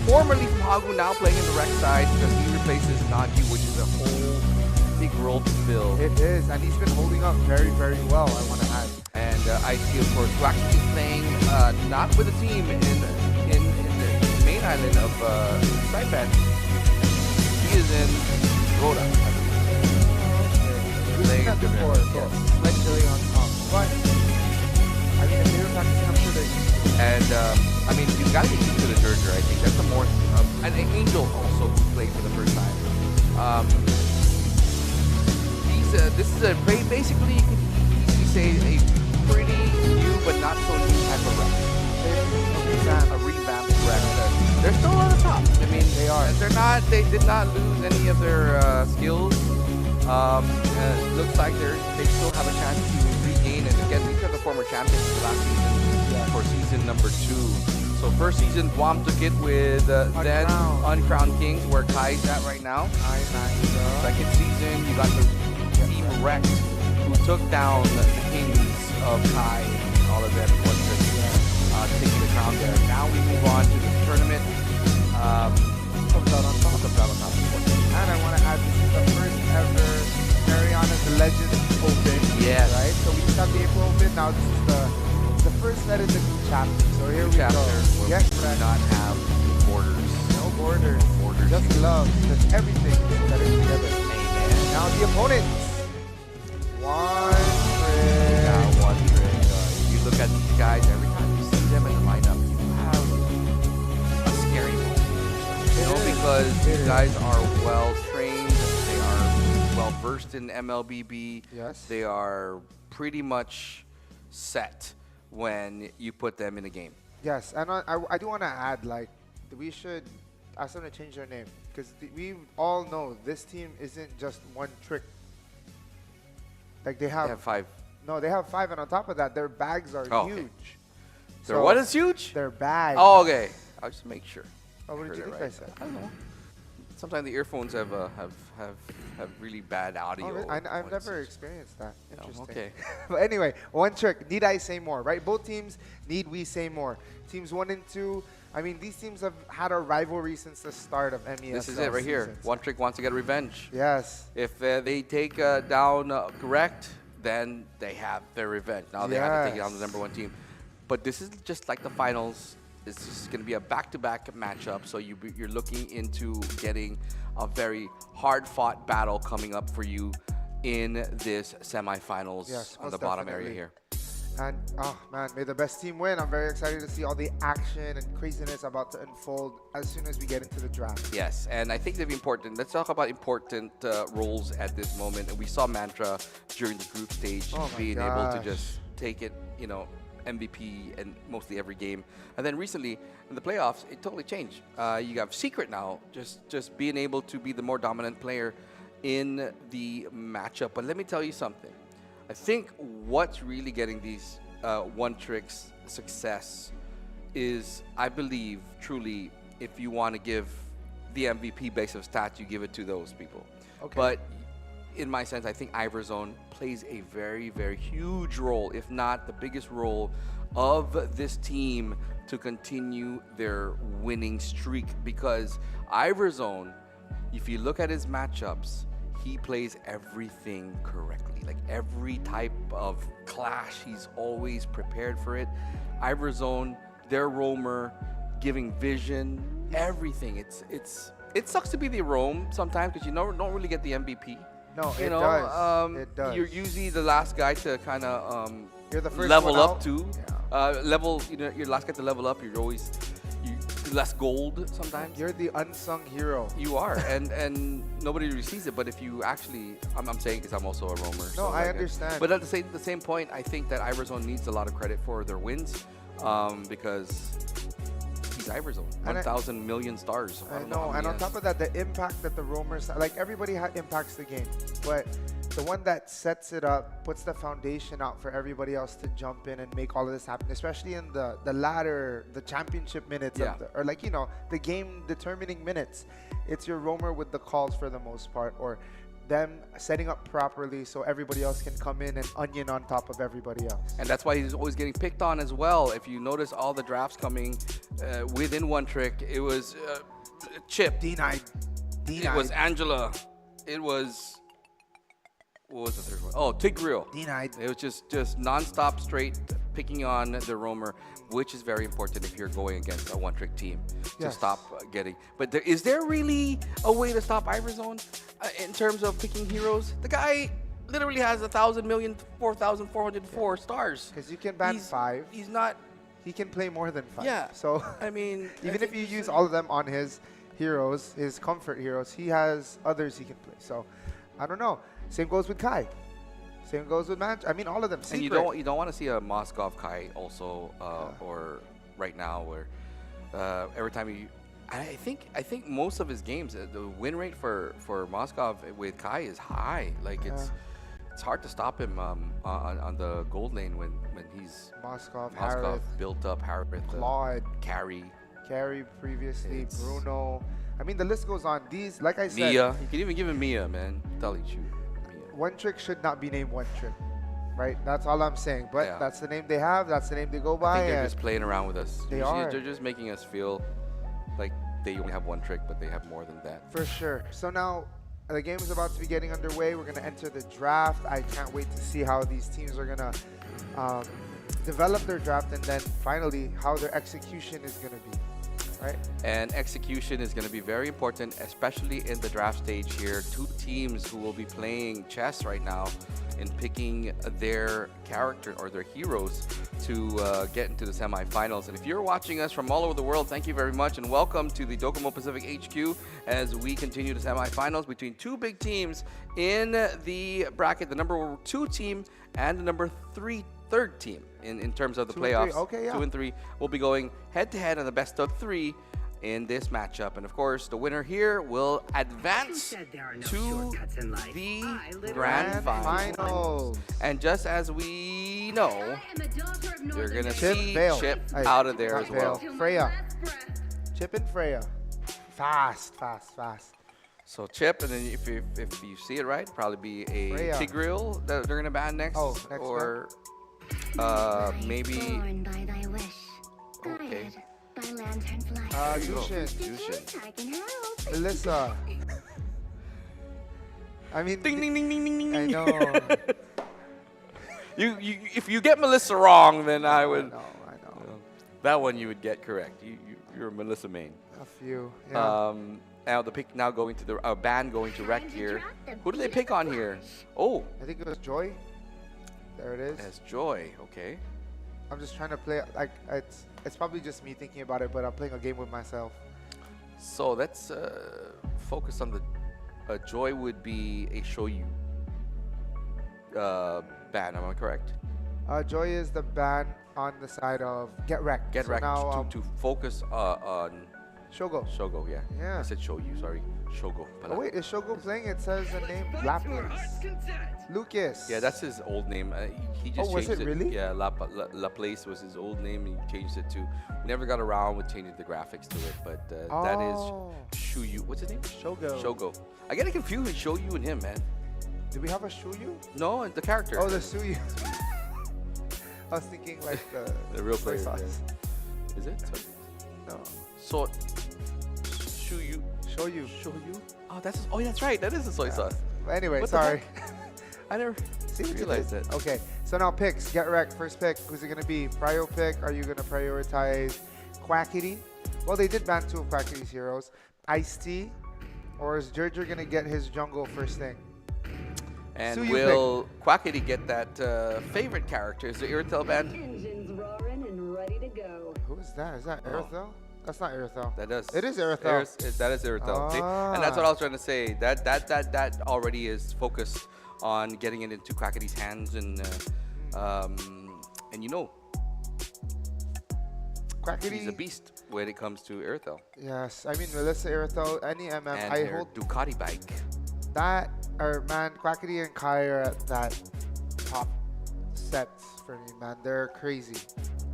Speaker 2: formerly from Hagu, now playing in the rec side because he replaces Nagi, which is a whole big role to fill.
Speaker 3: It is, and he's been holding up very, very well, I want to add.
Speaker 2: And I see, of course, who actually is playing not with a team in the main island of Saipan. He is in Rhoda.
Speaker 3: We've seen that before, so slightly on top. But, I mean, if they were practicing, I'm sure they...
Speaker 2: And, I mean, you've got to get used to the Gerger, I think. That's the more... and Angel also played for the first time. This is basically, you can easily say, a pretty new but not so new type of rec. A revamped rec. They're still on the top. I mean,
Speaker 3: they are.
Speaker 2: They did not lose any of their skills. It looks like they still have a chance to regain. And again, these are the former champions of last season for season number 2. So first season, Guam took it with then Uncrowned Kings, where Kai's at right now. Second season, you got the Team Wrecked, who took down the Kings of Kai and all of them. Was taking the crown there. Now we move on to the tournament.
Speaker 3: Comes out on top. And I want to add, this is the first ever Marianas Legends Open.
Speaker 2: Yes.
Speaker 3: Right? So we just have the April Open. Now this is the first set in the new chapter. So here we go.
Speaker 2: Yes, we do not have borders.
Speaker 3: No borders.
Speaker 2: No borders.
Speaker 3: Just love. Just everything better together.
Speaker 2: Amen.
Speaker 3: Now the opponents. One trick.
Speaker 2: Yeah, one trick. You look at these guys, every time you see them in the lineup, you have a scary moment. You know, because these guys are well trained, they are well versed in MLBB.
Speaker 3: Yes.
Speaker 2: They are pretty much set when you put them in a game.
Speaker 3: Yes, and I do want to add, like, we should ask them to change their name, because we all know this team isn't just one trick. Like they have
Speaker 2: 5.
Speaker 3: No, they have 5, and on top of that, their bags are
Speaker 2: Oh, okay.
Speaker 3: huge.
Speaker 2: So what is huge?
Speaker 3: Their bags.
Speaker 2: Oh, okay. I'll just make sure.
Speaker 3: Oh, what did you think I said?
Speaker 2: I don't know. Sometimes the earphones have really bad audio.
Speaker 3: Oh, really? I've
Speaker 2: when
Speaker 3: never
Speaker 2: it's-
Speaker 3: experienced that. Interesting.
Speaker 2: okay.
Speaker 3: But anyway, one trick. Need I say more, right? Both teams need we say more. Teams 1 and 2. I mean, these teams have had a rivalry since the start of MESL.
Speaker 2: This is it right here.
Speaker 3: seasons.
Speaker 2: One Trick wants to get revenge.
Speaker 3: Yes.
Speaker 2: If they take down Correct, then they have their revenge. Now they have to take down the #1 team. But this is just like the finals. This is going to be a back-to-back matchup. So you're looking into getting a very hard-fought battle coming up for you in this semifinals on
Speaker 3: most
Speaker 2: the bottom
Speaker 3: definitely.
Speaker 2: area here.
Speaker 3: And, oh man, may the best team win. I'm very excited to see all the action and craziness about to unfold as soon as we get into the draft.
Speaker 2: Yes, and I think they'll be important. Let's talk about important roles at this moment. And we saw Mantra during the group stage being able to just take it, you know, MVP and mostly every game. And then recently in the playoffs, it totally changed. You have Secret now, just being able to be the more dominant player in the matchup. But let me tell you something. I think what's really getting these One Trick's success is, I believe, truly, if you want to give the MVP base of stats, you give it to those people.
Speaker 3: Okay.
Speaker 2: But in my sense, I think Iverzone plays a very, very huge role, if not the biggest role, of this team to continue their winning streak. Because Iverzone, if you look at his matchups, he plays everything correctly. Like every type of clash, he's always prepared for it. Iverzone, their roamer, giving vision, everything. It sucks to be the roam sometimes because you don't really get the MVP.
Speaker 3: No,
Speaker 2: You
Speaker 3: it
Speaker 2: know,
Speaker 3: does. It does.
Speaker 2: You're usually the last guy to kind of
Speaker 3: You're the first
Speaker 2: level
Speaker 3: one
Speaker 2: up
Speaker 3: out.
Speaker 2: too. Level, you know, you're the last guy to level up. You're always less gold sometimes.
Speaker 3: You're the unsung hero.
Speaker 2: You are, and nobody really sees it. But if you actually, I'm saying because I'm also a roamer.
Speaker 3: No, I
Speaker 2: like,
Speaker 3: understand.
Speaker 2: But at the same point, I think that Iverzone needs a lot of credit for their wins, because he's Iverzone,
Speaker 3: And
Speaker 2: 1,000 million stars.
Speaker 3: I
Speaker 2: don't
Speaker 3: know,
Speaker 2: how
Speaker 3: and
Speaker 2: many
Speaker 3: on
Speaker 2: he
Speaker 3: top
Speaker 2: has.
Speaker 3: of that, the impact that the roamers, like everybody impacts the game, but the one that sets it up, puts the foundation out for everybody else to jump in and make all of this happen, especially in the ladder, the championship minutes,
Speaker 2: Yeah.
Speaker 3: or like, you know, the game determining minutes. It's your roamer with the calls for the most part, or them setting up properly so everybody else can come in and onion on top of everybody else.
Speaker 2: And that's why he's always getting picked on as well. If you notice all the drafts coming within One Trick, it was Chip.
Speaker 3: Denied.
Speaker 2: It was Angela. It was, what was the third one? Oh, Tigreal.
Speaker 3: Denied.
Speaker 2: It was just non-stop straight picking on the roamer, which is very important if you're going against a one-trick team to
Speaker 3: Yes.
Speaker 2: stop getting. But is there really a way to stop Iverzone in terms of picking heroes? The guy literally has 4,404 stars.
Speaker 3: Because you can ban 5.
Speaker 2: He's not.
Speaker 3: He can play more than 5.
Speaker 2: Yeah.
Speaker 3: So
Speaker 2: I mean,
Speaker 3: even if you use all of them on his heroes, his comfort heroes, he has others he can play. So I don't know. Same goes with Kai. Same goes with I mean, all of them.
Speaker 2: and you
Speaker 3: Secret.
Speaker 2: don't want to see a Moskov Kai also, or right now where every time you. I think most of his games, the win rate for Moskov with Kai is high. Like it's hard to stop him on the gold lane when he's
Speaker 3: Moskov,
Speaker 2: Moskov
Speaker 3: Harith,
Speaker 2: built up, Harith,
Speaker 3: Claude,
Speaker 2: Carry,
Speaker 3: Carey previously,
Speaker 2: It's-
Speaker 3: Bruno. I mean, the list goes on. These, like I said,
Speaker 2: Mia. You can even give him Mia, man. I'm telling you, Mia.
Speaker 3: One Trick should not be named One Trick, right? That's all I'm saying. But
Speaker 2: Yeah.
Speaker 3: that's the name they have. That's the name they go
Speaker 2: I
Speaker 3: by.
Speaker 2: think they're
Speaker 3: and
Speaker 2: just playing around with us.
Speaker 3: They
Speaker 2: Usually
Speaker 3: are.
Speaker 2: They're just making us feel like they only have one trick, but they have more than that.
Speaker 3: For sure. So now the game is about to be getting underway. We're going to enter the draft. I can't wait to see how these teams are going to develop their draft, and then finally how their execution is going to be, right?
Speaker 2: And execution is going to be very important, especially in the draft stage here. Two teams who will be playing chess right now in picking their character or their heroes to get into the semifinals. And if you're watching us from all over the world, thank you very much and welcome to the Docomo Pacific HQ as we continue the semifinals between two big teams in the bracket, the number 2 team and the number 3 third team in terms of the
Speaker 3: 2 and 3.
Speaker 2: playoffs.
Speaker 3: Okay, yeah.
Speaker 2: 2 and 3 will be going head-to-head on the best of 3 in this matchup. And of course, the winner here will advance
Speaker 4: said there are no
Speaker 2: to
Speaker 4: shortcuts in life?
Speaker 2: the
Speaker 4: I live
Speaker 2: grand
Speaker 3: Grand
Speaker 2: final.
Speaker 3: finals.
Speaker 2: And just as we know,
Speaker 4: I am a daughter of
Speaker 2: you're
Speaker 4: Northern
Speaker 2: gonna
Speaker 3: Chip
Speaker 2: see
Speaker 3: Vale.
Speaker 2: Chip
Speaker 3: Hey,
Speaker 2: out of there
Speaker 3: not
Speaker 2: as well.
Speaker 3: Vale. Freya. Chip and Freya. Fast.
Speaker 2: So Chip, and then if you see it right, probably be a
Speaker 3: Freya.
Speaker 2: Tigreal that they're gonna ban next,
Speaker 3: Oh, next
Speaker 2: or maybe
Speaker 6: Born by thy wish,
Speaker 2: okay.
Speaker 6: guided by lantern flight.
Speaker 2: There you go.
Speaker 3: Jushin.
Speaker 2: Jushin.
Speaker 6: I can help.
Speaker 3: Melissa. I mean,
Speaker 2: Ding ding ding ding ding ding.
Speaker 3: I
Speaker 2: ding.
Speaker 3: know.
Speaker 2: you if you get Melissa wrong, then I
Speaker 3: I
Speaker 2: would.
Speaker 3: know.
Speaker 2: That one you would get correct. You're a Melissa main.
Speaker 3: A few. Yeah.
Speaker 2: Now the pick now going to the ban going to Rec here. Who do they pick on here? Oh,
Speaker 3: I think it was Joy. There it is.
Speaker 2: as Joy. Okay.
Speaker 3: I'm just trying to play. Like it's probably just me thinking about it, but I'm playing a game with myself.
Speaker 2: So let's focus on the Joy would be a Shoyu ban. Am I correct?
Speaker 3: Joy is the ban on the side of Get Wrecked.
Speaker 2: Get
Speaker 3: So
Speaker 2: Wrecked
Speaker 3: now,
Speaker 2: to focus on
Speaker 3: Shogo.
Speaker 2: Shogo. Yeah.
Speaker 3: Yeah.
Speaker 2: I said Shoyu. Sorry, Shogo.
Speaker 3: Oh wait, is Shogo playing? It says the name Laplace. Lucas.
Speaker 2: Yeah, that's his old name. He just
Speaker 3: Oh, was
Speaker 2: changed
Speaker 3: it really?
Speaker 2: Yeah, Laplace was his old name. He changed it to. We never got around with changing the graphics to it, but that
Speaker 3: Oh.
Speaker 2: is Shuyu. What's his name?
Speaker 3: Shogo.
Speaker 2: Shogo. I get it confused with Shoyu and him, man.
Speaker 3: Do we have a Shuyu?
Speaker 2: No, the character.
Speaker 3: Oh, the Suyu. I was thinking like
Speaker 2: The real
Speaker 3: soy
Speaker 2: player.
Speaker 3: sauce.
Speaker 2: Yeah. Is it?
Speaker 3: No.
Speaker 2: So, Shuyu.
Speaker 3: Shoyu.
Speaker 2: Shoyu? Oh, that's right. That is a soy sauce.
Speaker 3: Anyway,
Speaker 2: What the
Speaker 3: sorry.
Speaker 2: I never
Speaker 3: See what you
Speaker 2: realized
Speaker 3: did?
Speaker 2: that.
Speaker 3: Okay, so now picks. Get wrecked. First pick. Who's it gonna be? Prio pick. Are you gonna prioritize Quackity? Well, they did ban 2 of Quackity's heroes. Ice-T, or is Jerjer gonna get his jungle first thing?
Speaker 2: And
Speaker 3: Suyu
Speaker 2: will Quackity get that favorite character? Is the Irritel band?
Speaker 4: Engines roaring and ready to go.
Speaker 3: Who is that? Is that Irithel? That's not Irithel.
Speaker 2: That does.
Speaker 3: It is Irithel.
Speaker 2: That is Irritel. See? And that's what I was trying to say. That already is focused on getting it into Quackity's hands, and you know,
Speaker 3: Quackity.
Speaker 2: he's a beast when it comes to Irritel.
Speaker 3: Yes, I mean Melissa Irithel, any MM.
Speaker 2: And
Speaker 3: I
Speaker 2: their
Speaker 3: hold
Speaker 2: Ducati bike.
Speaker 3: that, or man, Quackity and Kai are at that top sets for me, man. They're crazy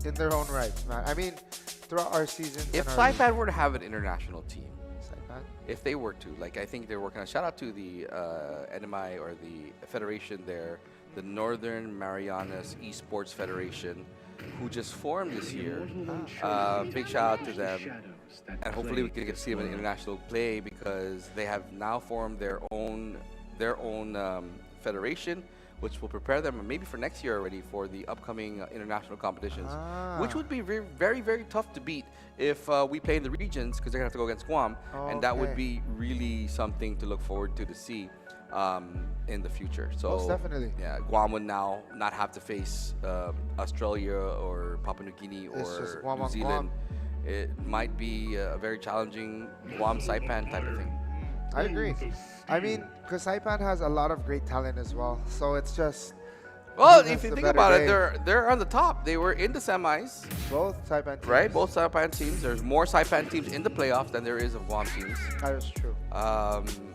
Speaker 3: in their own rights, man. I mean, throughout our seasons.
Speaker 2: If
Speaker 3: and our
Speaker 2: Saipan were to have an international team,
Speaker 3: Saipan?
Speaker 2: if they were to, like, I think they're working on, shout out to the NMI or the federation there, the Northern Marianas Esports Federation, who just formed this year. Big shout out to them. And hopefully we can get to see them in international play, because they have now formed their own federation, which will prepare them maybe for next year already for the upcoming international competitions, which would be very, very, very tough to beat if we play in the regions, because they're gonna have to go against Guam, and that would
Speaker 3: Okay.
Speaker 2: be really something to look forward to see in the future. So
Speaker 3: Most definitely.
Speaker 2: yeah, Guam would now not have to face Australia or Papua New Guinea
Speaker 3: It's just
Speaker 2: or
Speaker 3: Guam
Speaker 2: New
Speaker 3: on
Speaker 2: Zealand.
Speaker 3: Guam.
Speaker 2: It might be a very challenging Guam Saipan type of thing.
Speaker 3: I agree. I mean, because Saipan has a lot of great talent as well. So it's just
Speaker 2: Well,
Speaker 3: who
Speaker 2: if
Speaker 3: has
Speaker 2: you
Speaker 3: the
Speaker 2: think
Speaker 3: better
Speaker 2: about
Speaker 3: day.
Speaker 2: it, they're on the top. They were in the semis,
Speaker 3: both Saipan teams.
Speaker 2: right? Both Saipan teams. There's more Saipan teams in the playoffs than there is of Guam teams.
Speaker 3: That is true.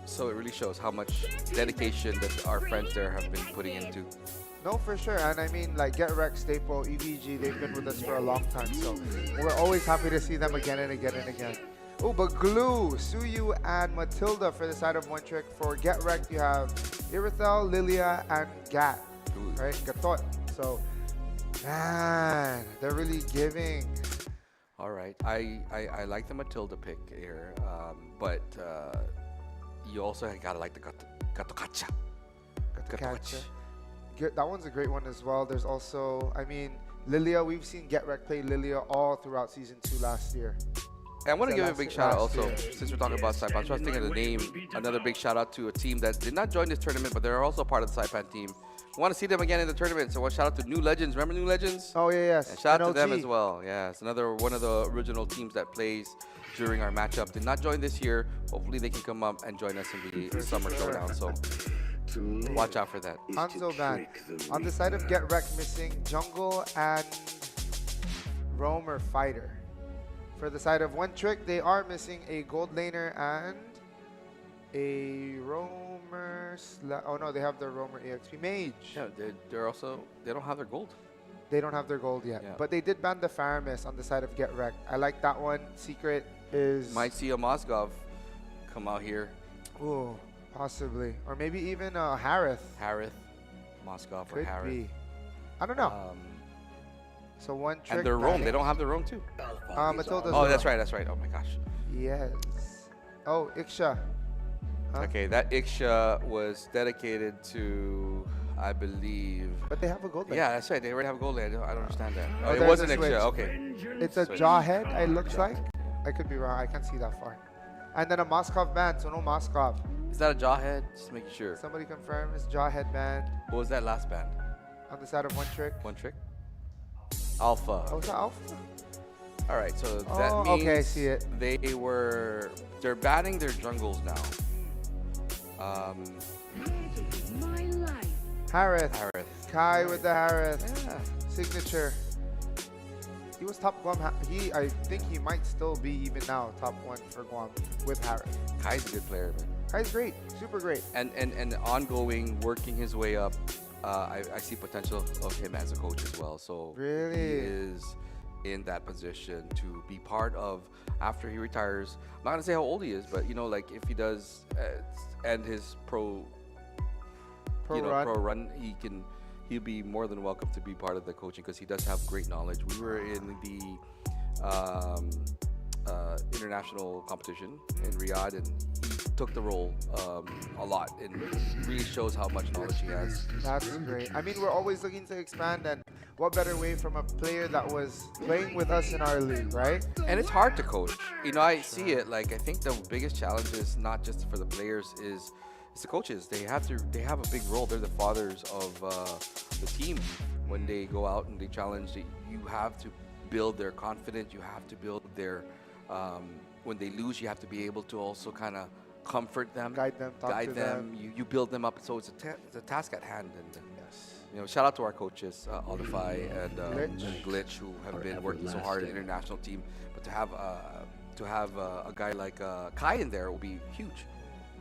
Speaker 2: So it really shows how much dedication that our friends there have been putting into.
Speaker 3: No, for sure. And I mean, like, Get Wrecked, Staple, EVG, they've been with us for a long time. So we're always happy to see them again and again and again. Oh, but Glue, Suyu, and Matilda for the side of One Trick. For Get Wrecked, you have Irithel, Lilia, and Gat.
Speaker 2: Ooh.
Speaker 3: Right? Gatot. So, man, they're really giving.
Speaker 2: All right, I like the Matilda pick here, but you also gotta like the Gatokacha.
Speaker 3: Gatokacha. That one's a great one as well. There's also, I mean, Lilia. We've seen Get Wrecked play Lilia all throughout Season 2 last year.
Speaker 2: And I want to
Speaker 3: So
Speaker 2: give a
Speaker 3: last-
Speaker 2: big shout out
Speaker 3: last
Speaker 2: also,
Speaker 3: year.
Speaker 2: since we're talking about Saipan. I'm trying to think of the name. Another big shout out to a team that did not join this tournament, but they're also part of the Saipan team. We want to see them again in the tournament, so one shout out to New Legends. Remember New Legends?
Speaker 3: Oh, yeah, yes.
Speaker 2: And shout out to them
Speaker 3: NLG.
Speaker 2: as well. Yeah, it's another one of the original teams that plays during our matchup. Did not join this year. Hopefully they can come up and join us in the summer
Speaker 3: sure.
Speaker 2: showdown. So watch out for that.
Speaker 3: Hanzo Band. On the side of Get Wrecked, missing Jungle and Roamer Fighter. For the side of One Trick, they are missing a Gold Laner and a Roamer. Oh no, they have the Roamer EXP Mage.
Speaker 2: Yeah, they're also, they don't have their gold.
Speaker 3: They don't have their gold yet.
Speaker 2: Yeah.
Speaker 3: But they did ban the Faramis on the side of Get Wrecked. I like that one. Secret is.
Speaker 2: Might see a Mozgov come out here.
Speaker 3: Ooh, possibly. Or maybe even Harith.
Speaker 2: Harith, Mozgov or
Speaker 3: Could
Speaker 2: Harith.
Speaker 3: be. I don't know. So One Trick.
Speaker 2: And their Rome,
Speaker 3: banning.
Speaker 2: they don't have their Rome too.
Speaker 3: Matilda's
Speaker 2: Oh,
Speaker 3: the
Speaker 2: that's
Speaker 3: Rome.
Speaker 2: right, that's right. Oh my gosh.
Speaker 3: Yes. Oh, Iksha. Huh?
Speaker 2: Okay, that Iksha was dedicated to, I believe.
Speaker 3: But they have a gold laner.
Speaker 2: Yeah, that's right. They already have a gold lane. I don't understand that.
Speaker 3: Oh,
Speaker 2: Oh, it
Speaker 3: there's
Speaker 2: wasn't
Speaker 3: a switch.
Speaker 2: Iksha. Okay.
Speaker 3: It's a
Speaker 2: Switch.
Speaker 3: Jawhead, it looks like. I could be wrong. I can't see that far. And then a Moskov band, so no Moskov.
Speaker 2: Is that a Jawhead? Just making sure.
Speaker 3: Somebody confirm it's Jawhead band
Speaker 2: What was that last band?
Speaker 3: on the side of One Trick.
Speaker 2: One Trick? Alpha.
Speaker 3: Oh, is that Alpha?
Speaker 2: All right, so that
Speaker 3: Oh,
Speaker 2: means
Speaker 3: okay, I see it.
Speaker 2: they're banning their jungles now.
Speaker 4: My life.
Speaker 3: Harith.
Speaker 2: Harith.
Speaker 3: Kai with the Harith.
Speaker 2: Yeah.
Speaker 3: Signature. He was top Guam. I think he might still be even now top 1 for Guam with Harith.
Speaker 2: Kai's a good player, man.
Speaker 3: Kai's great. Super great.
Speaker 2: And ongoing, working his way up. I see potential of him as a coach as well. So
Speaker 3: Really?
Speaker 2: he is in that position to be part of after he retires. I'm not gonna say how old he is, but you know, like if he does end his pro
Speaker 3: Pro
Speaker 2: you know,
Speaker 3: Run.
Speaker 2: Pro Run, he'll be more than welcome to be part of the coaching because he does have great knowledge. We were in the international competition in Riyadh, and he took the role a lot, and really shows how much knowledge he has.
Speaker 3: That's great. I mean, we're always looking to expand, and what better way from a player that was playing with us in our league, right?
Speaker 2: And it's hard to coach. You know, I see it. Like, I think the biggest challenge is not just for the players, is it's the coaches. They have a big role. They're the fathers of the team. When they go out and they challenge, you have to build their confidence. You have to build their when they lose, you have to be able to also kind of comfort them,
Speaker 3: Guide them, talk to them.
Speaker 2: You build them up. So it's a task at hand. And
Speaker 3: Yes.
Speaker 2: you know, shout out to our coaches, Olify and
Speaker 3: Glitch.
Speaker 2: Glitch, who have been working so hard in the international team. But to have a guy like Kai in there will be huge.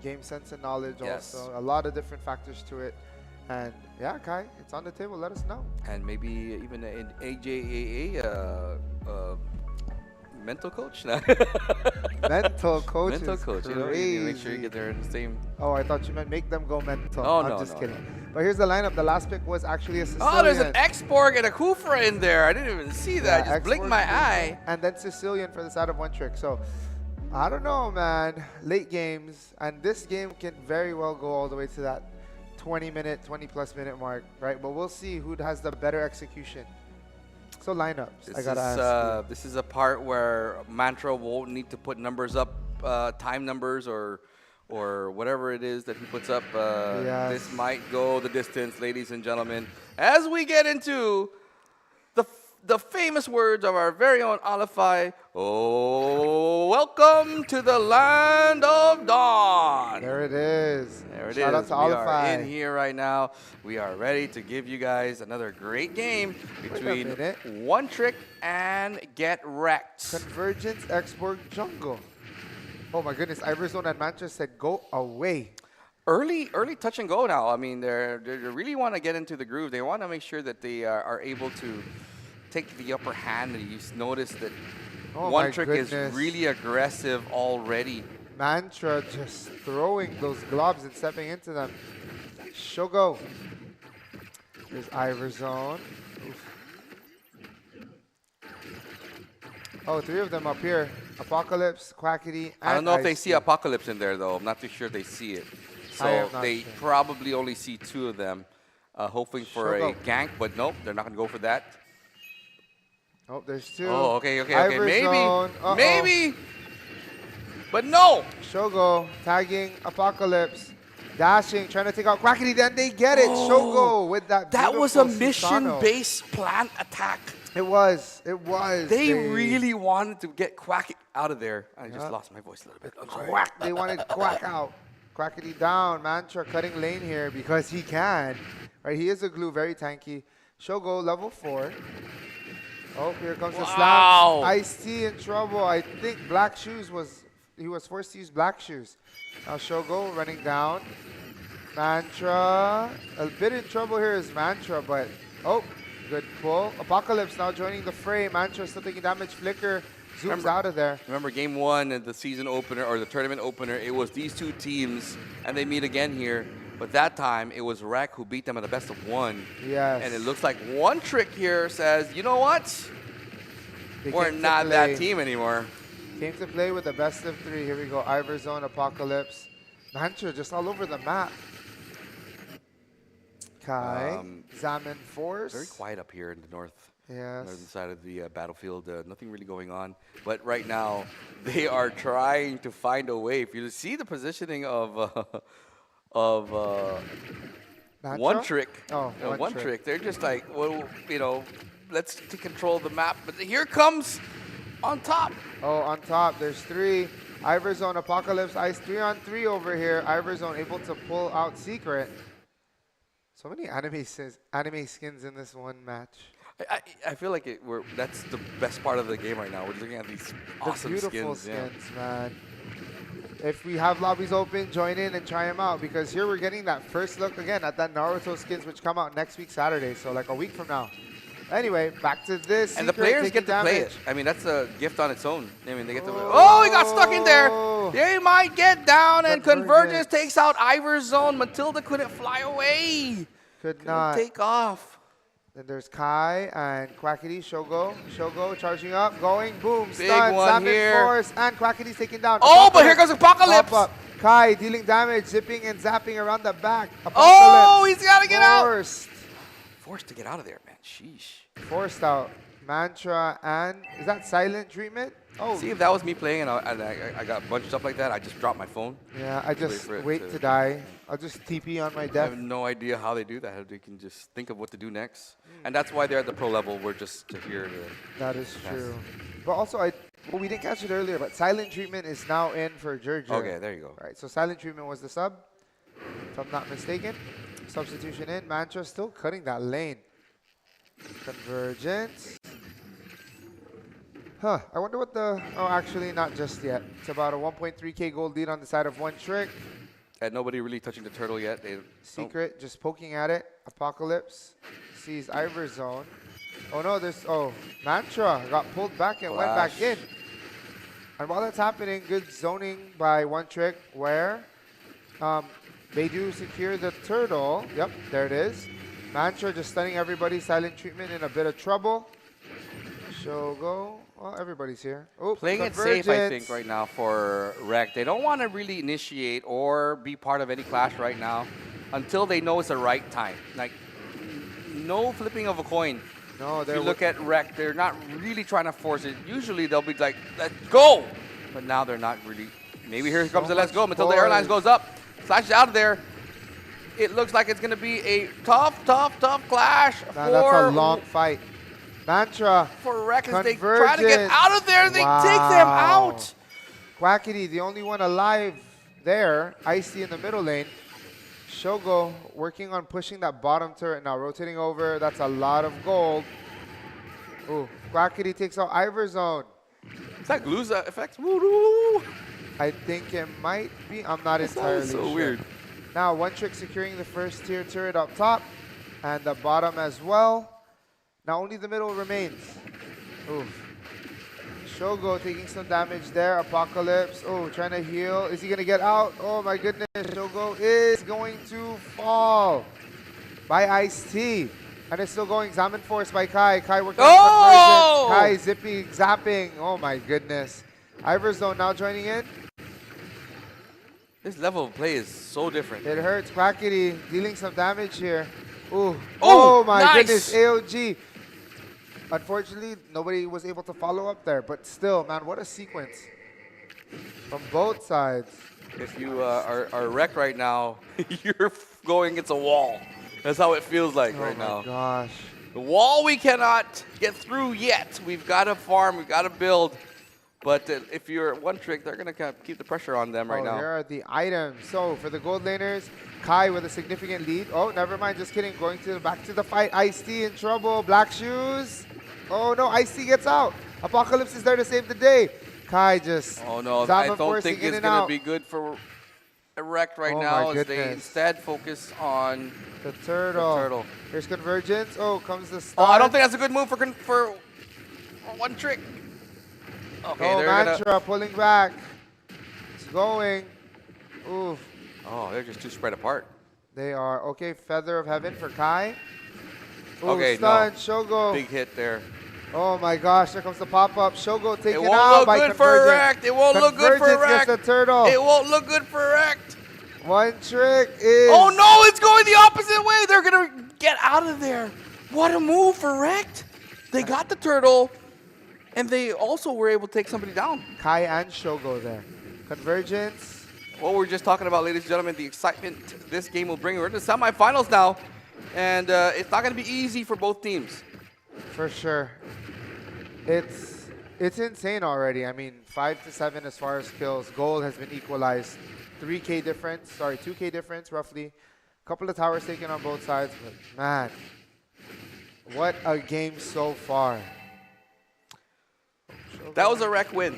Speaker 3: Game sense and knowledge
Speaker 2: Yes.
Speaker 3: also. A lot of different factors to it. And yeah, Kai, it's on the table. Let us know.
Speaker 2: And maybe even an AJAA mental coach.
Speaker 3: Mental coach
Speaker 2: Mental
Speaker 3: is
Speaker 2: coach. You know, you make sure you get there in the same.
Speaker 3: Oh, I thought you meant make them go mental.
Speaker 2: Oh,
Speaker 3: I'm
Speaker 2: no,
Speaker 3: just
Speaker 2: no,
Speaker 3: kidding.
Speaker 2: no.
Speaker 3: But here's the lineup. The last pick was actually a Sicilian.
Speaker 2: Oh, there's an Exborg and a Kufra in there. I didn't even see that. I just blinked
Speaker 3: Exports
Speaker 2: my
Speaker 3: Kufra,
Speaker 2: eye.
Speaker 3: And then Sicilian for the side of one trick. So I don't know, man. Late games. And this game can very well go all the way to that 20+ minute mark, right? But we'll see who has the better execution. So lineups, I gotta ask.
Speaker 2: This is a part where Mantra won't need to put numbers up, time numbers or whatever it is that he puts up.
Speaker 3: Yes.
Speaker 2: This might go the distance, ladies and gentlemen. As we get into the famous words of our very own Alify, oh, welcome to the land of dawn.
Speaker 3: There it is.
Speaker 2: There it
Speaker 3: Shout out
Speaker 2: is.
Speaker 3: to
Speaker 2: We are
Speaker 3: Alify.
Speaker 2: in here right now. We are ready to give you guys another great game between
Speaker 3: minute.
Speaker 2: One Trick and Get Wrecked.
Speaker 3: Convergence Exborg Jungle. Oh my goodness, Iverzone and Manchester said go away.
Speaker 2: Early touch and go now. I mean, they really want to get into the groove. They want to make sure that they are able to take the upper hand. And you notice that
Speaker 3: Oh
Speaker 2: One
Speaker 3: my
Speaker 2: Trick
Speaker 3: goodness.
Speaker 2: is really aggressive already.
Speaker 3: Mantra just throwing those globs and stepping into them. Shogo. There's Iverzone. Oof. Oh, three of them up here. Apocalypse, Quackity, and
Speaker 2: I don't know if they
Speaker 3: Ice
Speaker 2: see
Speaker 3: Tea.
Speaker 2: Apocalypse in there, though. I'm not too sure they see it.
Speaker 3: I
Speaker 2: So
Speaker 3: am not
Speaker 2: they
Speaker 3: sure.
Speaker 2: probably only see two of them, hoping for a
Speaker 3: Shogo.
Speaker 2: gank, but nope, they're not going to go for that.
Speaker 3: Oh, there's two.
Speaker 2: Oh, okay.
Speaker 3: Iverzone. Uh-oh.
Speaker 2: Maybe. But no.
Speaker 3: Shogo tagging Apocalypse. Dashing, trying to take out Quackity. Then they get it.
Speaker 2: Oh,
Speaker 3: Shogo with that
Speaker 2: That was a
Speaker 3: beautiful Susano.
Speaker 2: mission-based plan attack.
Speaker 3: It was. It was.
Speaker 2: They really wanted to get Quack out of there. I just
Speaker 3: Yeah.
Speaker 2: lost my voice a little bit. I'm sorry.
Speaker 3: Quack. They wanted Quack out. Quackity down. Mantra cutting lane here because he can. Right, he is a glue, very tanky. Shogo level 4. Oh, here comes the
Speaker 2: Wow.
Speaker 3: slap. Ice-T in trouble. I think Black Shoes he was forced to use Black Shoes. Now Shogo running down. Mantra. A bit in trouble here is Mantra, but oh, good pull. Apocalypse now joining the fray. Mantra still taking damage. Flicker zooms out of there.
Speaker 2: Remember game one and the season opener or the tournament opener, it was these two teams and they meet again here. But that time it was Rack who beat them at a best of one.
Speaker 3: Yes.
Speaker 2: And it looks like One Trick here says, you know what?
Speaker 3: They
Speaker 2: We're
Speaker 3: came to
Speaker 2: not that
Speaker 3: play.
Speaker 2: team anymore.
Speaker 3: Came to play with the best of 3. Here we go. Iverzone, Apocalypse. Mantra just all over the map. Kai, Zaman Force.
Speaker 2: Very quiet up here in the northern
Speaker 3: Yes.
Speaker 2: side of the battlefield. Nothing really going on. But right now, they are trying to find a way. If you see the positioning of
Speaker 3: Mantra?
Speaker 2: One Trick,
Speaker 3: Oh,
Speaker 2: One Trick, they're just like, well, you know, let's take control of the map. But here comes on top.
Speaker 3: Oh, on top, there's 3. Iverzone, Apocalypse, Ice 3-on-3 over here. Iverzone able to pull out Secret. So many anime skins in this one match.
Speaker 2: I feel like that's the best part of the game right now. We're looking at these awesome
Speaker 3: The beautiful
Speaker 2: skins.
Speaker 3: skins, man. If we have lobbies open, join in and try them out because here we're getting that first look again at that Naruto skins which come out next week Saturday, so like a week from now. Anyway, back to this.
Speaker 2: And the
Speaker 3: Secret
Speaker 2: players
Speaker 3: taking
Speaker 2: get to play
Speaker 3: damage.
Speaker 2: it. I mean, that's a gift on its own. I mean, they get to. Oh, he got stuck in there.
Speaker 3: Oh.
Speaker 2: They might get down, and
Speaker 3: Convergence.
Speaker 2: Convergence takes out Ivor's zone. Matilda couldn't fly away.
Speaker 3: Could
Speaker 2: Couldn't
Speaker 3: not.
Speaker 2: take off.
Speaker 3: Then there's Kai and Quackity, Shogo. Shogo charging up, going, boom,
Speaker 2: Big
Speaker 3: stun,
Speaker 2: one
Speaker 3: Salmon
Speaker 2: here.
Speaker 3: Force, and Quackity's taken down.
Speaker 2: Oh, but here goes Apocalypse.
Speaker 3: Pop up. Kai dealing damage, zipping and zapping around the back.
Speaker 2: Oh, he's got to get out. Forced to get out of there, man. Sheesh.
Speaker 3: Forced out. Mantra and, is that silent treatment? Oh,
Speaker 2: See, if that was me playing and I got bunched up like that, I just dropped my phone.
Speaker 3: yeah, I just
Speaker 2: for it
Speaker 3: wait to die. I'll just TP on my
Speaker 2: I
Speaker 3: death.
Speaker 2: have no idea how they do that. How they can just think of what to do next. And that's why they're at the pro level. We're just here to.
Speaker 3: That is
Speaker 2: Yes.
Speaker 3: true. But also, well, we didn't catch it earlier, but silent treatment is now in for Georgia.
Speaker 2: Okay, there you go.
Speaker 3: Right, so silent treatment was the sub, if I'm not mistaken. Substitution in. Mantra still cutting that lane. Convergence. Huh, I wonder what the, oh, actually not just yet. It's about a 1.3k gold lead on the side of One Trick.
Speaker 2: And nobody really touching the turtle yet. They,
Speaker 3: Secret, just poking at it. Apocalypse sees Ivor's zone. Oh no, there's, oh, Mantra got pulled back and went back in. And while that's happening, good zoning by One Trick where they do secure the turtle. Yep, there it is. Mantra just stunning everybody. Silent treatment in a bit of trouble. Shogo. Well, everybody's here. Oh,
Speaker 2: Playing it safe, I think, right now for Rec. They don't want to really initiate or be part of any clash right now until they know it's the right time. Like, no flipping of a coin.
Speaker 3: No,
Speaker 2: If you look at Rec, they're not really trying to force it. Usually they'll be like, let's go! But now they're not really. Maybe here comes the let's go. Matilda Airlines goes up, flashes out of there. It looks like it's going to be a tough clash
Speaker 3: Nah, that's a long fight. Mantra.
Speaker 2: for Rec as they try to get out of there. They take them out.
Speaker 3: Quackity, the only one alive there. Icy in the middle lane. Shogo working on pushing that bottom turret now, rotating over. That's a lot of gold. Ooh, Quackity takes out Ivor's zone.
Speaker 2: Is that Glue's effect? Woo-doo.
Speaker 3: I think it might be. I'm not
Speaker 2: That
Speaker 3: entirely
Speaker 2: sounds so
Speaker 3: sure.
Speaker 2: weird.
Speaker 3: Now, One Trick securing the first tier turret up top and the bottom as well. Now only the middle remains. Oof. Shogo taking some damage there. Apocalypse. Oh, trying to heal. Is he going to get out? Oh my goodness. Shogo is going to fall by Ice-T. And it's still going. Salmon Force by Kai. Kai working on conversion. Kai zipping, zapping. Oh my goodness. Ivor's zone now joining in.
Speaker 2: This level of play is so different.
Speaker 3: It hurts. Quackity dealing some damage here. Ooh.
Speaker 2: Oh,
Speaker 3: Oh my
Speaker 2: nice.
Speaker 3: goodness. AOG. Unfortunately, nobody was able to follow up there. But still, man, what a sequence from both sides.
Speaker 2: If you are Rec right now, you're going against a wall. That's how it feels like right now.
Speaker 3: Oh my gosh.
Speaker 2: The wall we cannot get through yet. We've got to farm. We've got to build. But if you're One Trick, they're going to keep the pressure on them right now.
Speaker 3: Here are the items. So for the gold laners, Kai with a significant lead. Oh, never mind. Just kidding. Going back to the fight. Ice-T in trouble. Black shoes. Oh no, Ice-T gets out. Apocalypse is there to save the day. Kai just.
Speaker 2: Oh no,
Speaker 3: Zama
Speaker 2: I don't
Speaker 3: forcing
Speaker 2: think
Speaker 3: in
Speaker 2: it's
Speaker 3: and
Speaker 2: going to
Speaker 3: out.
Speaker 2: be good for Rec right
Speaker 3: Oh
Speaker 2: now
Speaker 3: my
Speaker 2: as they
Speaker 3: goodness.
Speaker 2: instead focus on
Speaker 3: The turtle.
Speaker 2: the turtle.
Speaker 3: Here's Convergence. Oh, comes the
Speaker 2: Oh,
Speaker 3: stun.
Speaker 2: I don't think that's a good move for One Trick. Okay,
Speaker 3: Oh,
Speaker 2: they're
Speaker 3: Mantra
Speaker 2: gonna.
Speaker 3: pulling back. It's going. Oof.
Speaker 2: Oh, they're just too spread apart.
Speaker 3: They are. Okay, Feather of Heaven for Kai. Ooh,
Speaker 2: Okay,
Speaker 3: stun.
Speaker 2: no.
Speaker 3: Shogo.
Speaker 2: Big hit there.
Speaker 3: Oh my gosh, there comes the pop-up. Shogo
Speaker 2: It
Speaker 3: taken
Speaker 2: won't
Speaker 3: out
Speaker 2: look
Speaker 3: by
Speaker 2: good for
Speaker 3: Convergence.
Speaker 2: Erect. It won't look good for
Speaker 3: Convergence
Speaker 2: Erect.
Speaker 3: gets the turtle.
Speaker 2: It won't look good for Erect.
Speaker 3: One Trick is...
Speaker 2: Oh no, it's going the opposite way. They're gonna get out of there. What a move for Erect. They got the turtle, and they also were able to take somebody down.
Speaker 3: Kai and Shogo there. Convergence.
Speaker 2: What we're just talking about, ladies and gentlemen, the excitement this game will bring. We're in the semifinals now, and it's not going to be easy for both teams.
Speaker 3: For sure. It's insane already. I mean, 5-7 as far as kills. Gold has been equalized. 3K difference. Sorry, 2K difference roughly. Couple of towers taken on both sides. But man, what a game so far.
Speaker 2: That was a Rec win.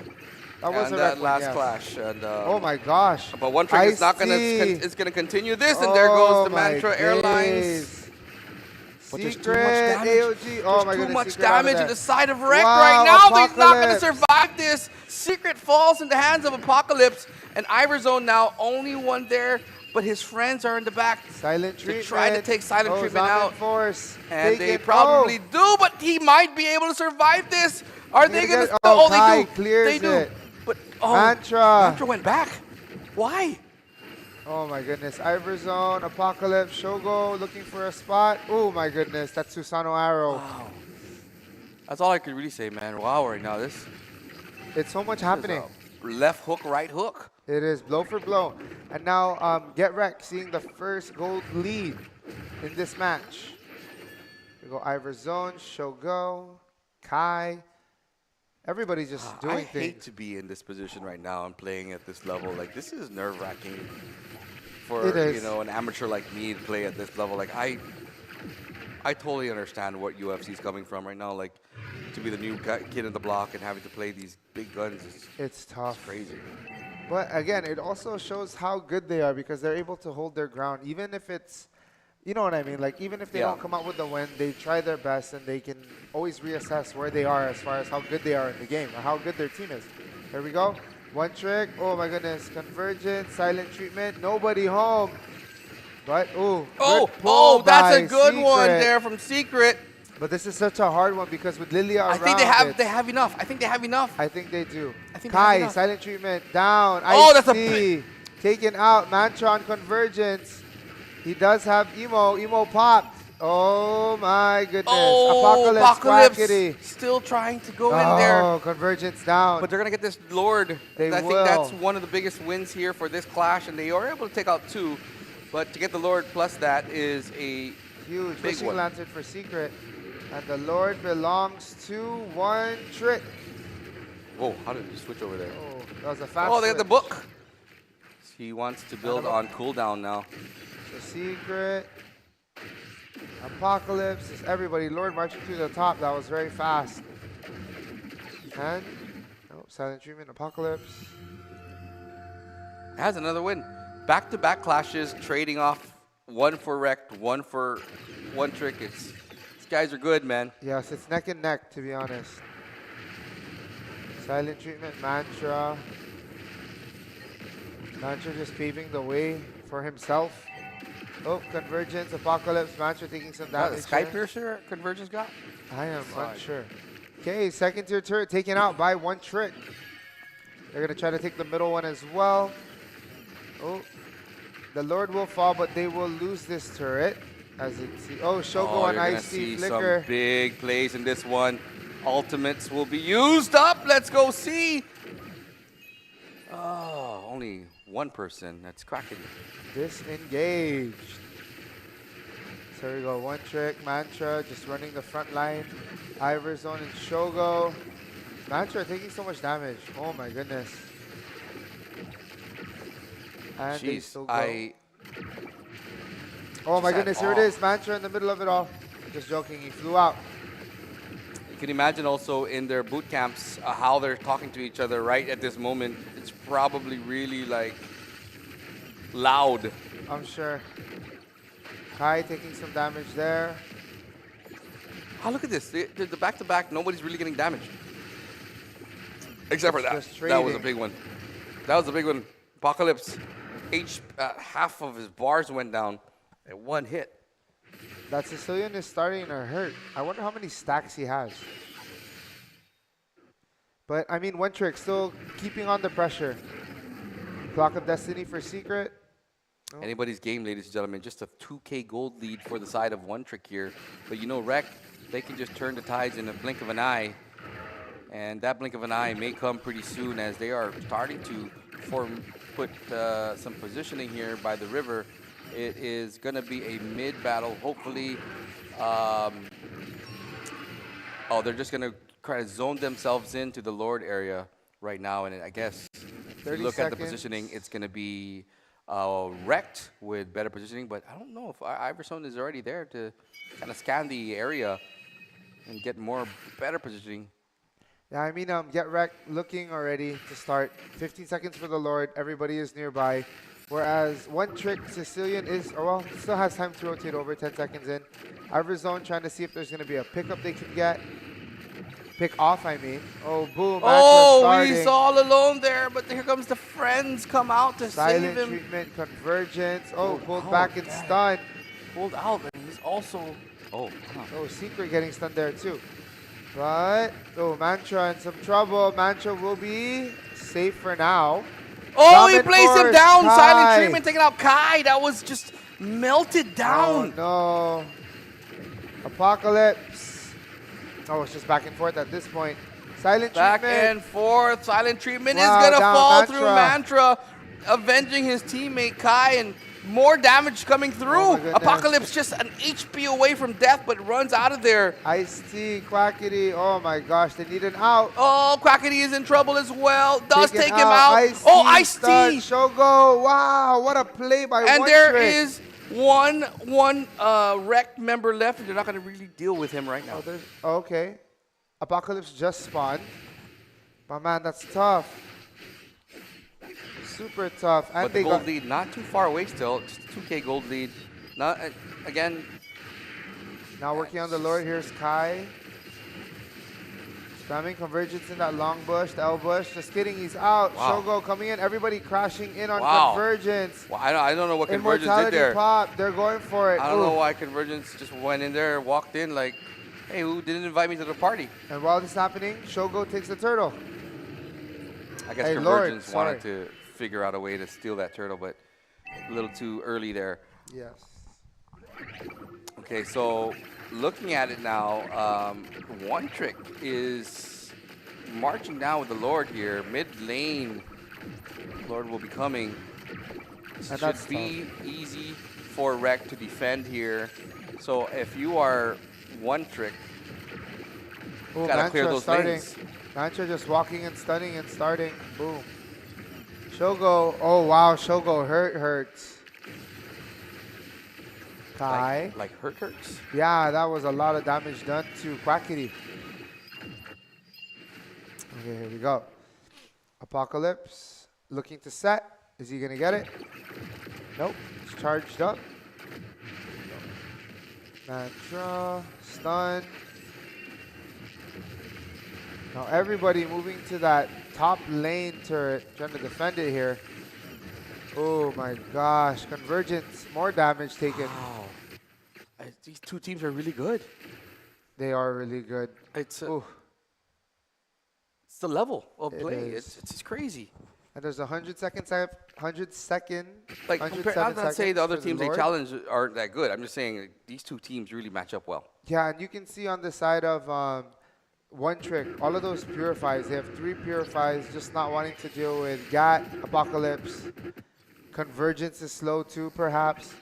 Speaker 3: That was
Speaker 2: and
Speaker 3: a Rec
Speaker 2: that
Speaker 3: win,
Speaker 2: last
Speaker 3: yes.
Speaker 2: clash. And,
Speaker 3: Oh my gosh.
Speaker 2: But One Trick is not going to.
Speaker 3: Ice-T.
Speaker 2: It's going to continue this, and there goes the
Speaker 3: my
Speaker 2: Mantra Airlines.
Speaker 3: days.
Speaker 2: But there's
Speaker 3: Secret
Speaker 2: too much damage.
Speaker 3: AOG. Oh my
Speaker 2: There's too
Speaker 3: goodness.
Speaker 2: much
Speaker 3: Secret out of
Speaker 2: damage
Speaker 3: there.
Speaker 2: in the side of Wreck
Speaker 3: Wow,
Speaker 2: right now. He's not going to
Speaker 3: Apocalypse.
Speaker 2: survive this. Secret falls in the hands of Apocalypse. And Iverzone now, only one there. But his friends are in the back
Speaker 3: Silent
Speaker 2: to
Speaker 3: treatment.
Speaker 2: try to take silent treatment
Speaker 3: Zombie
Speaker 2: out.
Speaker 3: Force.
Speaker 2: And they
Speaker 3: Taken-
Speaker 2: probably do, but he might be able to survive this. Are they
Speaker 3: gonna
Speaker 2: going to?
Speaker 3: get-
Speaker 2: Oh,
Speaker 3: Kai
Speaker 2: they do.
Speaker 3: clears
Speaker 2: They do.
Speaker 3: it.
Speaker 2: But oh,
Speaker 3: Mantra.
Speaker 2: Mantra went back. Why?
Speaker 3: Oh my goodness. Iverzone, Apocalypse, Shogo looking for a spot. Oh my goodness. That's Susano Arrow.
Speaker 2: Wow. That's all I could really say, man. Wow, right now this
Speaker 3: It's so much
Speaker 2: is
Speaker 3: happening.
Speaker 2: a left hook, right hook.
Speaker 3: It is blow for blow. And now Get Wrecked seeing the first gold lead in this match. We go Iverzone, Shogo, Kai. Everybody's just doing
Speaker 2: I hate
Speaker 3: things.
Speaker 2: to be in this position right now and playing at this level. Like, this is nerve-wracking for,
Speaker 3: It is.
Speaker 2: you know, an amateur like me to play at this level. Like, I totally understand what UFC is coming from right now. Like, to be the new kid in the block and having to play these big guns is
Speaker 3: It's tough.
Speaker 2: crazy.
Speaker 3: But again, it also shows how good they are because they're able to hold their ground, even if it's, you know what I mean? Like, even if they
Speaker 2: Yeah.
Speaker 3: don't come out with the win, they try their best and they can always reassess where they are as far as how good they are in the game or how good their team is. Here we go. One trick. Oh my goodness. Convergence, silent treatment. Nobody home. But, ooh.
Speaker 2: Oh,
Speaker 3: good pull
Speaker 2: that's a
Speaker 3: by
Speaker 2: good one
Speaker 3: Secret.
Speaker 2: there from Secret.
Speaker 3: But this is such a hard one because with Lilia
Speaker 2: I
Speaker 3: around,
Speaker 2: think they have
Speaker 3: it's-
Speaker 2: enough. I think they have enough.
Speaker 3: I think they do.
Speaker 2: I think they have
Speaker 3: Kai,
Speaker 2: enough.
Speaker 3: silent treatment, down.
Speaker 2: Oh, that's a
Speaker 3: IC, taken out. Mantron convergence. He does have emo. Emo popped. Oh my goodness.
Speaker 2: Oh,
Speaker 3: Apocalypse. Quackity.
Speaker 2: still trying to go in there.
Speaker 3: Oh, convergence down.
Speaker 2: But they're going to get this Lord.
Speaker 3: They
Speaker 2: I think
Speaker 3: will.
Speaker 2: that's one of the biggest wins here for this clash, and they are able to take out two. But to get the Lord plus that is a
Speaker 3: Huge.
Speaker 2: big
Speaker 3: Wishing
Speaker 2: one.
Speaker 3: lantern for Secret. And the Lord belongs to One Trick.
Speaker 2: Whoa, how did you switch over there?
Speaker 3: Oh, that was a fast
Speaker 2: Oh, they got the
Speaker 3: switch.
Speaker 2: book. He wants to build on cooldown now.
Speaker 3: So Secret. Apocalypse is everybody. Lord marching to the top. That was very fast. And silent treatment. Apocalypse.
Speaker 2: Has another win. Back-to-back clashes, trading off one for Wrecked, one for One Trick. These guys are good, man.
Speaker 3: Yes, it's neck and neck, to be honest. Silent treatment, Mantra. Mantra just paving the way for himself. Oh, Convergence, Apocalypse, Mantra taking some
Speaker 2: That
Speaker 3: damage.
Speaker 2: the Sky
Speaker 3: here.
Speaker 2: Piercer Convergence got?
Speaker 3: I am
Speaker 2: Side.
Speaker 3: unsure. Okay, second tier turret taken out by One Trick. They're going to try to take the middle one as well. Oh, the Lord will fall, but they will lose this turret. As it see. Oh, Shogo on
Speaker 2: you're gonna
Speaker 3: IC
Speaker 2: see
Speaker 3: Flicker.
Speaker 2: some big plays in this one. Ultimates will be used up. Let's go see. Oh, only one person. That's cracking.
Speaker 3: Disengaged. So here we go. One Trick, Mantra just running the front line. Iverzone and Shogo. Mantra taking so much damage. Oh my goodness. And they still
Speaker 2: Jeez,
Speaker 3: go. Oh my
Speaker 2: just
Speaker 3: goodness,
Speaker 2: had
Speaker 3: here it
Speaker 2: awe.
Speaker 3: is. Mantra in the middle of it all. Just joking, he flew out.
Speaker 2: You can imagine also in their boot camps how they're talking to each other right at this moment. It's probably really like loud.
Speaker 3: I'm sure. Kai taking some damage there.
Speaker 2: Oh, look at this. The back-to-back, nobody's really getting damaged. Except for
Speaker 3: It's
Speaker 2: that.
Speaker 3: just
Speaker 2: That was a
Speaker 3: trading.
Speaker 2: big one. That was a big one. Apocalypse, half of his bars went down at one hit.
Speaker 3: That Sicilian is starting to hurt. I wonder how many stacks he has. But, I mean, One Trick still keeping on the pressure. Clock of Destiny for Secret. Oh.
Speaker 2: Anybody's game, ladies and gentlemen. Just a 2K gold lead for the side of One Trick here. But you know, Rec, they can just turn the tides in a blink of an eye. And that blink of an eye may come pretty soon as they are starting to put some positioning here by the river. It is going to be a mid-battle, hopefully. They're just going to try to zone themselves into the Lord area right now. And I guess if you
Speaker 3: 30
Speaker 2: look at the
Speaker 3: seconds.
Speaker 2: positioning, it's going to be Wrecked with better positioning. But I don't know if Iverson is already there to kind of scan the area and get more better positioning.
Speaker 3: Yeah, I mean, Get Wrecked looking already to start. 15 seconds for the Lord. Everybody is nearby. Whereas one trick Sicilian is, or well, still has time to rotate over 10 seconds in. Zone trying to see if there's going to be a pickup they can get. Pick off, I mean. Oh, boom.
Speaker 2: Oh,
Speaker 3: starting.
Speaker 2: he's all alone there, but here comes the friends come out to
Speaker 3: Silent
Speaker 2: save him.
Speaker 3: treatment, convergence. Oh, pulled
Speaker 2: oh,
Speaker 3: back and
Speaker 2: man.
Speaker 3: stunned.
Speaker 2: Pulled out, and he's also... Oh, huh.
Speaker 3: Oh, Secret getting stunned there too. But, oh, Mantra in some trouble. Mantra will be safe for now.
Speaker 2: Oh, he
Speaker 3: Dominant
Speaker 2: placed him
Speaker 3: force,
Speaker 2: down.
Speaker 3: Kai.
Speaker 2: Silent treatment taking out Kai. That was just melted down.
Speaker 3: Oh, no. Apocalypse. Oh, it's just back and forth at this point. Silent
Speaker 2: Back
Speaker 3: treatment.
Speaker 2: and forth. Silent treatment
Speaker 3: Wow,
Speaker 2: is going to
Speaker 3: down
Speaker 2: fall
Speaker 3: Mantra.
Speaker 2: through Mantra, avenging his teammate Kai, and more damage coming through.
Speaker 3: Oh my goodness.
Speaker 2: Apocalypse just an HP away from death, but runs out of there.
Speaker 3: Ice-T, Quackity. Oh my gosh, they need an out.
Speaker 2: Oh, Quackity is in trouble as well. Does
Speaker 3: Taken
Speaker 2: take him out.
Speaker 3: Ice-T,
Speaker 2: Oh, Ice-T.
Speaker 3: stun, Shogo. Wow, what a play by
Speaker 2: And
Speaker 3: one
Speaker 2: there
Speaker 3: trick.
Speaker 2: is one rec member left, and they're not going to really deal with him right now.
Speaker 3: Okay. Apocalypse just spawned. My man, that's tough. Super tough. And
Speaker 2: But the
Speaker 3: they
Speaker 2: gold
Speaker 3: got
Speaker 2: lead not too far away still. Just a 2K gold lead. Not again.
Speaker 3: now working on the Lord. Here's Kai. Spamming convergence in that long bush, the L bush. Just kidding, he's out.
Speaker 2: Wow.
Speaker 3: Shogo coming in. Everybody crashing in on
Speaker 2: Wow.
Speaker 3: convergence.
Speaker 2: Well, I don't know what Convergence did
Speaker 3: Immortality
Speaker 2: there.
Speaker 3: pop. They're going for it.
Speaker 2: I don't
Speaker 3: Ooh.
Speaker 2: know why Convergence just went in there, walked in like, hey, who didn't invite me to the party?
Speaker 3: And while this is happening, Shogo takes the turtle.
Speaker 2: I guess
Speaker 3: Hey,
Speaker 2: Convergence
Speaker 3: Lord,
Speaker 2: wanted to figure out a way to steal that turtle, but a little too early there.
Speaker 3: Yes.
Speaker 2: Okay, so looking at it now, One Trick is marching down with the Lord here. Mid lane, Lord will be coming.
Speaker 3: And
Speaker 2: Should
Speaker 3: that's
Speaker 2: be easy for Rec to defend here. So if you are One Trick,
Speaker 3: Ooh,
Speaker 2: gotta clear
Speaker 3: Mantra
Speaker 2: those
Speaker 3: starting.
Speaker 2: lanes.
Speaker 3: Mantra just walking and stunning and starting. Boom. Shogo. Oh, wow. Shogo hurts. Kai.
Speaker 2: Like hurts.
Speaker 3: Yeah, that was a lot of damage done to Quackity. Okay, here we go. Apocalypse looking to set. Is he going to get it? Nope. It's charged up. Mantra. Stun. Now everybody moving to that top lane turret, trying to defend it here. Oh my gosh, Convergence, more damage taken.
Speaker 2: Wow. These two teams are really good.
Speaker 3: They are really good.
Speaker 2: It's
Speaker 3: Ooh.
Speaker 2: it's the level of
Speaker 3: It
Speaker 2: play.
Speaker 3: is.
Speaker 2: It's just crazy.
Speaker 3: And there's 100 second,
Speaker 2: Like, I'm not saying the other teams they
Speaker 3: Lord.
Speaker 2: challenge aren't that good. I'm just saying like, these two teams really match up well.
Speaker 3: Yeah, and you can see on the side of One Trick, all of those purifies. They have 3 purifies, just not wanting to deal with Gat, Apocalypse. Convergence is slow too, perhaps.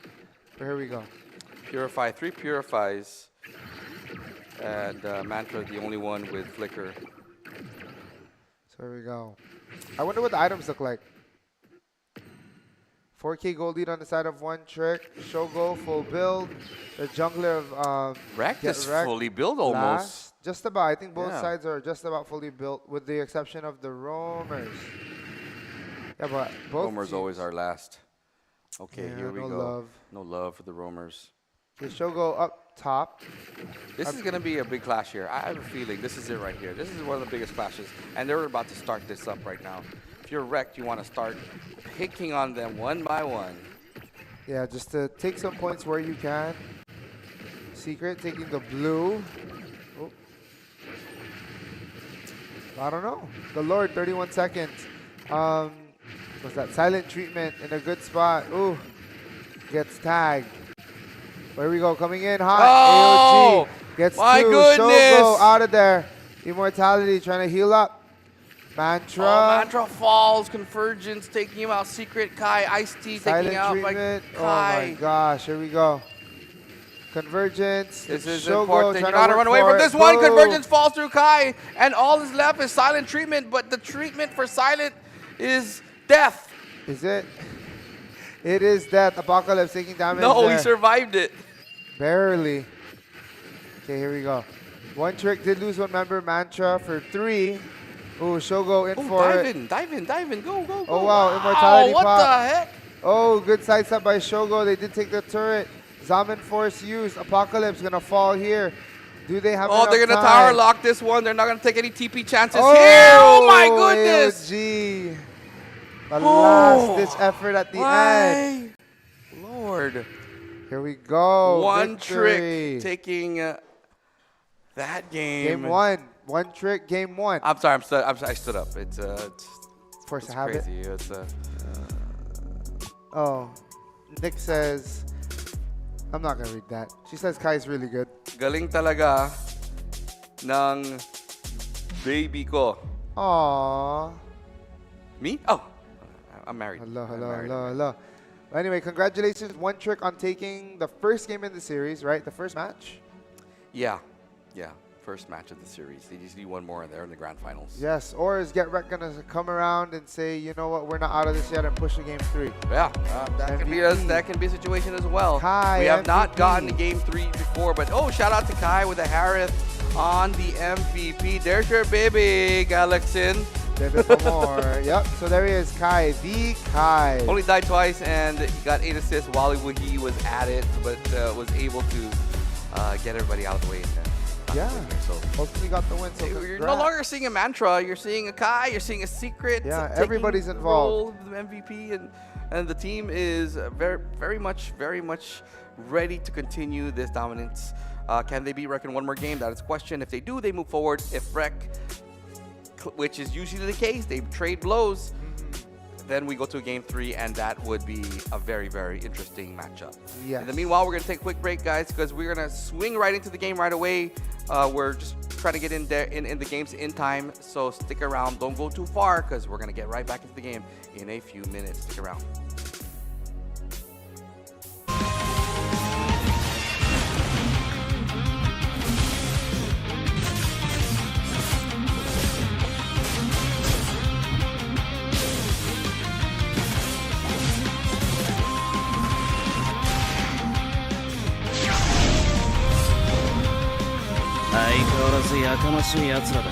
Speaker 3: But here we go.
Speaker 2: Purify, 3 purifies, and Mantra the only one with Flicker.
Speaker 3: So here we go. I wonder what the items look like. 4K gold lead on the side of One Trick. Shogo full build. The jungler of
Speaker 2: Wrecked
Speaker 3: Get
Speaker 2: is
Speaker 3: Wrecked
Speaker 2: fully built almost.
Speaker 3: last. Just about. I think both
Speaker 2: Yeah.
Speaker 3: sides are just about fully built, with the exception of the roamers. Yeah, but both
Speaker 2: Roamers
Speaker 3: teams-
Speaker 2: always are last. Okay,
Speaker 3: Yeah,
Speaker 2: here we
Speaker 3: no
Speaker 2: go.
Speaker 3: love.
Speaker 2: No love for the Roamers.
Speaker 3: The Shogo up top.
Speaker 2: This is going to be a big clash here. I have a feeling this is it right here. This is one of the biggest clashes, and they're about to start this up right now. If you're wrecked, you want to start picking on them one by one.
Speaker 3: Yeah, just to take some points where you can. Secret taking the blue. Oh. I don't know. The Lord, 31 seconds. Was that silent treatment in a good spot? Ooh, gets tagged. Where we go, coming in hot.
Speaker 2: Oh,
Speaker 3: AOG gets
Speaker 2: my
Speaker 3: 2.
Speaker 2: goodness.
Speaker 3: Shogo out of there. Immortality trying to heal up. Mantra.
Speaker 2: Oh, Mantra falls. Convergence taking him out. Secret Kai. Ice-T
Speaker 3: Silent
Speaker 2: taking out
Speaker 3: treatment.
Speaker 2: by
Speaker 3: Oh
Speaker 2: Kai.
Speaker 3: my gosh, here we go. Convergence.
Speaker 2: This is
Speaker 3: Shogo
Speaker 2: important. You
Speaker 3: trying
Speaker 2: gotta
Speaker 3: work
Speaker 2: run away
Speaker 3: for
Speaker 2: from
Speaker 3: it.
Speaker 2: this one.
Speaker 3: Boom.
Speaker 2: Convergence falls through Kai, and all is left is silent treatment. But the treatment for silent is death.
Speaker 3: Is it? It is death. Apocalypse taking damage.
Speaker 2: No,
Speaker 3: there.
Speaker 2: he survived it.
Speaker 3: Barely. Okay, here we go. One Trick did lose one member. Mantra for 3. Ooh, Shogo in
Speaker 2: Oh,
Speaker 3: for
Speaker 2: dive
Speaker 3: it.
Speaker 2: in, dive in, dive in. Go, go, go.
Speaker 3: Oh, wow, immortality
Speaker 2: what
Speaker 3: pop.
Speaker 2: the heck?
Speaker 3: Oh, good sidestep by Shogo. They did take the turret. Zaman Force used. Apocalypse gonna fall here. Do they have
Speaker 2: Oh,
Speaker 3: enough
Speaker 2: they're gonna
Speaker 3: time?
Speaker 2: tower lock this one. They're not gonna take any TP chances
Speaker 3: Oh,
Speaker 2: here. Oh my goodness!
Speaker 3: AOG. The last ditch effort at the end.
Speaker 2: My Lord.
Speaker 3: Here we go.
Speaker 2: One
Speaker 3: Victory.
Speaker 2: trick taking that game.
Speaker 3: Game one. One trick, game one.
Speaker 2: I'm sorry, I stood up. It's
Speaker 3: Force to
Speaker 2: it's
Speaker 3: habit.
Speaker 2: crazy. It's
Speaker 3: Oh, Nick says, I'm not gonna read that. She says Kai's really good.
Speaker 2: galing talaga ng baby ko.
Speaker 3: Aww.
Speaker 2: Me? Oh, I'm married.
Speaker 3: Hello,
Speaker 2: I'm
Speaker 3: hello,
Speaker 2: married.
Speaker 3: hello, hello. Anyway, congratulations. One trick on taking the first game in the series, right? The first match?
Speaker 2: Yeah. First match of the series. They just need one more and they're in the grand finals.
Speaker 3: Yes, or is Get Wrecked gonna come around and say, you know what, we're not out of this yet and push to game 3?
Speaker 2: Yeah, that can be a situation as well.
Speaker 3: Kai,
Speaker 2: we have not
Speaker 3: MVP.
Speaker 2: gotten to game 3 before, but oh, shout out to Kai with a Harith on the MVP. There's your baby, Galaxin.
Speaker 3: David Pamor. Yep, so there he is, Kai, the Kai.
Speaker 2: Only died twice and he got 8 assists while he was at it, but was able to get everybody out of the way.
Speaker 3: Yeah,
Speaker 2: so
Speaker 3: hopefully got the win. So
Speaker 2: you're no longer seeing a mantra. You're seeing a Kai. You're seeing a secret.
Speaker 3: Yeah,
Speaker 2: taking
Speaker 3: everybody's
Speaker 2: the
Speaker 3: involved.
Speaker 2: role of the MVP, and the team is very much ready to continue this dominance. Can they beat Rec in one more game? That is the question. If they do, they move forward. If Rec, which is usually the case, they trade blows. Then we go to game 3, and that would be a very interesting matchup.
Speaker 3: Yes.
Speaker 2: In the meanwhile, we're going to take a quick break, guys, because we're going to swing right into the game right away. We're just trying to get in there in the games in time, so stick around. Don't go too far, because we're going to get right back into the game in a few minutes. Stick around.
Speaker 1: ずやかましい奴らだ。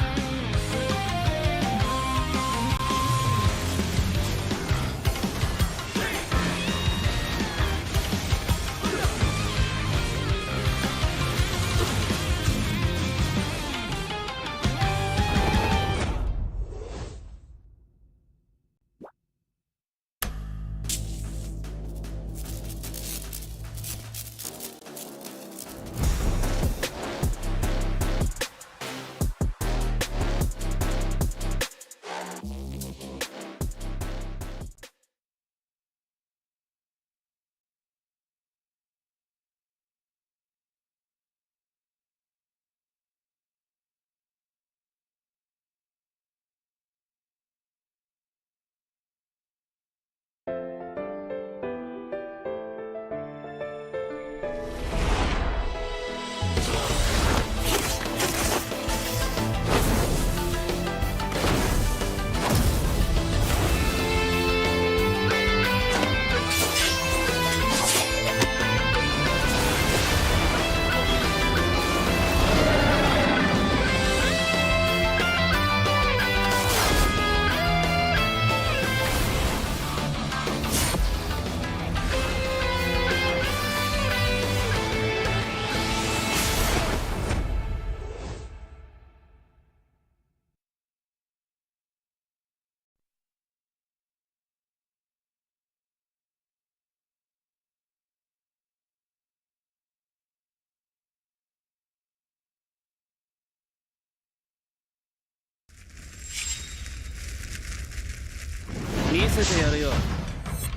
Speaker 1: 見せてやるよ。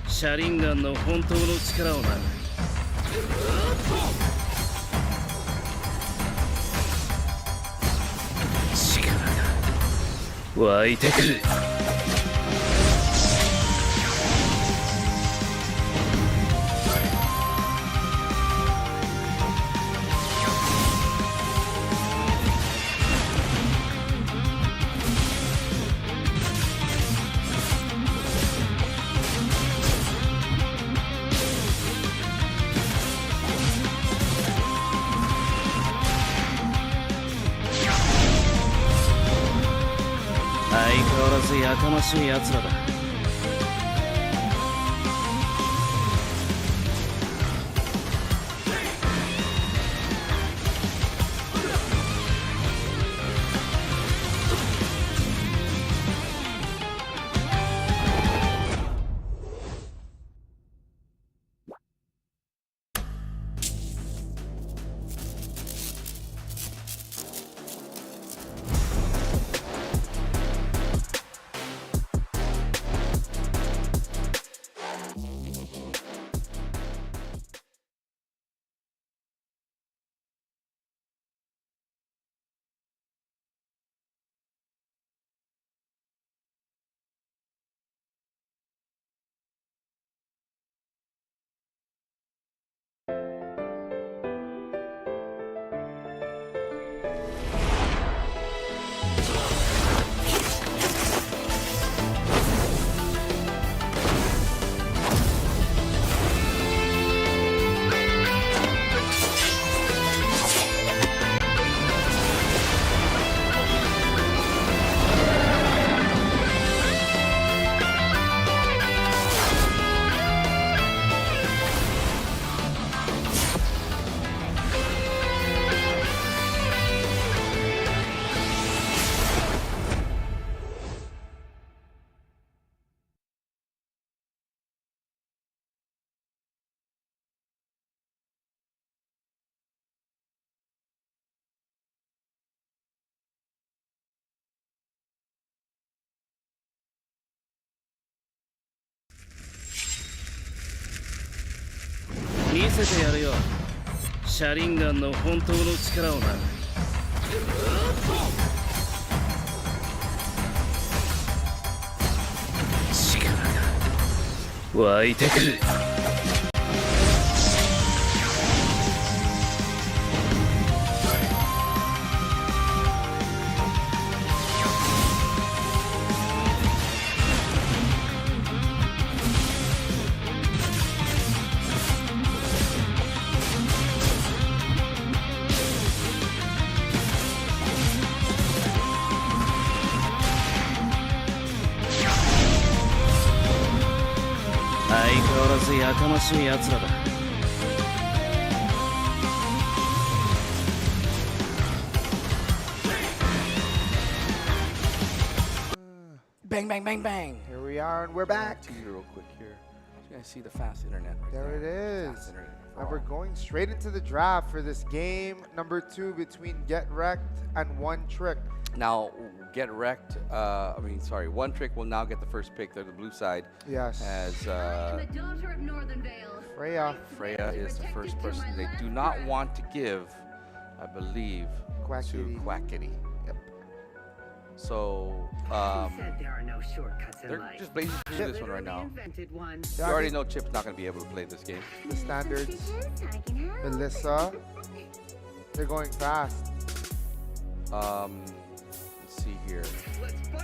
Speaker 1: シャリンガンの本当の力をな。力が湧いてくる。相変わらずやかましい奴らだ。せてやるよ車輪ガンの本当の力をな力が湧いてくる相変わらずやかましい奴らだ
Speaker 2: Bang, bang, bang, bang.
Speaker 3: Here we are, and we're back.
Speaker 2: To you real quick here. You guys see the fast internet right
Speaker 3: There it
Speaker 2: Fast
Speaker 3: is.
Speaker 2: internet.
Speaker 3: And we're going straight into the draft for this game number 2 between Get Wrecked and One Trick.
Speaker 2: Now, Get Wrecked, One Trick will now get the first pick. They're the blue side.
Speaker 3: Yes.
Speaker 2: As
Speaker 4: The daughter of Northern Vale.
Speaker 3: Freya.
Speaker 2: Freya is the first person they do not want to give, I believe,
Speaker 3: Quackity.
Speaker 2: to Quackity.
Speaker 3: Yep.
Speaker 2: So,
Speaker 7: Said there are no shortcuts in
Speaker 2: they're
Speaker 7: life.
Speaker 2: just blazing through this one right now.
Speaker 7: Invented one.
Speaker 2: You
Speaker 3: Yeah, I
Speaker 2: already
Speaker 3: think
Speaker 2: know Chip's not going to be able to play this game.
Speaker 3: the standards.
Speaker 6: Suspicious, I can help.
Speaker 3: Melissa. They're going fast.
Speaker 2: Let's see here.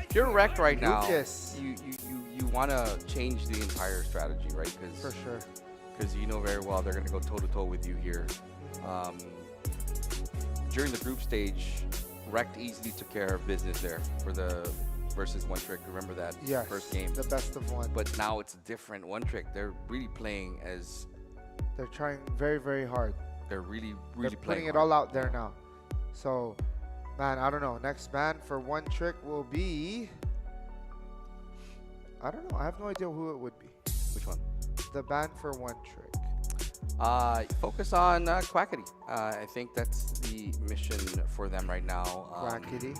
Speaker 2: If you're wrecked right now,
Speaker 3: Lucas.
Speaker 2: you want to change the entire strategy, right?
Speaker 3: For sure.
Speaker 2: Because you know very well they're going to go toe-to-toe with you here. During the group stage, Wrecked easily took care of business there for the versus One Trick. Remember that
Speaker 3: Yes.
Speaker 2: first game?
Speaker 3: The best of one.
Speaker 2: But now it's a different One Trick. They're really playing as
Speaker 3: They're trying very, very hard.
Speaker 2: they're really
Speaker 3: They're
Speaker 2: playing
Speaker 3: putting it
Speaker 2: hard.
Speaker 3: all out there now. So, man, I don't know. Next ban for One Trick will be... I don't know. I have no idea who it would be.
Speaker 2: Which one?
Speaker 3: The ban for One Trick.
Speaker 2: Focus on Quackity. I think that's the mission for them right now.
Speaker 3: Quackity.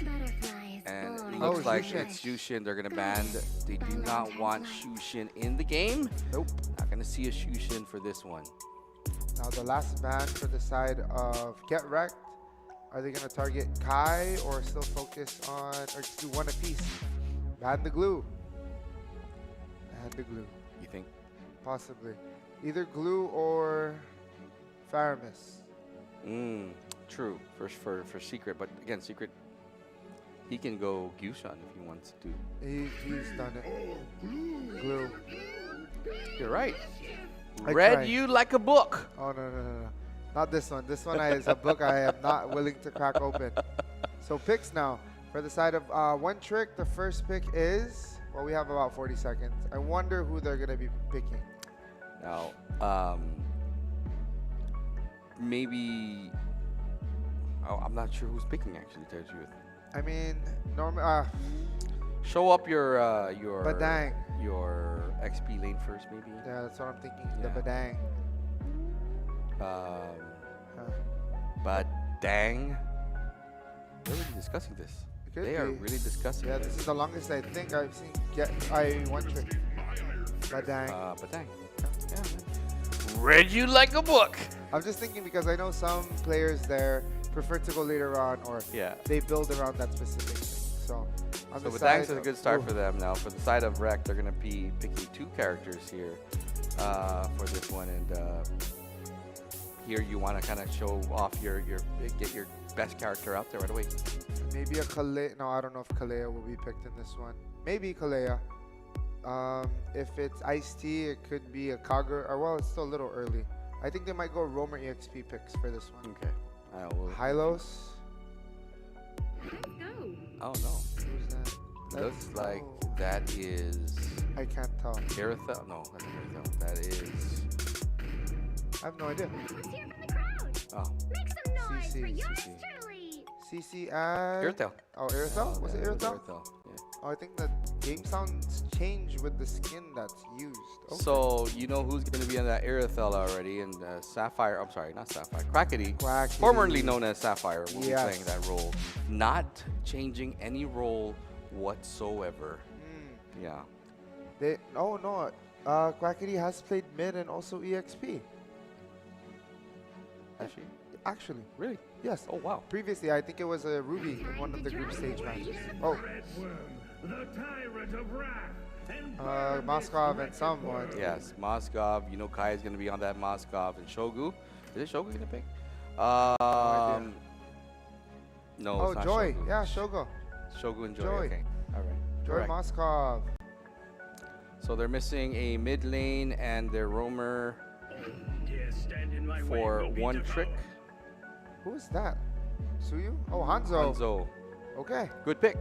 Speaker 6: Butterflies
Speaker 2: And
Speaker 6: born
Speaker 2: it
Speaker 3: Oh,
Speaker 2: looks like
Speaker 3: Shushin.
Speaker 2: it's Shushin they're going to ban. They do not want Shushin in the game.
Speaker 3: Nope.
Speaker 2: Not going to see a Shushin for this one.
Speaker 3: Now, the last ban for the side of Get Wrecked. Are they going to target Kai or still focus on... Or just do one apiece? Ban the glue. Ban the glue.
Speaker 2: You think?
Speaker 3: Possibly. Either glue or Faramis.
Speaker 2: True. For Secret. But again, Secret, he can go Gyushan if he wants to.
Speaker 3: He's done it. Glue.
Speaker 2: You're right.
Speaker 3: I
Speaker 2: Read
Speaker 3: tried.
Speaker 2: you like a book.
Speaker 3: Oh, no. Not this one. This one is a book I am not willing to crack open. So picks now. For the side of One Trick, the first pick is... Well, we have about 40 seconds. I wonder who they're going to be picking.
Speaker 2: Now, maybe... Oh, I'm not sure who's picking, actually, to tell you the truth.
Speaker 3: I mean,
Speaker 2: Show up your
Speaker 3: Badang.
Speaker 2: your XP lane first, maybe.
Speaker 3: Yeah, that's what I'm thinking.
Speaker 2: Yeah.
Speaker 3: The Badang.
Speaker 2: But dang, they're really discussing this.
Speaker 3: It could
Speaker 2: They are
Speaker 3: be.
Speaker 2: really discussing
Speaker 3: Yeah,
Speaker 2: this.
Speaker 3: this is the longest I think I've seen One Trick. Badang.
Speaker 2: But dang, yeah, man. Read you like a book.
Speaker 3: I'm just thinking because I know some players there prefer to go later on or
Speaker 2: Yeah.
Speaker 3: they build around that specific thing. So, on
Speaker 2: So
Speaker 3: the
Speaker 2: Badang's is
Speaker 3: side
Speaker 2: a
Speaker 3: of-
Speaker 2: good start
Speaker 3: Ooh.
Speaker 2: for them now. For the side of Rec, they're gonna be picking 2 characters here for this one, and here you want to kind of show off get your best character out there right away.
Speaker 3: Maybe a Kalea. No, I don't know if Kalea will be picked in this one. Maybe Kalea. If it's Ice-T, it could be a Kagura. Or, well, it's still a little early. I think they might go Roamer EXP picks for this one.
Speaker 2: Okay.
Speaker 3: Hylos.
Speaker 4: Let's go.
Speaker 2: Oh no.
Speaker 3: Who's that?
Speaker 2: Looks
Speaker 3: That's-
Speaker 2: like
Speaker 3: oh,
Speaker 2: that is
Speaker 3: I can't tell.
Speaker 2: Irithel. No, that's not Irithel. That is.
Speaker 3: I have no idea.
Speaker 6: Let's hear from the crowd.
Speaker 2: Oh,
Speaker 6: Make some noise
Speaker 3: CC,
Speaker 6: for yours
Speaker 2: CC.
Speaker 6: truly.
Speaker 3: CC and...
Speaker 2: Irithel.
Speaker 3: Oh, Irithel? Was it
Speaker 2: Yeah,
Speaker 3: Irithel?
Speaker 2: Irithel. Yeah.
Speaker 3: Oh, I think the game sounds change with the skin that's used. Okay.
Speaker 2: So you know who's going to be in that Irithel already, and Sapphire. I'm sorry, not Sapphire. Quackity,
Speaker 3: Quackity.
Speaker 2: formerly known as Sapphire, will be
Speaker 3: Yes.
Speaker 2: playing that role, not changing any role whatsoever.
Speaker 3: Hmm.
Speaker 2: Yeah.
Speaker 3: They, oh no, Quackity has played mid and also EXP.
Speaker 2: Actually,
Speaker 3: Actually,
Speaker 2: really?
Speaker 3: yes.
Speaker 2: Oh wow.
Speaker 3: Previously, I think it was a Ruby in one of the group stage matches. Oh,
Speaker 5: Red Worm, the tyrant of wrath. And
Speaker 3: Moskov and someone.
Speaker 2: Yes, Moskov. You know Kai is gonna be on that Moskov and Shogu. Is it Shogu gonna pick?
Speaker 3: idea.
Speaker 2: No,
Speaker 3: Oh,
Speaker 2: it's not
Speaker 3: Joy.
Speaker 2: Shogu.
Speaker 3: Yeah, Shogo.
Speaker 2: Shogu and Joy.
Speaker 3: Joy.
Speaker 2: Okay. All right.
Speaker 3: Joy
Speaker 2: Correct.
Speaker 3: Moskov.
Speaker 2: So they're missing a mid lane and their roamer
Speaker 5: Dare stand in my way,
Speaker 2: for
Speaker 5: will be
Speaker 2: one
Speaker 5: devoured.
Speaker 2: trick.
Speaker 3: Who is that? Suyu? Oh, Hanzo.
Speaker 2: Hanzo.
Speaker 3: Okay.
Speaker 2: Good pick.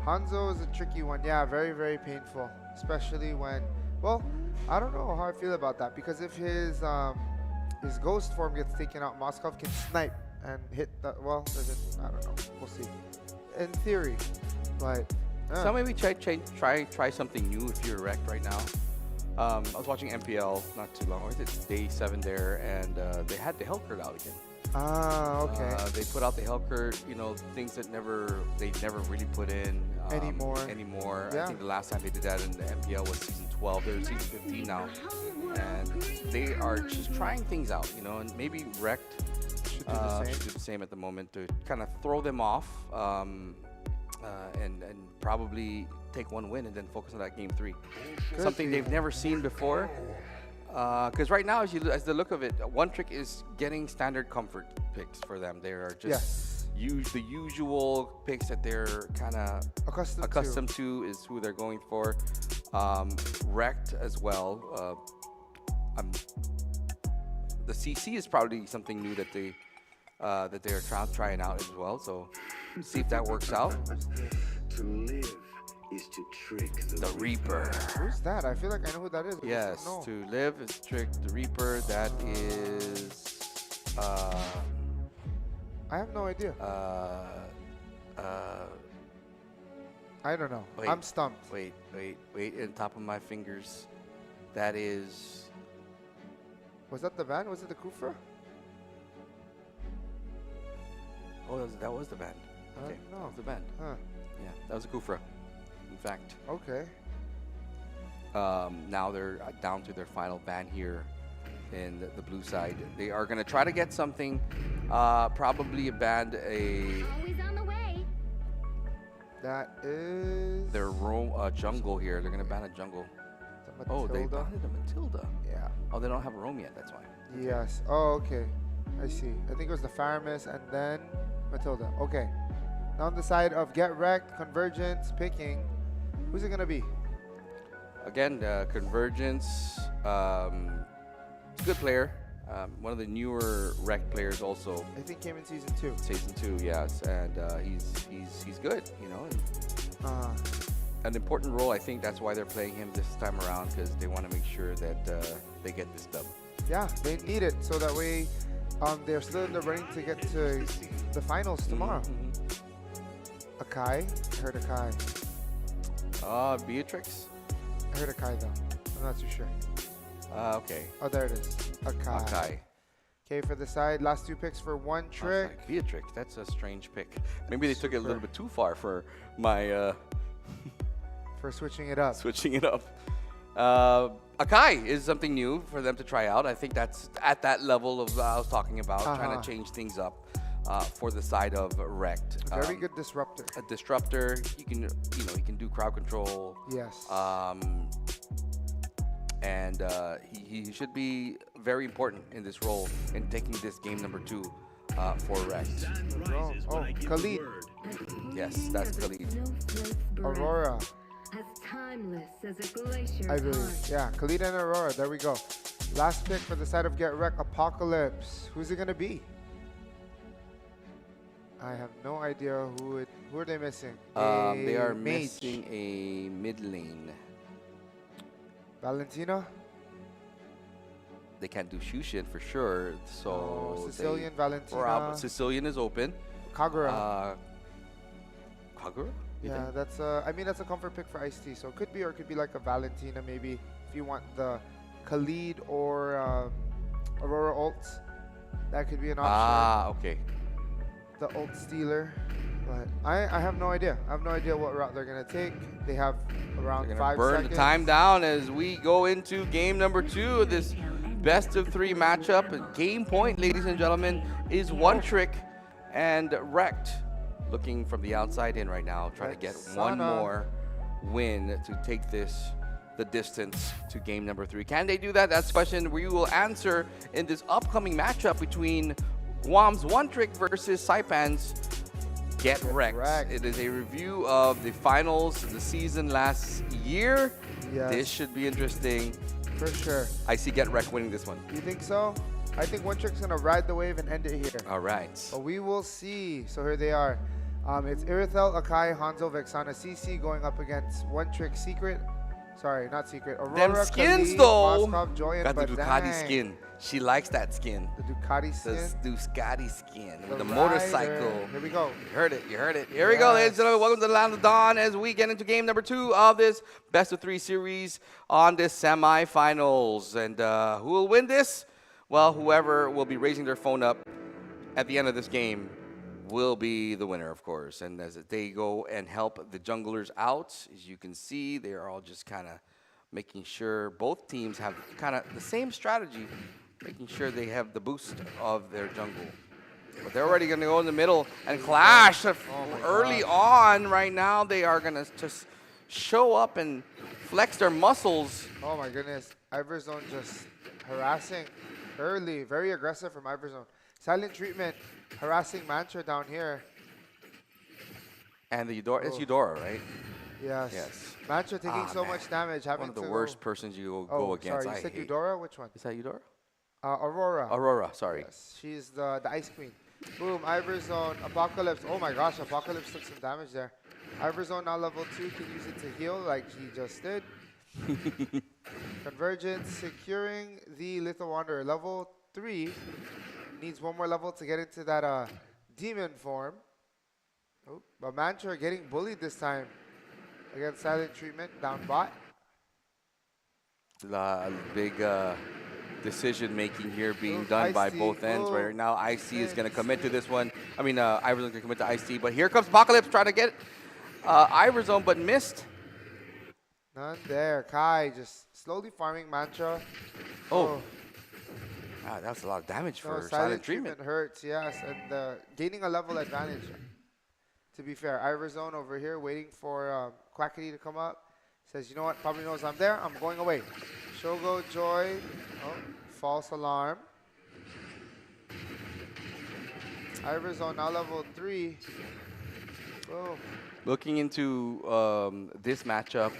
Speaker 3: Hanzo is a tricky one. Yeah, very, very painful. Especially when, well, I don't know how I feel about that. Because if his ghost form gets taken out, Moskov can snipe and hit the, well, I don't know. We'll see. In theory. But,
Speaker 2: So maybe try something new if you're wrecked right now. I was watching MPL not too long ago. It's day 7 there, and they had the Hellcurt out again.
Speaker 3: Ah, okay.
Speaker 2: They put out the Hellcurt, things that they never really put in
Speaker 3: Anymore.
Speaker 2: I
Speaker 3: Yeah.
Speaker 2: think the last time they did that in the MPL was season 12. They're season 15 now, and they are just trying things out, and maybe wrecked
Speaker 3: Should do the same.
Speaker 2: should do the same at the moment to kind of throw them off, and probably take one win and then focus on that game 3.
Speaker 3: Could
Speaker 2: Something
Speaker 3: be.
Speaker 2: they've never seen before. Because right now, as the look of it, one trick is getting standard comfort picks for them. They are just the usual picks that they're kind of accustomed to is who they're going for. Wrecked as well. The CC is probably something new that they're trying out as well. So see if that works out.
Speaker 5: To live is to trick
Speaker 2: The Reaper.
Speaker 3: Who's that? I feel like I know who that is. but
Speaker 2: Yes,
Speaker 3: no.
Speaker 2: to live is trick the Reaper. That is
Speaker 3: I have no idea. I don't know.
Speaker 2: wait.
Speaker 3: I'm stumped.
Speaker 2: Wait, on top of my fingers. That is
Speaker 3: Was that the band? Was it the Kufra?
Speaker 2: that was the band. Okay,
Speaker 3: No.
Speaker 2: that was the band.
Speaker 3: Huh.
Speaker 2: Yeah, that was a Kufra. In fact,
Speaker 3: Okay.
Speaker 2: now they're down to their final band here in the blue side. They are gonna try to get something, probably a band,
Speaker 6: Always on the way.
Speaker 3: That is.
Speaker 2: their jungle here. They're gonna ban a jungle.
Speaker 3: Is that
Speaker 2: Oh, they
Speaker 3: Matilda?
Speaker 2: banned a Matilda.
Speaker 3: Yeah.
Speaker 2: Oh, they don't have a roam yet. That's why.
Speaker 3: Yes. Oh, okay. I see. I think it was the Faramis and then Matilda. Okay. Now on the side of Get Wrecked, Convergence, picking. Who's it going to be?
Speaker 2: Again, Convergence, good player. One of the newer rec players also.
Speaker 3: I think came in season 2.
Speaker 2: Season 2, yes, and he's good, and an important role. I think that's why they're playing him this time around, because they want to make sure that they get this dub.
Speaker 3: Yeah, they need it so that way they're still in the running to get to the finals tomorrow. Akai? I heard Akai.
Speaker 2: Beatrix.
Speaker 3: I heard Akai though. I'm not too sure.
Speaker 2: Okay.
Speaker 3: Oh, there it is. Akai.
Speaker 2: Akai.
Speaker 3: Okay, for the side, last 2 picks for 1
Speaker 2: I was
Speaker 3: trick.
Speaker 2: like, Beatrix. That's a strange pick. Maybe they took it a little bit too far for my
Speaker 3: For switching it up.
Speaker 2: switching it up. Akai is something new for them to try out. I think that's at that level of I was talking about, trying to change things up for the side of Wrecked.
Speaker 3: Very good disruptor.
Speaker 2: A disruptor. He can do crowd control.
Speaker 3: Yes.
Speaker 2: And he should be very important in this role in taking this game number 2 for Wrecked.
Speaker 3: Oh, Khalid.
Speaker 2: Yes, that's Khalid.
Speaker 3: Aurora.
Speaker 4: As timeless as a glacier's
Speaker 3: I believe.
Speaker 4: heart.
Speaker 3: Yeah, Khalid and Aurora. There we go. Last pick for the side of Get Wrecked, Apocalypse. Who's it going to be? I have no idea who are they missing?
Speaker 2: They are
Speaker 3: mage.
Speaker 2: missing a mid lane.
Speaker 3: Valentina?
Speaker 2: They can't do Shushin for sure. So
Speaker 3: Sicilian, Valentina.
Speaker 2: Sicilian is open.
Speaker 3: Kagura.
Speaker 2: Kagura?
Speaker 3: Yeah, that's that's a comfort pick for Ice-T. So it could be, or it could be like a Valentina maybe if you want the Khalid or Aurora ults. That could be an option.
Speaker 2: Okay.
Speaker 3: The ult stealer. But I have no idea. I have no idea what route they're going to take. They have around
Speaker 2: They're
Speaker 3: 5
Speaker 2: gonna burn
Speaker 3: seconds.
Speaker 2: the time down as we go into game number 2 of this best of 3 matchup. Game point, ladies and gentlemen, is One Trick and Wrecked. Looking from the outside in right now, trying to get one more win to take this the distance to game number 3. Can they do that? That's the question we will answer in this upcoming matchup between Guam's One Trick versus Saipan's Get Wrecked. It is a review of the finals of the season last year.
Speaker 3: Yes.
Speaker 2: This should be interesting.
Speaker 3: For sure.
Speaker 2: I see Get Wrecked winning this one.
Speaker 3: You think so? I think One Trick's going to ride the wave and end it here.
Speaker 2: All right.
Speaker 3: But we will see. So here they are. It's Irithel, Akai, Hanzo, Vexana, CC going up against One Trick Secret. Sorry, not Secret. Aurora,
Speaker 2: Them skins
Speaker 3: Khalid,
Speaker 2: though.
Speaker 3: Moskov, Joy, and
Speaker 2: Got the Ducati
Speaker 3: Badang.
Speaker 2: skin. She likes that skin.
Speaker 3: The Ducati
Speaker 2: The
Speaker 3: skin.
Speaker 2: Ducati skin with the
Speaker 3: rider.
Speaker 2: motorcycle.
Speaker 3: Here we go.
Speaker 2: You heard it. You heard it. Here we go, ladies and gentlemen. Welcome to the Land of Dawn as we get into game number 2 of this best of 3 series on this semifinals. And who will win this? Well, whoever will be raising their phone up at the end of this game will be the winner, of course. And as they go and help the junglers out, as you can see, they are all just kind of making sure both teams have kind of the same strategy, making sure they have the boost of their jungle. But they're already going to go in the middle and clash early on. Right now, they are going to just show up and flex their muscles.
Speaker 3: Oh my goodness. Iverzone just harassing early. Very aggressive from Iverzone. Silent treatment, harassing Mantra down here.
Speaker 2: And the Eudora, it's Eudora, right?
Speaker 3: Yes.
Speaker 2: Yes.
Speaker 3: Mantra taking so much damage. Having
Speaker 2: One of the
Speaker 3: to
Speaker 2: worst persons you go
Speaker 3: Oh,
Speaker 2: against.
Speaker 3: sorry, you
Speaker 2: I
Speaker 3: said
Speaker 2: hate.
Speaker 3: Eudora? Which one?
Speaker 2: Is that Eudora?
Speaker 3: Aurora.
Speaker 2: Aurora, sorry.
Speaker 3: Yes, she's the Ice Queen. Boom, Iverzone, Apocalypse. Oh my gosh, Apocalypse took some damage there. Iverzone now level 2, can use it to heal like he just did. Convergence, securing the Lethal Wanderer. Level 3, needs one more level to get into that demon form. Oh, but Mantra getting bullied this time against Silent Treatment, down bot.
Speaker 2: Big decision making here being done by both ends. Right now, IC is going to commit to this one. I mean, Iverzone's going to commit to IC, but here comes Apocalypse trying to get Iverzone, but missed.
Speaker 3: None there. Kai just slowly farming Mantra.
Speaker 2: Oh. Wow, that's a lot of damage for silent treatment.
Speaker 3: Hurts, yes, and gaining a level advantage. To be fair, Iverzone over here waiting for Quackity to come up. Says, you know what, probably knows I'm there. I'm going away. Shogo, Joy. Oh, false alarm. Iverzone now level 3. Oh.
Speaker 2: Looking into this matchup,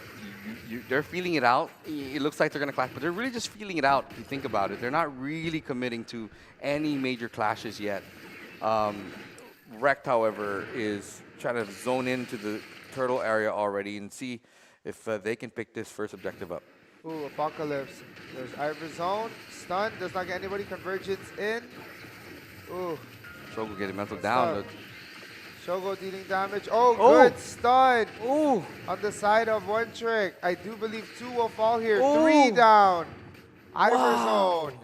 Speaker 2: they're feeling it out. It looks like they're going to clash, but they're really just feeling it out if you think about it. They're not really committing to any major clashes yet. Wrecked, however, is trying to zone into the turtle area already and see if they can pick this first objective up.
Speaker 3: Ooh, Apocalypse. There's Iverzone. Stun. Does not get anybody. Convergence in. Ooh.
Speaker 2: Shogo getting mental down.
Speaker 3: Shogo dealing damage. Oh, good stun.
Speaker 2: Ooh.
Speaker 3: On the side of One Trick. I do believe 2 will fall here.
Speaker 2: Ooh.
Speaker 3: 3 down. Iverzone.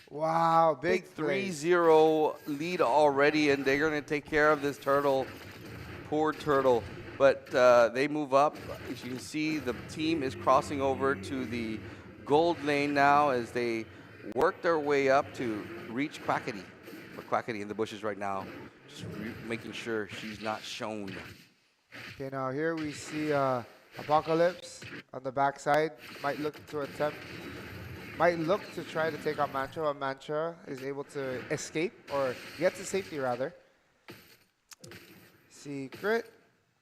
Speaker 3: Wow, big
Speaker 2: 3-0 lead already, and they're going to take care of this turtle. Poor turtle. But they move up. As you can see, the team is crossing over to the gold lane now as they work their way up to reach Quackity. But Quackity in the bushes right now, just making sure she's not shown.
Speaker 3: Okay, now here we see Apocalypse on the backside. Might look to try to take out Mantra, but Mantra is able to escape, or get to safety rather. Secret.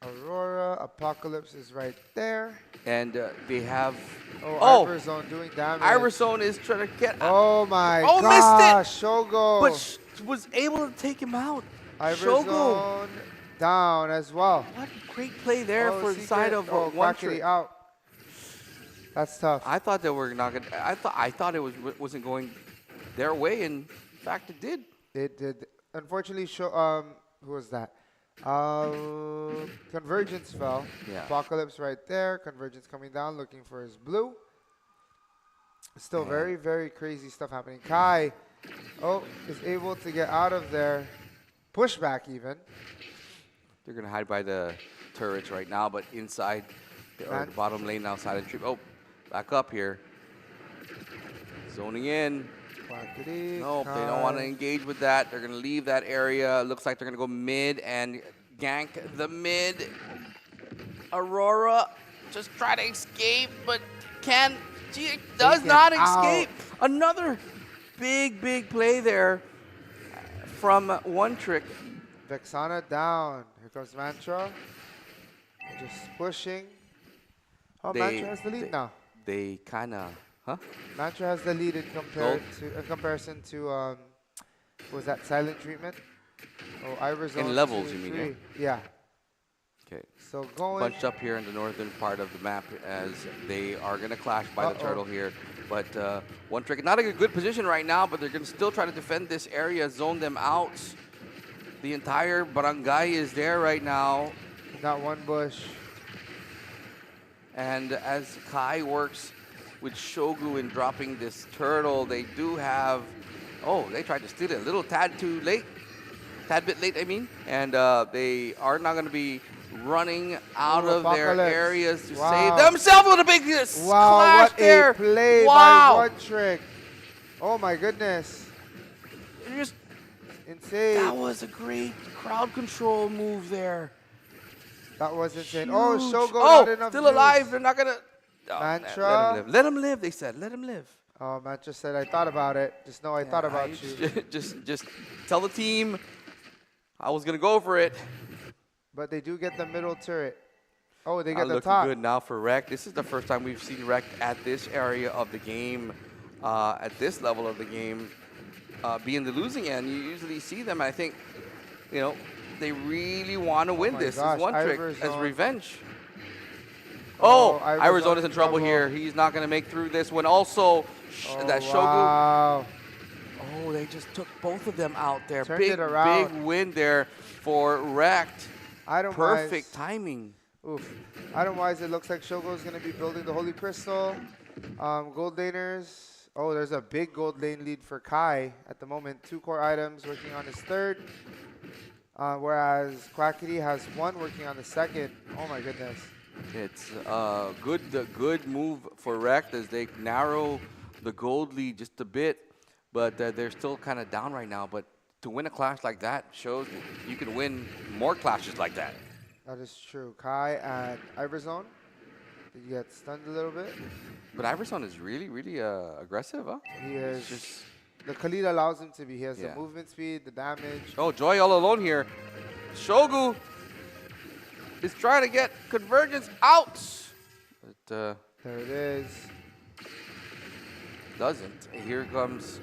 Speaker 3: Aurora, Apocalypse is right there.
Speaker 2: And they have...
Speaker 3: Iverzone doing damage.
Speaker 2: Iverzone is trying to get...
Speaker 3: Oh my
Speaker 2: gosh,
Speaker 3: missed it! Shogo.
Speaker 2: But was able to take him out.
Speaker 3: Iverzone down as well.
Speaker 2: What great play there for the side of One Trick.
Speaker 3: Out. That's tough.
Speaker 2: I thought they were not going to... I thought it wasn't going their way, and in fact it did.
Speaker 3: It did. Unfortunately, who was that? Convergence fell.
Speaker 2: Yeah.
Speaker 3: Apocalypse right there. Convergence coming down, looking for his blue. Still very, very crazy stuff happening. Kai, is able to get out of there. Pushback even.
Speaker 2: They're going to hide by the turrets right now, but inside, or the bottom lane now, silent trip. Oh, back up here. Zoning in. Nope, they don't want to engage with that. They're going to leave that area. Looks like they're going to go mid and gank the mid. Aurora just try to escape, but she does not escape. Another big play there from One Trick.
Speaker 3: Vexana down. Here comes Mantra. Just pushing. Oh, Mantra has the lead now.
Speaker 2: They kind of, huh?
Speaker 3: Mantra has the lead in comparison to what was that, silent treatment? Oh, Iverzone.
Speaker 2: In levels, you mean?
Speaker 3: Yeah.
Speaker 2: Okay.
Speaker 3: So going
Speaker 2: bunched up here in the northern part of the map as they are going to clash by the turtle here. But One Trick, not in a good position right now, but they're going to still try to defend this area, zone them out. The entire barangay is there right now.
Speaker 3: Not one bush.
Speaker 2: And as Kai works with Shogu in dropping this turtle, they do have, they tried to steal it a little tad bit late, I mean. And they are not going to be running out of their areas to save themselves with a big clash there.
Speaker 3: What a play by One Trick. Oh my goodness.
Speaker 2: Just
Speaker 3: insane.
Speaker 2: That was a great crowd control move there.
Speaker 3: That was insane.
Speaker 2: Huge.
Speaker 3: Oh, Shogo not enough
Speaker 2: still
Speaker 3: juice.
Speaker 2: alive. They're not gonna.
Speaker 3: Mantra.
Speaker 2: Let him live. They said, let him live.
Speaker 3: Oh, Mantra said, I thought about it. Just know I thought about you.
Speaker 2: Just tell the team I was gonna go for it.
Speaker 3: But they do get the middle turret. Oh, they get the
Speaker 2: looking
Speaker 3: top.
Speaker 2: Good now for Rec. This is the first time we've seen Rec at this area of the game, at this level of the game, be in the losing end. You usually see them. I think, they really want to win this. This is One Trick as revenge. Iverzone is in trouble here. He's not going to make through this one. Also, that Shogu.
Speaker 3: Wow.
Speaker 2: Oh, they just took both of them out there.
Speaker 3: Turned it around.
Speaker 2: Big win there for Rect.
Speaker 3: Item-wise,
Speaker 2: perfect timing.
Speaker 3: Oof. Item-wise, it looks like Shogo is going to be building the Holy Crystal. Gold laners. Oh, there's a big gold lane lead for Kai at the moment. 2 core items working on his third. Whereas Quackity has 1 working on the second. Oh my goodness.
Speaker 2: It's a good move for Rect as they narrow the gold lead just a bit. But they're still kind of down right now. But to win a clash like that shows that you can win more clashes like that.
Speaker 3: That is true. Kai at Iverzone. Did you get stunned a little bit?
Speaker 2: But Iverzone is really aggressive, huh?
Speaker 3: He is. The Khalid allows him to be. He has the movement speed, the damage.
Speaker 2: Oh, Joy all alone here. Shogu is trying to get Convergence out. But
Speaker 3: there it is.
Speaker 2: Doesn't. Here comes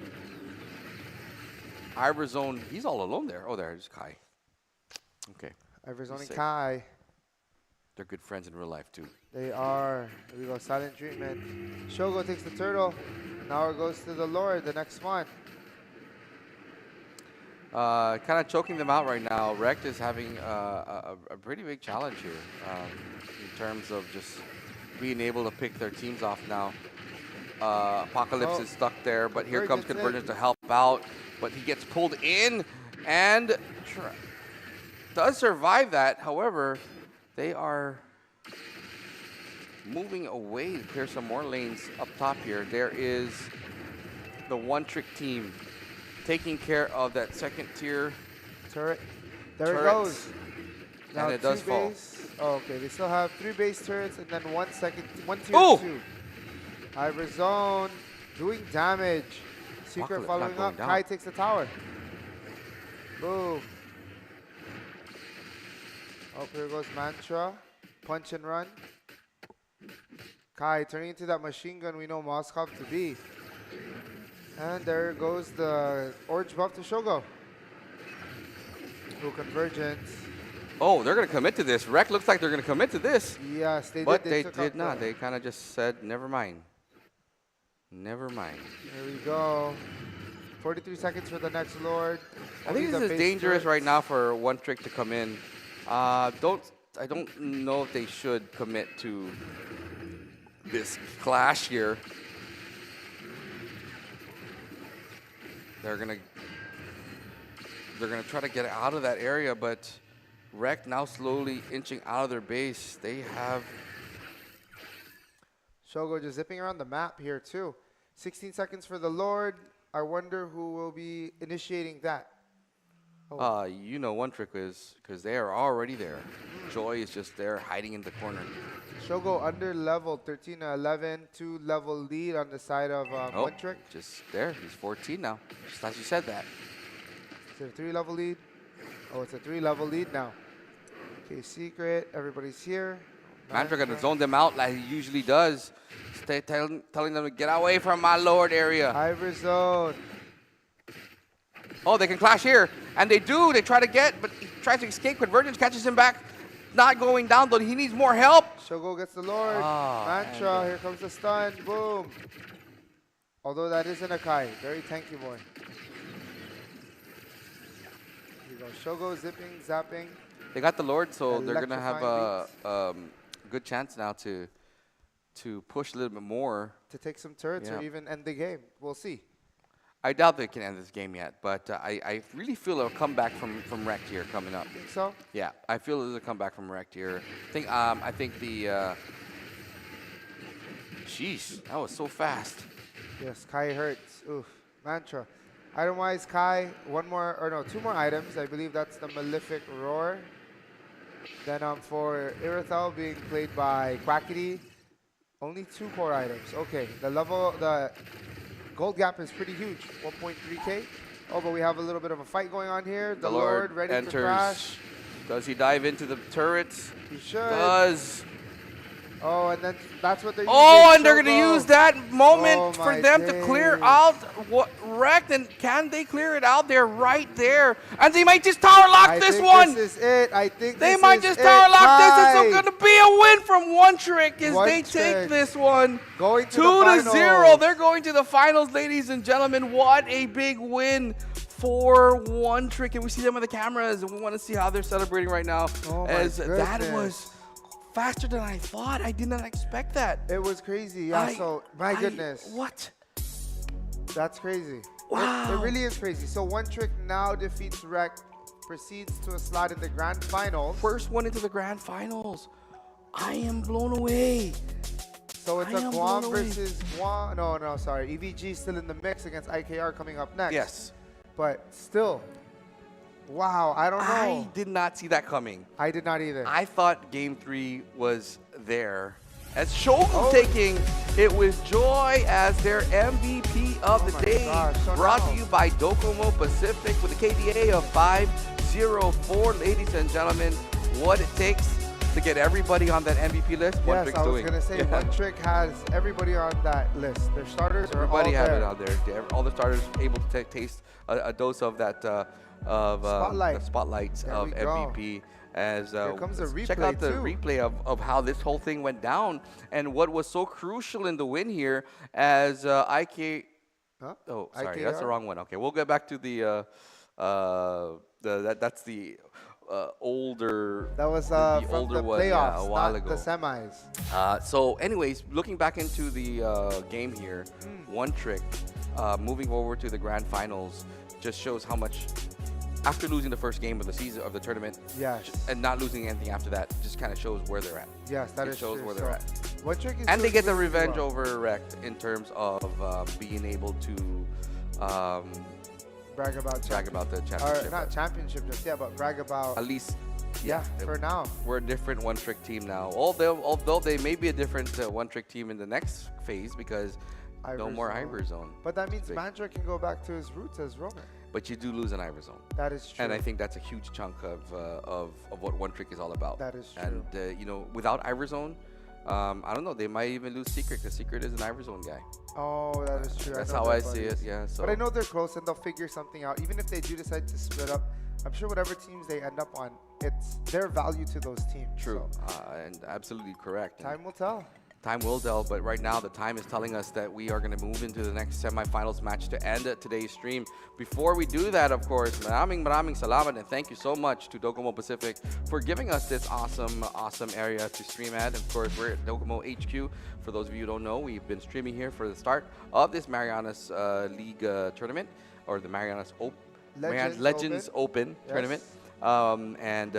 Speaker 2: Iverzone. He's all alone there. Oh, there's Kai. Okay.
Speaker 3: Iverzone and Kai.
Speaker 2: They're good friends in real life, too.
Speaker 3: They are. Here we go. Silent treatment. Shogo takes the turtle. Now it goes to the Lord, the next one.
Speaker 2: Kind of choking them out right now. Rect is having a pretty big challenge here in terms of just being able to pick their teams off now. Apocalypse is stuck there, but here comes Convergence to help out. But he gets pulled in and does survive that. However, they are moving away to clear some more lanes up top here. There is the One Trick team taking care of that second tier
Speaker 3: turret. There it goes. Now
Speaker 2: and it does fall.
Speaker 3: Oh, okay. They still have 3 base turrets and then 1 tier 2. Iverzone doing damage. Secret following up. Kai takes the tower. Boom. Oh, here goes Mantra. Punch and run. Kai turning into that machine gun we know Moskov to be. And there goes the orange buff to Shogo. Who Convergence.
Speaker 2: Oh, they're going to commit to this. Rec looks like they're going to commit to this.
Speaker 3: Yes, they did.
Speaker 2: But they did not. They kind of just said, never mind. Never mind.
Speaker 3: Here we go. 43 seconds for the next Lord.
Speaker 2: I think this is dangerous right now for One Trick to come in. I don't know if they should commit to this clash here. They're gonna try to get out of that area, but Rec now slowly inching out of their base. They have...
Speaker 3: Shogo just zipping around the map here too. 16 seconds for the Lord. I wonder who will be initiating that.
Speaker 2: You know one trick is because they are already there. Joy is just there hiding in the corner.
Speaker 3: Shogo under level 13 to 11, 2-level lead on the side of one trick.
Speaker 2: Just there. He's 14 now. Just as you said that.
Speaker 3: Is it a 3-level lead? Oh, it's a 3-level lead now. Okay, Secret. Everybody's here.
Speaker 2: Mantra gonna zone them out like he usually does. Stay telling them to get away from my Lord area.
Speaker 3: Ivory zone.
Speaker 2: Oh, they can clash here. And they do. They try to get, but he tries to escape. Convergence catches him back. Not going down, though. He needs more help.
Speaker 3: Shogo gets the Lord. Mantra, here comes the stun. Boom. Although that isn't a Kai. Very tanky boy. Here we go. Shogo zipping, zapping.
Speaker 2: They got the Lord, so they're going to have
Speaker 3: Electrifying
Speaker 2: a good chance now to push a little bit more.
Speaker 3: To take some turrets or
Speaker 2: Yeah.
Speaker 3: even end the game. We'll see.
Speaker 2: I doubt they can end this game yet, but I really feel a comeback from Rect here coming up.
Speaker 3: Think so?
Speaker 2: Yeah, I feel there's a comeback from Rect here. I think the... Jeez, that was so fast.
Speaker 3: Yes, Kai hurts. Oof. Mantra. Item-wise, Kai, two more items. I believe that's the Malefic Roar. Then for Irithel being played by Quackity, only 2 core items. Okay, the gold gap is pretty huge, 1.3K. Oh, but we have a little bit of a fight going on here. The Lord ready
Speaker 2: enters.
Speaker 3: to crash.
Speaker 2: Does he dive into the turrets?
Speaker 3: He should.
Speaker 2: Does.
Speaker 3: Oh, and then that's what they're using.
Speaker 2: Oh, and they're going to
Speaker 3: Shogo.
Speaker 2: use that moment for
Speaker 3: my
Speaker 2: them to clear
Speaker 3: days.
Speaker 2: out Rect. And can they clear it out? They're right there. And they might just tower lock this one.
Speaker 3: This is it. I think
Speaker 2: They
Speaker 3: this
Speaker 2: might
Speaker 3: is
Speaker 2: just
Speaker 3: it.
Speaker 2: tower lock this.
Speaker 3: Kai.
Speaker 2: It's going to be a win from One Trick as
Speaker 3: One
Speaker 2: they
Speaker 3: Trick.
Speaker 2: take this one.
Speaker 3: Going to
Speaker 2: 2
Speaker 3: the
Speaker 2: to
Speaker 3: finals.
Speaker 2: 0. They're going to the finals, ladies and gentlemen. What a big win for One Trick. And we see them on the cameras, and we want to see how they're celebrating right now.
Speaker 3: Oh, my
Speaker 2: as that
Speaker 3: goodness.
Speaker 2: was faster than I thought. I did not expect that.
Speaker 3: It was crazy. Yeah, my goodness.
Speaker 2: What?
Speaker 3: That's crazy.
Speaker 2: Wow.
Speaker 3: It really is crazy. So One Trick now defeats Rec, proceeds to a slot in the grand finals.
Speaker 2: First one into the grand finals. I am blown away.
Speaker 3: So it's
Speaker 2: I
Speaker 3: a
Speaker 2: am
Speaker 3: Guam
Speaker 2: blown away.
Speaker 3: versus Guam. No, sorry. EVG still in the mix against IKR coming up next.
Speaker 2: Yes.
Speaker 3: But still, wow, I don't know.
Speaker 2: I did not see that coming.
Speaker 3: I did not either.
Speaker 2: I thought game 3 was there. As Shogun's taking it with Joy as their MVP of the
Speaker 3: my
Speaker 2: day.
Speaker 3: gosh, so
Speaker 2: Brought
Speaker 3: now-
Speaker 2: to you by Docomo Pacific with a KDA of 504. Ladies and gentlemen, what it takes to get everybody on that MVP list, One
Speaker 3: Yes,
Speaker 2: Trick's
Speaker 3: I was
Speaker 2: doing.
Speaker 3: going to say,
Speaker 2: Yeah.
Speaker 3: One Trick has everybody on that list. Their starters are all
Speaker 2: Everybody have
Speaker 3: there.
Speaker 2: it out there. All the starters able to taste a dose of that
Speaker 3: Spotlight.
Speaker 2: the spotlights
Speaker 3: There
Speaker 2: of
Speaker 3: we go.
Speaker 2: MVP. As
Speaker 3: Here comes the
Speaker 2: check
Speaker 3: replay,
Speaker 2: out the
Speaker 3: too.
Speaker 2: replay of how this whole thing went down and what was so crucial in the win here. As IK,
Speaker 3: Huh?
Speaker 2: oh sorry, that's the
Speaker 3: IKR?
Speaker 2: wrong one. Okay, we'll get back to that's the older.
Speaker 3: That was
Speaker 2: the
Speaker 3: from
Speaker 2: older
Speaker 3: the
Speaker 2: one, yeah,
Speaker 3: playoffs,
Speaker 2: a while
Speaker 3: not
Speaker 2: ago.
Speaker 3: the semis.
Speaker 2: So anyways, looking back into the game here, One Trick moving forward to the grand finals just shows how much, after losing the first game of the season of the tournament,
Speaker 3: Yes.
Speaker 2: and not losing anything after that, just kind of shows where they're at.
Speaker 3: Yes, that
Speaker 2: It
Speaker 3: is
Speaker 2: shows
Speaker 3: true.
Speaker 2: where they're at.
Speaker 3: One Trick is
Speaker 2: And they
Speaker 3: doing
Speaker 2: get the
Speaker 3: really
Speaker 2: revenge
Speaker 3: well.
Speaker 2: over Rect in terms of being able to
Speaker 3: Brag about
Speaker 2: brag about the
Speaker 3: Or
Speaker 2: championship.
Speaker 3: not championship just yet, but brag about.
Speaker 2: At least,
Speaker 3: Yeah, for now.
Speaker 2: we're a different One Trick team now. Although they may be a different One Trick team in the next phase because no more
Speaker 3: Ivory
Speaker 2: Ivory Zone.
Speaker 3: But that means
Speaker 2: Big.
Speaker 3: Mantra can go back to his roots as Roman.
Speaker 2: But you do lose an Ivory Zone.
Speaker 3: That is true.
Speaker 2: And I think that's a huge chunk of what One Trick is all about.
Speaker 3: That is true.
Speaker 2: And without Ivory Zone, I don't know. They might even lose Secret because Secret is an Ivory Zone guy.
Speaker 3: Oh, that is true.
Speaker 2: That's
Speaker 3: know
Speaker 2: how
Speaker 3: their
Speaker 2: I see it.
Speaker 3: buddies.
Speaker 2: Yeah. So.
Speaker 3: But I know they're close and they'll figure something out. Even if they do decide to split up, I'm sure whatever teams they end up on, it's their value to those teams.
Speaker 2: True.
Speaker 3: So
Speaker 2: And absolutely correct. And
Speaker 3: time will tell.
Speaker 2: time will tell, but right now the time is telling us that we are going to move into the next semifinals match to end today's stream. Before we do that, of course, maraming salamat and thank you so much to Docomo Pacific for giving us this awesome area to stream at. Of course, we're at Docomo HQ. For those of you who don't know, we've been streaming here for the start of this Marianas League tournament, or the Marianas Legends Open
Speaker 3: Yes.
Speaker 2: tournament. And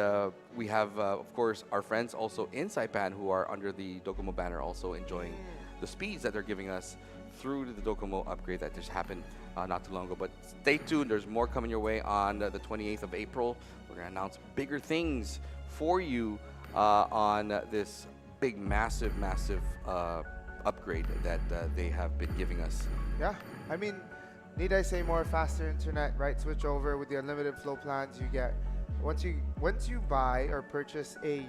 Speaker 2: we have, of course, our friends also in Saipan who are under the Docomo banner also enjoying the speeds that they're giving us through the Docomo upgrade that just happened not too long ago. But stay tuned. There's more coming your way on the 28th of April. We're going to announce bigger things for you on this big, massive upgrade that they have been giving us.
Speaker 3: Yeah, I mean, need I say more? Faster internet, right? Switch over with the unlimited flow plans you get. Once you buy or purchase a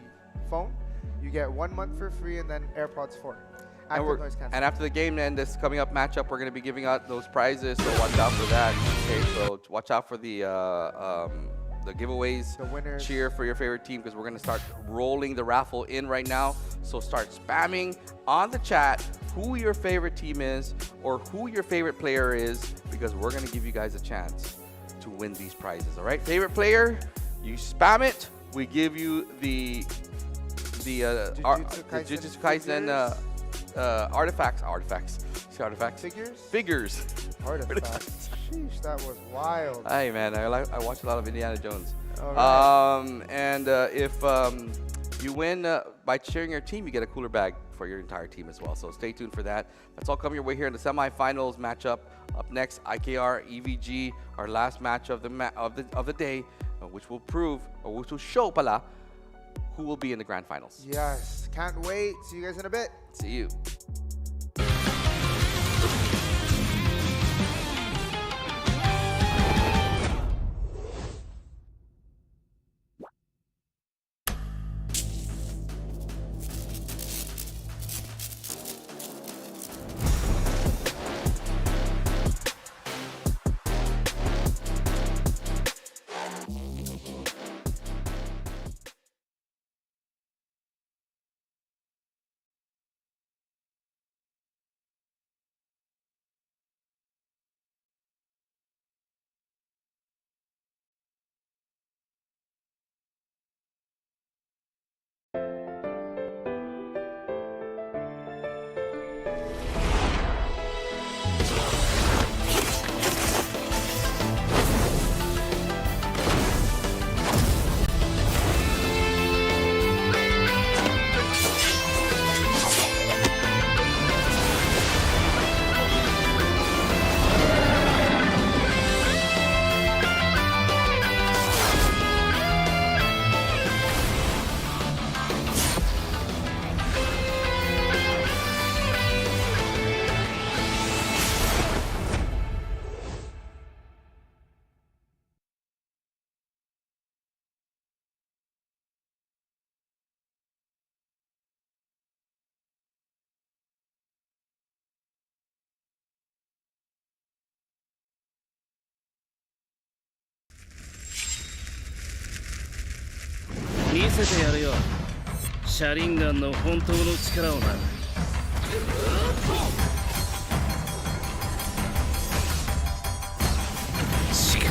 Speaker 3: phone, you get 1 month for free and then AirPods 4.
Speaker 2: And after the game and this coming up matchup, we're going to be giving out those prizes, so watch out for that. Okay, so watch out for the giveaways.
Speaker 3: The winners.
Speaker 2: Cheer for your favorite team because we're going to start rolling the raffle in right now. So start spamming on the chat who your favorite team is or who your favorite player is, because we're going to give you guys a chance to win these prizes. All right, favorite player, you spam it. We give you the Jujutsu Kaisen artifacts. See, artifacts. Figures.
Speaker 3: Artifacts. Sheesh, that was wild.
Speaker 2: Hey man, I watch a lot of Indiana Jones.
Speaker 3: All right.
Speaker 2: And if you win by cheering your team, you get a cooler bag for your entire team as well. So stay tuned for that. That's all coming your way here in the semifinals matchup. Up next, IKR EVG, our last match of the day, which will prove, or which will show pala, who will be in the grand finals.
Speaker 3: Yes, can't wait. See you guys in a bit.
Speaker 2: See you.
Speaker 1: 見せてやるよシャリンガンの本当の力をな力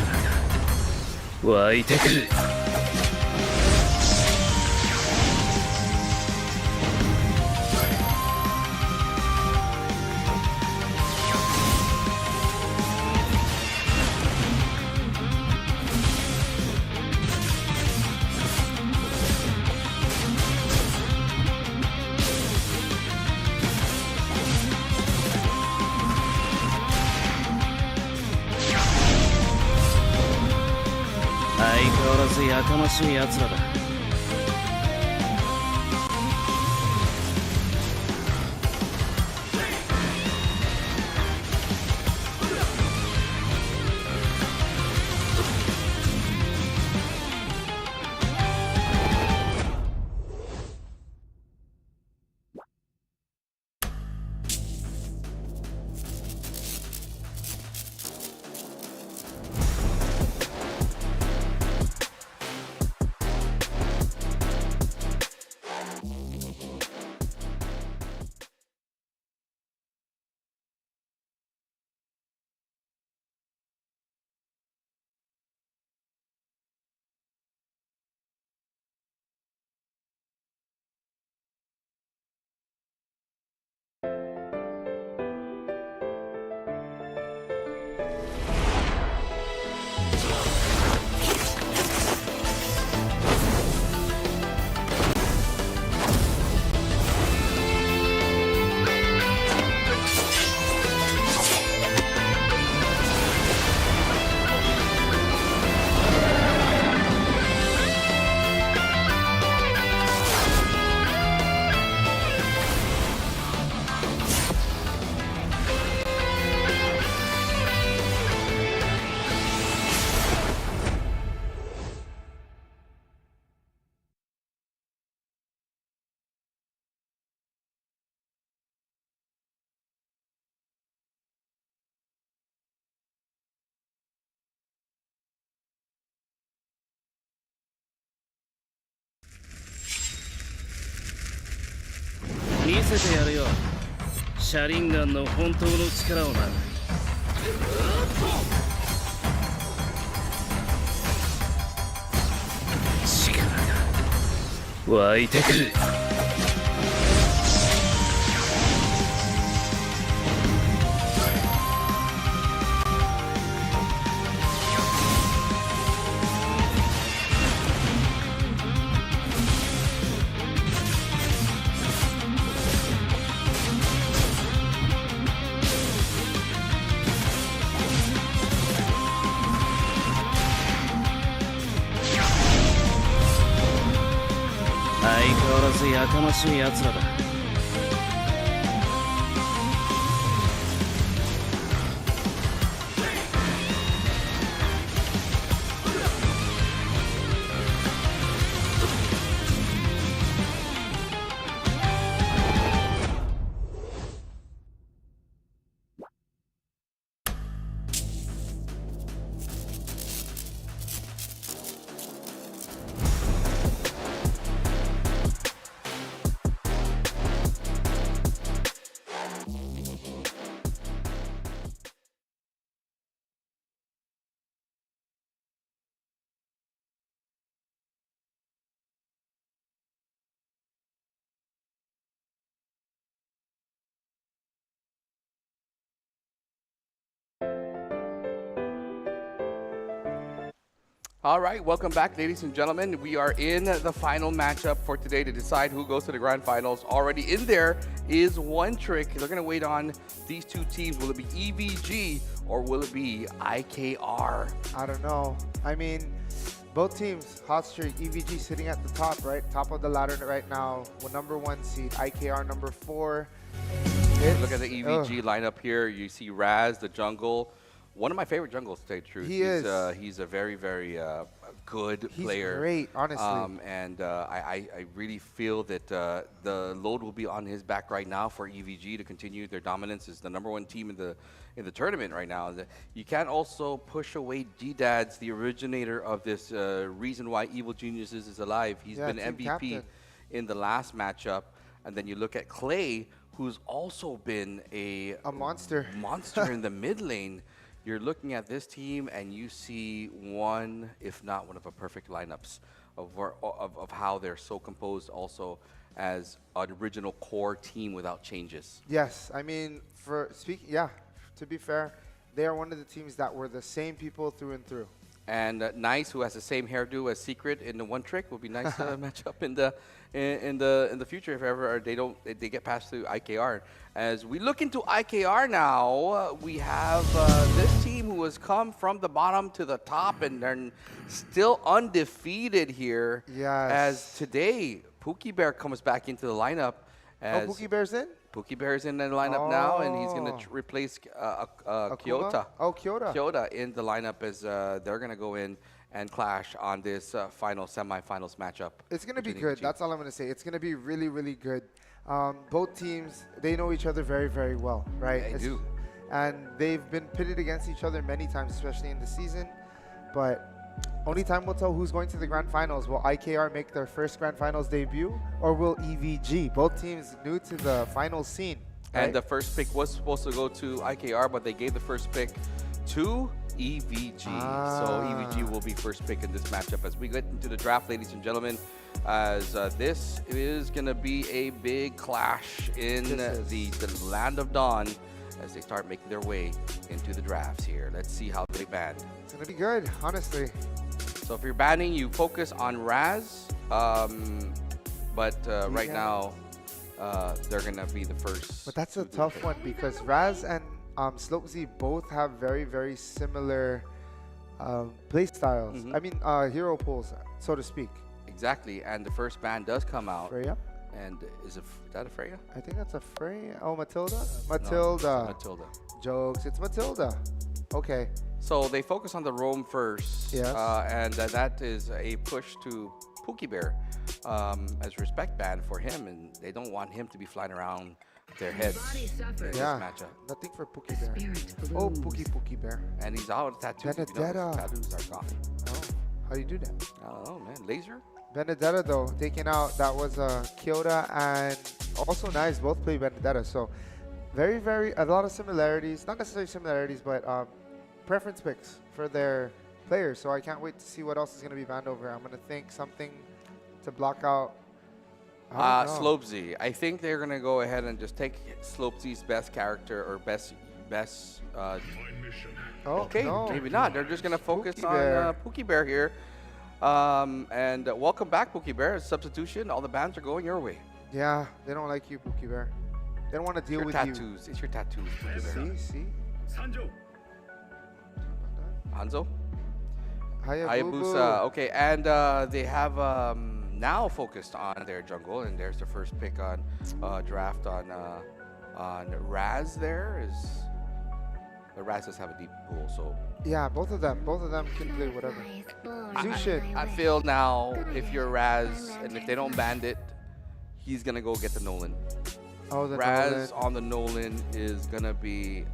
Speaker 1: が湧いてくる相変わらずやかましい奴らだせてやるよシャリンガンの本当の力をな力が湧いてくる相変わらずやかましい奴らだ
Speaker 2: All right, welcome back, ladies and gentlemen. We are in the final matchup for today to decide who goes to the grand finals. Already in there is One Trick. They're going to wait on these two teams. Will it be EVG or will it be IKR?
Speaker 3: I don't know. I mean, both teams, hot streak. EVG sitting at the top, right? Top of the ladder right now. With #1 seed. IKR #4.
Speaker 2: Look at the EVG lineup here. You see Raz, the jungle. One of my favorite jungles, to tell you the truth. He's a very, very good player.
Speaker 3: He's great, honestly.
Speaker 2: I really feel that the load will be on his back right now for EVG to continue their dominance as the #1 team in the tournament right now. You can't also push away G-Dads, the originator of this reason why Evil Geniuses is alive. He's been MVP
Speaker 3: captain
Speaker 2: in the last matchup. And then you look at Clay, who's also been a
Speaker 3: monster
Speaker 2: in the mid lane. You're looking at this team and you see one, if not one of the perfect lineups of how they're so composed also as an original core team without changes.
Speaker 3: Yes, I mean, to be fair, they are one of the teams that were the same people through and through.
Speaker 2: And Nice, who has the same hairdo as Secret in the One Trick, will be nice to match up in the future if ever they get past through IKR. As we look into IKR now, we have this team who has come from the bottom to the top and they're still undefeated here.
Speaker 3: Yes.
Speaker 2: As today, Pookie Bear comes back into the lineup. As
Speaker 3: Pookie Bear's in?
Speaker 2: Pookie Bear's in the lineup now, and he's going to replace Kyoto.
Speaker 3: Oh, Kyoto.
Speaker 2: Kyoto in the lineup as they're going to go in and clash on this final semifinals matchup.
Speaker 3: It's going to be good. That's all I'm going to say. It's going to be really, really good. Both teams, they know each other very, very well, right?
Speaker 2: They do.
Speaker 3: And they've been pitted against each other many times, especially in the season. But only time will tell who's going to the grand finals. Will IKR make their first grand finals debut, or will EVG? Both teams new to the final scene. Right?
Speaker 2: And the first pick was supposed to go to IKR, but they gave the first pick to EVG. So EVG will be first pick in this matchup as we get into the draft, ladies and gentlemen. As this is going to be a big clash in the land of Dawn as they start making their way into the drafts here. Let's see how they ban.
Speaker 3: It's going to be good, honestly.
Speaker 2: So if you're banning, you focus on Raz, but right now they're going to be the first.
Speaker 3: But that's a tough one because Raz and SlopeZ both have very, very similar play styles. I mean, hero pools, so to speak.
Speaker 2: Exactly, and the first ban does come out.
Speaker 3: Freya?
Speaker 2: And is that a Freya?
Speaker 3: I think that's a Freya. Oh, Matilda?
Speaker 2: No,
Speaker 3: Matilda.
Speaker 2: Matilda.
Speaker 3: Jokes. It's Matilda. Okay.
Speaker 2: So they focus on the roam first.
Speaker 3: Yes.
Speaker 2: And that is a push to Pookie Bear as respect ban for him, and they don't want him to be flying around their heads in this matchup.
Speaker 3: Nothing for Pookie Bear. Oh, Pookie Bear.
Speaker 2: And he's out of tattoos.
Speaker 3: Benedetta.
Speaker 2: His tattoos are gone.
Speaker 3: Oh, how do you do that?
Speaker 2: I don't know, man. Laser?
Speaker 3: Benedetta, though, taken out. That was Kyoto and also nice. Both play Vendetta, so very, very a lot of similarities. Not necessarily similarities, but preference picks for their players. So I can't wait to see what else is going to be banned over. I'm going to think something to block out. I don't know.
Speaker 2: Slopesy. I think they're gonna go ahead and just take Slopesy's best character or best.
Speaker 3: Oh,
Speaker 2: Okay,
Speaker 3: no.
Speaker 2: maybe not. They're just gonna focus
Speaker 3: Pookie
Speaker 2: on
Speaker 3: Bear.
Speaker 2: Pookie Bear here. And welcome back, Pookie Bear. Substitution. All the bans are going your way.
Speaker 3: Yeah, they don't like you, Pookie Bear. They don't want to
Speaker 2: It's
Speaker 3: deal
Speaker 2: your
Speaker 3: with
Speaker 2: tattoos. It's your tattoos, Pookie Bear.
Speaker 3: you. See?
Speaker 5: Sanjo.
Speaker 2: Hanzo.
Speaker 3: Hayabusa.
Speaker 2: Hayabusa. Okay, and they have now focused on their jungle, and there's the first pick on draft on Raz. There is the Raz does have a deep pool, so
Speaker 3: Yeah, both of them can play whatever. Zushin.
Speaker 2: I feel now if you're Raz and if they don't ban it, he's gonna go get the Nolan.
Speaker 3: Oh, the
Speaker 2: Raz
Speaker 3: Nolan.
Speaker 2: on the Nolan is gonna be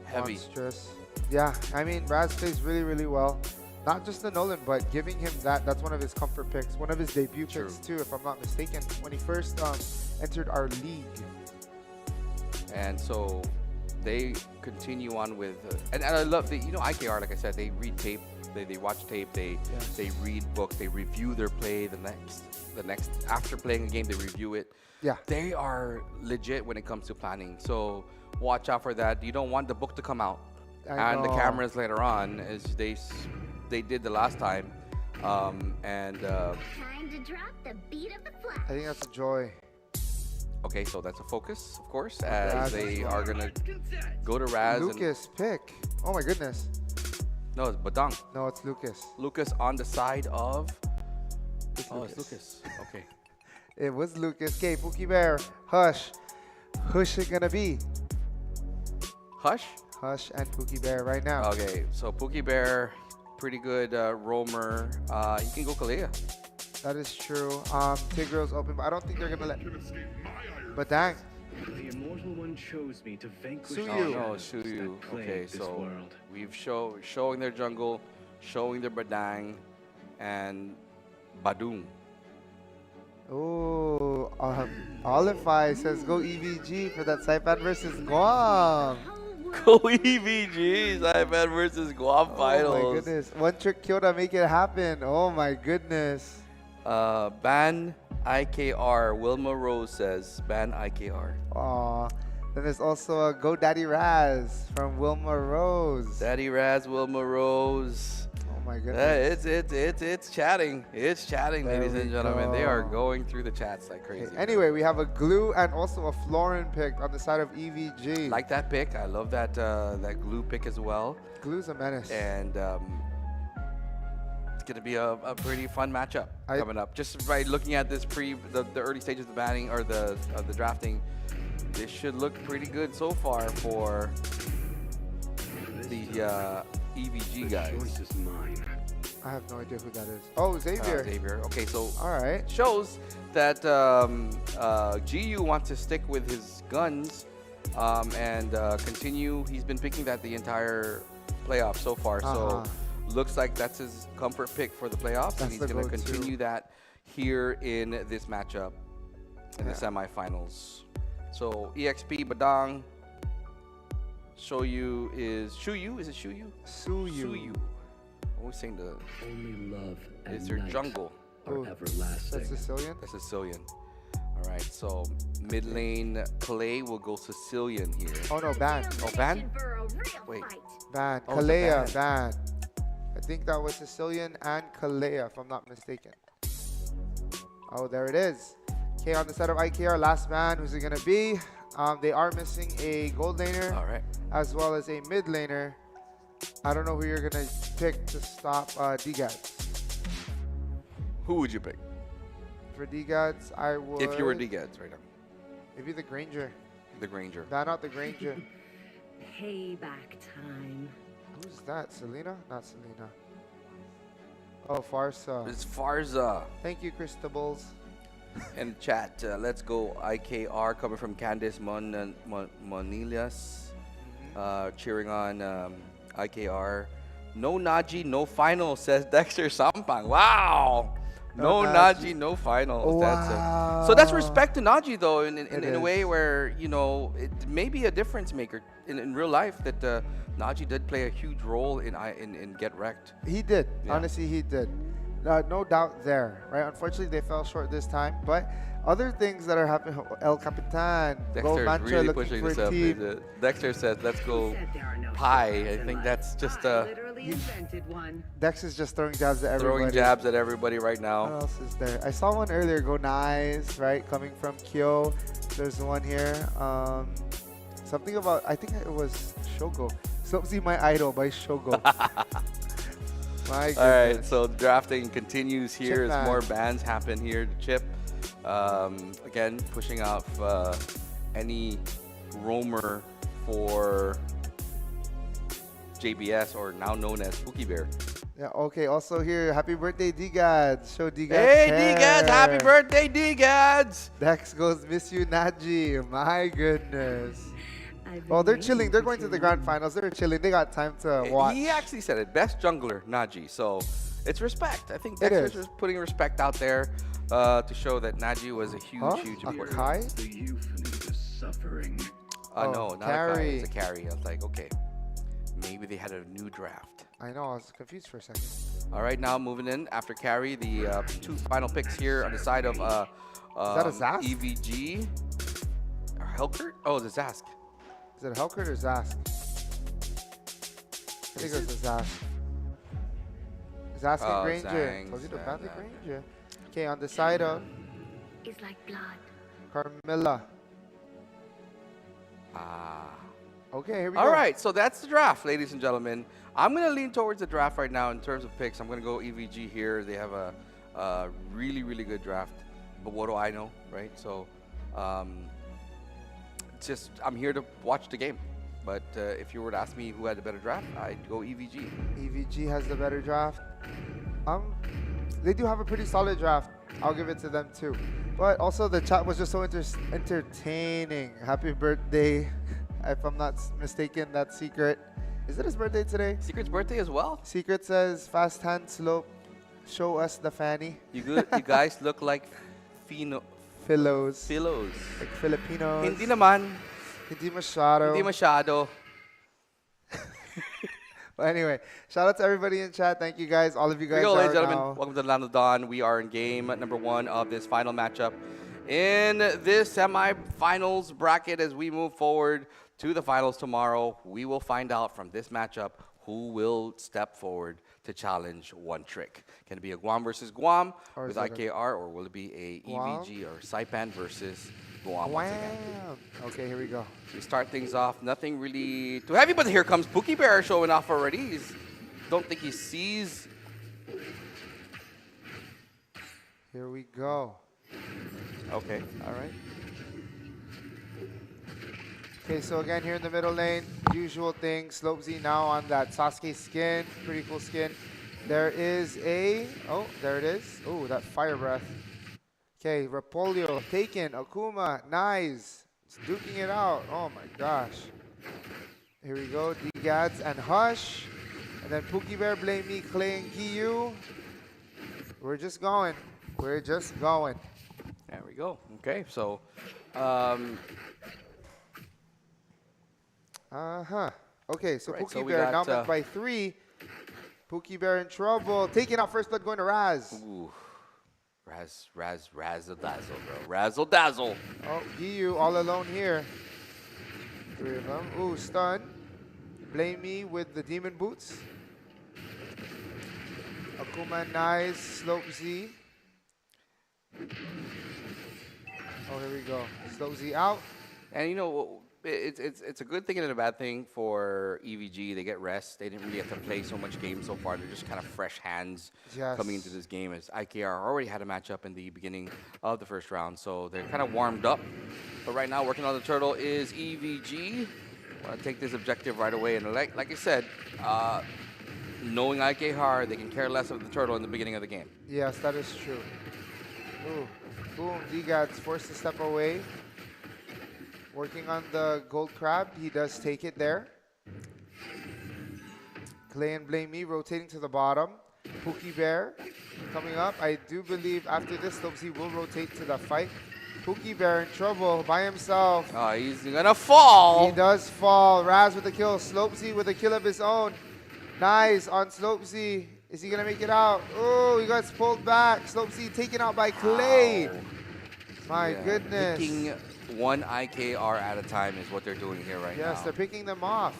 Speaker 2: heavy.
Speaker 3: Monstrous. Yeah, I mean, Raz plays really, really well. Not just the Nolan, but giving him that's one of his comfort picks, one of his debut
Speaker 2: True.
Speaker 3: picks too, if I'm not mistaken, when he first entered our league.
Speaker 2: And so they continue on with, and I love the, IKR, like I said, they read tape, they watch tape, they read books, they review their play. The next after playing a game, they review it.
Speaker 3: Yeah.
Speaker 2: They are legit when it comes to planning. So watch out for that. You don't want the book to come out
Speaker 3: I
Speaker 2: and the
Speaker 3: know.
Speaker 2: cameras later on, as they did the last time.
Speaker 6: Time to drop the beat of the flag.
Speaker 3: I think that's a joy.
Speaker 2: Okay, so that's a focus, of course,
Speaker 3: Raz
Speaker 2: as
Speaker 3: as
Speaker 2: they
Speaker 3: well.
Speaker 2: are gonna go to Raz.
Speaker 3: Lucas pick. Oh my goodness.
Speaker 2: No, it's Badang.
Speaker 3: No, it's Lucas.
Speaker 2: Lucas on the side of.
Speaker 3: It's
Speaker 2: Oh,
Speaker 3: Lucas.
Speaker 2: it's Lucas. Okay.
Speaker 3: It was Lucas. Okay, Pookie Bear. Hush. Hush it gonna be.
Speaker 2: Hush.
Speaker 3: Hush and Pookie Bear right now.
Speaker 2: Okay, so Pookie Bear, pretty good roamer. You can go Kalea.
Speaker 3: That is true. Tigro's open, but I don't think they're gonna let. But dang.
Speaker 1: The immortal one chose me to vanquish
Speaker 3: Suyu.
Speaker 1: the
Speaker 2: Oh, no,
Speaker 1: shadows
Speaker 2: Suyu.
Speaker 1: that plague
Speaker 2: Okay,
Speaker 1: this
Speaker 2: so
Speaker 1: world.
Speaker 2: we've showing their jungle, showing their Badang, and Badung.
Speaker 3: Oh, Olify says go EVG for that Saipan versus Guam.
Speaker 2: Go EVGs, iPad versus Guam finals.
Speaker 3: Oh my goodness. One trick Kyoto make it happen. Oh my goodness.
Speaker 2: Ban IKR. Wilma Rose says ban IKR.
Speaker 3: Aw. Then there's also a Go Daddy Raz from Wilma Rose.
Speaker 2: Daddy Raz, Wilma Rose.
Speaker 3: Oh my goodness.
Speaker 2: It's chatting. It's chatting,
Speaker 3: There
Speaker 2: ladies
Speaker 3: we
Speaker 2: and gentlemen. They are
Speaker 3: go.
Speaker 2: going through the chats like crazy.
Speaker 3: Okay, anyway, we have a Glue and also a Florin pick on the side of EVG.
Speaker 2: Like that pick. I love that that glue pick as well.
Speaker 3: Glue's a menace.
Speaker 2: And it's going to be a pretty fun matchup
Speaker 3: I-
Speaker 2: coming up. Just by looking at this the early stages of the banning or the drafting, this should look pretty good so far for the EVG guys.
Speaker 1: Choice is mine.
Speaker 3: I have no idea who that is. Oh, Xavier.
Speaker 2: Xavier. Okay, so
Speaker 3: All right.
Speaker 2: shows that GU wants to stick with his guns and continue. He's been picking that the entire playoff so far.
Speaker 3: Uh-huh.
Speaker 2: So looks like that's his comfort pick for the playoffs, and
Speaker 3: That's
Speaker 2: he's
Speaker 3: the
Speaker 2: going to
Speaker 3: go-to.
Speaker 2: continue that here in this matchup in the
Speaker 3: Yeah.
Speaker 2: semifinals. So EXP Badang. Shoyu is Shuyu. Is it Shuyu?
Speaker 3: Suyu.
Speaker 2: Always saying the
Speaker 1: Only love and
Speaker 2: is their
Speaker 1: night
Speaker 2: jungle.
Speaker 1: are
Speaker 3: Ooh,
Speaker 1: everlasting.
Speaker 3: That's Sicilian?
Speaker 2: That's Sicilian. All right, so mid lane Clay will go Sicilian here.
Speaker 3: Oh no, ban.
Speaker 2: Oh, ban?
Speaker 6: For a real
Speaker 2: Wait.
Speaker 6: fight.
Speaker 3: Ban.
Speaker 2: Oh, it's a
Speaker 3: Kalea, ban. I think that was Sicilian and Kalea, if I'm not mistaken. Oh, there it is. Okay, on the side of IKR, last ban. Who's it going to be? They are missing a gold laner
Speaker 2: All right.
Speaker 3: as well as a mid laner. I don't know who you're going to pick to stop DGADS.
Speaker 2: Who would you pick
Speaker 3: For DGADS, I would...
Speaker 2: if you were DGADS right now?
Speaker 3: Maybe the Granger.
Speaker 2: The Granger.
Speaker 3: Ban out the Granger.
Speaker 6: Payback time.
Speaker 3: Who's that? Selena? Not Selena. Oh, Farsa.
Speaker 2: It's Farza
Speaker 3: Thank you, Christables.
Speaker 2: in the chat. Let's go IKR coming from Candice Monilias. Cheering on IKR. No Naji, no final, says Dexter Sampang. Wow. No Naji, no finals.
Speaker 3: Wow.
Speaker 2: So that's respect to Naji, though, in
Speaker 3: It
Speaker 2: a way
Speaker 3: is.
Speaker 2: where, you know, it may be a difference maker in real life that Naji did play a huge role in Get Wrecked.
Speaker 3: He did.
Speaker 2: Yeah.
Speaker 3: Honestly, he did. No doubt there, right? Unfortunately, they fell short this time. But other things that are happening, El Capitan, Go
Speaker 2: Dexter is
Speaker 3: Mancha
Speaker 2: really
Speaker 3: looking
Speaker 2: pushing
Speaker 3: for
Speaker 2: this
Speaker 3: a
Speaker 2: up.
Speaker 3: team.
Speaker 2: Dexter says, let's go
Speaker 7: Said there are no
Speaker 2: pie.
Speaker 7: shortcuts
Speaker 2: I
Speaker 7: in
Speaker 2: think
Speaker 7: life.
Speaker 2: that's just
Speaker 7: I literally invented one.
Speaker 3: Dex is just throwing jabs at everybody.
Speaker 2: throwing jabs at everybody right
Speaker 3: What
Speaker 2: now.
Speaker 3: else is there? I saw one earlier, Go Nice, right? Coming from Kyo. There's one here. Something about, I think it was Shogo. See My Idol by Shogo. My goodness.
Speaker 2: All right, so the drafting continues here
Speaker 3: Chip
Speaker 2: as
Speaker 3: man.
Speaker 2: more bans happen here to Chip. Again, pushing out any roamer for JBS, or now known as Pookie Bear.
Speaker 3: Yeah, okay. Also here, happy birthday, D-Gads. Show D-Gads.
Speaker 2: Hey,
Speaker 3: hair.
Speaker 2: D-Gads, happy birthday, D-Gads!
Speaker 3: Dex goes, miss you, Naji. My goodness.
Speaker 4: I've
Speaker 3: Oh,
Speaker 4: been
Speaker 3: they're
Speaker 4: waiting
Speaker 3: chilling. They're
Speaker 4: for
Speaker 3: going to
Speaker 4: too
Speaker 3: the
Speaker 4: long.
Speaker 3: grand finals. They're chilling. They got time to watch.
Speaker 2: He actually said it. Best jungler, Naji. So it's respect. I think
Speaker 3: It
Speaker 2: Dexter's
Speaker 3: is.
Speaker 2: just putting respect out there to show that Naji was a huge,
Speaker 3: Huh?
Speaker 2: huge
Speaker 3: A
Speaker 2: important.
Speaker 3: Kai?
Speaker 5: The euphony suffering.
Speaker 3: Oh,
Speaker 2: No, not a Kai.
Speaker 3: carry.
Speaker 2: It's a carry. I was like, okay, maybe they had a new draft.
Speaker 3: I know. I was confused for a second.
Speaker 2: All right, now moving in after carry, the two final picks here on the side of
Speaker 3: that a Zask?
Speaker 2: EVG. Or Helkert? Oh, it's a Zask.
Speaker 3: Is it Helkert or Zask? I think it was the Zask. Zask
Speaker 2: Oh,
Speaker 3: and Granger.
Speaker 2: Zang,
Speaker 3: Told you to
Speaker 2: Zang,
Speaker 3: ban the
Speaker 2: Zang.
Speaker 3: Granger. Okay, on the side of
Speaker 4: It's like blood.
Speaker 3: Carmilla.
Speaker 2: Ah.
Speaker 3: Okay, here we go.
Speaker 2: All right, so that's the draft, ladies and gentlemen. I'm going to lean towards the draft right now in terms of picks. I'm going to go EVG here. They have a really, really good draft. But what do I know, right? So it's just I'm here to watch the game. But if you were to ask me who had the better draft, I'd go EVG.
Speaker 3: EVG has the better draft. They do have a pretty solid draft. I'll give it to them too. But also the chat was just so entertaining. Happy birthday. If I'm not mistaken, that's Secret. Is it his birthday today?
Speaker 2: Secret's birthday as well.
Speaker 3: Secret says, fast hand slope. Show us the fanny.
Speaker 2: You guys look like
Speaker 3: Philos.
Speaker 2: Philos.
Speaker 3: Like Filipinos.
Speaker 2: Hindi naman.
Speaker 3: Hindi masyado.
Speaker 2: Hindi masyado.
Speaker 3: But anyway, shout out to everybody in chat. Thank you guys. All of you
Speaker 2: Here
Speaker 3: guys
Speaker 2: we go, ladies
Speaker 3: are
Speaker 2: and gentlemen.
Speaker 3: now.
Speaker 2: Welcome to the Land of Dawn. We are in game number 1 of this final matchup in this semifinals bracket. As we move forward to the finals tomorrow, we will find out from this matchup who will step forward to challenge One Trick. Can it be a Guam versus Guam
Speaker 3: Or
Speaker 2: with
Speaker 3: is it a
Speaker 2: IKR, or will it be a
Speaker 3: Guam?
Speaker 2: EVG or Saipan versus Guam once again?
Speaker 3: Wow. Okay, here we go.
Speaker 2: We start things off. Nothing really too heavy, but here comes Pookie Bear showing off already. Don't think he sees.
Speaker 3: Here we go.
Speaker 2: Okay, all right.
Speaker 3: Okay, so again, here in the middle lane, usual thing. Slope Z now on that Sasuke skin. Pretty cool skin. There is a... Oh, there it is. Oh, that fire breath. Okay, Repolio taken. Akuma, nice. It's duking it out. Oh my gosh. Here we go. D-Gads and Hush. And then Pookie Bear, Blame Me, Clay, and Giyu. We're just going. We're just going.
Speaker 2: There we go. Okay, so
Speaker 3: Uh-huh. Okay, so
Speaker 2: Right,
Speaker 3: Pookie
Speaker 2: so we
Speaker 3: Bear now
Speaker 2: got,
Speaker 3: met by 3. Pookie Bear in trouble. Taking out first blood, going to Raz.
Speaker 2: ooh, razzle dazzle, bro. Razzle dazzle.
Speaker 3: Oh, Giyu all alone here. 3 of them. Ooh, stun. Blame Me with the Demon Boots. Akuma, nice. Slope Z. Oh, here we go. Slope Z out.
Speaker 2: And you know, it's a good thing and a bad thing for EVG. They get rest. They didn't really have to play so much games so far. They're just kind of fresh hands
Speaker 3: Yes.
Speaker 2: coming into this game, as IKR already had a matchup in the beginning of the first round. So they're kind of warmed up. But right now, working on the turtle is EVG. Want to take this objective right away. And like I said, knowing IKR, they can care less of the turtle in the beginning of the game.
Speaker 3: Yes, that is true. Ooh. Boom. D-Gad's forced to step away. Working on the gold crab. He does take it there. Clay and Blame Me rotating to the bottom. Pookie Bear coming up. I do believe after this, Slopesy will rotate to the fight. Pookie Bear in trouble by himself.
Speaker 2: Oh, he's gonna fall.
Speaker 3: He does fall. Raz with the kill. Slopesy with a kill of his own. Nice on Slopesy. Is he gonna make it out? Oh, he got pulled back. Slopesy taken out by Clay.
Speaker 2: Ow.
Speaker 3: My
Speaker 2: Yeah,
Speaker 3: goodness.
Speaker 2: Picking one IKR at a time is what they're doing here right now.
Speaker 3: Yes, they're picking them off.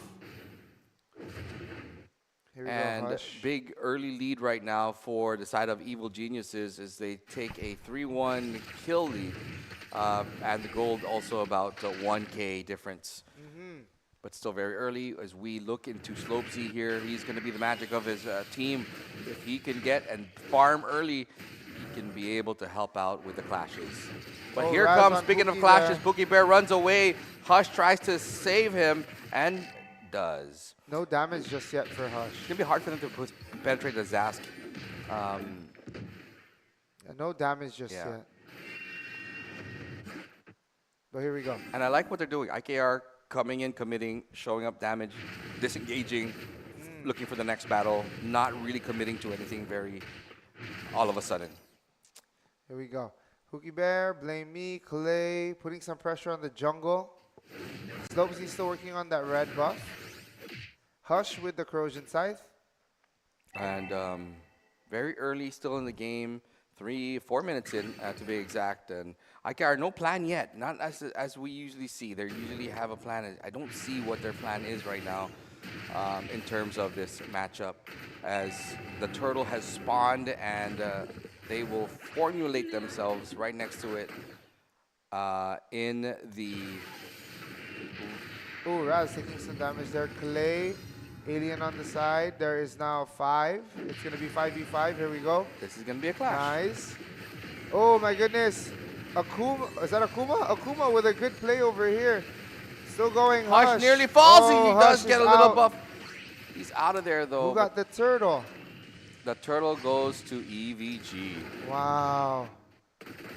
Speaker 3: Here we
Speaker 2: And
Speaker 3: go, Hush.
Speaker 2: big early lead right now for the side of Evil Geniuses as they take a 3-1 kill lead. And the gold also about 1K difference. But still very early as we look into Slopesy here. He's going to be the magic of his team. If he can get and farm early, he can be able to help out with the clashes. But
Speaker 3: Oh,
Speaker 2: here
Speaker 3: Raz
Speaker 2: comes,
Speaker 3: on
Speaker 2: speaking of
Speaker 3: Pookie
Speaker 2: clashes,
Speaker 3: Bear.
Speaker 2: Pookie Bear runs away. Hush tries to save him and does.
Speaker 3: No damage just yet for Hush.
Speaker 2: It's going to be hard for them to penetrate the Zask.
Speaker 3: No damage just
Speaker 2: Yeah.
Speaker 3: yet. But here we go.
Speaker 2: And I like what they're doing. IKR coming in, committing, showing up damage, disengaging, looking for the next battle, not really committing to anything very all of a sudden.
Speaker 3: Here we go. Pookie Bear, Blame Me, Clay, putting some pressure on the jungle. Slopesy still working on that red buff. Hush with the Corrosion Scythe.
Speaker 2: And very early still in the game, 3-4 minutes in to be exact. And IKR, no plan yet, not as we usually see. They usually have a plan. I don't see what their plan is right now in terms of this matchup, as the turtle has spawned and they will formulate themselves right next to it in the...
Speaker 3: Oh, Raz taking some damage there. Clay, Alien on the side. There is now 5. It's going to be 5v5. Here we go.
Speaker 2: This is going to be a clash.
Speaker 3: Nice. Oh, my goodness. Akuma. Is that Akuma? Akuma with a good play over here. Still going.
Speaker 2: Hush
Speaker 3: Hush
Speaker 2: nearly falls.
Speaker 3: Oh,
Speaker 2: He
Speaker 3: Hush
Speaker 2: does
Speaker 3: is
Speaker 2: get a little
Speaker 3: out.
Speaker 2: buff. He's out of there, though.
Speaker 3: Who got the turtle?
Speaker 2: The turtle goes to EVG.
Speaker 3: Wow.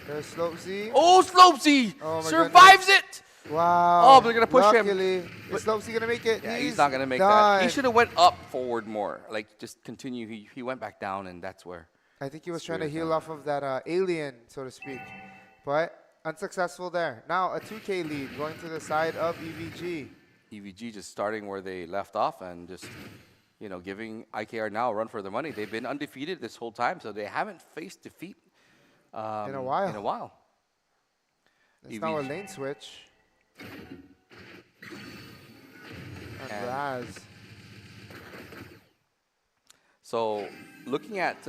Speaker 3: There's Slopesy.
Speaker 2: Oh, Slopesy
Speaker 3: Oh, my
Speaker 2: survives it.
Speaker 3: Wow.
Speaker 2: Oh, but they're gonna push him.
Speaker 3: Luckily, is Slopesy gonna make it?
Speaker 2: Yeah, he's not gonna make that. He
Speaker 3: done.
Speaker 2: should have went up forward more, like just continue. He went back down, and that's where.
Speaker 3: I think he was trying to
Speaker 2: Spirit
Speaker 3: heal off of that alien, so to speak. But unsuccessful there. Now a 2K lead going to the side of EVG.
Speaker 2: EVG just starting where they left off and just, you know, giving IKR now a run for their money. They've been undefeated this whole time, so they haven't faced defeat
Speaker 3: In a while.
Speaker 2: In a while.
Speaker 3: It's now a
Speaker 2: EVG.
Speaker 3: lane switch. And
Speaker 2: And-
Speaker 3: Raz.
Speaker 2: So looking at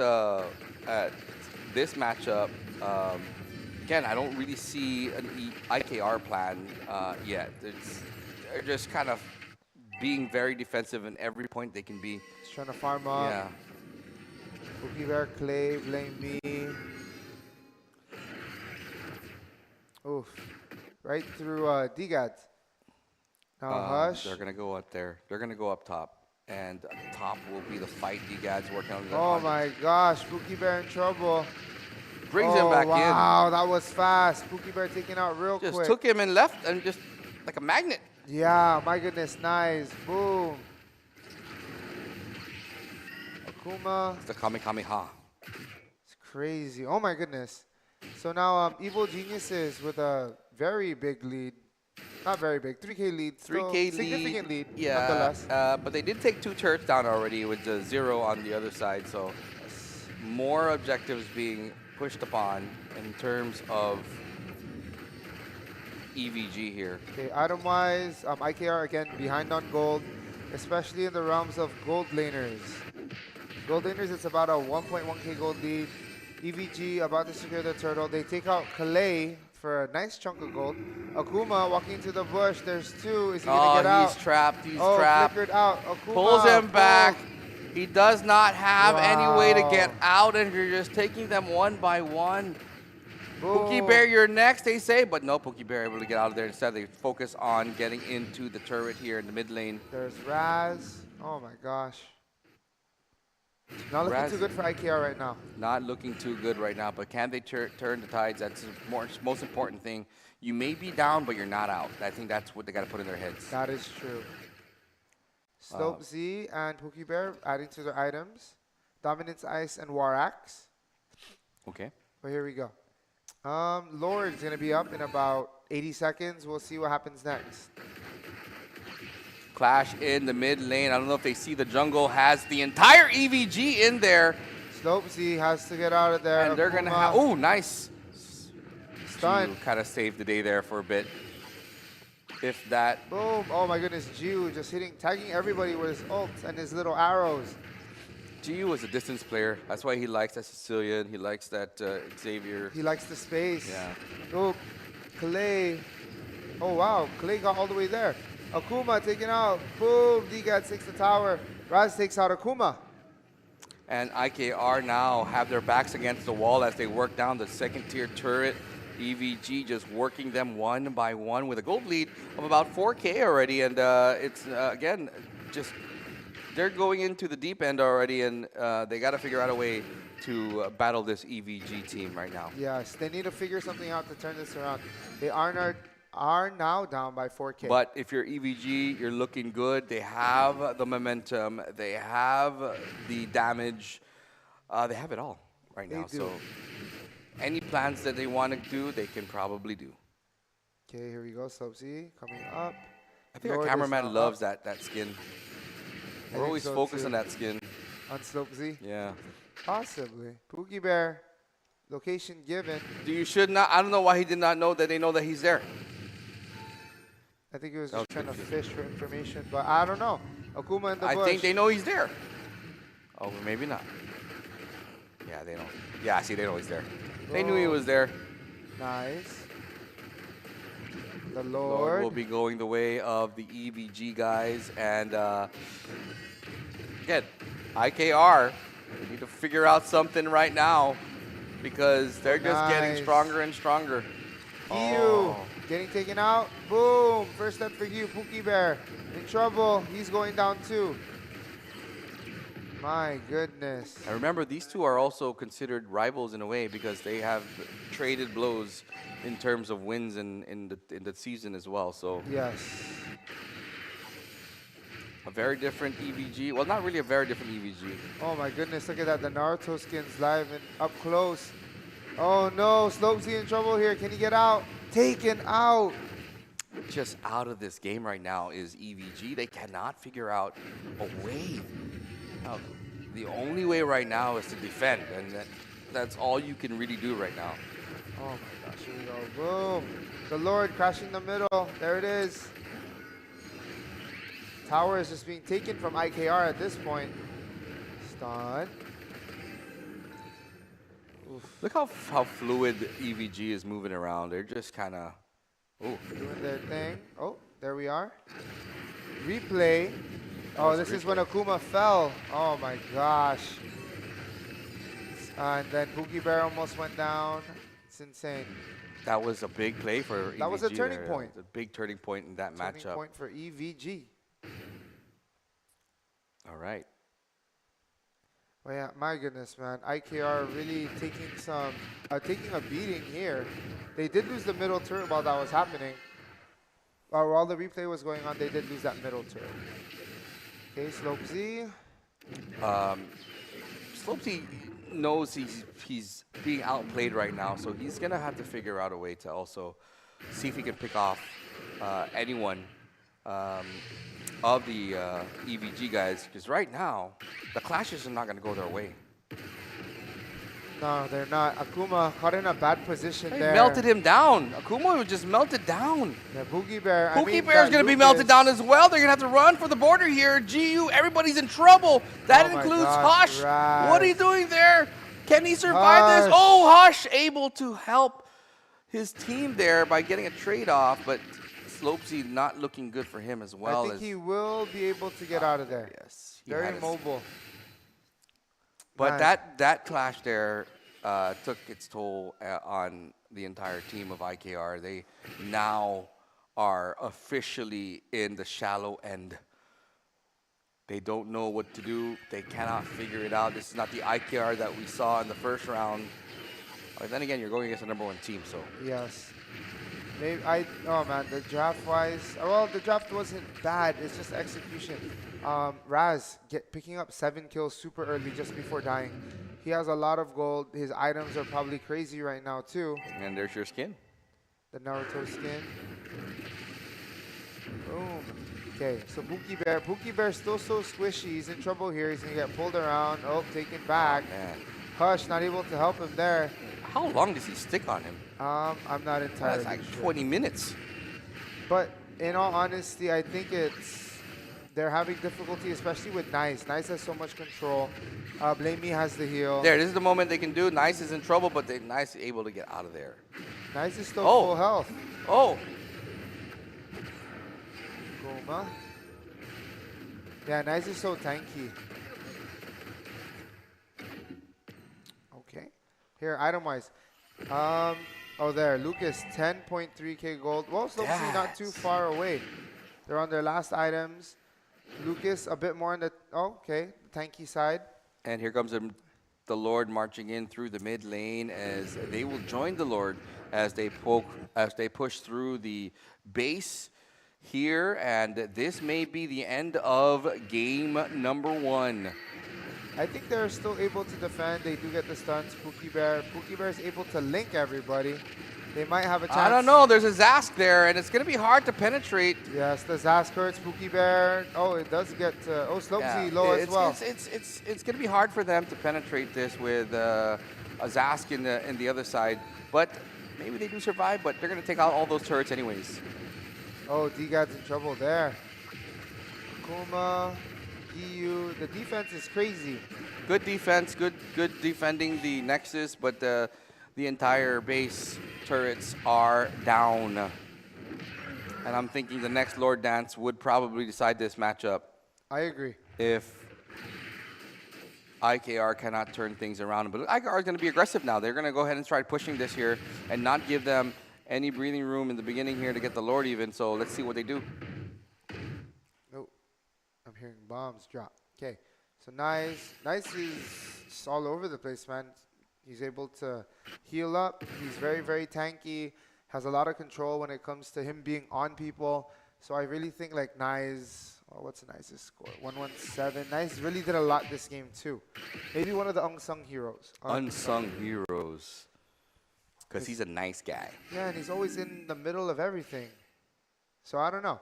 Speaker 2: this matchup, again, I don't really see an IKR plan yet. They're just kind of being very defensive in every point they can be.
Speaker 3: Just trying to farm up.
Speaker 2: Yeah.
Speaker 3: Pookie Bear, Clay, Blame Me. Oof. Right through DGAD. Now Hush.
Speaker 2: They're gonna go up there. They're gonna go up top, and up top will be the fight. DGAD's working on.
Speaker 3: Oh my gosh, Pookie Bear in trouble.
Speaker 2: Brings him back
Speaker 3: wow, that was fast. Pookie Bear taking out real
Speaker 2: in. Just
Speaker 3: quick.
Speaker 2: took him and left, and just like a magnet.
Speaker 3: Yeah, my goodness, nice. Boom. Akuma.
Speaker 2: It's the Kamehameha.
Speaker 3: It's crazy. Oh my goodness. So now Evil Geniuses with a very big lead. Not very big, 3K lead. Still
Speaker 2: 3K lead.
Speaker 3: significant lead,
Speaker 2: Yeah.
Speaker 3: nonetheless.
Speaker 2: But they did take 2 turrets down already with the 0 on the other side. So more objectives being pushed upon in terms of EVG here.
Speaker 3: Okay, item-wise, IKR again behind on gold, especially in the realms of gold laners. Gold laners, it's about a 1.1K gold lead. EVG about to secure the turtle. They take out Kalei for a nice chunk of gold. Akuma walking into the bush. There's 2. Is he going to get out?
Speaker 2: He's trapped. He's
Speaker 3: Oh,
Speaker 2: trapped.
Speaker 3: flickered out. Akuma
Speaker 2: Pulls him back.
Speaker 3: pulled.
Speaker 2: He does not have any way to get
Speaker 3: Wow.
Speaker 2: out, and you're just taking them one by one. Pookie
Speaker 3: Boom.
Speaker 2: Bear, you're next, they say, but no, Pookie Bear able to get out of there. Instead, they focus on getting into the turret here in the mid lane.
Speaker 3: There's Raz. Oh my gosh. Not looking
Speaker 2: Raz-
Speaker 3: too good for IKR right now.
Speaker 2: Not looking too good right now, but can they turn the tides? That's the most important thing. You may be down, but you're not out. I think that's what they got to put in their heads.
Speaker 3: That is true. Slope Z and Pookie Bear adding to their items. Dominance Ice and War Axe.
Speaker 2: Okay.
Speaker 3: But here we go. Lord's going to be up in about 80 seconds. We'll see what happens next.
Speaker 2: Clash in the mid lane. I don't know if they see the jungle has the entire EVG in there.
Speaker 3: Slopesy has to get out of there.
Speaker 2: And they're going to
Speaker 3: Akuma
Speaker 2: have... Oh, nice.
Speaker 3: stun.
Speaker 2: Kind of saved the day there for a bit. If that...
Speaker 3: Boom. Oh my goodness. Jiu just tagging everybody with his ults and his little arrows.
Speaker 2: Giu was a distance player. That's why he likes that Sicilian. He likes that Xavier.
Speaker 3: He likes the space.
Speaker 2: Yeah.
Speaker 3: Oh, Clay. Oh wow. Clay got all the way there. Akuma taken out. Boom. DGAT takes the tower. Raz takes out Akuma.
Speaker 2: And IKR now have their backs against the wall as they work down the second tier turret. EVG just working them one by one with a gold lead of about 4K already. And it's, again, just they're going into the deep end already. And they got to figure out a way to battle this EVG team right now.
Speaker 3: Yes, they need to figure something out to turn this around. They are now down by 4K.
Speaker 2: But if you're EVG, you're looking good. They have the momentum. They have the damage. They have it all right now.
Speaker 3: They do.
Speaker 2: So any plans that they want to do, they can probably do.
Speaker 3: Okay, here we go. Slopesy coming up.
Speaker 2: I think our
Speaker 3: Lord is
Speaker 2: cameraman
Speaker 3: now
Speaker 2: loves
Speaker 3: up.
Speaker 2: that skin.
Speaker 3: I
Speaker 2: We're
Speaker 3: think
Speaker 2: always
Speaker 3: so
Speaker 2: focused
Speaker 3: too.
Speaker 2: on that skin.
Speaker 3: On Slopesy?
Speaker 2: Yeah.
Speaker 3: Possibly. Pookie Bear, location given.
Speaker 2: You should not. I don't know why he did not know that they know that he's there.
Speaker 3: I think he was
Speaker 2: That was
Speaker 3: just trying to
Speaker 2: confusing.
Speaker 3: fish for information, but I don't know. Akuma in the bush.
Speaker 2: I think they know he's there. Oh, maybe not. Yeah, they know. Yeah, see, they know he's there. They knew he was there.
Speaker 3: Nice. The
Speaker 2: Lord
Speaker 3: Lord.
Speaker 2: will be going the way of the EVG guys. And again, IKR, they need to figure out something right now because they're just getting
Speaker 3: Nice.
Speaker 2: stronger and stronger.
Speaker 3: Gyu getting taken out. Boom. First step for Gyu. Pookie Bear in trouble. He's going down too. My goodness.
Speaker 2: And remember, these two are also considered rivals in a way because they have traded blows in terms of wins in the season as well. So
Speaker 3: Yes.
Speaker 2: a very different EVG. Well, not really a very different EVG.
Speaker 3: Oh my goodness. Look at that. The Naruto skins live and up close. Oh no. Slopesy in trouble here. Can he get out? Taken out.
Speaker 2: Just out of this game right now is EVG. They cannot figure out a way. Now, the only way right now is to defend, and that's all you can really do right now.
Speaker 3: Oh my gosh. Here we go. Boom. The Lord crashing the middle. There it is. Tower is just being taken from IKR at this point. Stun.
Speaker 2: Look how fluid EVG is moving around. They're just kind of,
Speaker 3: Doing their thing. Oh, there we are. Replay. Oh, this is when Akuma fell. Oh my gosh. And then Pookie Bear almost went down. It's insane.
Speaker 2: that was a big play for EVG.
Speaker 3: That was a turning
Speaker 2: there.
Speaker 3: point.
Speaker 2: A big turning point in that
Speaker 3: Turning
Speaker 2: matchup.
Speaker 3: point for EVG.
Speaker 2: All right.
Speaker 3: Well, yeah, my goodness, man. IKR really taking a beating here. They did lose the middle turret while that was happening. While the replay was going on, they did lose that middle turret. Okay, Slopesy.
Speaker 2: Slopesy knows he's being outplayed right now, so he's gonna have to figure out a way to also see if he can pick off anyone of the EVG guys, because right now the clashes are not gonna go their way.
Speaker 3: No, they're not. Akuma caught in a bad position
Speaker 2: They
Speaker 3: there.
Speaker 2: melted him down. Akuma was just melted down.
Speaker 3: Yeah, Pookie Bear.
Speaker 2: Pookie Bear's gonna be melted down as well. They're gonna have to run for the border here. GU, everybody's in trouble. That
Speaker 3: Oh my
Speaker 2: includes
Speaker 3: gosh,
Speaker 2: Hush.
Speaker 3: Raz.
Speaker 2: What are you doing there? Can he survive this?
Speaker 3: Hush.
Speaker 2: Oh, Hush able to help his team there by getting a trade off, but Slopesy not looking good for him as well.
Speaker 3: I think he will be able to get out of there.
Speaker 2: Yes, he
Speaker 3: Very
Speaker 2: had his-
Speaker 3: mobile.
Speaker 2: But
Speaker 3: Nice.
Speaker 2: that clash there took its toll on the entire team of IKR. They now are officially in the shallow end. They don't know what to do. They cannot figure it out. This is not the IKR that we saw in the first round. But then again, you're going against the #1 team, so.
Speaker 3: Yes. Maybe oh man, the draft wise, well, the draft wasn't bad. It's just execution. Raz picking up 7 kills super early just before dying. He has a lot of gold. His items are probably crazy right now too.
Speaker 2: And there's your skin.
Speaker 3: The Naruto skin. Boom. Okay, so Pookie Bear's still so squishy. He's in trouble here. He's gonna get pulled around. Oh, taken back.
Speaker 2: Man.
Speaker 3: Hush, not able to help him there.
Speaker 2: How long does he stick on him?
Speaker 3: I'm not entirely
Speaker 2: That's like
Speaker 3: sure.
Speaker 2: 20 minutes.
Speaker 3: But in all honesty, I think they're having difficulty, especially with Nice. Nice has so much control. Blamey has the heal.
Speaker 2: There, this is the moment they can do. Nice is in trouble, but Nice is able to get out of there.
Speaker 3: Nice is still
Speaker 2: Oh.
Speaker 3: full health.
Speaker 2: Oh,
Speaker 3: Goma. Yeah, Nice is so tanky. Okay. Here, item-wise. Oh, there. Lucas, 10.3k gold. Well, Slopesy not too far away. They're on their last items. Lucas, a bit more on the, okay, tanky side.
Speaker 2: and here comes the Lord marching in through the mid lane as they will join the Lord as they push through the base here, and this may be the end of game number 1.
Speaker 3: I think they're still able to defend. They do get the stuns. Pookie Bear is able to link everybody. They might have a chance.
Speaker 2: I don't know. There's a Zask there, and it's going to be hard to penetrate.
Speaker 3: Yes, the Zask hurts Pookie Bear. Oh, it does get. Slopesy low as well.
Speaker 2: It's going to be hard for them to penetrate this with a Zask in the other side, but maybe they do survive. But they're going to take out all those turrets anyways.
Speaker 3: Oh, D-Gad's in trouble there. Kuma, Giyu. The defense is crazy.
Speaker 2: Good defense, good defending the Nexus, but the entire base turrets are down. And I'm thinking the next Lord Dance would probably decide this matchup
Speaker 3: I agree.
Speaker 2: if IKR cannot turn things around. But IKR is going to be aggressive now. They're going to go ahead and start pushing this here and not give them any breathing room in the beginning here to get the Lord even. So let's see what they do.
Speaker 3: Nope. I'm hearing bombs drop. Okay. So Nice is all over the place, man. He's able to heal up. He's very, very tanky. Has a lot of control when it comes to him being on people. So I really think like Nice, what's Nice's score? 117. Nice really did a lot this game too. Maybe one of the unsung heroes.
Speaker 2: Unsung heroes. Because he's a nice guy.
Speaker 3: Yeah, and he's always in the middle of everything. So I don't know.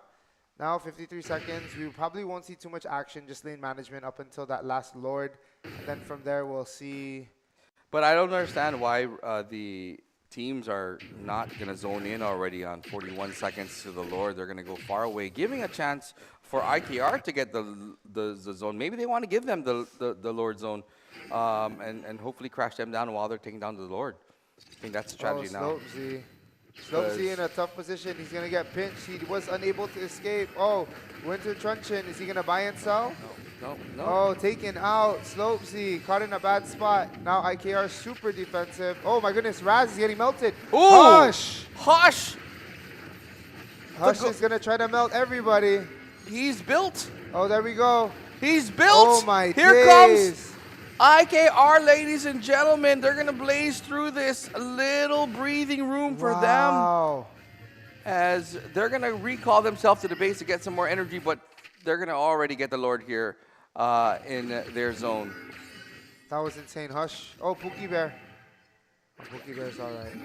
Speaker 3: Now 53 seconds. We probably won't see too much action, just lane management up until that last Lord. And then from there we'll see.
Speaker 2: But I don't understand why the teams are not going to zone in already on 41 seconds to the Lord. They're going to go far away, giving a chance for IKR to get the zone. Maybe they want to give them the Lord zone and hopefully crash them down while they're taking down the Lord. I think that's the strategy now.
Speaker 3: Slopesy in a tough position. He's going to get pinched. He was unable to escape. Oh, Winter Truncheon. Is he going to buy and sell?
Speaker 2: No.
Speaker 3: Oh, taken out. Slopesy caught in a bad spot. Now IKR super defensive. Oh my goodness, Raz is getting melted.
Speaker 2: Ooh!
Speaker 3: Hush!
Speaker 2: Hush!
Speaker 3: Hush is going to try to melt everybody.
Speaker 2: He's built.
Speaker 3: Oh, there we go.
Speaker 2: He's built.
Speaker 3: Oh my
Speaker 2: Here
Speaker 3: days.
Speaker 2: comes IKR, ladies and gentlemen. They're going to blaze through this little breathing room for them.
Speaker 3: Wow.
Speaker 2: As they're going to recall themselves to the base to get some more energy, but they're going to already get the Lord here in their zone.
Speaker 3: That was insane. Hush. Oh, Pookie Bear. Oh, Pookie Bear's all right.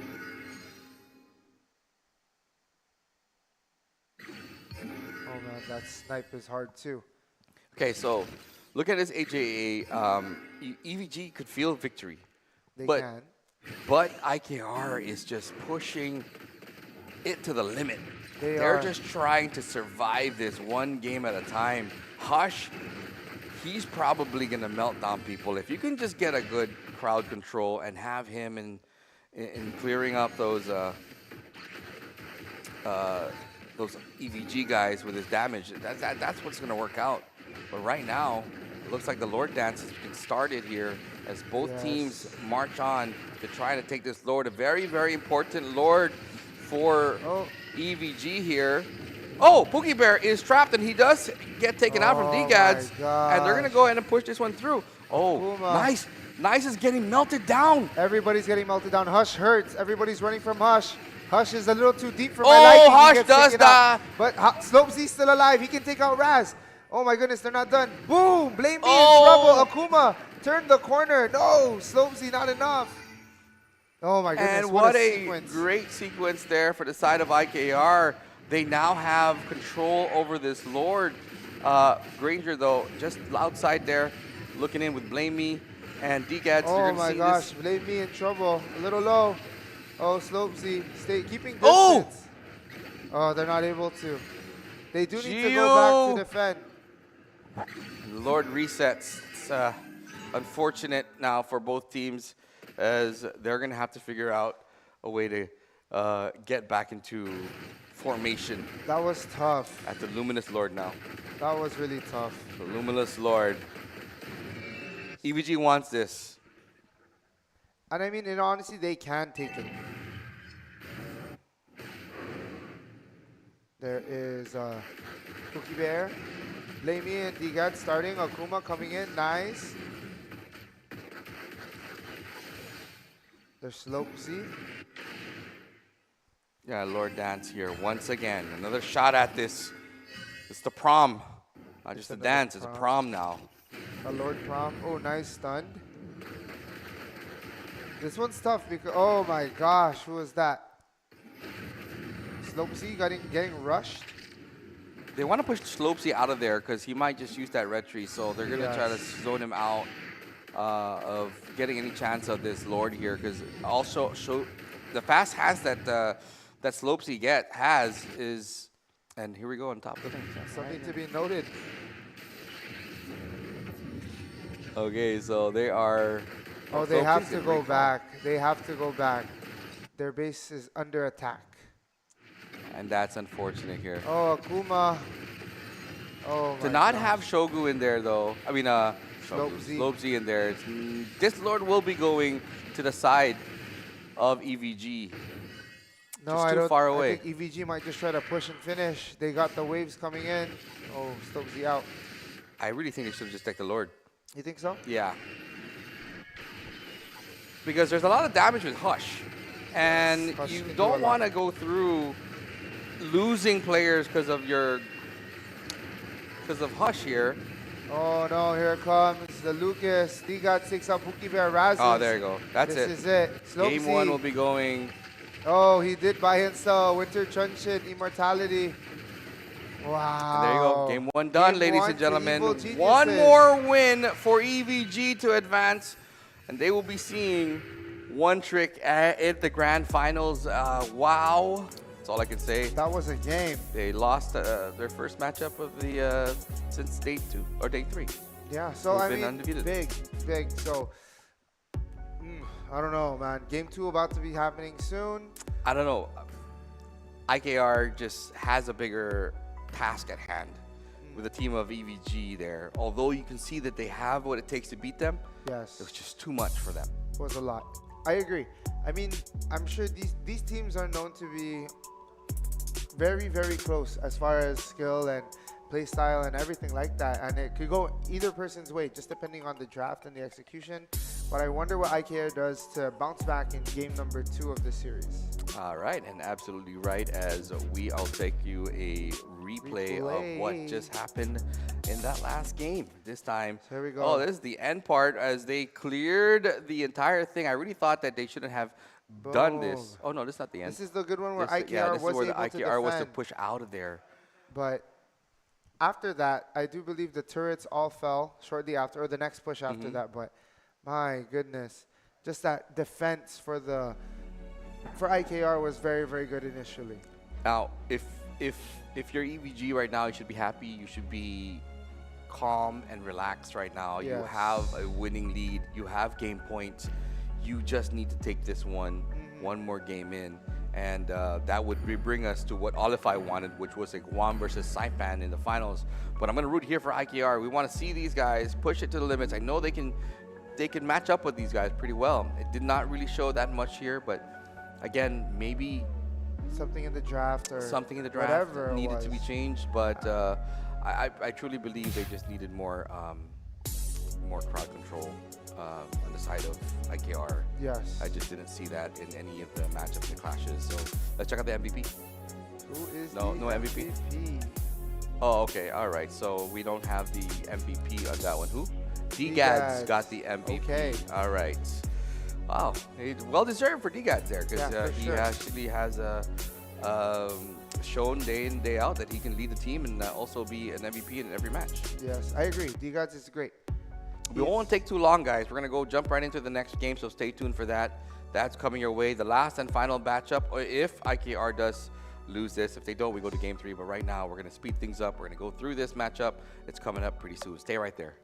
Speaker 3: Oh, man, that snipe is hard, too.
Speaker 2: Okay, so look at this AJA. EVG could feel victory.
Speaker 3: They
Speaker 2: but,
Speaker 3: can.
Speaker 2: But IKR is just pushing it to the limit. They're just trying to survive this one game at a time. Hush, he's probably going to melt down people. If you can just get a good crowd control and have him in clearing up those EVG guys with his damage, that's what's going to work out. But right now, it looks like the Lord Dance has been started here as both teams march on to try to take this Lord. A very, very important Lord for EVG here. Oh, Pookie Bear is trapped, and he does get taken out from D-Gads. And they're going to go ahead and push this one through. Oh,
Speaker 3: Puma.
Speaker 2: Nice. Nice is getting melted down.
Speaker 3: Everybody's getting melted down. Hush hurts. Everybody's running from Hush. Hush is a little too deep for my liking.
Speaker 2: Hush does that.
Speaker 3: But Slopesy's still alive. He can take out Raz. Oh my goodness, they're not done. Boom! Blame me
Speaker 2: Oh!
Speaker 3: in trouble. Akuma turned the corner. No, Slopesy, not enough. Oh my goodness,
Speaker 2: And
Speaker 3: what
Speaker 2: what
Speaker 3: a
Speaker 2: a
Speaker 3: sequence.
Speaker 2: great sequence there for the side of IKR. They now have control over this Lord. Granger, though, just outside there, looking in with Blame Me and DGADS. You're
Speaker 3: Oh
Speaker 2: going to
Speaker 3: my
Speaker 2: see
Speaker 3: gosh,
Speaker 2: this.
Speaker 3: Blame me in trouble. A little low. Oh, Slopesy, keeping distance.
Speaker 2: Oh!
Speaker 3: Oh, they're not able to. They do need to go back to defend.
Speaker 2: And the Lord resets. It's unfortunate now for both teams as they're going to have to figure out a way to get back into formation
Speaker 3: That was tough.
Speaker 2: at the Luminous Lord now.
Speaker 3: That was really tough.
Speaker 2: The Luminous Lord. EVG wants this.
Speaker 3: And I mean, in honesty, they can take it. There is Cookie Bear, Blamey and DGAD starting. Akuma coming in, nice. There's Slopesy.
Speaker 2: Yeah, Lord Dance here once again. Another shot at this. It's the prom. Not just a
Speaker 3: another
Speaker 2: dance, it's a prom now.
Speaker 3: A Lord Prom. Oh, nice stunned. This one's tough because, oh my gosh, who was that? Slopesy getting rushed.
Speaker 2: They want to push Slopesy out of there because he might just use that retry, so they're going to try to zone him out of getting any chance of this Lord here because also the fast hands that that Slopesy has is, and here we go on top of the thing.
Speaker 3: Something to be noted.
Speaker 2: Okay, so they are.
Speaker 3: Oh, they have to go back. They have to go back. Their base is under attack.
Speaker 2: And that's unfortunate here.
Speaker 3: Oh, Akuma. Oh,
Speaker 2: To not have Shogu in there, though. I mean, Slopesy in there. This Lord will be going to the side of EVG.
Speaker 3: No,
Speaker 2: Just
Speaker 3: I
Speaker 2: too
Speaker 3: don't.
Speaker 2: far away.
Speaker 3: I think EVG might just try to push and finish. They got the waves coming in. Oh, Slopesy out.
Speaker 2: I really think they should have just taken the Lord.
Speaker 3: You think so?
Speaker 2: Yeah. Because there's a lot of damage with Hush. And
Speaker 3: Hush
Speaker 2: you
Speaker 3: can do a
Speaker 2: don't
Speaker 3: lot.
Speaker 2: want to go through losing players because of Hush here.
Speaker 3: Oh no, here it comes the Lucas. DGAD 6 up, Pookie Bear Razz.
Speaker 2: Oh, there you go. That's
Speaker 3: This
Speaker 2: it.
Speaker 3: is it. Slopesy.
Speaker 2: Game one will be going.
Speaker 3: Oh, he did buy himself Winter Chunshin Immortality. Wow.
Speaker 2: And there you go. Game one done,
Speaker 3: Game
Speaker 2: ladies
Speaker 3: one
Speaker 2: and
Speaker 3: to
Speaker 2: gentlemen.
Speaker 3: Evil Geniuses.
Speaker 2: One more win for EVG to advance. And they will be seeing one trick at the grand finals. Wow. That's all I can say.
Speaker 3: That was a game.
Speaker 2: They lost their first matchup of the since day 2 or day 3.
Speaker 3: Yeah, so
Speaker 2: They've
Speaker 3: I
Speaker 2: been
Speaker 3: mean,
Speaker 2: undefeated.
Speaker 3: big. So, I don't know, man. Game 2 about to be happening soon.
Speaker 2: I don't know. IKR just has a bigger task at hand with the team of EVG there. Although you can see that they have what it takes to beat them,
Speaker 3: Yes,
Speaker 2: it was just too much for them.
Speaker 3: was a lot. I agree. I mean, I'm sure these teams are known to be very, very close as far as skill and play style and everything like that. And it could go either person's way, just depending on the draft and the execution. But I wonder what IKR does to bounce back in game number 2 of the series.
Speaker 2: All right, and absolutely right, as I'll take you a replay of what just happened in that last game. This time,
Speaker 3: So here we go.
Speaker 2: oh, this is the end part as they cleared the entire thing. I really thought that they shouldn't have done this. Oh no, this is not the end.
Speaker 3: This is the good one where
Speaker 2: This- yeah,
Speaker 3: IKR
Speaker 2: this
Speaker 3: was
Speaker 2: is where the
Speaker 3: able to
Speaker 2: IKR was to
Speaker 3: defend.
Speaker 2: push out of there.
Speaker 3: But after that, I do believe the turrets all fell shortly after, or the next push after that. But my goodness, just that defense for IKR was very, very good initially.
Speaker 2: Now, if you're EVG right now, you should be happy. You should be calm and relaxed right now. You
Speaker 3: Yes.
Speaker 2: have a winning lead. You have game points. You just need to take this one more game in. And that would bring us to what Olify wanted, which was a Guam versus Saipan in the finals. But I'm going to root here for IKR. We want to see these guys push it to the limits. I know they can match up with these guys pretty well. It did not really show that much here, but again, maybe
Speaker 3: Something in the draft or
Speaker 2: something in the draft
Speaker 3: whatever it
Speaker 2: needed to be
Speaker 3: was.
Speaker 2: changed, but I truly believe they just needed more crowd control on the side of IKR.
Speaker 3: Yes.
Speaker 2: I just didn't see that in any of the matchups and clashes. So let's check out the MVP.
Speaker 3: Who is
Speaker 2: No
Speaker 3: the
Speaker 2: MVP. Oh, okay. All right. So we don't have the MVP on that one. Who?
Speaker 3: DGads.
Speaker 2: DGads got the MVP.
Speaker 3: Okay.
Speaker 2: All right. Wow. Well deserved for DGads there because
Speaker 3: Yeah, for
Speaker 2: he
Speaker 3: sure.
Speaker 2: actually has shown day in, day out that he can lead the team and also be an MVP in every match.
Speaker 3: Yes, I agree. DGads is great.
Speaker 2: We won't take too long, guys. We're going to go jump right into the next game, so stay tuned for that. That's coming your way. The last and final matchup, or if IKR does lose this. If they don't, we go to game 3. But right now, we're going to speed things up. We're going to go through this matchup. It's coming up pretty soon. Stay right there.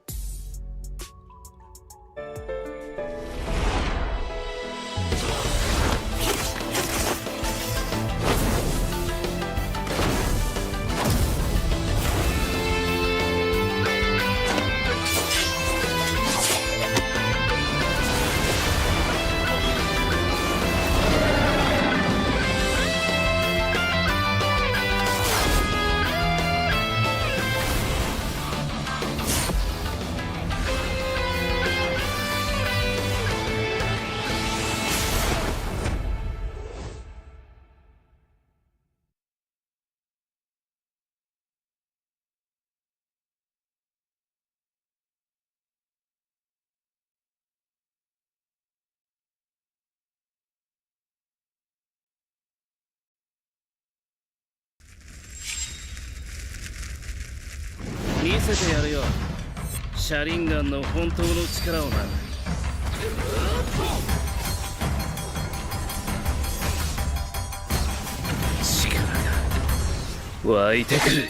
Speaker 1: 見せてやるよシャリンガンの本当の力をな力が湧いてくる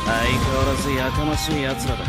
Speaker 1: 相変わらずやかましい奴らだ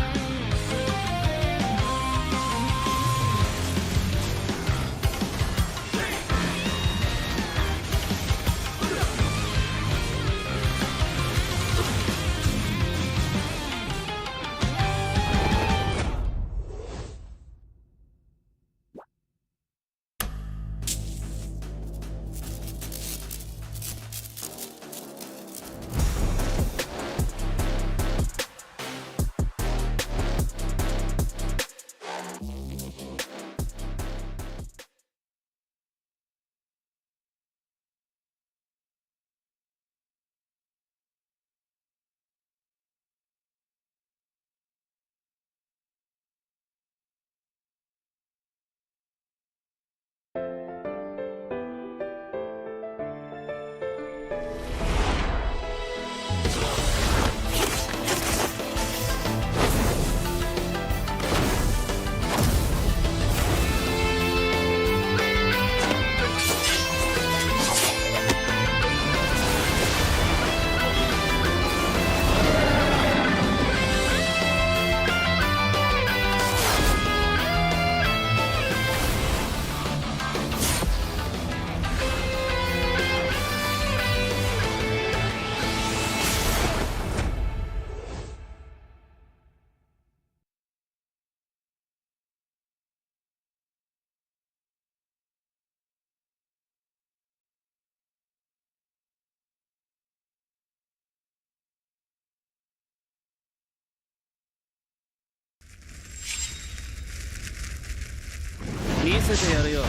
Speaker 1: 見せてやるよ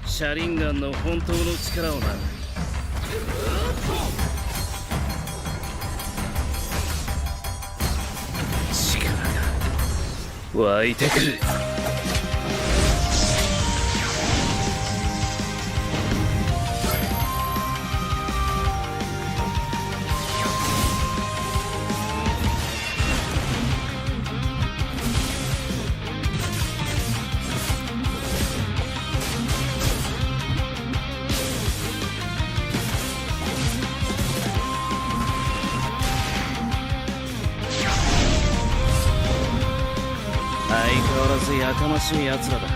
Speaker 1: シャリンガンの本当の力をな力が湧いてくる相変わらずやかましい奴らだ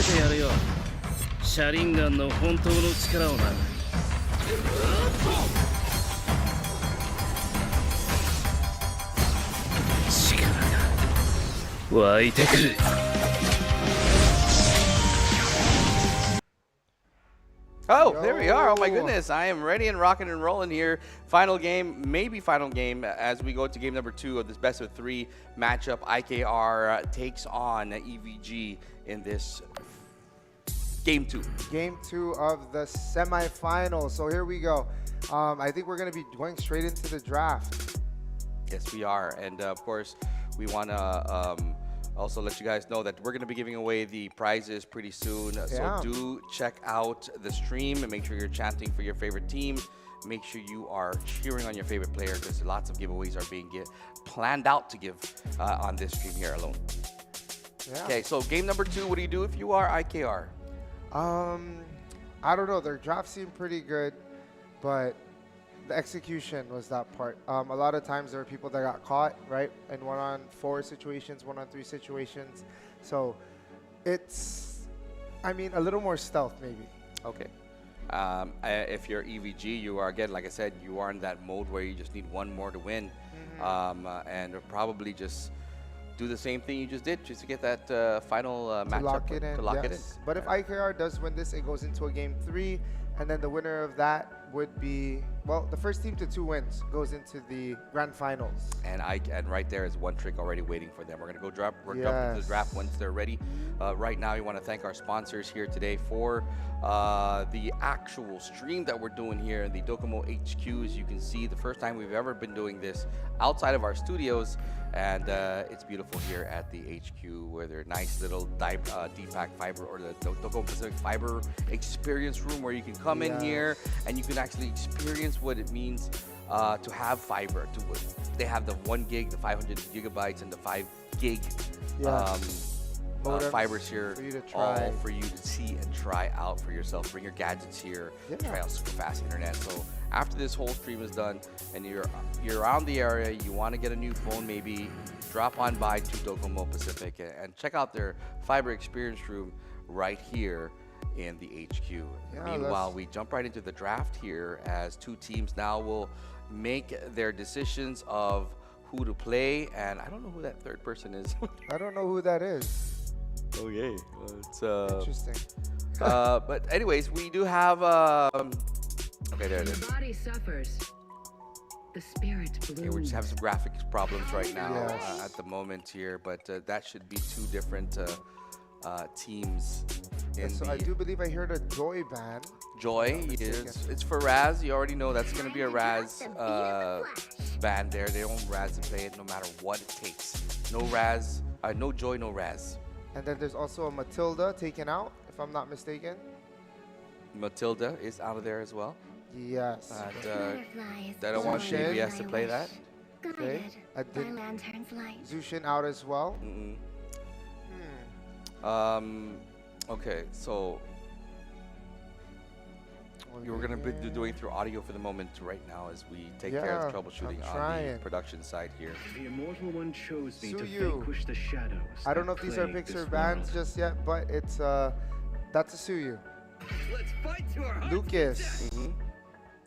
Speaker 1: てやるよ車輪ガンの本当の力をな力が湧いてくる
Speaker 2: Oh, there we are. Oh my goodness. I am ready and rocking and rolling here. Final game, maybe final game as we go to game number 2 of this best of 3 matchup. IKR takes on EVG in this game 2.
Speaker 3: Game 2 of the semifinals. So here we go. I think we're going to be going straight into the draft.
Speaker 2: Yes, we are. And of course, we want to also let you guys know that we're going to be giving away the prizes pretty soon. So do check out the stream and make sure you're chanting for your favorite team. Make sure you are cheering on your favorite player because lots of giveaways are being planned out to give on this stream here alone.
Speaker 3: Yeah.
Speaker 2: Okay, so game number 2, what do you do if you are IKR?
Speaker 3: I don't know. Their draft seemed pretty good, but the execution was that part. A lot of times there were people that got caught, right, in 1-on-4 situations, 1-on-3 situations. So it's, I mean, a little more stealth maybe.
Speaker 2: Okay. If you're EVG, you are, again, like I said, you are in that mode where you just need one more to win. And probably just do the same thing you just did, just to get that final matchup. To lock it in.
Speaker 3: But if IKR does win this, it goes into a game 3. And then the winner of that would be, well, the first team to 2 wins goes into the grand finals.
Speaker 2: And right there is one trick already waiting for them. We're going to go jump into the draft once they're ready. Right now, we want to thank our sponsors here today for the actual stream that we're doing here in the Docomo HQ. As you can see, the first time we've ever been doing this outside of our studios. And it's beautiful here at the HQ where they're nice little Deepak Fiber or the Docomo Pacific Fiber experience room where you can come in here and you can actually experience what it means to have fiber. They have the 1 gig, the 500 gigabytes, and the 5 gig fibers here, all for you to see and try out for yourself. Bring your gadgets here, try out super fast internet. So after this whole stream is done and you're around the area, you want to get a new phone, maybe drop on by to Docomo Pacific and check out their fiber experience room right here in the HQ. Meanwhile, we jump right into the draft here as 2 teams now will make their decisions of who to play, and I don't know who that third person is.
Speaker 3: I don't know who that is.
Speaker 2: Oh yay! It's
Speaker 3: Interesting.
Speaker 2: but anyways, we do have okay, there it is.
Speaker 7: The body suffers. The spirit blooms.
Speaker 2: Okay, we're just having some graphics problems right now at the moment here, but that should be 2 different teams.
Speaker 3: So I do believe I heard a Joy band.
Speaker 2: Joy is, it's for Raz. You already know that's going to be a Raz band there. They own Raz to play it no matter what it takes. No Raz, no Joy, no Raz.
Speaker 3: And then there's also a Matilda taken out, if I'm not mistaken.
Speaker 2: Matilda is out of there as well.
Speaker 3: Yes.
Speaker 2: They don't want JBS to play that.
Speaker 3: Okay. Zushin out as well.
Speaker 2: Okay, so we're going to be doing through audio for the moment right now as we take care of the troubleshooting on the production side here.
Speaker 5: The immortal one chose me to
Speaker 3: Suyu.
Speaker 5: vanquish the shadows.
Speaker 3: I don't know if these are
Speaker 5: plague
Speaker 3: picture
Speaker 5: this
Speaker 3: bands
Speaker 5: world.
Speaker 3: just yet, but it's that's a Suyu.
Speaker 5: Let's fight to our heart's
Speaker 3: Lucas.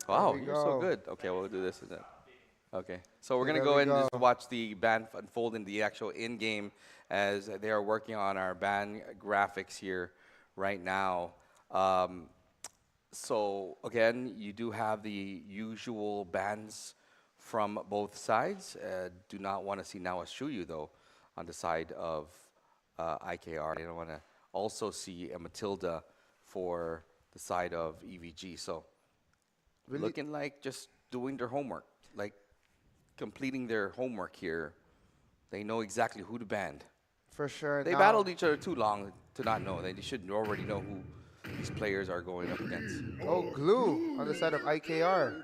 Speaker 2: Wow,
Speaker 3: we
Speaker 2: you're so
Speaker 3: go.
Speaker 2: good. Okay, we'll do this. Okay, so we're going to
Speaker 3: There
Speaker 2: go
Speaker 3: we
Speaker 2: and just
Speaker 3: go.
Speaker 2: watch the band unfold in the actual in-game as they are working on our band graphics here right now. So again, you do have the usual bands from both sides. Do not want to see now a Shuyu though on the side of IKR. They don't want to also see a Matilda for the side of EVG. So looking like just doing their homework, like completing their homework here. They know exactly who to ban.
Speaker 3: For sure.
Speaker 2: They battled each other too long to not know. They should already know who these players are going up against.
Speaker 3: Oh, Glue on the side of IKR.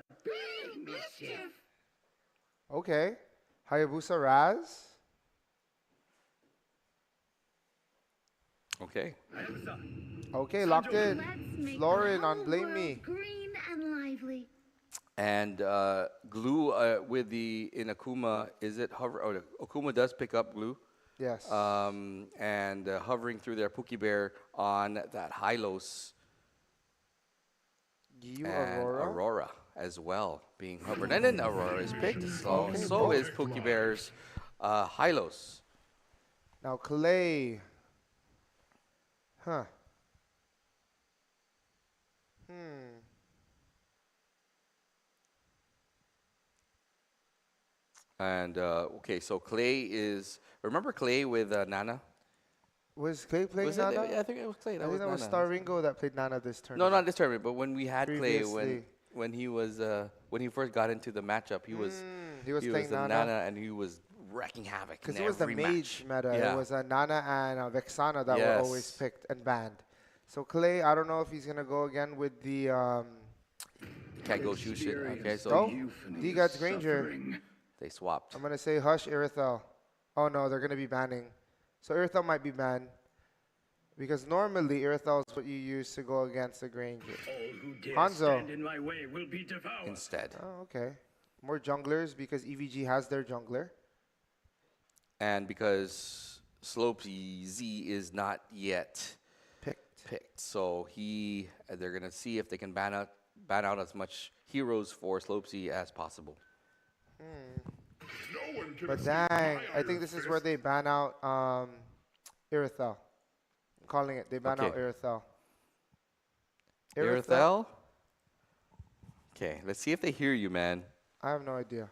Speaker 3: Okay. Hayabusa Raz.
Speaker 2: Okay.
Speaker 3: Okay, locked in. Lauren on Blame Me.
Speaker 4: Green and lively.
Speaker 2: And Glue with the in Akuma, is it hover? Oh, Akuma does pick up Glue
Speaker 3: Yes.
Speaker 2: and hovering through their Pookie Bear on that Hylos
Speaker 3: You
Speaker 2: and
Speaker 3: Aurora.
Speaker 2: Aurora as well being hovered. And then Aurora is picked. So,
Speaker 3: Okay,
Speaker 2: so
Speaker 3: both.
Speaker 2: is Pookie Bear's Hylos.
Speaker 3: Now Clay. Huh. Hmm.
Speaker 2: And okay, so Clay is. Remember Clay with Nana?
Speaker 3: Was Clay playing
Speaker 2: Was it?
Speaker 3: Nana?
Speaker 2: Yeah, I think it was Clay.
Speaker 3: I
Speaker 2: That
Speaker 3: think
Speaker 2: was
Speaker 3: that was
Speaker 2: Nana.
Speaker 3: Star Ringo that played Nana this
Speaker 2: No,
Speaker 3: tournament.
Speaker 2: not this tournament, but when we had Clay,
Speaker 3: Previously.
Speaker 2: when he was when he first got into the matchup, he was
Speaker 3: He was playing
Speaker 2: the
Speaker 3: Nana.
Speaker 2: Nana and he was wrecking havoc
Speaker 3: Because
Speaker 2: in
Speaker 3: it was the
Speaker 2: every
Speaker 3: mage
Speaker 2: match.
Speaker 3: meta.
Speaker 2: Yeah.
Speaker 3: It was Nana and Vexana that were always
Speaker 2: Yes.
Speaker 3: picked and banned. So Clay, I don't know if he's gonna go again with the
Speaker 2: Can't go shoot shit. Okay, so
Speaker 3: Oh, D-God's Granger.
Speaker 2: they swapped.
Speaker 3: I'm gonna say Hush Irithel. Oh no, they're gonna be banning. So Irithel might be banned. Because normally Irithel is what you use to go against the Granger.
Speaker 5: All who dare
Speaker 3: Hanzo.
Speaker 5: stand in my way will be devoured.
Speaker 2: Instead.
Speaker 3: Oh, okay. More junglers because EVG has their jungler.
Speaker 2: And because Slopesy Z is not yet picked, so they're gonna see if they can ban out as much heroes for Slopesy as possible.
Speaker 5: No one can
Speaker 3: But
Speaker 5: escape
Speaker 3: dang,
Speaker 5: my
Speaker 3: I think
Speaker 5: iron
Speaker 3: this is
Speaker 5: fist.
Speaker 3: where they ban out Irithel. I'm calling it. They ban out
Speaker 2: Okay.
Speaker 3: Irithel.
Speaker 2: Irithel? Okay, let's see if they hear you, man.
Speaker 3: I have no idea.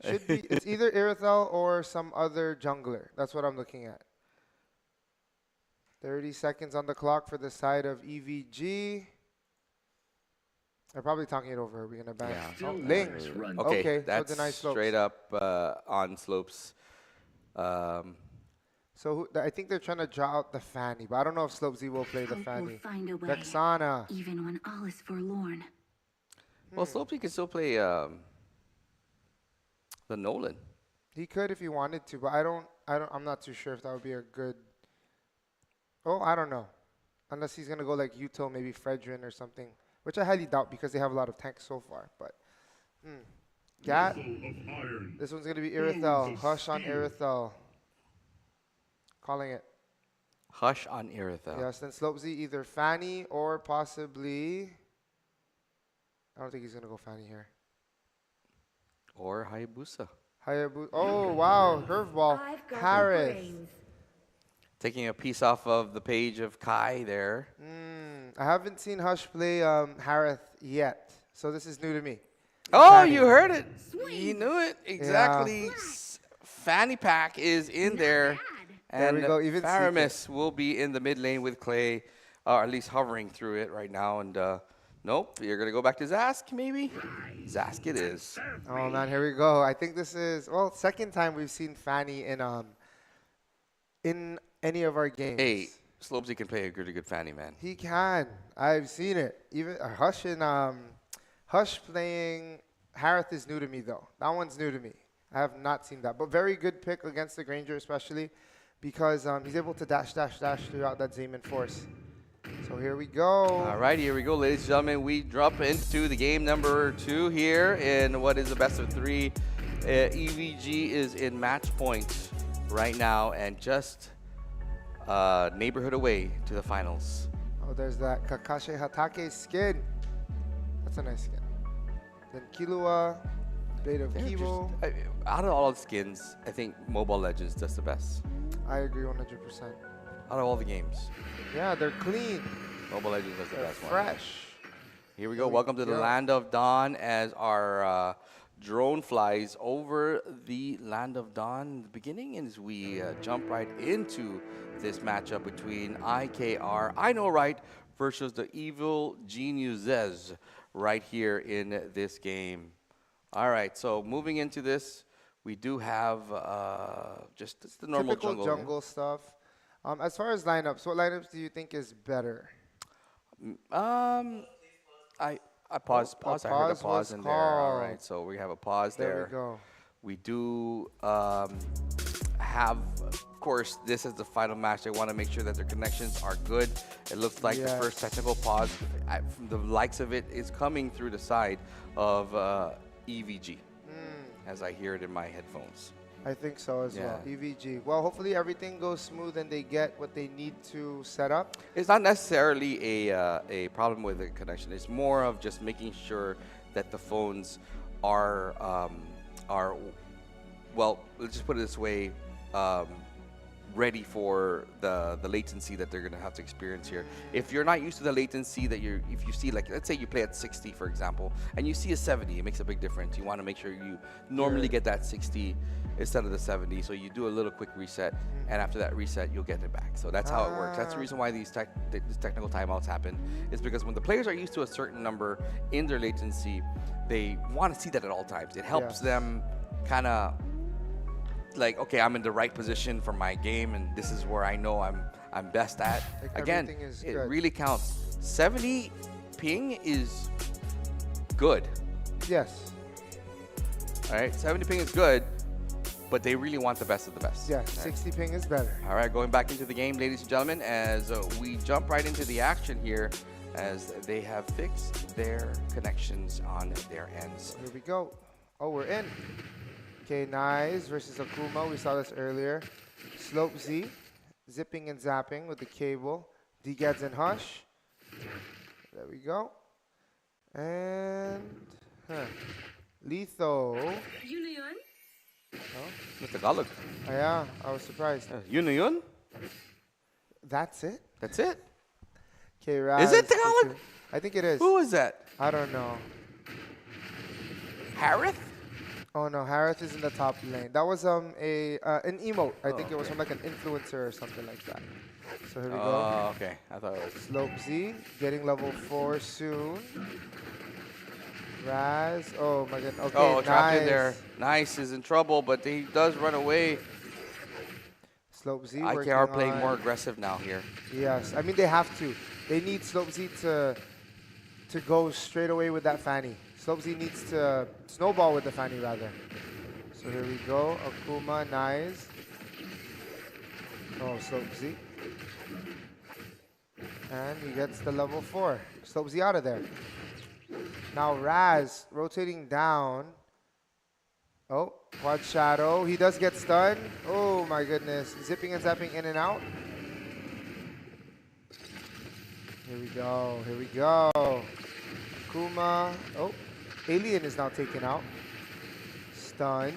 Speaker 3: Should be. It's either Irithel or some other jungler. That's what I'm looking at. 30 seconds on the clock for the side of EVG. They're probably talking it over. Are we gonna ban?
Speaker 2: Yeah.
Speaker 3: Oh,
Speaker 5: Still
Speaker 3: Link.
Speaker 5: nice run.
Speaker 2: Okay,
Speaker 3: Okay, so
Speaker 2: that's
Speaker 3: deny Slopes.
Speaker 2: straight up on Slopes.
Speaker 3: So I think they're trying to draw out the Fanny, but I don't know if Slopesy will play the
Speaker 6: Hope will
Speaker 3: Fanny.
Speaker 6: find a way,
Speaker 3: Vexana.
Speaker 6: even when all is forlorn.
Speaker 2: Well, Slopesy can still play the Nolan.
Speaker 3: He could if he wanted to, but I'm not too sure if that would be a good. Oh, I don't know. Unless he's gonna go like Yuto, maybe Fredrin or something, which I highly doubt because they have a lot of tanks so far. But Gat,
Speaker 5: Full of iron.
Speaker 3: this one's gonna be Irithel. Hush on Irithel. Calling it.
Speaker 2: Hush on Irithel.
Speaker 3: Yes, then Slopesy either Fanny or possibly. I don't think he's gonna go Fanny here.
Speaker 2: Or Hayabusa.
Speaker 3: Hayabusa. Oh wow, curveball.
Speaker 4: I've got
Speaker 3: Harris.
Speaker 4: brains.
Speaker 2: Taking a piece off of the page of Kai there.
Speaker 3: I haven't seen Hush play Harith yet, so this is new to me.
Speaker 2: Oh,
Speaker 3: Fanny.
Speaker 2: you heard it. You knew it. Exactly. Fanny Pack is in there.
Speaker 3: There
Speaker 2: And
Speaker 3: we go, even
Speaker 2: Faramis will be in the mid lane with Clay, or at least hovering through it right now. And nope, you're going to go back to Zask, maybe? Zask it is.
Speaker 3: Oh man, here we go. I think this is second time we've seen Fanny in any of our games.
Speaker 2: Hey, Slopesy can play a really good Fanny, man.
Speaker 3: He can. I've seen it. Even Hush and Hush playing Harith is new to me though. That one's new to me. I have not seen that, but very good pick against the Granger, especially because he's able to dash throughout that Zeman force. So here we go.
Speaker 2: All right, here we go, ladies and gentlemen. We drop into the game number 2 here in what is a best of 3. EVG is in match point right now and just neighborhood away to the finals.
Speaker 3: Oh, there's that Kakashi Hatake skin. That's a nice skin. Then Killua, Blade of Kibo.
Speaker 2: Out of all the skins, I think Mobile Legends does the best.
Speaker 3: I agree 100%.
Speaker 2: Out of all the games,
Speaker 3: Yeah, they're clean.
Speaker 2: Mobile Legends does the
Speaker 3: They're
Speaker 2: best one.
Speaker 3: fresh.
Speaker 2: Here we go. Welcome to the Land of Dawn as our drone flies over the Land of Dawn in the beginning as we jump right into this matchup between IKR, I Know Right, versus the Evil Geniuses right here in this game. All right, so moving into this, we do have just the normal
Speaker 3: Typical
Speaker 2: jungle.
Speaker 3: jungle stuff. As far as lineups, what lineups do you think is better?
Speaker 2: I pause.
Speaker 3: a
Speaker 2: I heard a
Speaker 3: pause
Speaker 2: pause
Speaker 3: was
Speaker 2: in there. All
Speaker 3: called.
Speaker 2: right, so we have a pause
Speaker 3: There
Speaker 2: there.
Speaker 3: we go.
Speaker 2: We do have, of course, this is the final match. They want to make sure that their connections are good. It looks like the first
Speaker 3: Yes.
Speaker 2: technical pause, from the likes of it, is coming through the side of EVG, as I hear it in my headphones.
Speaker 3: I think so as well.
Speaker 2: Yeah.
Speaker 3: EVG. Well, hopefully everything goes smooth and they get what they need to set up.
Speaker 2: It's not necessarily a problem with the connection. It's more of just making sure that the phones are well. Let's just put it this way. Ready for the latency that they're gonna have to experience here. If you're not used to the latency that if you see, like, let's say you play at 60, for example, and you see a 70, it makes a big difference. You want to make sure you normally get that 60 instead of the 70. So you do a little quick reset, and after that reset, you'll get it back. So that's how it works. That's the reason why these technical timeouts happen, is because when the players are used to a certain number in their latency, they want to see that at all times. It helps them kind of like, okay, I'm in the right position for my game, and this is where I know I'm best at.
Speaker 3: Like,
Speaker 2: Again,
Speaker 3: everything is
Speaker 2: it
Speaker 3: good.
Speaker 2: really counts. 70 ping is good.
Speaker 3: Yes.
Speaker 2: All right, 70 ping is good, but they really want the best of the best.
Speaker 3: Yeah,
Speaker 2: All right.
Speaker 3: 60 ping is better.
Speaker 2: All right, going back into the game, ladies and gentlemen, as we jump right into the action here, as they have fixed their connections on their ends.
Speaker 3: Here we go. Oh, we're in. Okay, Nice versus Akuma. We saw this earlier. Slope Z, zipping and zapping with the cable. D-Gads and Hush. There we go. And Letho.
Speaker 2: Mr. Galag.
Speaker 3: Oh, yeah, I was surprised.
Speaker 2: Yun na yun?
Speaker 3: That's it?
Speaker 2: That's it.
Speaker 3: Okay, Raz.
Speaker 2: Is it Tagalog?
Speaker 3: I think it is.
Speaker 2: Who is that?
Speaker 3: I don't know.
Speaker 2: Harith?
Speaker 3: Oh no, Harith is in the top lane. That was an emote. I think it was from like an influencer or something like that. So here we go.
Speaker 2: Oh, okay. I thought it was.
Speaker 3: Slope Z, getting level 4 soon. Raz, oh my god. Okay,
Speaker 2: Oh, trapped in
Speaker 3: Nice.
Speaker 2: there. Nice is in trouble, but he does run away.
Speaker 3: Slope Z
Speaker 2: IKR
Speaker 3: working
Speaker 2: playing
Speaker 3: on-
Speaker 2: more aggressive now here.
Speaker 3: Yes, I mean they have to. They need Slope Z to go straight away with that Fanny. Slope Z needs to snowball with the Fanny rather. So here we go. Akuma, Nice. Oh, Slope Z. And he gets the level 4. Slope Z out of there. Now Raz rotating down. Oh, quad shadow. He does get stunned. Oh my goodness. Zipping and zapping in and out. Here we go. Here we go. Akuma. Oh, Alien is now taken out. Stun.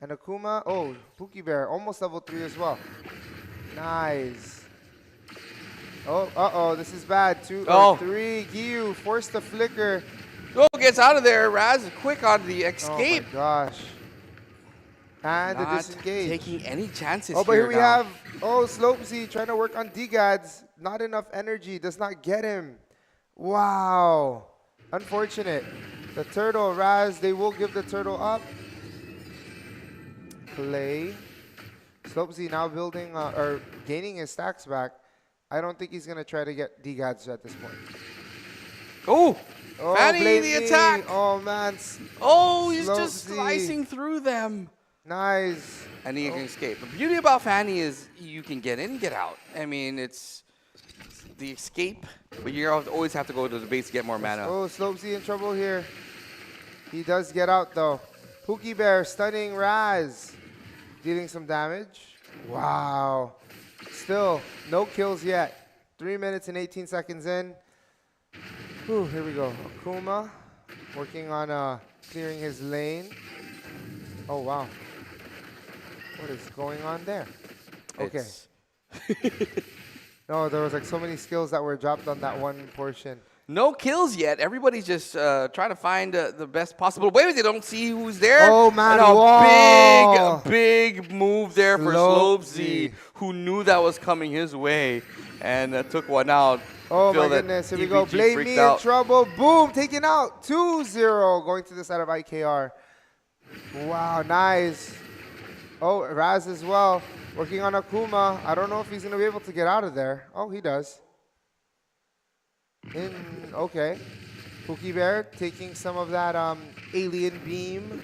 Speaker 3: And Akuma. Oh, Pookie Bear. Almost level 3 as well. Nice. Oh, uh-oh. This is bad. 2 or 3. Gyu forced the flicker.
Speaker 2: Oh, gets out of there. Raz is quick on the escape.
Speaker 3: Oh my gosh. And the
Speaker 2: Not
Speaker 3: disengage.
Speaker 2: taking any chances.
Speaker 3: Oh, but here we
Speaker 2: now.
Speaker 3: have, Slope Z trying to work on D-Gads. Not enough energy. Does not get him. Wow. Unfortunate. The turtle, Raz, they will give the turtle up. Play. Slope Z now building, or gaining his stacks back. I don't think he's going to try to get D-Gads at this point.
Speaker 2: Oh,
Speaker 3: Oh,
Speaker 2: Fanny
Speaker 3: blame
Speaker 2: the
Speaker 3: me.
Speaker 2: attack.
Speaker 3: Oh, man.
Speaker 2: Oh, he's
Speaker 3: Slope
Speaker 2: just
Speaker 3: Z.
Speaker 2: slicing through them.
Speaker 3: Nice.
Speaker 2: And he can escape. The beauty about Fanny is you can get in and get out. I mean, it's the escape, but you always have to go to the base to get more mana.
Speaker 3: Oh, Slope Z in trouble here. He does get out, though. Pookie Bear stunning Raz. Dealing some damage. Wow. Still, no kills yet. 3 minutes and 18 seconds in. Whew, here we go. Akuma working on clearing his lane. Oh, wow. What is going on there? Okay. No, there was like so many skills that were dropped on that one portion.
Speaker 2: No kills yet. Everybody's just trying to find the best possible way. They don't see who's there.
Speaker 3: Oh, man.
Speaker 2: And
Speaker 3: Whoa.
Speaker 2: a big move there for
Speaker 3: Slope
Speaker 2: Slope
Speaker 3: Z.
Speaker 2: Z, who knew that was coming his way and took one out.
Speaker 3: Oh
Speaker 2: Feel
Speaker 3: my
Speaker 2: that
Speaker 3: goodness, here we go.
Speaker 2: EVG
Speaker 3: Blame
Speaker 2: freaked
Speaker 3: me
Speaker 2: out.
Speaker 3: in trouble. Boom, taken out. 2-0 going to the side of IKR. Wow, nice. Oh, Raz as well. Working on Akuma. I don't know if he's going to be able to get out of there. Oh, he does. Okay. Pookie Bear taking some of that alien beam.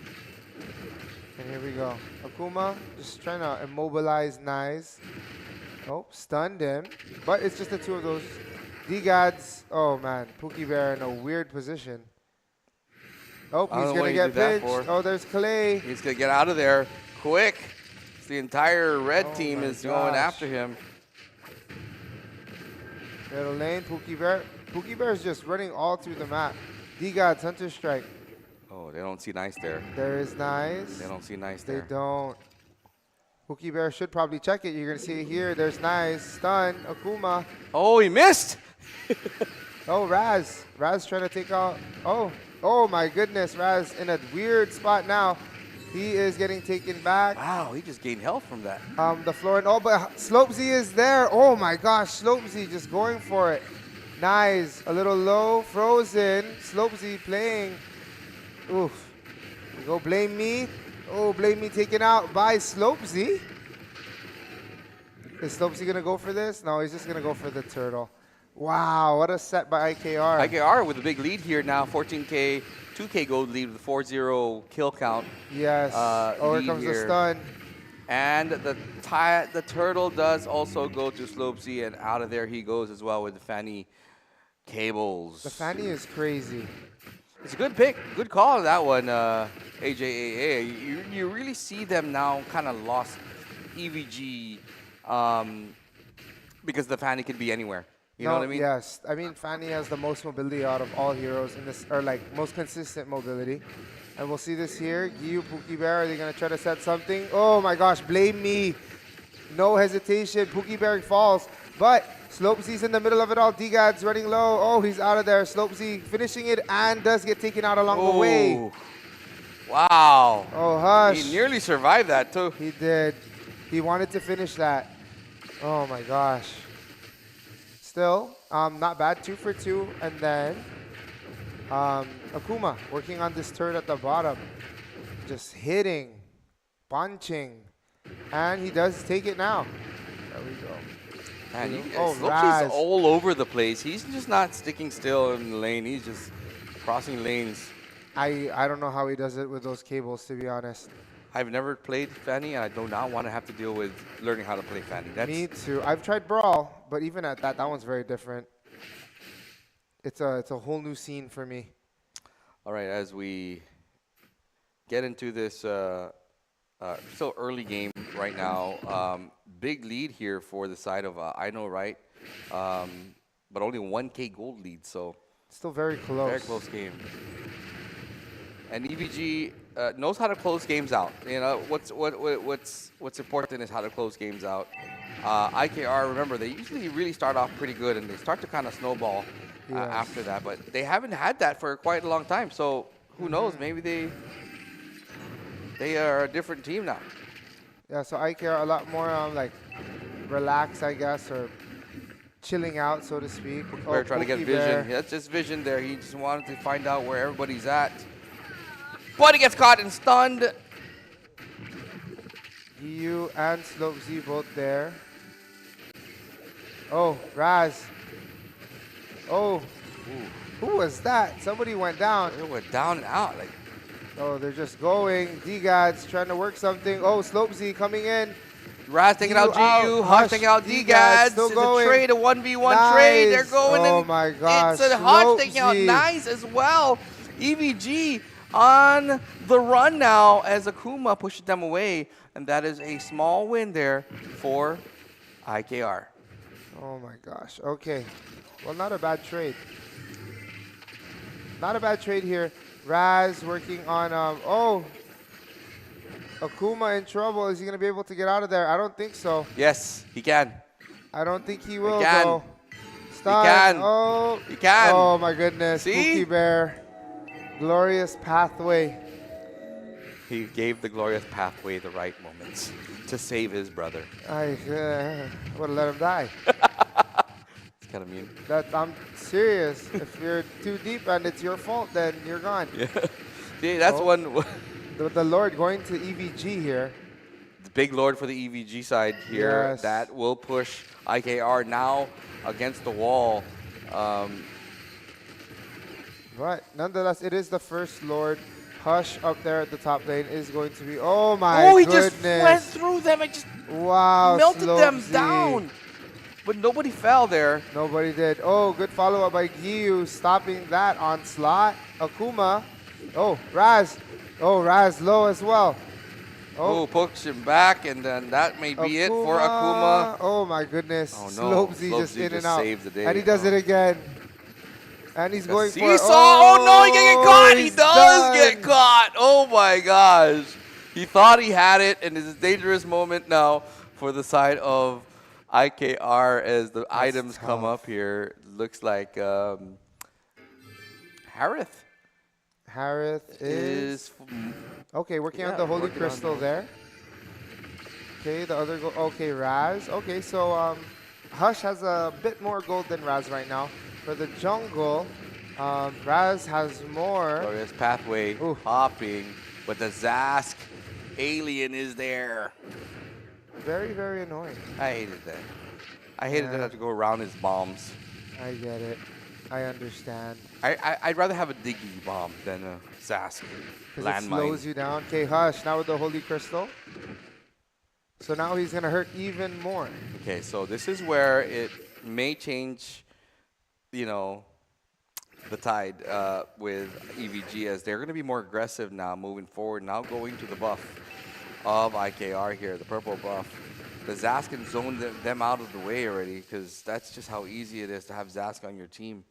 Speaker 3: And here we go. Akuma just trying to immobilize Nice. Oh, stunned him. But it's just the two of those. D-Gads. Oh, man. Pookie Bear in a weird position. Oh,
Speaker 2: I
Speaker 3: he's
Speaker 2: don't know
Speaker 3: going to
Speaker 2: what he
Speaker 3: get
Speaker 2: did that
Speaker 3: pinched.
Speaker 2: for.
Speaker 3: Oh, there's Clay.
Speaker 2: He's going to get out of there quick. The entire red
Speaker 3: Oh
Speaker 2: team
Speaker 3: my
Speaker 2: is going
Speaker 3: gosh.
Speaker 2: after him.
Speaker 3: Middle lane, Pookie Bear. Pookie Bear is just running all through the map. D-Gods, Hunter Strike.
Speaker 2: Oh, they don't see nice there.
Speaker 3: There is nice.
Speaker 2: They don't see nice
Speaker 3: They
Speaker 2: there.
Speaker 3: don't. Pookie Bear should probably check it. You're going to see it here. There's nice. Stun. Akuma.
Speaker 2: Oh, he missed.
Speaker 3: Oh, Raz. Raz trying to take out. Oh my goodness. Raz in a weird spot now. He is getting taken back.
Speaker 2: Wow, he just gained health from that.
Speaker 3: The floor and but Slopesy is there. Oh my gosh, Slopesy just going for it. Nice. A little low, frozen. Slopesy playing. Oof. Go blame me. Oh, blame me taken out by Slopesy. Is Slopesy gonna go for this? No, he's just gonna go for the turtle. Wow, what a set by IKR.
Speaker 2: IKR with a big lead here now, 14K, 2K gold lead with a 4-0 kill count.
Speaker 3: Yes. Oh, here
Speaker 2: lead
Speaker 3: comes the
Speaker 2: here.
Speaker 3: stun.
Speaker 2: And the turtle does also go to Slopesy, and out of there he goes as well with the Fanny cables.
Speaker 3: The Fanny is crazy.
Speaker 2: It's a good pick, good call on that one, AJAA. You really see them now kind of lost EVG because the Fanny can be anywhere. You know what I mean?
Speaker 3: Yes. I mean, Fanny has the most mobility out of all heroes in this, or like most consistent mobility. And we'll see this here. Giyu, Pookie Bear, are they going to try to set something? Oh my gosh, blame me. No hesitation. Pookie Bear falls. But Slopesy's in the middle of it all. D-Gad's running low. Oh, he's out of there. Slopesy finishing it and does get taken out along the way.
Speaker 2: Wow.
Speaker 3: Oh, hush.
Speaker 2: He nearly survived that too.
Speaker 3: He did. He wanted to finish that. Oh my gosh. Still, not bad, 2 for 2. And then Akuma working on this turret at the bottom. Just hitting, punching. And he does take it now. There we go.
Speaker 2: Man,
Speaker 3: Raz.
Speaker 2: Slopsy's all over the place. He's just not sticking still in the lane. He's just crossing lanes.
Speaker 3: I don't know how he does it with those cables, to be honest.
Speaker 2: I've never played Fanny, and I do not want to have to deal with learning how to play Fanny.
Speaker 3: Me too. I've tried Brawl, but even at that one's very different. It's a whole new scene for me.
Speaker 2: All right, as we get into this still early game right now, big lead here for the side of I Know Right, but only 1K gold lead, so
Speaker 3: Still very close.
Speaker 2: very close game. And EVG knows how to close games out. You know what's important is how to close games out. IKR, remember, they usually really start off pretty good, and they start to kind of snowball after that. But they haven't had that for quite a long time. So who knows? Maybe they are a different team now.
Speaker 3: Yeah, so IKR a lot more like relaxed, I guess, or chilling out, so to speak.
Speaker 2: We're trying to get
Speaker 3: Pookie
Speaker 2: vision.
Speaker 3: Bear.
Speaker 2: Yeah, that's just vision there. He just wanted to find out where everybody's at. But he gets caught and stunned.
Speaker 3: Giyu and Slopesy both there. Oh, Raz. Oh, who was that? Somebody went down.
Speaker 2: It went down and out. Like,
Speaker 3: Oh, they're just going. D-Gad's trying to work something. Oh, Slopesy coming in.
Speaker 2: Raz taking out GU, Hush taking out
Speaker 3: D-Gad's
Speaker 2: D-Gads.
Speaker 3: still
Speaker 2: It's
Speaker 3: going.
Speaker 2: a trade, a 1v1
Speaker 3: Nice.
Speaker 2: trade. They're going
Speaker 3: Oh
Speaker 2: in.
Speaker 3: my gosh.
Speaker 2: It's a Hush taking out
Speaker 3: Slopesy.
Speaker 2: Nice as well. EVG on the run now as Akuma pushes them away. And that is a small win there for IKR.
Speaker 3: Oh my gosh. Okay. Well, not a bad trade. Not a bad trade here. Raz working on, oh. Akuma in trouble. Is he going to be able to get out of there? I don't think so.
Speaker 2: Yes, he can.
Speaker 3: I don't think he will,
Speaker 2: can.
Speaker 3: though. Stun.
Speaker 2: can.
Speaker 3: Oh.
Speaker 2: He can.
Speaker 3: Oh my goodness.
Speaker 2: See?
Speaker 3: Pookie Bear. Glorious pathway.
Speaker 2: He gave the glorious pathway the right moments to save his brother.
Speaker 3: I would have let him die.
Speaker 2: It's kind of mean.
Speaker 3: I'm serious. If you're too deep and it's your fault, then you're gone.
Speaker 2: Yeah. See, that's
Speaker 3: Oh.
Speaker 2: one.
Speaker 3: The Lord going to EVG here.
Speaker 2: The big Lord for the EVG side here.
Speaker 3: Yes.
Speaker 2: That will push IKR now against the wall.
Speaker 3: But nonetheless, it is the first Lord. Hush up there at the top lane is going to be. Oh my
Speaker 2: he
Speaker 3: goodness.
Speaker 2: just went through them and just
Speaker 3: Wow.
Speaker 2: melted them
Speaker 3: Slopesy.
Speaker 2: down. But nobody fell there.
Speaker 3: Nobody did. Oh, good follow up by Giyu, stopping that onslaught. Akuma Oh, Raz. Oh, Raz low as well.
Speaker 2: Oh, pokes him back, and then that may be it for Akuma.
Speaker 3: Oh my goodness.
Speaker 2: Oh no,
Speaker 3: Slopesy just in and
Speaker 2: just
Speaker 3: out.
Speaker 2: saved the day.
Speaker 3: And he does
Speaker 2: Oh.
Speaker 3: it again. And he's
Speaker 2: The
Speaker 3: going for
Speaker 2: seesaw. Oh no, he can get caught. He
Speaker 3: he's
Speaker 2: does get
Speaker 3: done.
Speaker 2: caught. Oh my gosh. He thought he had it, and it's a dangerous moment now for the side of IKR as the items come
Speaker 3: tough.
Speaker 2: up here. Looks like Harith
Speaker 3: Harith
Speaker 2: is.
Speaker 3: okay, working on
Speaker 2: Yeah,
Speaker 3: the Holy
Speaker 2: working on
Speaker 3: Crystal
Speaker 2: the-
Speaker 3: there. Okay, the other gold. Okay, Raz. Okay, so Hush has a bit more gold than Raz right now. For the jungle, Raz has more.
Speaker 2: Glorious pathway
Speaker 3: Ooh.
Speaker 2: hopping, but the Zask alien is there.
Speaker 3: Very, very annoying.
Speaker 2: I hated that. I hated that I have to go around his bombs.
Speaker 3: I get it. I understand.
Speaker 2: I'd rather have a Diggy bomb than a Zask
Speaker 3: Because it
Speaker 2: landmine.
Speaker 3: slows you down. Okay, Hush, now with the Holy Crystal. So now he's going to hurt even more.
Speaker 2: Okay, so this is where it may change, you know, the tide with EVG, as they're going to be more aggressive now moving forward. Now going to the buff of IKR here, the purple buff. The Zask can zone them out of the way already, because that's just how easy it is to have Zask on your team.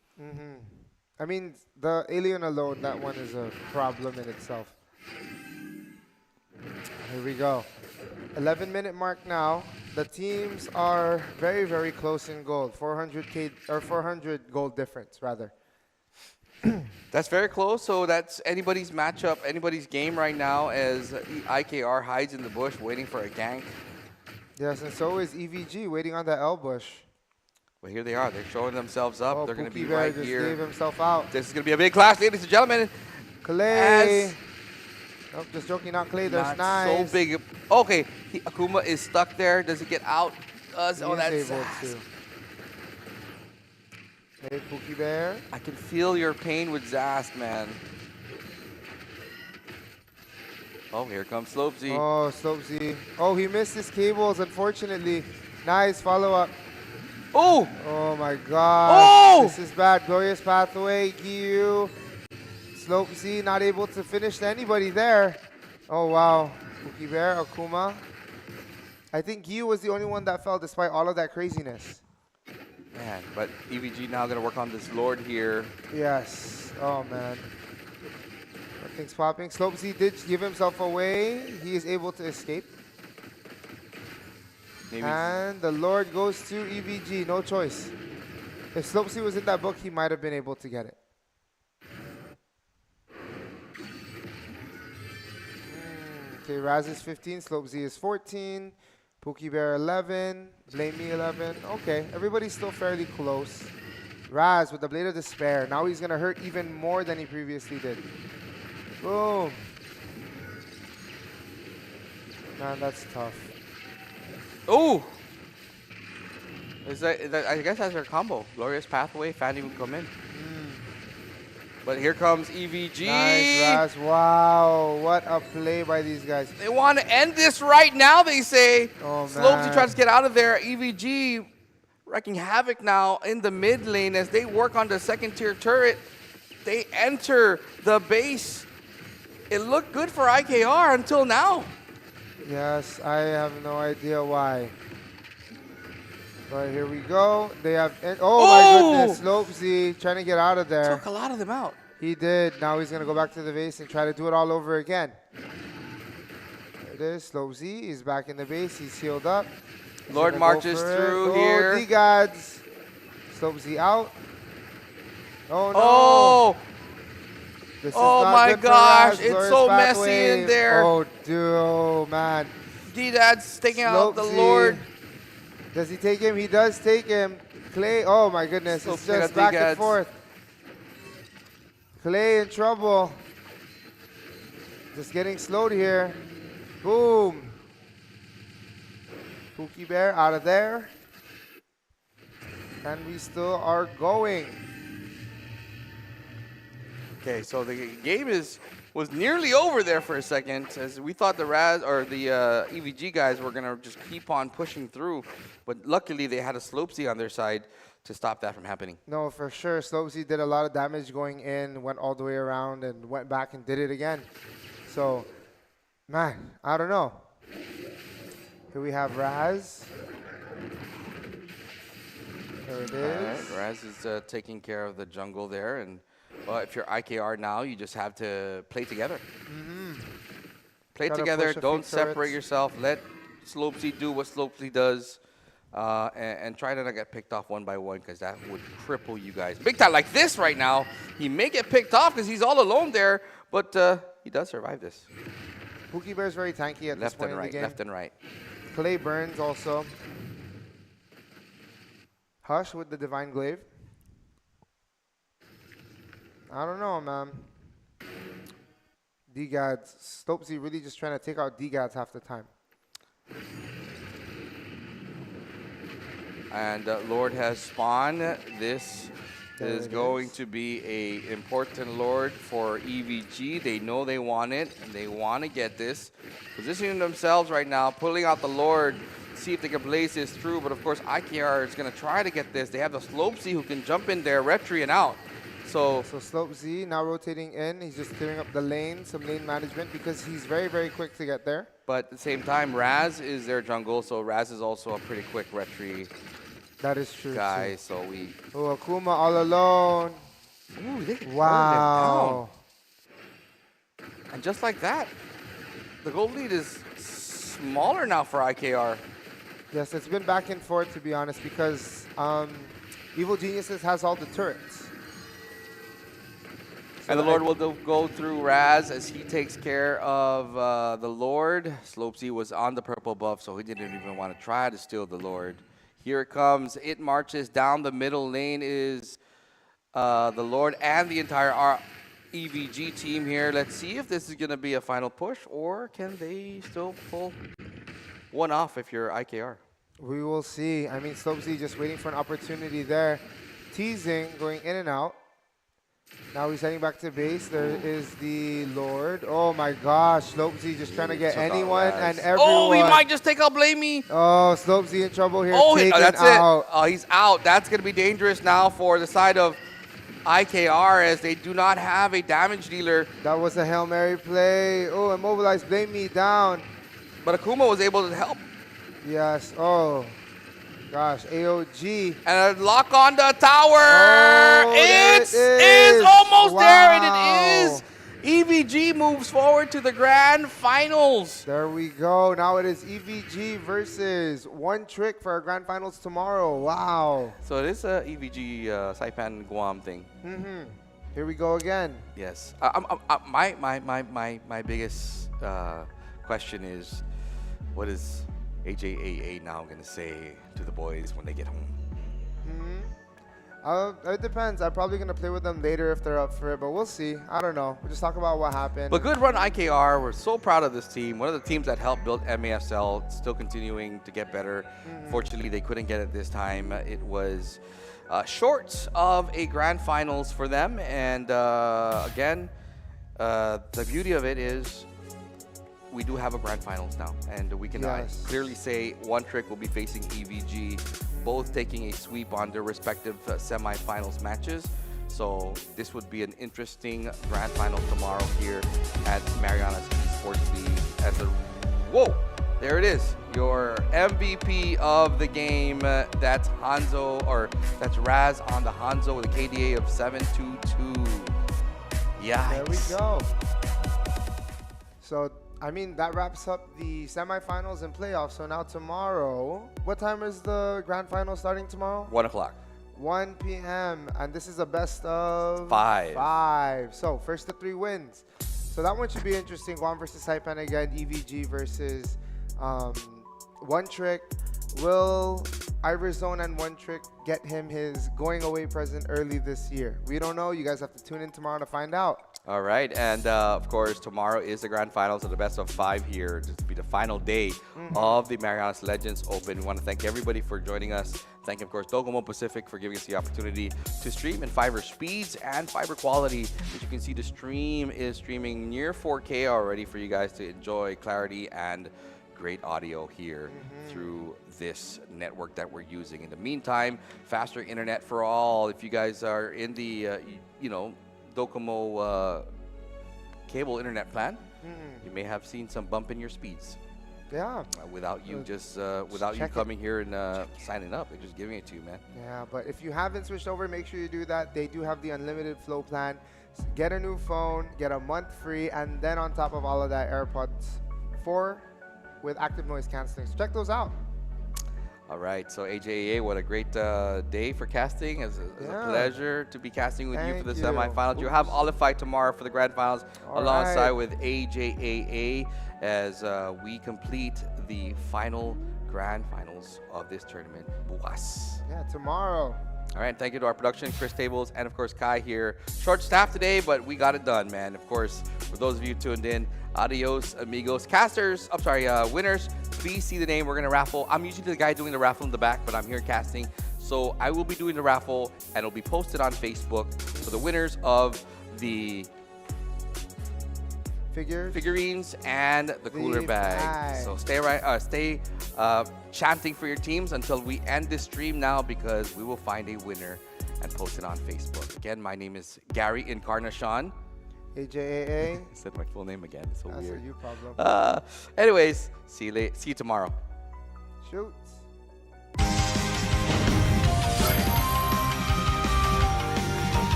Speaker 3: I mean, the alien alone, that one is a problem in itself. Here we go. 11-minute mark now. The teams are very, very close in gold. 400K or 400 gold difference, rather.
Speaker 2: That's very close, so that's anybody's matchup, anybody's game right now, as IKR hides in the bush waiting for a gank.
Speaker 3: Yes, and so is EVG waiting on the L bush.
Speaker 2: But here they are. They're showing themselves up.
Speaker 3: Oh,
Speaker 2: They're going to
Speaker 3: Pookie
Speaker 2: be
Speaker 3: Bear
Speaker 2: right
Speaker 3: just
Speaker 2: here.
Speaker 3: gave himself out.
Speaker 2: This is going to be a big clash, ladies and gentlemen.
Speaker 3: Clay.
Speaker 2: As
Speaker 3: Nope, just joking, not Clay. There's
Speaker 2: not
Speaker 3: nice.
Speaker 2: so big. Okay, Akuma is stuck there. Does he get out? Oh,
Speaker 3: He
Speaker 2: that's
Speaker 3: is able
Speaker 2: Zask.
Speaker 3: to. Hey, Pookie Bear.
Speaker 2: I can feel your pain with Zask, man. Oh, here comes Slopesy.
Speaker 3: Oh, Slopesy. Oh, he missed his cables, unfortunately. Nice follow-up.
Speaker 2: Oh!
Speaker 3: Oh, my God.
Speaker 2: Oh!
Speaker 3: This is bad. Glorious Pathway, Giyu. Slopesy not able to finish anybody there. Oh, wow. Pookie Bear, Akuma. I think Giyu was the only one that fell despite all of that craziness.
Speaker 2: Man, but EVG now going to work on this Lord here.
Speaker 3: Yes. Oh, man. Nothing's popping. Slopesy did give himself away. He is able to escape.
Speaker 2: Maybe
Speaker 3: And the Lord goes to EVG. No choice. If Slopesy was in that book, he might have been able to get it. Okay, Raz is 15. Slopesy is 14. Pookie Bear 11. Blame Me 11. Okay, everybody's still fairly close. Raz with the Blade of Despair. Now he's going to hurt even more than he previously did. Boom. Man, that's tough.
Speaker 2: Oh! I guess that's their combo. Glorious Pathway, Fanny would come in. But here comes EVG.
Speaker 3: Nice, Raz. Wow, what a play by these guys.
Speaker 2: They want to end this right now, they say.
Speaker 3: Oh,
Speaker 2: Slopesy
Speaker 3: man.
Speaker 2: tries to get out of there. EVG wreaking havoc now in the mid lane as they work on the second tier turret. They enter the base. It looked good for IKR until now.
Speaker 3: Yes, I have no idea why. But here we go. They have. Oh my goodness, Slopesy trying to get out of there.
Speaker 2: Took a lot of them out.
Speaker 3: He did. Now he's going to go back to the base and try to do it all over again. There it is. Slopesy is back in the base. He's healed up. He's
Speaker 2: Lord
Speaker 3: gonna
Speaker 2: marches
Speaker 3: go for it.
Speaker 2: through
Speaker 3: Oh,
Speaker 2: here.
Speaker 3: D-Gods. Slopesy out. Oh, no.
Speaker 2: Oh!
Speaker 3: This is
Speaker 2: Oh
Speaker 3: not
Speaker 2: my
Speaker 3: good for
Speaker 2: gosh,
Speaker 3: Raz.
Speaker 2: it's
Speaker 3: Glorious
Speaker 2: so messy
Speaker 3: Pathway.
Speaker 2: in there.
Speaker 3: Oh, dude. Oh, man.
Speaker 2: D-Dad's taking out the
Speaker 3: Slopesy.
Speaker 2: Lord.
Speaker 3: Does he take him? He does take him. Clay, oh my goodness, it's
Speaker 2: Slopesy
Speaker 3: just
Speaker 2: got
Speaker 3: back
Speaker 2: D-Gads.
Speaker 3: and forth. Clay in trouble. Just getting slowed here. Boom. Pookie Bear out of there. And we still are going.
Speaker 2: Okay, so the game was nearly over there for a second, as we thought the Raz or the EVG guys were gonna just keep on pushing through, but luckily they had a Slopesy on their side to stop that from happening.
Speaker 3: No, for sure. Slopesy did a lot of damage going in, went all the way around, and went back and did it again. So, man, I don't know. Here we have Raz. There it is.
Speaker 2: All right, Raz is taking care of the jungle there. And, well, if you're IKR now, you just have to play together. Play
Speaker 3: Gotta
Speaker 2: together.
Speaker 3: push a
Speaker 2: Don't
Speaker 3: few
Speaker 2: separate
Speaker 3: turrets.
Speaker 2: yourself. Let Slopesy do what Slopesy does. And try to not get picked off one by one, because that would cripple you guys. Big time like this right now. He may get picked off because he's all alone there, but he does survive this.
Speaker 3: Pookie Bear's very tanky at this
Speaker 2: Left
Speaker 3: point
Speaker 2: and
Speaker 3: in the
Speaker 2: right,
Speaker 3: game.
Speaker 2: left and right.
Speaker 3: Clay Burns also. Hush with the Divine Glaive. I don't know, man. D-Gads. Stopesy really just trying to take out D-Gads half the time.
Speaker 2: And Lord has spawned. This
Speaker 3: There
Speaker 2: is
Speaker 3: it
Speaker 2: going
Speaker 3: is.
Speaker 2: to be a important Lord for EVG. They know they want it, and they want to get this. Positioning themselves right now, pulling out the Lord, see if they can blaze this through. But of course, IKR is going to try to get this. They have the Slopesy who can jump in there, retry and out. So
Speaker 3: So Slope Z now rotating in. He's just clearing up the lane, some lane management, because he's very, very quick to get there.
Speaker 2: but at the same time, Raz is their jungle, so Raz is also a pretty quick retry
Speaker 3: That is true.
Speaker 2: guy. So we.
Speaker 3: Too. Oh, Akuma all alone.
Speaker 2: Ooh, they burned him
Speaker 3: Wow.
Speaker 2: down. And just like that, the gold lead is smaller now for IKR.
Speaker 3: Yes, it's been back and forth, to be honest, because Evil Geniuses has all the turrets.
Speaker 2: And the Lord will go through Raz as he takes care of the Lord. Slopesy was on the purple buff, so he didn't even want to try to steal the Lord. Here it comes. It marches down the middle lane is the Lord and the entire EVG team here. Let's see if this is going to be a final push, or can they still pull one off if you're IKR.
Speaker 3: We will see. I mean, Slopesy just waiting for an opportunity there. Teasing, going in and out. Now he's heading back to base. There is the Lord. Oh my gosh, Slopesy just trying to get
Speaker 2: Took out
Speaker 3: anyone
Speaker 2: Raz.
Speaker 3: and everyone.
Speaker 2: Oh, he might just take out Blamey.
Speaker 3: Oh, Slopesy in trouble here.
Speaker 2: Oh,
Speaker 3: taken
Speaker 2: that's
Speaker 3: out.
Speaker 2: it. Oh, he's out. That's going to be dangerous now for the side of IKR, as they do not have a damage dealer.
Speaker 3: That was a Hail Mary play. Oh, immobilized, blame me down.
Speaker 2: But Akuma was able to help.
Speaker 3: Yes. Oh, gosh. AOG.
Speaker 2: And a lock on the tower.
Speaker 3: Oh, there
Speaker 2: It
Speaker 3: it
Speaker 2: is almost there, and
Speaker 3: Wow.
Speaker 2: it is. EVG moves forward to the grand finals.
Speaker 3: There we go. Now it is EVG versus One Trick for our grand finals tomorrow. Wow.
Speaker 2: So it is a EVG Saipan Guam thing.
Speaker 3: Here we go again.
Speaker 2: Yes. My biggest question is, what is AJAA now going to say to the boys when they get home?
Speaker 3: It depends. I'm probably going to play with them later if they're up for it, but we'll see. I don't know. We'll just talk about what happened.
Speaker 2: But good run, IKR. We're so proud of this team. One of the teams that helped build MESL, still continuing to get better. Fortunately, they couldn't get it this time. It was short of a grand finals for them. And again, the beauty of it is we do have a grand finals now. And we can
Speaker 3: Yes.
Speaker 2: clearly say One Trick will be facing EVG, both taking a sweep on their respective semifinals matches. So this would be an interesting grand final tomorrow here at Marianas Esports League. Whoa, there it is. Your MVP of the game. That's Hanzo, or that's Raz on the Hanzo with a KDA of 722. Yikes.
Speaker 3: There we go. So, I mean, that wraps up the semifinals and playoffs. So now tomorrow, what time is the grand final starting tomorrow?
Speaker 2: 1 o'clock.
Speaker 3: 1 p.m. And this is a best of
Speaker 2: 5.
Speaker 3: So first to 3 wins. So that one should be interesting. Guam versus Saipan again. EVG versus One Trick. Will Iverzone and One Trick get him his going away present early this year? We don't know. You guys have to tune in tomorrow to find out.
Speaker 2: All right, and of course, tomorrow is the grand finals of the best of 5 here. This will be the final day of the Marianas Legends Open. We want to thank everybody for joining us. Thank, of course, Docomo Pacific for giving us the opportunity to stream in fiber speeds and fiber quality. As you can see, the stream is streaming near 4K already for you guys to enjoy clarity and great audio here through this network that we're using. In the meantime, faster internet for all. If you guys are in the, Docomo cable internet plan, you may have seen some bump in your speeds.
Speaker 3: Yeah.
Speaker 2: Without you without you coming here and signing up. They're just giving it to you, man.
Speaker 3: Yeah, but if you haven't switched over, make sure you do that. They do have the unlimited flow plan. Get a new phone, get a month free, and then on top of all of that, AirPods 4 with active noise canceling. So check those out.
Speaker 2: All right, so AJAA, what a great day for casting. It's a pleasure to be casting with you for the semifinals. You have Olify tomorrow for the grand finals alongside with AJAA as we complete the final grand finals of this tournament. Bukas.
Speaker 3: Yeah, tomorrow.
Speaker 2: All right, thank you to our production, Chris Tables, and of course Kai here. Short staff today, but we got it done, man. Of course, for those of you tuned in, adios, amigos. Casters, winners, please see the name. We're gonna raffle. I'm usually the guy doing the raffle in the back, but I'm here casting. So I will be doing the raffle, and it'll be posted on Facebook. So the winners of the figurines and the cooler bag. So stay chanting for your teams until we end this stream now, because we will find a winner and post it on Facebook. Again, my name is Gary Encarnacion.
Speaker 3: AJAA.
Speaker 2: I said my full name again. It's so
Speaker 3: That's
Speaker 2: weird.
Speaker 3: a you problem.
Speaker 2: Anyways, see you tomorrow.
Speaker 3: Shoots.